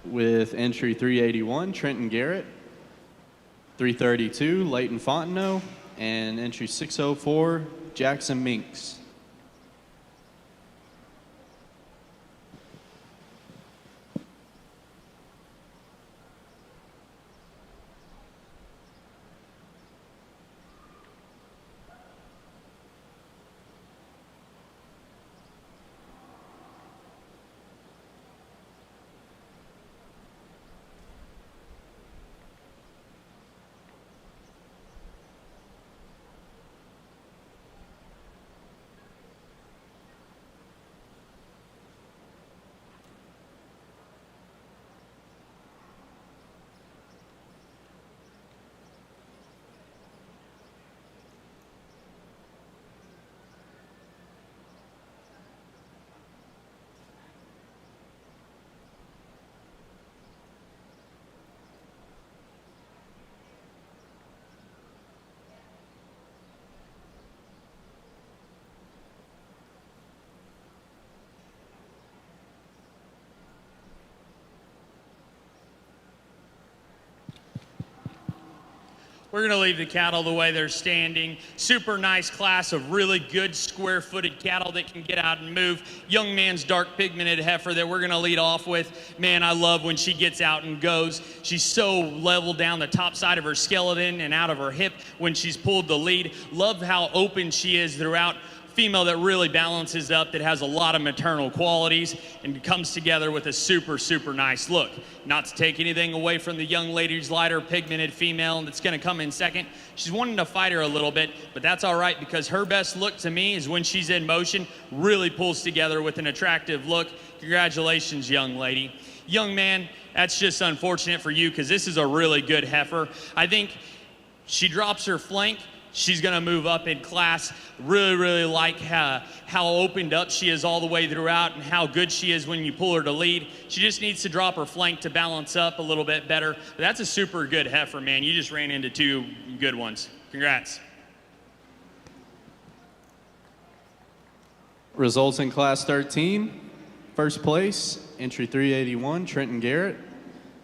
with entry 381, Trenton Garrett, 332, Leighton Fontenot, and entry 604, Jackson Minks. We're going to leave the cattle the way they're standing. Super nice class of really good square-footed cattle that can get out and move. Young man's dark pigmented heifer that we're going to lead off with. Man, I love when she gets out and goes. She's so level down the top side of her skeleton and out of her hip when she's pulled the lead. Love how open she is throughout. Female that really balances up, that has a lot of maternal qualities and comes together with a super, super nice look. Not to take anything away from the young lady's lighter pigmented female that's going to come in second. She's wanting to fight her a little bit, but that's all right because her best look to me is when she's in motion, really pulls together with an attractive look. Congratulations, young lady. Young man, that's just unfortunate for you because this is a really good heifer. I think she drops her flank. She's going to move up in class. Really, really like how opened up she is all the way throughout and how good she is when you pull her to lead. She just needs to drop her flank to balance up a little bit better. But that's a super good heifer, man. You just ran into two good ones. Congrats. Results in Class 13. First place, entry 381, Trenton Garrett.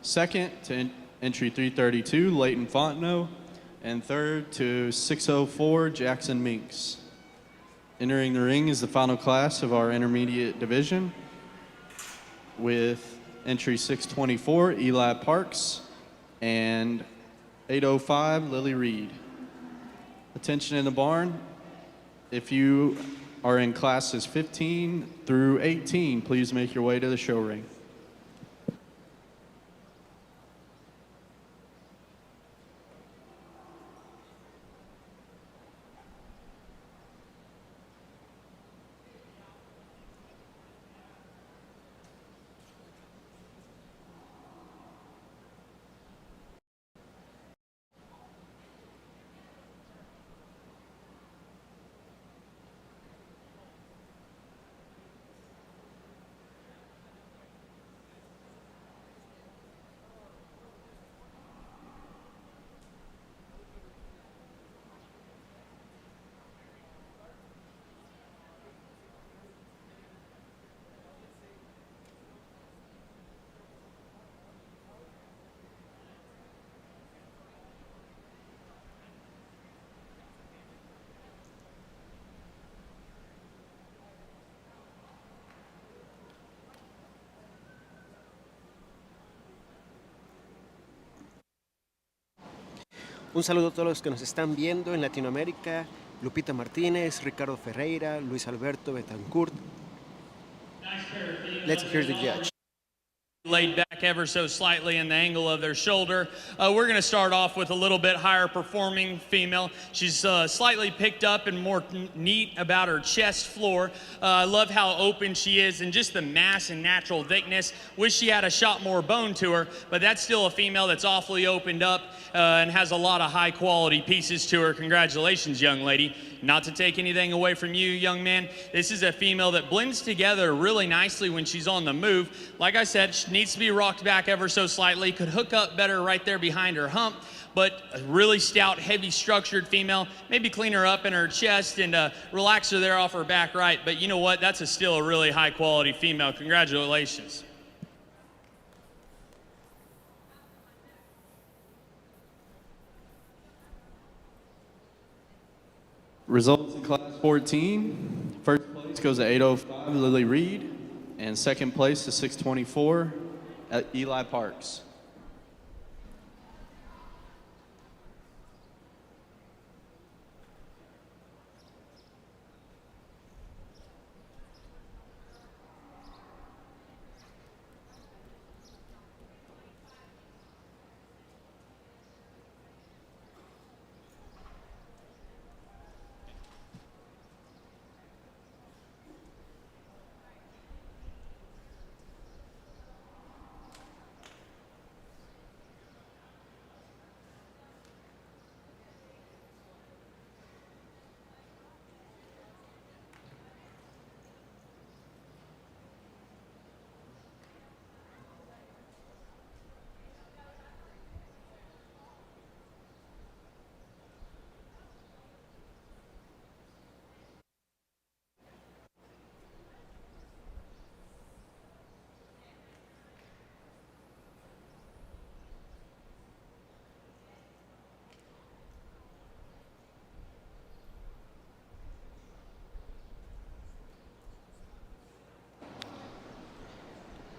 Second to entry 332, Leighton Fontenot. And third to 604, Jackson Minks. Entering the ring is the final class of our intermediate division with entry 624, Eli Parks, and 805, Lily Reed. Attention in the barn. If you are in classes 15 through 18, please make your way to the show ring. Un saludo a todos los que nos están viendo en Latinoamérica. Lupita Martínez, Ricardo Ferreira, Luis Alberto Betancourt. Let's hear the judge. Laid back ever so slightly in the angle of their shoulder. We're going to start off with a little bit higher performing female. She's slightly picked up and more neat about her chest floor. I love how open she is and just the mass and natural thickness. Wish she had a shot more bone to her, but that's still a female that's awfully opened up and has a lot of high quality pieces to her. Congratulations, young lady. Not to take anything away from you, young man, this is a female that blends together really nicely when she's on the move. Like I said, she needs to be rocked back ever so slightly, could hook up better right there behind her hump, but a really stout, heavy structured female. Maybe clean her up in her chest and relax her there off her back right. But you know what? That's still a really high quality female. Congratulations. Results in Class 14. First place goes to 805, Lily Reed. And second place to 624, at Eli Parks.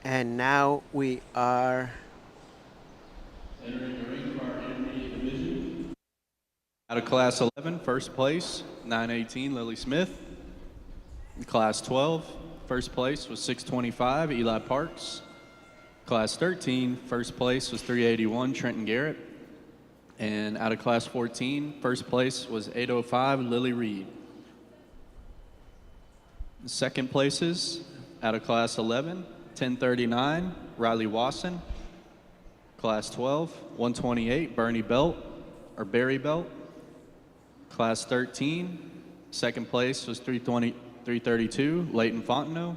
And now we are Entering the ring for our intermediate division. Out of Class 11, first place, 918, Lily Smith. In Class 12, first place was 625, Eli Parks. Class 13, first place was 381, Trenton Garrett. And out of Class 14, first place was 805, Lily Reed. Second places, out of Class 11, 1039, Riley Wasson. Class 12, 128, Barry Belt. Class 13, second place was 332, Leighton Fontenot.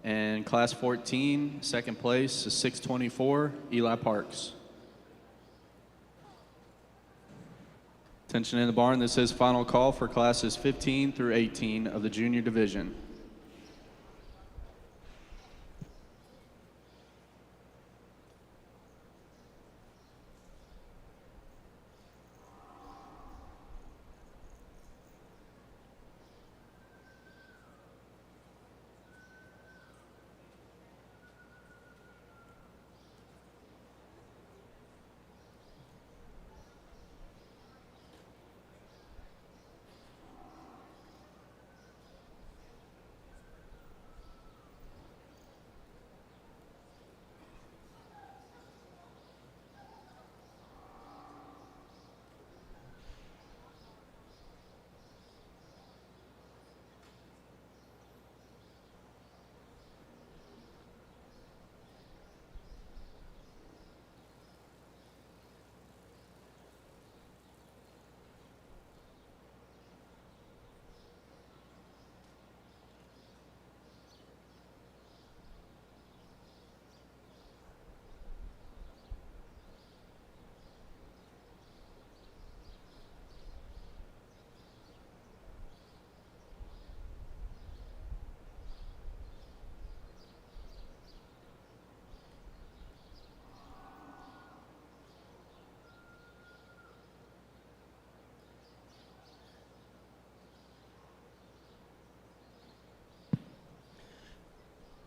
And Class 14, second place is 624, Eli Parks. Attention in the barn, this is final call for classes 15 through 18 of the junior division.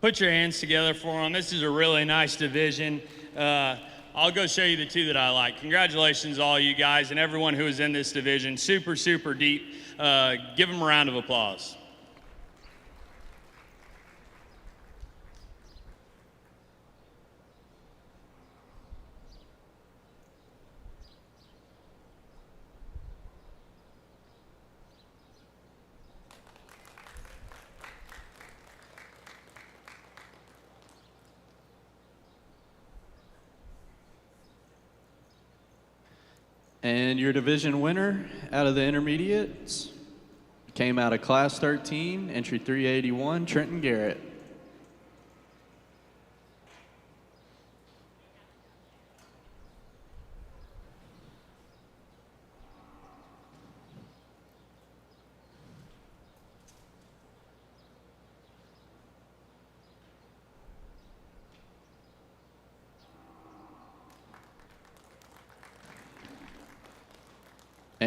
Put your hands together for them. This is a really nice division. I'll go show you the two that I like. Congratulations, all you guys and everyone who is in this division. Super, super deep. Give them a round of applause. And your division winner out of the intermediates came out of Class 13, entry 381, Trenton Garrett.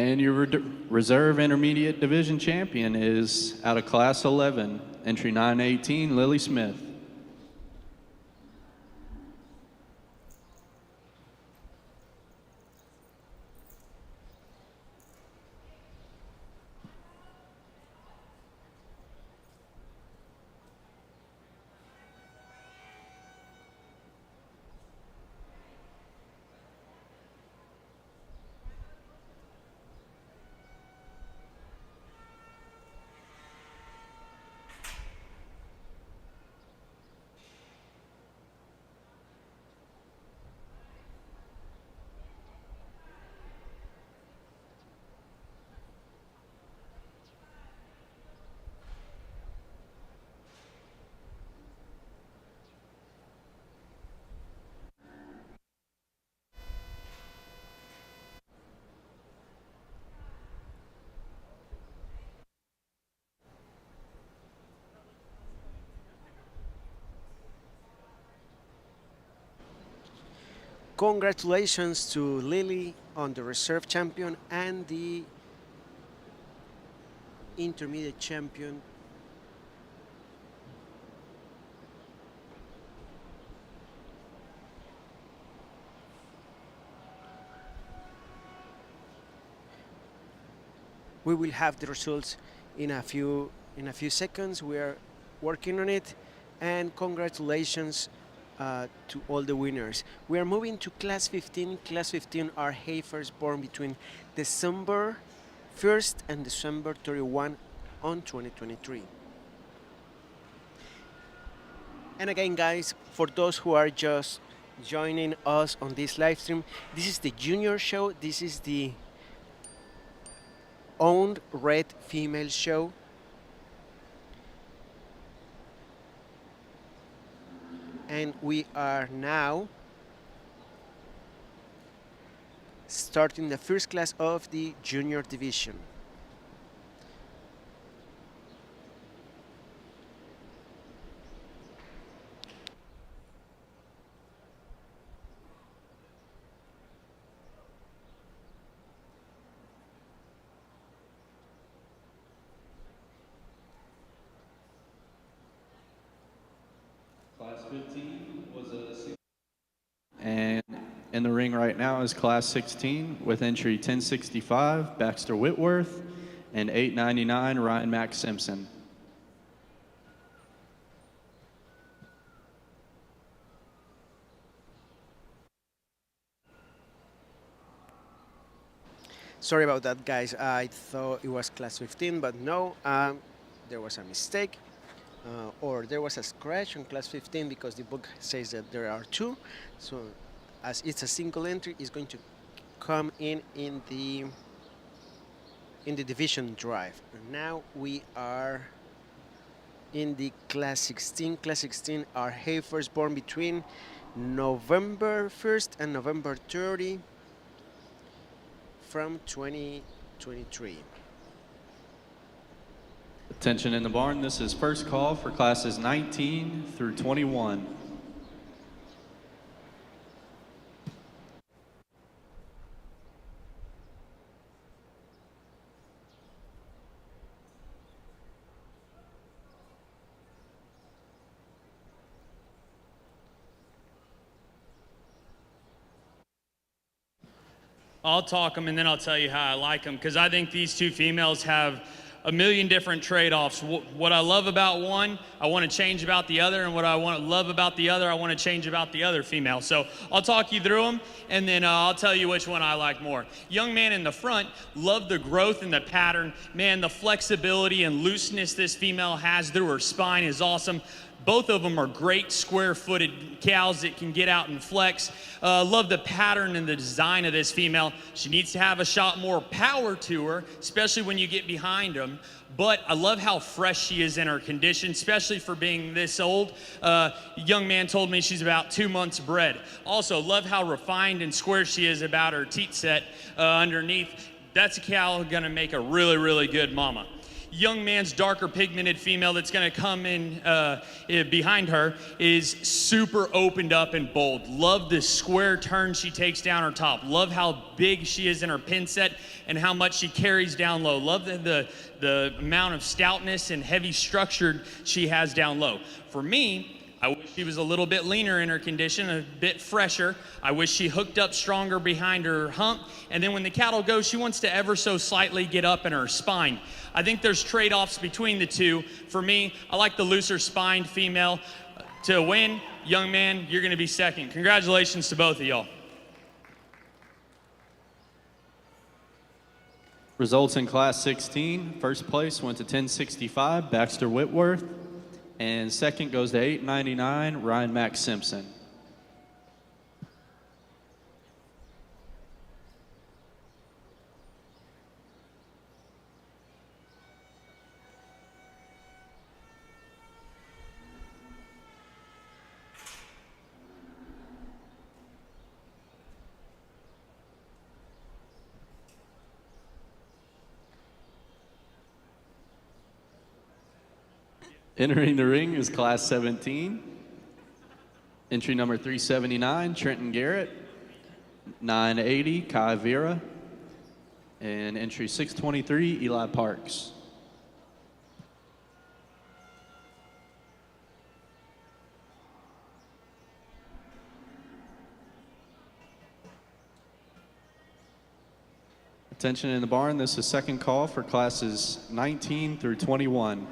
And your reserve intermediate division champion is out of class 11, entry 918, Lily Smith. Congratulations to Lily on the reserve champion and the intermediate champion. We will have the results in a few seconds. We are working on it, and congratulations to all the winners. We are moving to class 15. Class 15 are heifers born between December 1st and December 31 on 2023. And again, guys, for those who are just joining us on this live stream, this is the junior show. This is the owned red female show. And we are now starting the first class of the junior division. Class 15 was a... And in the ring right now is class 16 with entry 1065, Baxter Whitworth, and 899, Ryan Mack Simpson. Sorry about that, guys. I thought it was class 15, but no, there was a mistake. Or there was a scratch on class 15 because the book says that there are two. So as it's a single entry, it's going to come in the division drive. And now we are in the class 16. Class 16 are heifers born between November 1st and November 30 from 2023. Attention in the barn, this is first call for classes 19 through 21. I'll talk them and then I'll tell you how I like them, because I think these two females have a million different trade-offs. What I love about one, I want to change about the other, and what I love about the other, I want to change about the other female. So I'll talk you through them, and then I'll tell you which one I like more. Young man in the front, love the growth and the pattern. Man, the flexibility and looseness this female has through her spine is awesome. Both of them are great square-footed cows that can get out and flex. Love the pattern and the design of this female. She needs to have a shot more power to her, especially when you get behind them. But I love how fresh she is in her condition, especially for being this old. Young man told me she's about 2 months bred. Also, love how refined and square she is about her teat set underneath. That's a cow gonna make a really, really good mama. young man's darker pigmented female that's going to come in behind her is super opened up and bold. Love the square turn she takes down her top. Love how big she is in her pin set and how much she carries down low. Love the amount of stoutness and heavy structure she has down low. For me, I wish she was a little bit leaner in her condition, a bit fresher. I wish she hooked up stronger behind her hump. And then when the cattle goes, she wants to ever so slightly get up in her spine. I think there's trade-offs between the two. For me, I like the looser spined female. To win, young man, you're going to be second. Congratulations to both of y'all. Results in Class 16. First place went to 1065, Baxter Whitworth. And second goes to 899, Ryan Max Simpson. Entering the ring is Class 17. Entry number 379, Trenton Garrett. 980, Kai Vera. And entry 623, Eli Parks. Attention in the barn, this is second call for classes 19 through 21.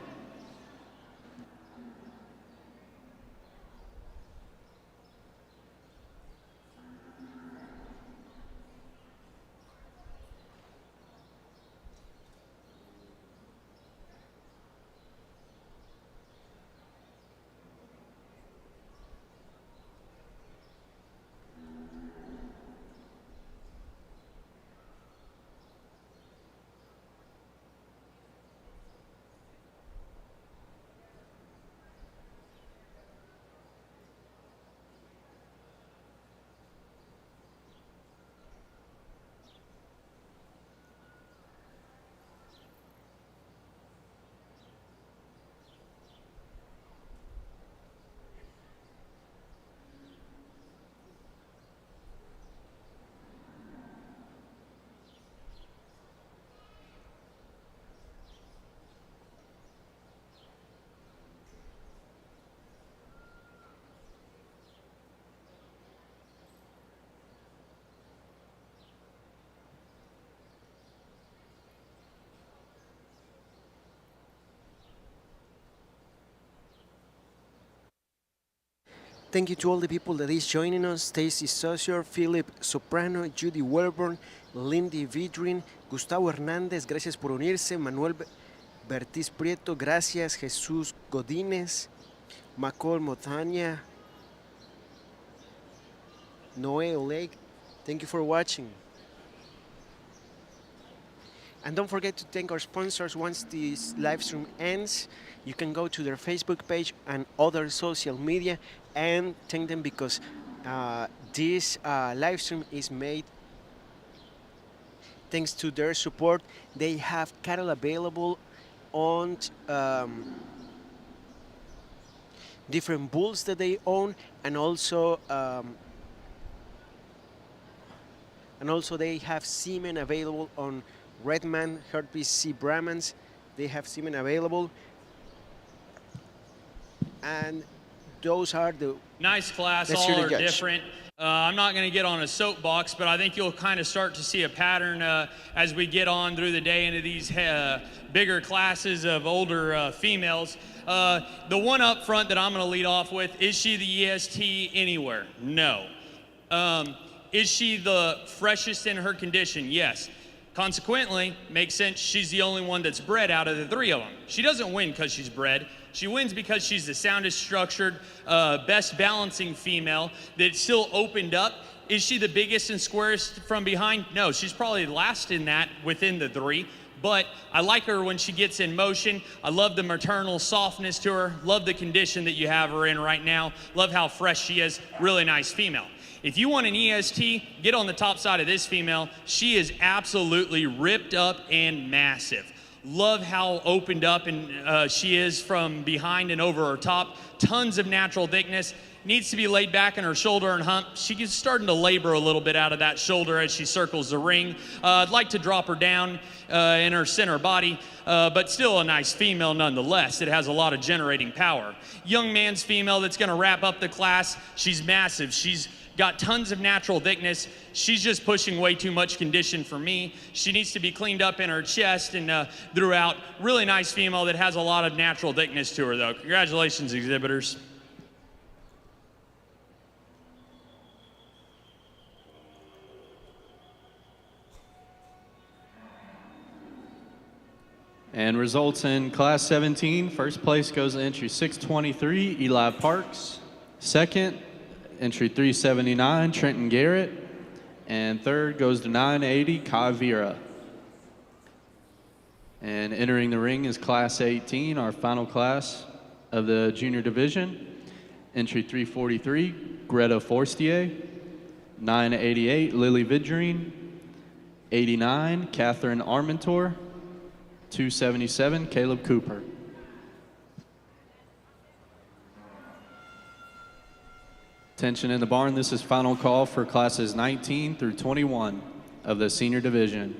Thank you to all the people that is joining us. Stacy Saucier, Philip Soprano, Judy Welborn, Lindy Vidrin, Gustavo Hernández, gracias por unirse. Manuel Bertiz Prieto, gracias. Jesús Godínez, Macol Motania, Noé Oleg, thank you for watching. And don't forget to thank our sponsors. Once this live stream ends, you can go to their Facebook page and other social media and thank them because this live stream is made thanks to their support. They have cattle available on different bulls that they own, and also they have semen available on Redman, Herpes C Brahmans. They have semen available, and those are the nice class. All are different. I'm not going to get on a soapbox, but I think you'll kind of start to see a pattern as we get on through the day into these bigger classes of older females. The one up front that I'm going to lead off with, is she the EST anywhere? No. Is she the freshest in her condition? Yes. Consequently, makes sense she's the only one that's bred out of the three of them. She doesn't win because she's bred. She wins because she's the soundest structured, best balancing female that's still opened up. Is she the biggest and squarest from behind? No, she's probably last in that within the three. But I like her when she gets in motion. I love the maternal softness to her. Love the condition that you have her in right now. Love how fresh she is. Really nice female. If you want an EST, get on the top side of this female. She is absolutely ripped up and massive. Love how opened up and she is from behind and over her top. Tons of natural thickness. Needs to be laid back in her shoulder and hump. She's starting to labor a little bit out of that shoulder as she circles the ring. I'd like to drop her down in her center body, but still a nice female nonetheless. It has a lot of generating power. Young man's female that's going to wrap up the class. She's massive. She's got tons of natural thickness. She's just pushing way too much condition for me. She needs to be cleaned up in her chest and throughout. Really nice female that has a lot of natural thickness to her, though. Congratulations, exhibitors. And results in Class 17, first place goes to entry 623, Eli Parks. Second, entry 379, Trenton Garrett. And third goes to 980, Kai Vera. And entering the ring is Class 18, our final class of the junior division. Entry 343, Greta Forstier. 988, Lily Vidrine. 89, Catherine Armentor. 277, Caleb Cooper. Attention in the barn, this is final call for classes 19 through 21 of the senior division.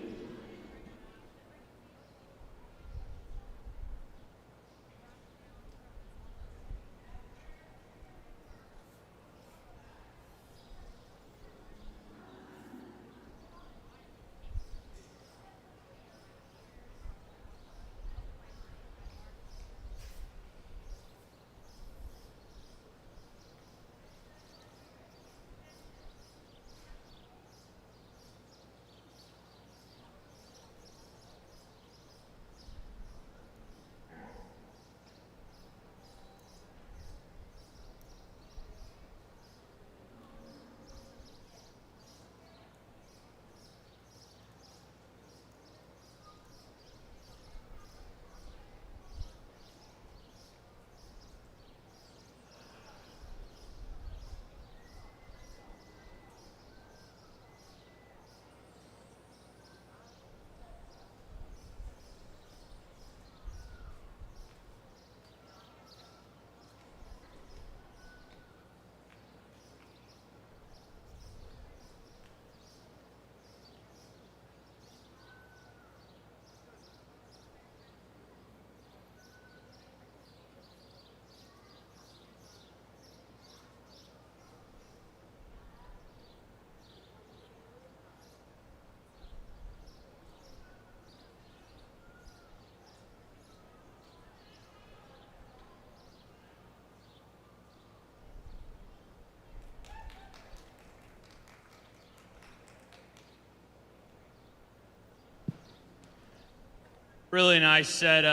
Really nice set.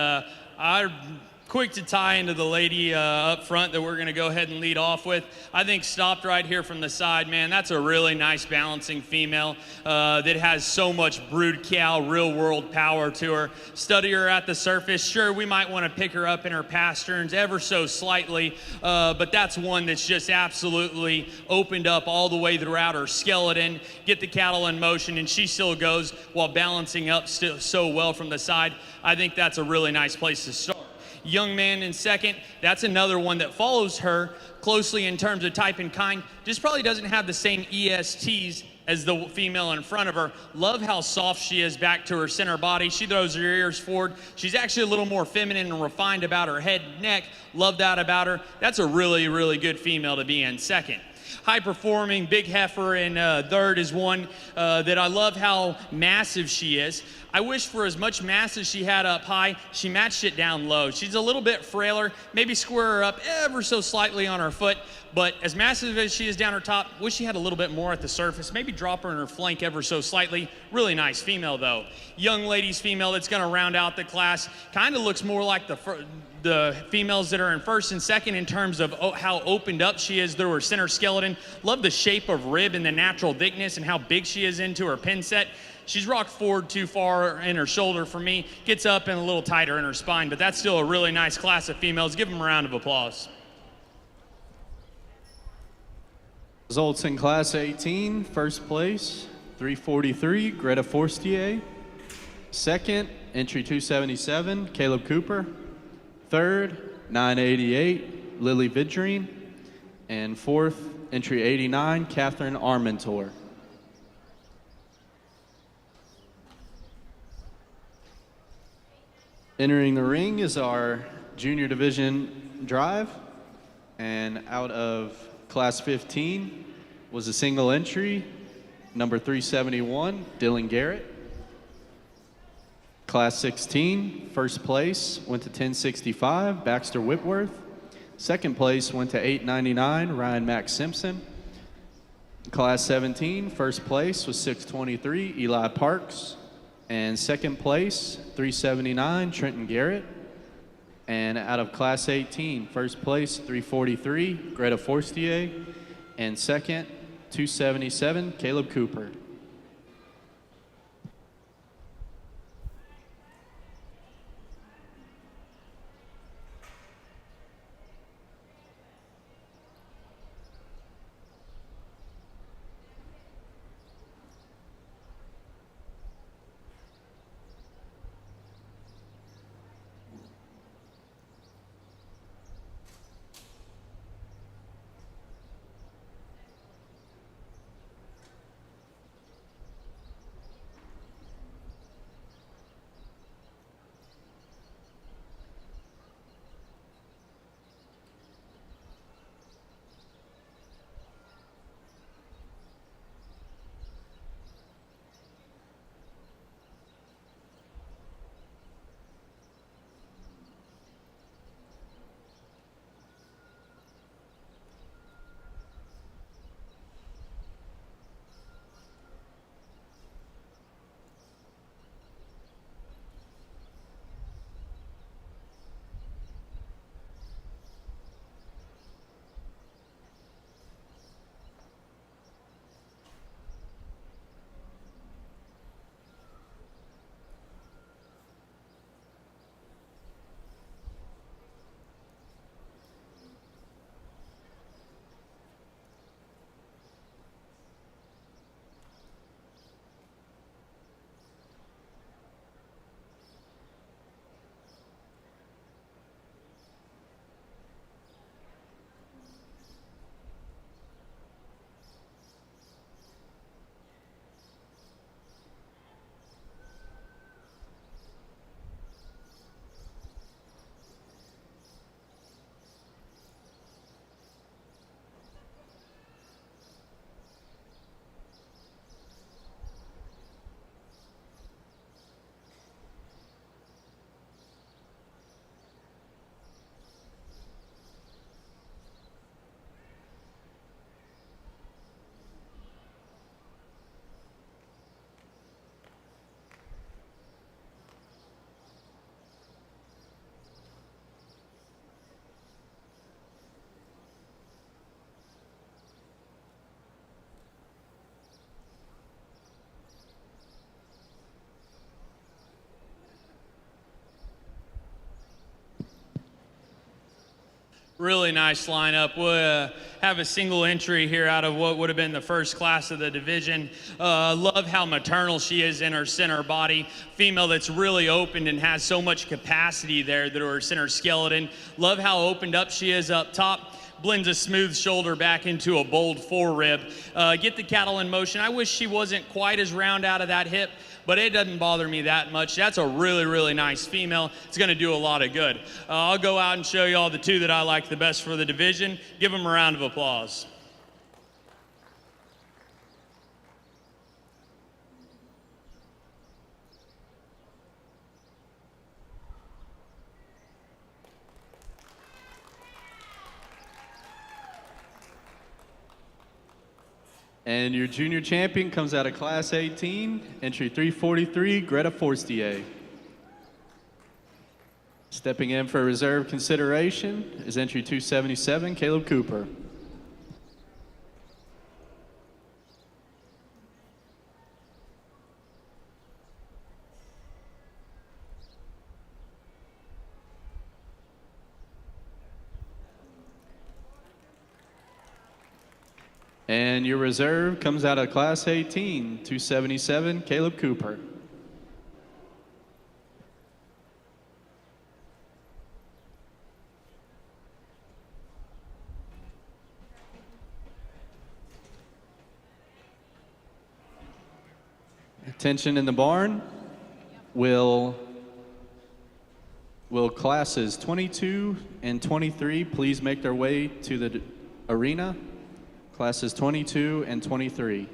I'm quick to tie into the lady up front that we're going to go ahead and lead off with. I think stopped right here from the side, man. That's a really nice balancing female that has so much brood cow, real world power to her. Study her at the surface. Sure, we might want to pick her up in her pasterns ever so slightly, but that's one that's just absolutely opened up all the way throughout her skeleton. Get the cattle in motion, and she still goes while balancing up so well from the side. I think that's a really nice place to start. Young man in second, that's another one that follows her closely in terms of type and kind, just probably doesn't have the same ESTs as the female in front of her. Love how soft she is back to her center body. She throws her ears forward. She's actually a little more feminine and refined about her head and neck. Love that about her. That's a really, really good female to be in second. High performing, big heifer in third is one that I love how massive she is. I wish for as much mass as she had up high, she matched it down low. She's a little bit frailer, maybe square her up ever so slightly on her foot, but as massive as she is down her top, wish she had a little bit more at the surface, maybe drop her in her flank ever so slightly. Really nice female though. Young ladies female that's gonna round out the class, kind of looks more like the females that are in first and second in terms of how opened up she is through her center skeleton. Love the shape of rib and the natural thickness and how big she is into her pin set. She's rocked forward too far in her shoulder for me, gets up and a little tighter in her spine, but that's still a really nice class of females. Give them a round of applause. Results in Class 18, first place, 343, Greta Forstier. Second, entry 277, Caleb Cooper. Third, 988, Lily Vidrine. And fourth, entry 89, Catherine Armentor. Entering the ring is our junior division drive, and out of class 15 was a single entry, number 371, Dylan Garrett. Class 16, first place went to 1065, Baxter Whitworth. Second place went to 899, Ryan Max Simpson. Class 17, first place was 623, Eli Parks. And second place, 379, Trenton Garrett. And out of class 18, first place, 343, Greta Forstier. And second, 277, Caleb Cooper. Really nice lineup. We'll have a single entry here out of what would have been the first class of the division. Love how maternal she is in her center body. Female that's really opened and has so much capacity there to her center skeleton. Love how opened up she is up top. Blends a smooth shoulder back into a bold forerib. Get the cattle in motion. I wish she wasn't quite as round out of that hip, but it doesn't bother me that much. That's a really, really nice female. It's going to do a lot of good. I'll go out and show you all the two that I like the best for the division. Give them a round of applause. And your junior champion comes out of class 18, entry 343, Greta Forstier. Stepping in for reserve consideration is entry 277, Caleb Cooper. And your reserve comes out of class 18, 277, Caleb Cooper. Attention in the barn. Will classes 22 and 23 please make their way to the arena? Classes 22 and 23.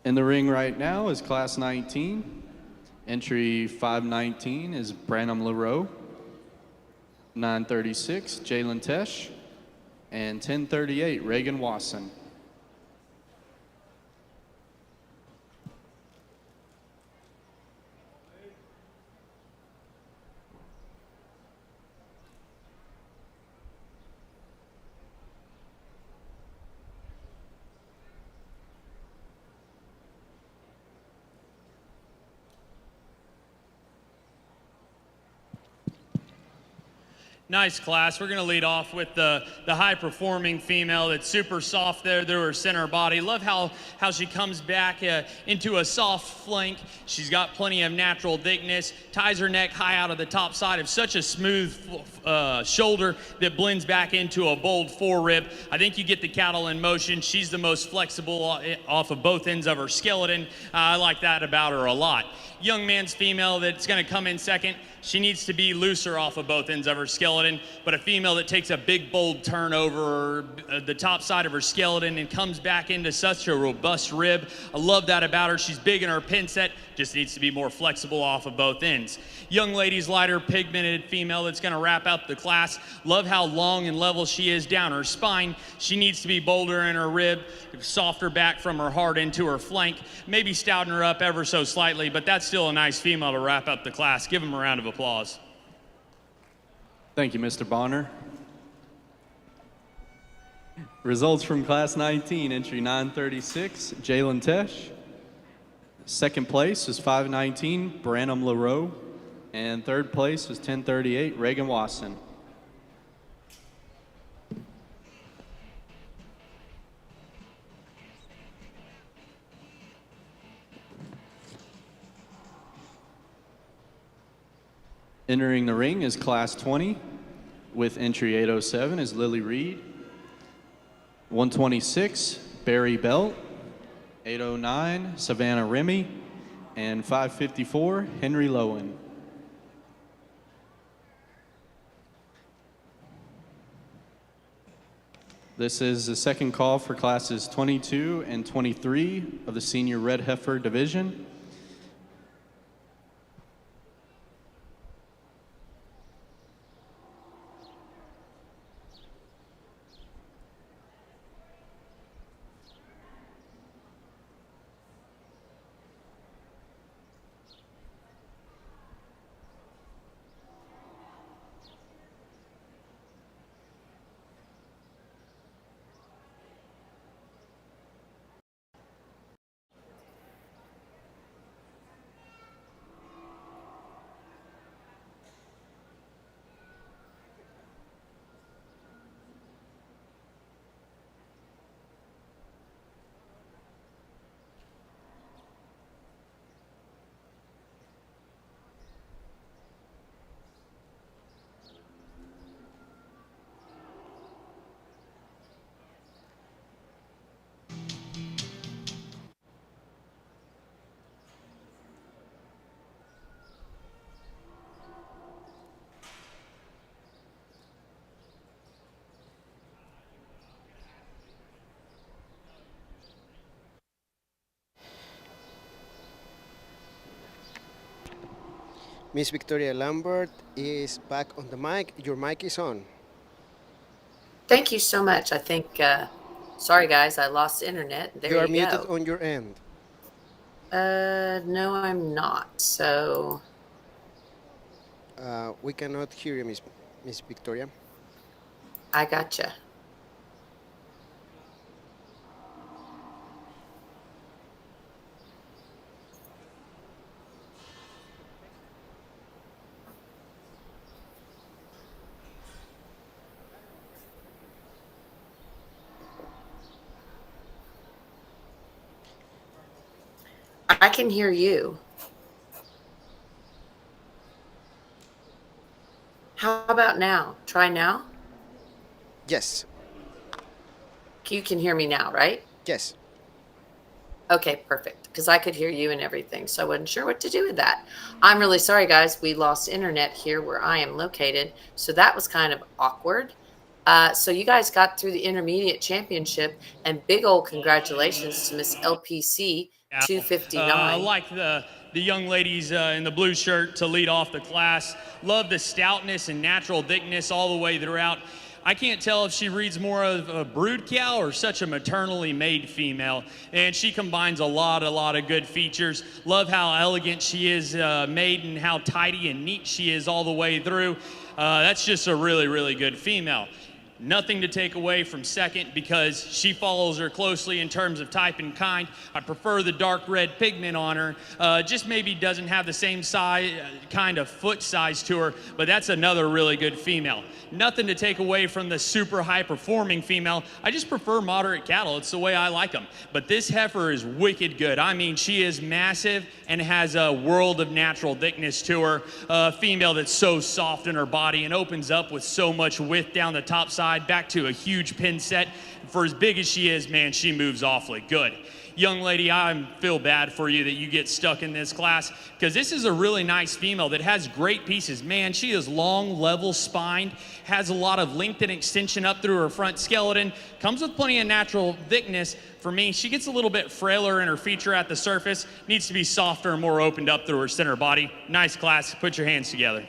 In the ring right now is Class 19. Entry 519 is Branham LaRoe. 936, Jalen Tesh. And 1038, Reagan Wasson. Nice class. We're going to lead off with the high-performing female that's super soft there through her center body. Love how she comes back into a soft flank. She's got plenty of natural thickness, ties her neck high out of the top side of such a smooth shoulder that blends back into a bold forerib. I think you get the cattle in motion. She's the most flexible off of both ends of her skeleton. I like that about her a lot. Young man's female that's going to come in second. She needs to be looser off of both ends of her skeleton, but a female that takes a big, bold turn over the top side of her skeleton and comes back into such a robust rib. I love that about her. She's big in her pin set, just needs to be more flexible off of both ends. Young lady's lighter pigmented female that's going to wrap up the class. Love how long and level she is down her spine. She needs to be bolder in her rib, softer back from her heart into her flank, maybe stouting her up ever so slightly, but that's still a nice female to wrap up the class. Give them a round of applause. Thank you, Mr. Bonner. Results from Class 19, entry 936, Jalen Tesh. Second place is 519, Branham LaRoe. And third place is 1038, Reagan Wasson. Entering the ring is Class 20, with entry 807 is Lily Reed. 126, Barry Belt. 809, Savannah Remy. And 554, Henry Lowen. This is the second call for classes 22 and 23 of the Senior Red Heifer Division. Miss Victoria Lambert is back on the mic. Your mic is on. Thank you so much. I think, sorry guys, I lost internet. There You are you muted go. on your end. No, I'm not. So We cannot hear you, Miss Victoria. I gotcha. I can hear you. How about now? Try now. Yes, You can hear me now, right? yes. Okay, perfect. Because I could hear you and everything, so I wasn't sure what to do with that. I'm really sorry, guys. We lost internet here where I am located, so that was kind of awkward. So you guys got through the intermediate championship, and big old congratulations to Miss LPC I 259. like the young ladies in the blue shirt to lead off the class. Love the stoutness and natural thickness all the way throughout. I can't tell if she reads more of a brood cow or such a maternally made female. And she combines a lot of good features. Love how elegant she is made and how tidy and neat she is all the way through. That's just a really good female. Nothing to take away from second because she follows her closely in terms of type and kind. I prefer the dark red pigment on her. Just maybe doesn't have the same size, kind of foot size to her, but that's another really good female. Nothing to take away from the super high performing female. I just prefer moderate cattle. It's the way I like them. But this heifer is wicked good. I mean, she is massive and has a world of natural thickness to her. A female that's so soft in her body and opens up with so much width down the top side back to a huge pin set. For as big as she is, man, she moves awfully good. Young lady, I feel bad for you that you get stuck in this class because this is a really nice female that has great pieces. Man, she is long, level spined, has a lot of length and extension up through her front skeleton, comes with plenty of natural thickness. For me, she gets a little bit frailer in her feature at the surface, needs to be softer and more opened up through her center body. Nice class. Put your hands together.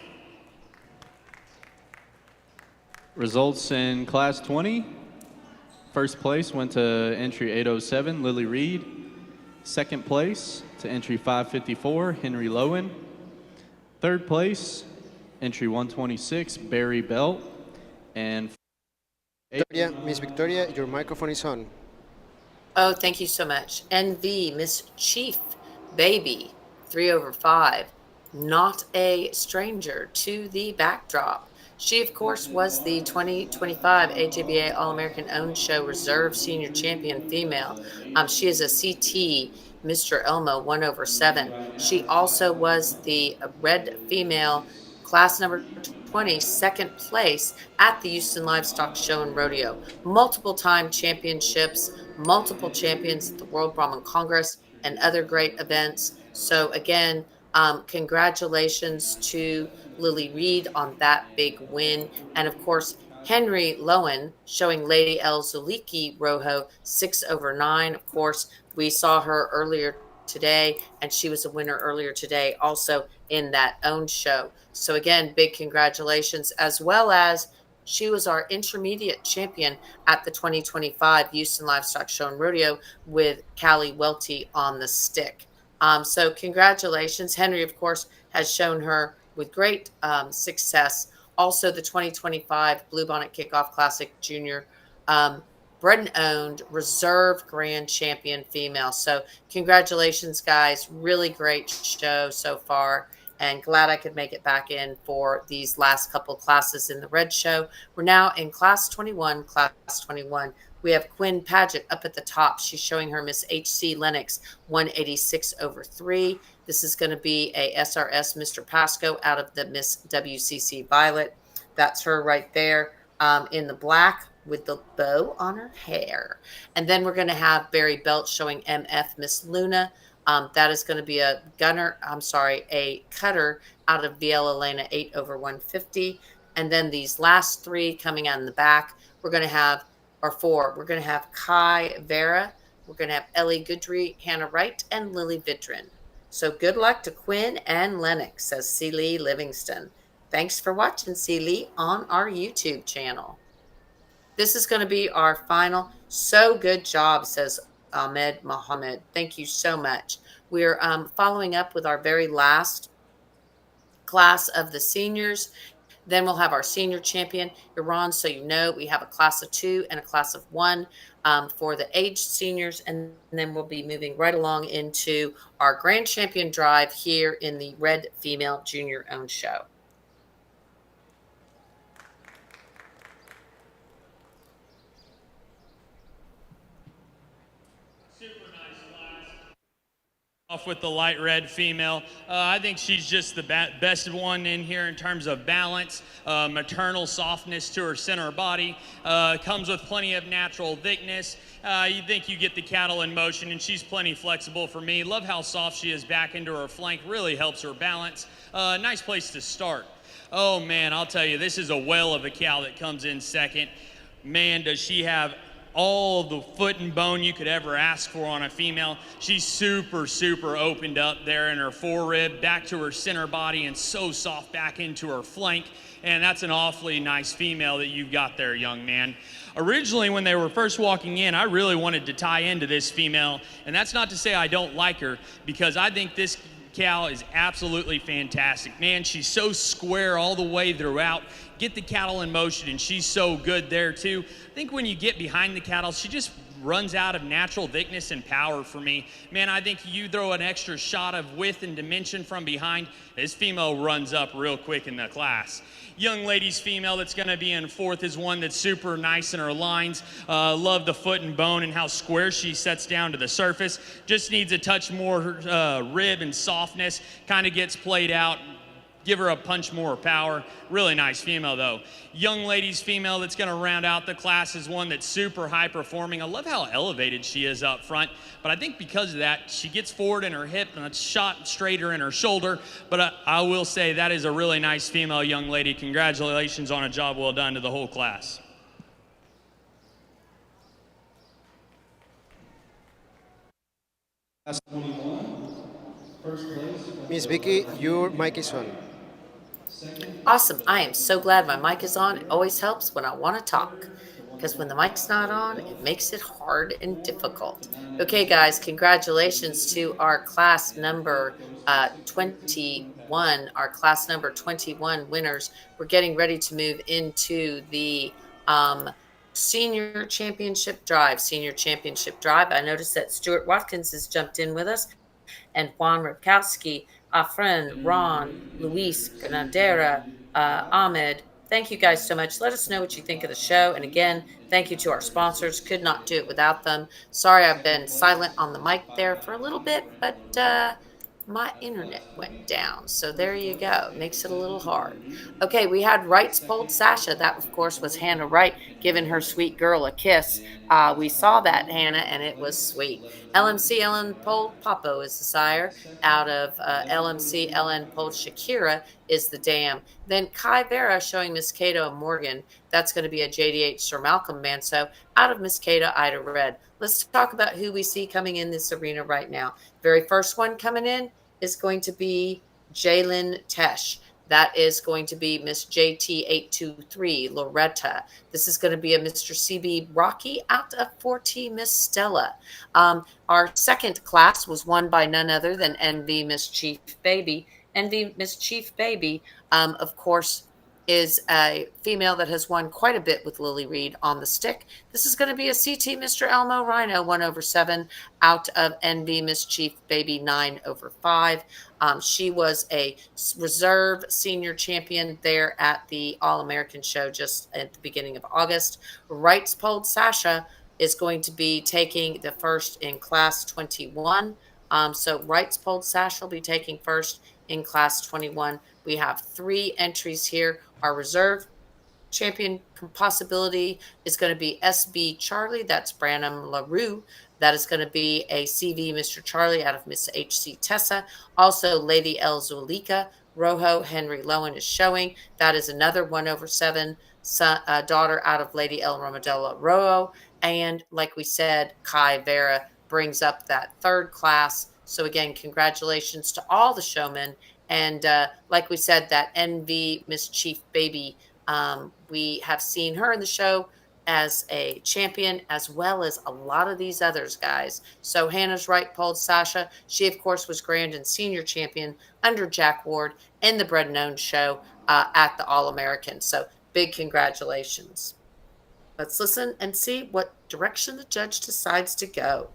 Results in Class 20. First place went to entry 807, Lily Reed. Second place to entry 554, Henry Lowen. Third place, entry 126, Barry Belt. And Victoria, Miss Victoria, your microphone is on. Oh, thank you so much. NV, Miss Chief Baby 3/5, not a stranger to the backdrop. She, of course, was the 2025 AJBA All-American Owned Show Reserve Senior Champion female. She is a CT Mr. Elmo 1/7. She also was the red female class number 20, second place at the Houston Livestock Show and Rodeo. Multiple time championships, multiple champions at the World Brahman Congress and other great events. So again, congratulations to Lily Reed on that big win. And of course, Henry Lowen showing Lady El Zuliki Rojo 6/9. Of course, we saw her earlier today, and she was a winner earlier today also in that owned show. So again, big congratulations, as well as she was our intermediate champion at the 2025 Houston Livestock Show and Rodeo with Callie Welty on the stick. So congratulations. Henry, of course, has shown her with great success. Also, the 2025 Bluebonnet Kickoff Classic Junior bred and owned reserve grand champion female. So congratulations, guys. Really great show so far. And glad I could make it back in for these last couple classes in the red show. We're now in class 21, We have Quinn Paget up at the top. She's showing her Miss HC Lennox 186/3. This is going to be a SRS Mr. Pasco out of the Miss WCC Violet. That's her right there in the black with the bow on her hair. And then we're going to have Barry Belt showing MF Miss Luna. That is going to be a cutter out of Viella Elena 8/150. And then these last three coming out in the back, we're going to have, or four, we're going to have Kai Vera, we're going to have Ellie Goodry, Hannah Wright, and Lily Vidrin. So good luck to Quinn and Lennox, says C. Lee Livingston. Thanks for watching, C. Lee, on our YouTube channel. This is going to be our final. So good job, says Ahmed Mohammed. Thank you so much. We're following up with our very last class of the seniors. Then we'll have our senior champion, Iran. So you know we have a class of 2 and a class of 1 for the aged seniors. And then we'll be moving right along into our grand champion drive here in the Red Female Junior Owned Show. Off with the light red female. I think she's just the best one in here in terms of balance, maternal softness to her center body, comes with plenty of natural thickness. You think you get the cattle in motion, and she's plenty flexible for me. Love how soft she is back into her flank, really helps her balance. Nice place to start. Oh man, I'll tell you, this is a whale of a cow that comes in second. Man, does she have all the foot and bone you could ever ask for on a female. She's super, super opened up there in her forerib, back to her center body, and so soft back into her flank. And that's an awfully nice female that you've got there, young man. Originally, when they were first walking in, I really wanted to tie into this female. And that's not to say I don't like her, because I think this cow is absolutely fantastic. Man, she's so square all the way throughout. Get the cattle in motion, and she's so good there too. I think when you get behind the cattle, she just runs out of natural thickness and power for me. Man, I think you throw an extra shot of width and dimension from behind, this female runs up real quick in the class. Young lady's female that's going to be in fourth is one that's super nice in her lines. Love the foot and bone and how square she sets down to the surface. Just needs a touch more rib and softness. Kind of gets played out. Give her a punch more power. Really nice female though. Young lady's female that's going to round out the class is one that's super high performing. I love how elevated she is up front, but I think because of that, she gets forward in her hip and it's shot straighter in her shoulder. But I will say that is a really nice female young lady. Congratulations on a job well done to the whole class. Class 21, first place. Miss Vicky, your mic is on. Awesome. I am so glad my mic is on. It always helps when I want to talk, because when the mic's not on, it makes it hard and difficult. Okay, guys, congratulations to our class number 21, our class number 21 winners. We're getting ready to move into the senior championship drive. I noticed that Stuart Watkins has jumped in with us, and Juan Ripkowski, our friend Ron, Luis, Granadera, Ahmed. Thank you guys so much. Let us know what you think of the show. And again, thank you to our sponsors. Could not do it without them. Sorry I've been silent on the mic there for a little bit, but my internet went down. So there you go. Makes it a little hard. Okay, we had Wright's Bold Sasha. That, of course, was Hannah Wright giving her sweet girl a kiss. We saw that, Hannah, and it was sweet. LMC Ellen Pold Papo is the sire. Out of LMC Ellen Pold Shakira is the dam. Then Kai Vera showing Miss Cato Morgan. That's going to be a JDH Sir Malcolm Manso. Out of Miss Cato Ida Red. Let's talk about who we see coming in this arena right now. Very first one coming in is going to be Jalen Tesh. That is going to be Miss JT823, Loretta. This is going to be a Mr. CB Rocky out of 4T Miss Stella. Our second class was won by none other than NV Miss Chief Baby. NV Miss Chief Baby, of course, is a female that has won quite a bit with Lily Reed on the stick. This is going to be a CT Mr. Elmo Rhino 1/7 out of NV Miss Chief Baby 9/5. She was a reserve senior champion there at the All-American show just at the beginning of August. Wright's Polled Sasha is going to be taking the first in class 21. So Wright's Polled Sasha will be taking first in class 21. We have 3 entries here. Our reserve champion possibility is going to be SB Charlie. That's Branham LaRue. That is going to be a CV Mr. Charlie out of Miss HC Tessa. Also, Lady L. Zulika. Rojo Henry Lowen is showing. That is another 1/7 daughter out of Lady El Romadella Rojo. And like we said, Kai Vera brings up that third class. So again, congratulations to all the showmen. And like we said, that NV Miss Chief Baby, we have seen her in the show as a champion, as well as a lot of these others, guys. So Hannah's right, pulled Sasha. She, of course, was grand and senior champion under Jack Ward in the Bread and Own show at the All American. So big congratulations. Let's listen and see what direction the judge decides to go.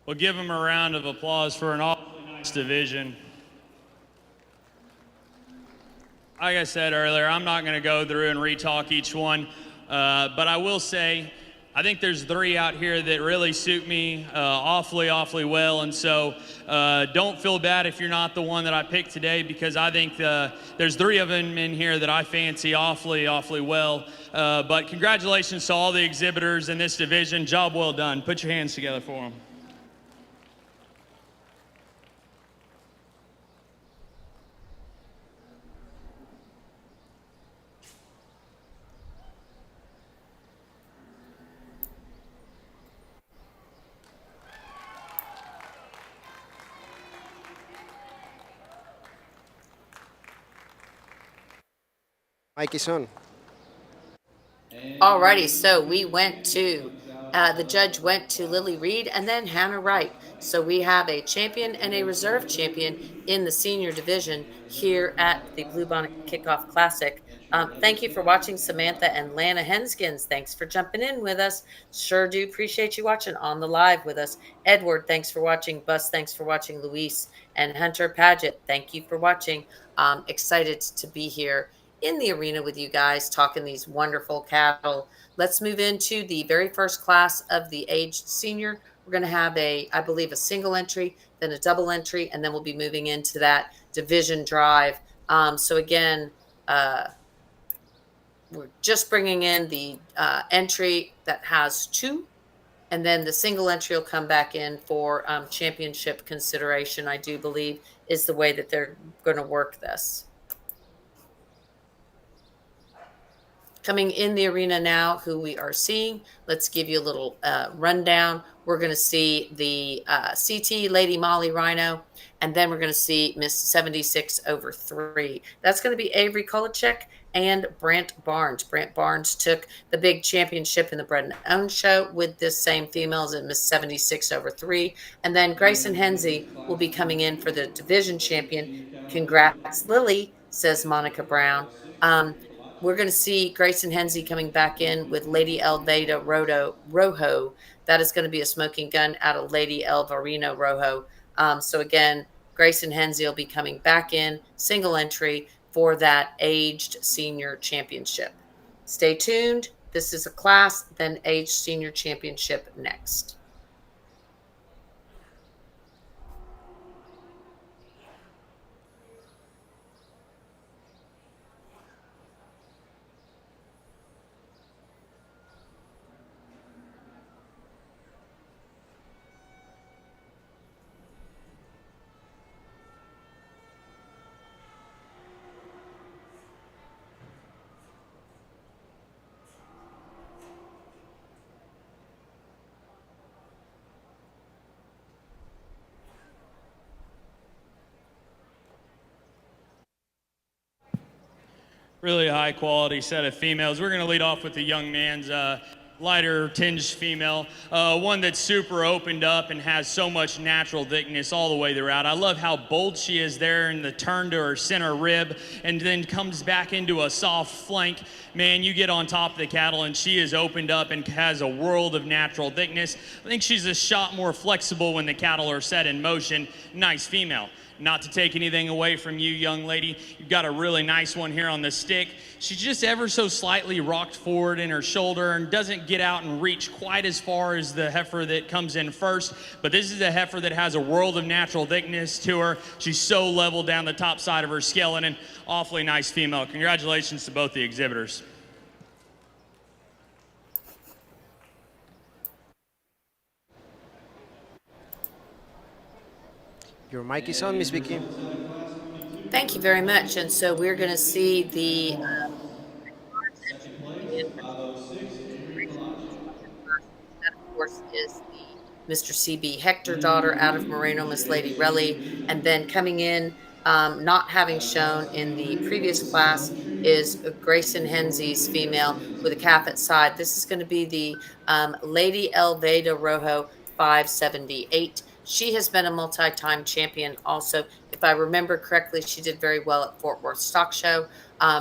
We'll give them a round of applause for an awfully nice division. Like I said earlier, I'm not going to go through and retalk each one, but I will say I think there's 3 out here that really suit me awfully well, and so don't feel bad if you're not the one that I picked today, because I think there's 3 of them in here that I fancy awfully well. But congratulations to all the exhibitors in this division. Job well done. Put your hands together for them. Mike is on. Alrighty, so we went to, the judge went to Lily Reed and then Hannah Wright. So we have a champion and a reserve champion in the senior division here at the Bluebonnet Kickoff Classic. Thank you for watching, Samantha and Lana Henskins. Thanks for jumping in with us. Sure do appreciate you watching on the live with us. Edward, thanks for watching. Bus, thanks for watching. Luis and Hunter Paget, thank you for watching. Excited to be here in the arena with you guys talking these wonderful cattle. Let's move into the very first class of the aged senior. We're going to have I believe, a single entry, then a double entry, and then we'll be moving into that division drive. So again, we're just bringing in the entry that has 2, and then the single entry will come back in for championship consideration, I do believe, is the way that they're going to work this. Coming in the arena now, who we are seeing, let's give you a little rundown. We're going to see the CT Lady Molly Rhino, and then we're going to see Miss 76 over 3. That's going to be Avery Kolachek and Brant Barnes. Brant Barnes took the big championship in the Bread and Own show with this same female as Miss 76 over 3. And then Grayson Hensley will be coming in for the division champion. Congrats, Lily, says Monica Brown. We're going to see Grayson Hensley coming back in with Lady Elveda Rojo. That is going to be a smoking gun out of Lady Elvarino Rojo. So again, Grayson Hensley will be coming back in, single entry, for that aged senior championship. Stay tuned. This is a class, then aged senior championship next. Really high quality set of females. We're going to lead off with the young man's lighter tinged female, one that's super opened up and has so much natural thickness all the way throughout. I love how bold she is there in the turn to her center rib and then comes back into a soft flank. Man, you get on top of the cattle and she is opened up and has a world of natural thickness. I think she's a shot more flexible when the cattle are set in motion. Nice female. Not to take anything away from you, young lady, you've got a really nice one here on the stick. She's just ever so slightly rocked forward in her shoulder and doesn't get out and reach quite as far as the heifer that comes in first. But this is a heifer that has a world of natural thickness to her. She's so level down the top side of her skeleton. Awfully nice female. Congratulations to both the exhibitors. Your mic is on, Miss Vicky. Thank you very much. And so we're going to see the course, is the Mr. CB Hector daughter out of Moreno, Miss Lady Relly. And then coming in, not having shown in the previous class, is Grayson Hensley's female with a calf at side. This is going to be the Lady Elveda Rojo 578. She has been a multi-time champion also. If I remember correctly, she did very well at Fort Worth Stock Show.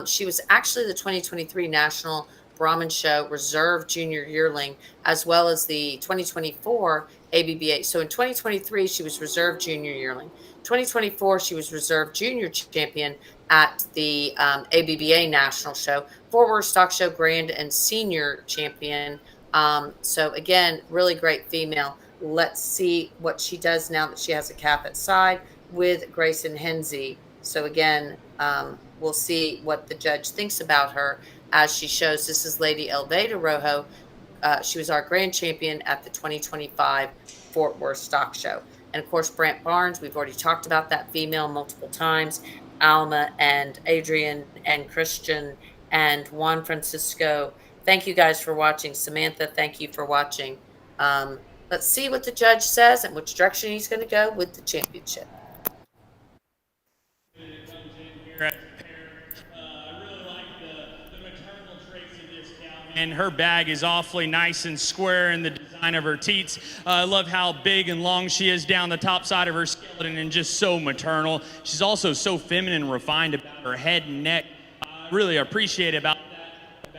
She was actually the 2023 National Brahman Show Reserve Junior Yearling, as well as the 2024 ABBA. So in 2023, she was Reserve Junior Yearling. 2024, she was Reserve Junior Champion at the ABBA National Show, Fort Worth Stock Show Grand and Senior Champion. So again, really great female. Let's see what she does now that she has a calf at side with Grayson Hensley. So again, we'll see what the judge thinks about her as she shows. This is Lady Elveda Rojo. She was our grand champion at the 2025 Fort Worth Stock Show. And of course, Brant Barnes, we've already talked about that female multiple times. Alma and Adrian and Christian and Juan Francisco. Thank you guys for watching. Samantha, thank you for watching. Let's see what the judge says and which direction he's going to go with the championship. And her bag is awfully nice and square in the design of her teats. I love how big and long she is down the top side of her skeleton and just so maternal. She's also so feminine and refined about her head and neck. I really appreciate about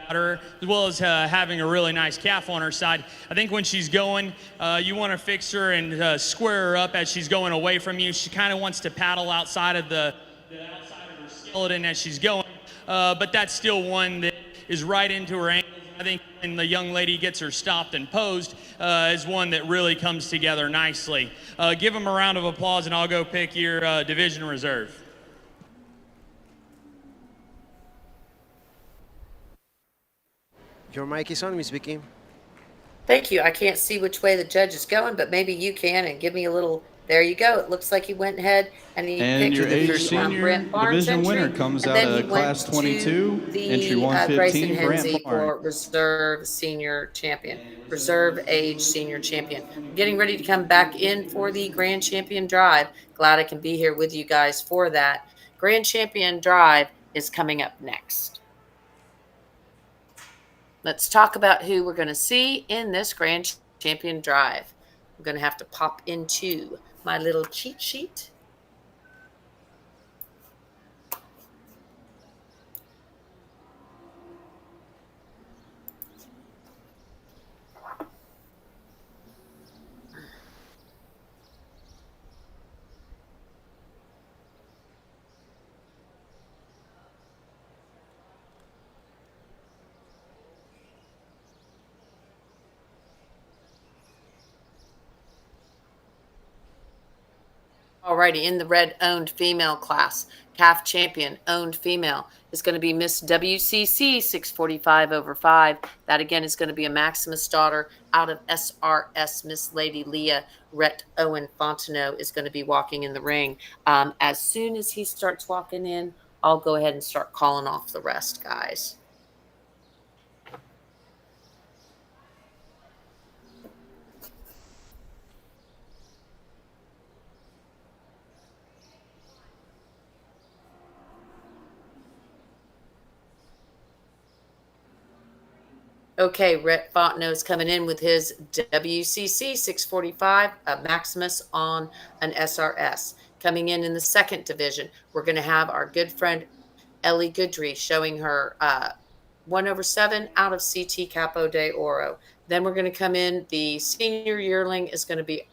her, as well as having a really nice calf on her side. I think when she's going, you want to fix her and square her up as she's going away from you. She kind of wants to paddle outside of the outside of her skeleton as she's going, but that's still one that is right into her ankles. I think when the young lady gets her stopped and posed is one that really comes together nicely. Give them a round of applause, and I'll go pick your division reserve. Your mic is on, Miss Vicky. Thank you. I can't see which way the judge is going, but maybe you can and give me a little. There you go. It looks like he went ahead and he And picked your age the senior Brent Barnes division entry, winner comes and out then he of went class to 22, the entry Grayson 115, Hensley Brant for Barnes. reserve senior champion, reserve age senior champion. I'm getting ready to come back in for the Grand Champion Drive. Glad I can be here with you guys for that. Grand Champion Drive is coming up next. Let's talk about who we're going to see in this Grand Champion Drive. I'm going to have to pop into my little cheat sheet. Alrighty, in the red owned female class, calf champion owned female is going to be Miss WCC 645 over 5. That again is going to be a Maximus daughter out of SRS. Miss Lady Leah Rhett Owen Fontenot is going to be walking in the ring. As soon as he starts walking in, I'll go ahead and start calling off the rest, guys. Okay, Rhett Fontenot's coming in with his WCC 645, a Maximus on an SRS. Coming in the second division, we're going to have our good friend Ellie Goodry showing her 1 over 7 out of CT Capo de Oro. Then we're going to come in. The senior yearling is going to be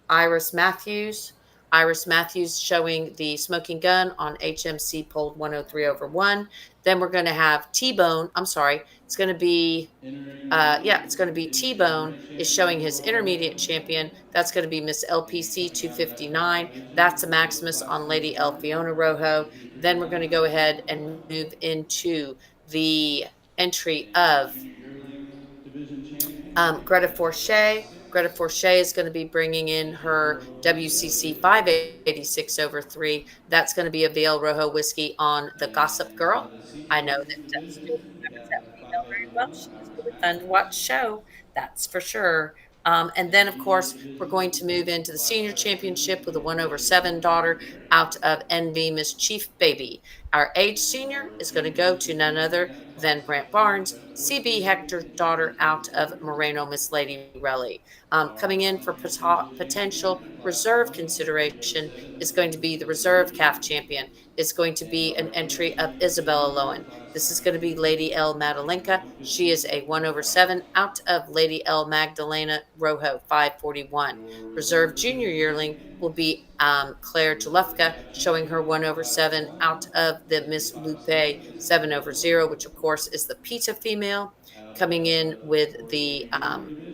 Iris Matthews. Iris Matthews showing the smoking gun on HMC pulled 103 over 1. Then we're going to have T-Bone. I'm sorry. It's going to be, it's going to be T-Bone is showing his intermediate champion. That's going to be Miss LPC 259. That's a Maximus on Lady El Fiona Rojo. Then we're going to go ahead and move into the entry of Greta Forche. Greta Forche is going to be bringing in her WCC 586 over 3. That's going to be a Veil Rojo whiskey on the Gossip Girl. I know that Stu remembers that female very well, she was really fun to watch show, that's for sure. And then, of course, we're going to move into the senior championship with a 1/7 daughter out of NV Mischief Baby. Our age senior is going to go to none other than Brant Barnes, CB Hector's daughter out of Moreno, Miss Lady Relly. Coming in for potential reserve consideration is going to be the reserve calf champion. Is going to be an entry of Isabella Lowen. This is going to be Lady L Madalenka. She is a 1/7 out of Lady L Magdalena Rojo, 541. Reserve junior yearling will be Claire Jalufka, showing her 1/7 out of the Miss Lupe 7/0, which of course is the pizza female. Coming in with the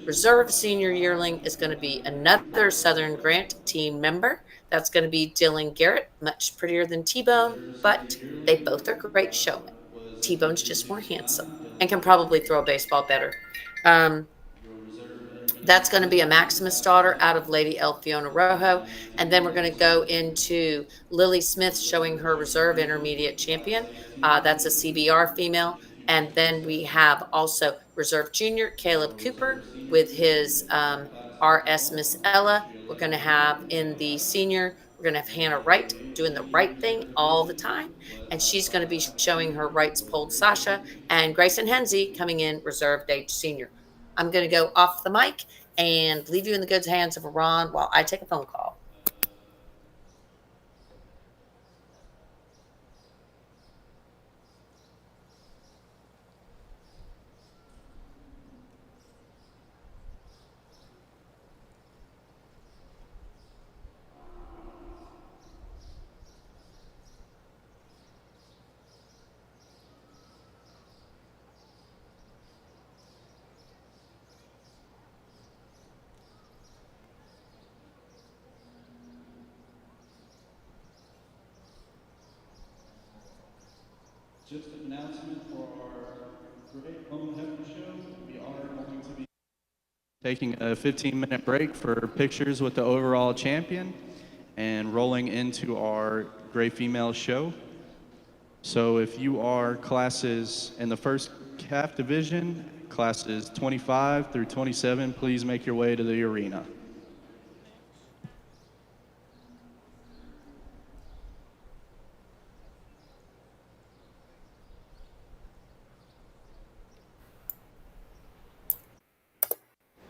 reserve senior yearling is going to be another Southern Grant team member. That's going to be Dylan Garrett, much prettier than T-Bone, but they both are great showmen. T-Bone's just more handsome and can probably throw a baseball better. Um, that's going to be a Maximus daughter out of Lady El Fiona Rojo. And then we're going to go into Lily Smith showing her reserve intermediate champion. That's a CBR female. And then we have also reserve junior Caleb Cooper with his RS Miss Ella. We're going to have in the senior, we're going to have Hannah Wright doing the right thing all the time. And she's going to be showing her rights pulled Sasha. And Grayson Henze coming in reserved age senior. I'm going to go off the mic and leave you in the good hands of Ron while I take a phone call. Just an announcement for our Great Lone Heifer Show. We are going to be taking a 15-minute break for pictures with the overall champion and rolling into our Gray Female Show. So if you are classes in the first calf division, classes 25 through 27, please make your way to the arena.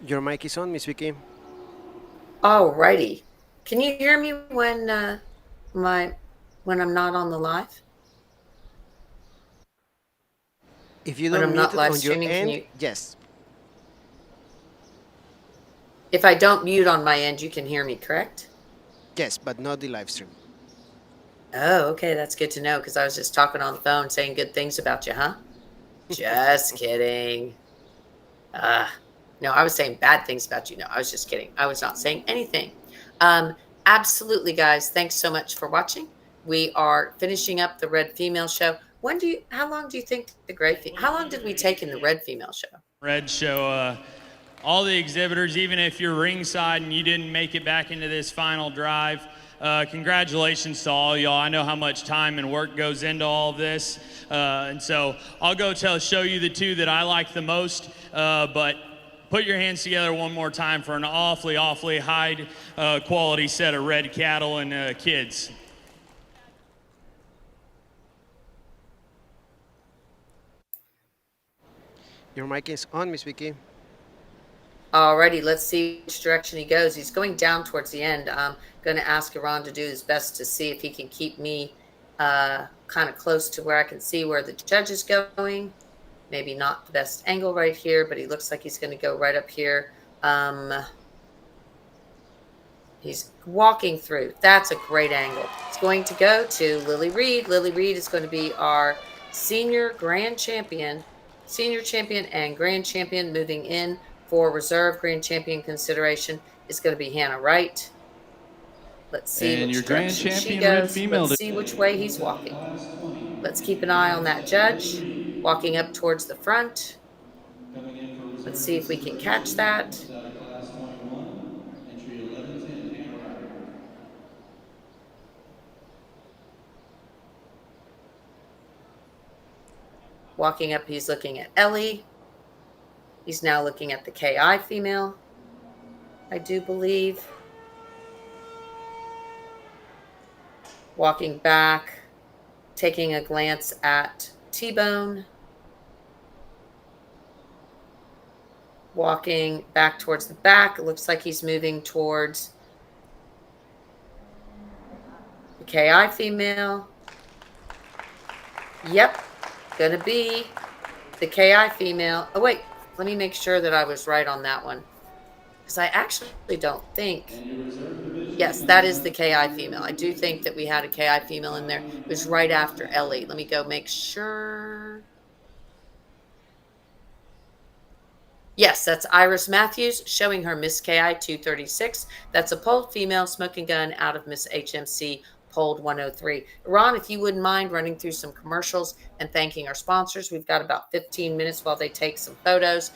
Your mic is on, Miss Vicky. Alrighty. Can you hear me when when I'm not on the live? If you When don't I'm mute not it live on your streaming, can end, you? yes. If I don't mute on my end, you can hear me, correct? Yes, but not the live stream. Oh, okay, that's good to know because I was just talking on the phone saying good things about you, huh? Just kidding. No, I was saying bad things about you. No, I was just kidding. I was not saying anything. Um, Absolutely, guys. Thanks so much for watching. We are finishing up the Red Female Show. How long do you think how long did we take in the Red Female Show? Red Show, all the exhibitors, even if you're ringside and you didn't make it back into this final drive, congratulations to all y'all. I know how much time and work goes into all of this. And so I'll go show you the two that I like the most, but put your hands together one more time for an awfully, awfully high quality set of red cattle and kids. Your mic is on, Miss Vicky. Alrighty, let's see which direction he goes. He's going down towards the end. I'm going to ask Iran to do his best to see if he can keep me kind of close to where I can see where the judge is going. Maybe not the best angle right here, but he looks like he's going to go right up here. He's walking through. That's a great angle. It's going to go to Lily Reed. Lily Reed is going to be our senior champion and grand champion. Moving in for reserve grand champion consideration is going to be Hannah Wright. Let's see And which your grand direction she champion red goes. female Let's see which way he's walking. class 20. Let's keep an eye on that judge walking up towards the front. Coming in for reserve Let's see if we can catch that. is out of class 21, entry 1110, Hannah Wright. Walking up, he's looking at Ellie. He's now looking at the KI female, I do believe. Walking back, taking a glance at T-Bone. Walking back towards the back. It looks like he's moving towards the KI female. Yep, gonna be the KI female. Oh, wait, let me make sure that I was right on that one. Because I actually don't think. Yes, that is the KI female. I do think that we had a KI female in there. It was right after Ellie. Let me go make sure. Yes, that's Iris Matthews showing her Miss KI 236. That's a polled female smoking gun out of Miss HMC polled 103. Ron, if you wouldn't mind running through some commercials and thanking our sponsors. We've got about 15 minutes while they take some photos.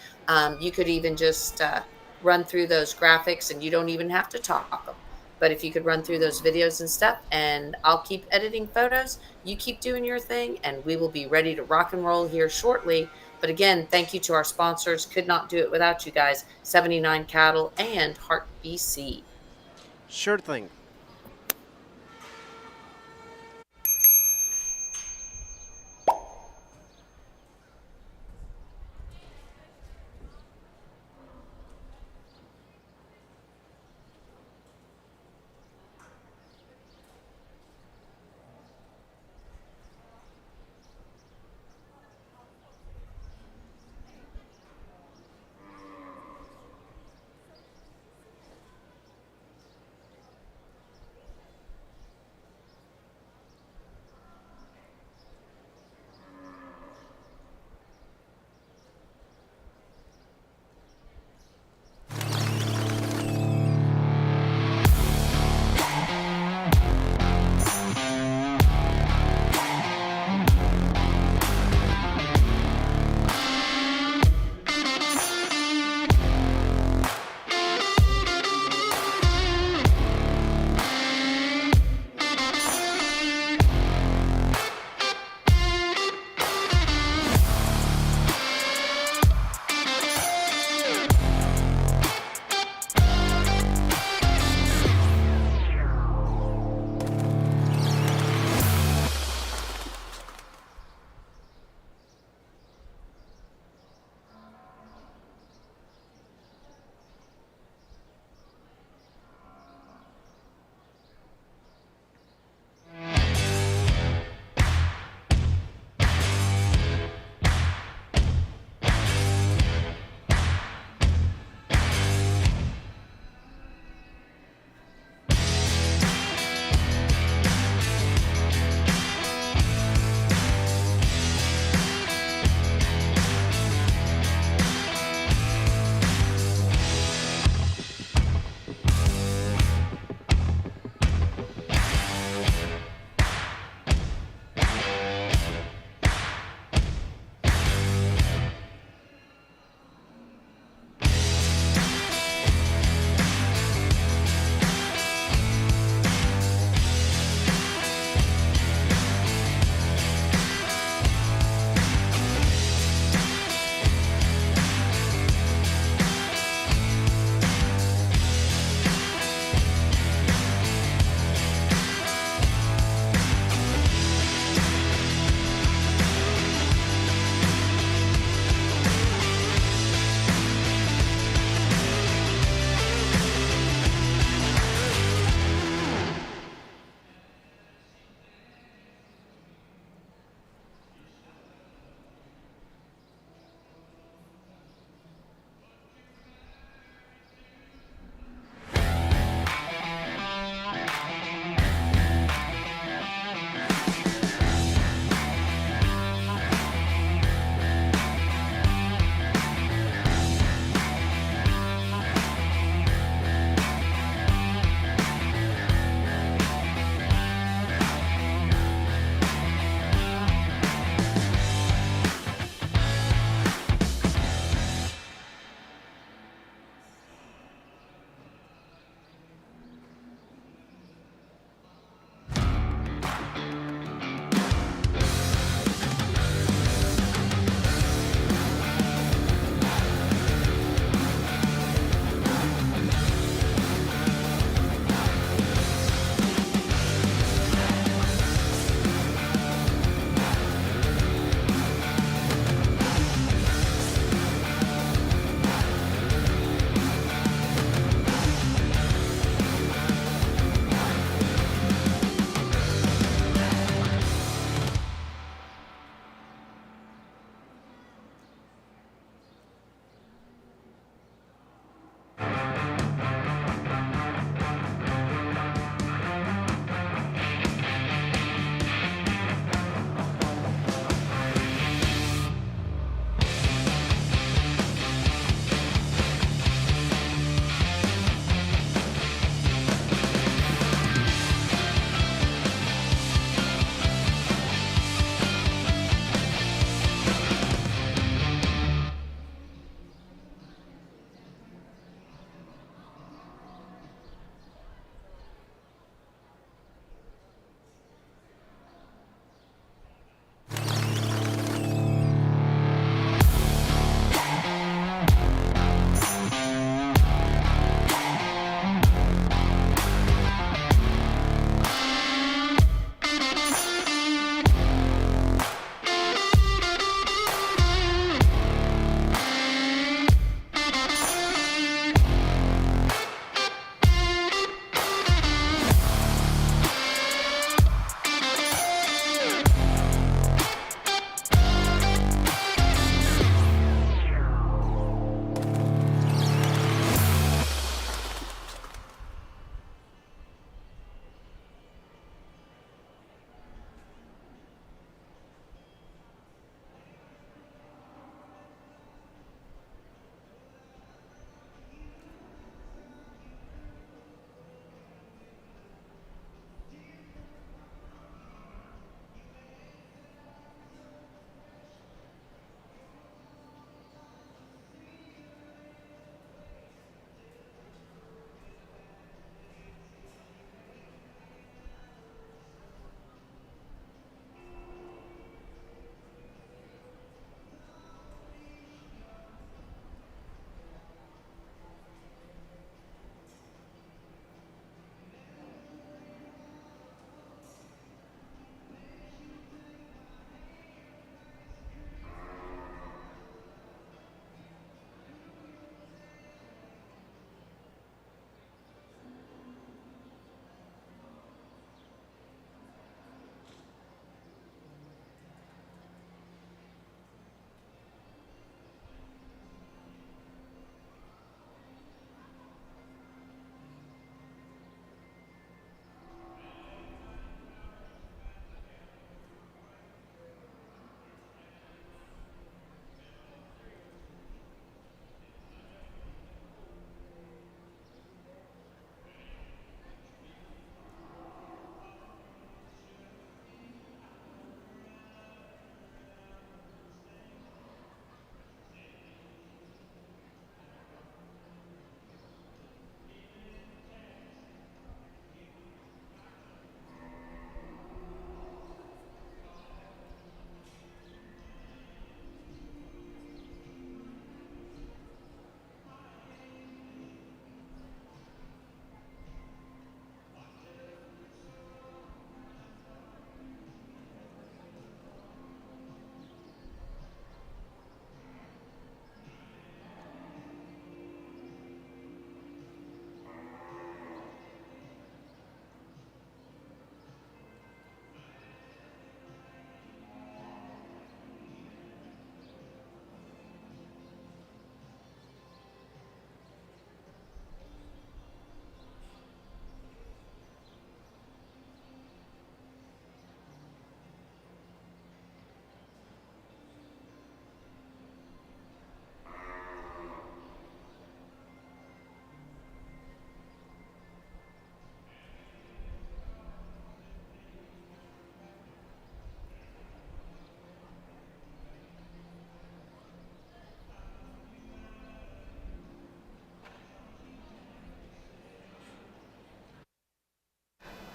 You could even just run through those graphics and you don't even have to talk them. But if you could run through those videos and stuff, and I'll keep editing photos, you keep doing your thing, and we will be ready to rock and roll here shortly. But again, thank you to our sponsors. Could not do it without you guys. 79 Cattle and Heart BC. Sure thing.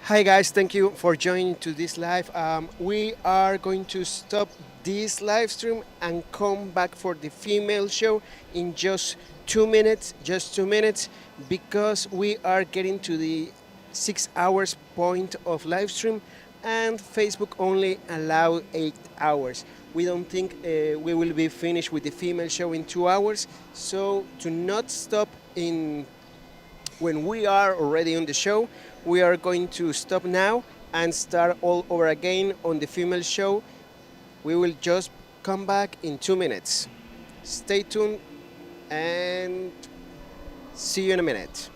Hi guys, thank you for joining to this live. We are going to stop this live stream and come back for the female show in just 2 minutes, because we are getting to the 6 hours point of live stream, and Facebook only allow 8 hours. We don't think we will be finished with the female show in 2 hours, so to not stop in when we are already on the show, we are going to stop now and start all over again on the female show. We will just come back in 2 minutes. Stay tuned and see you in a minute.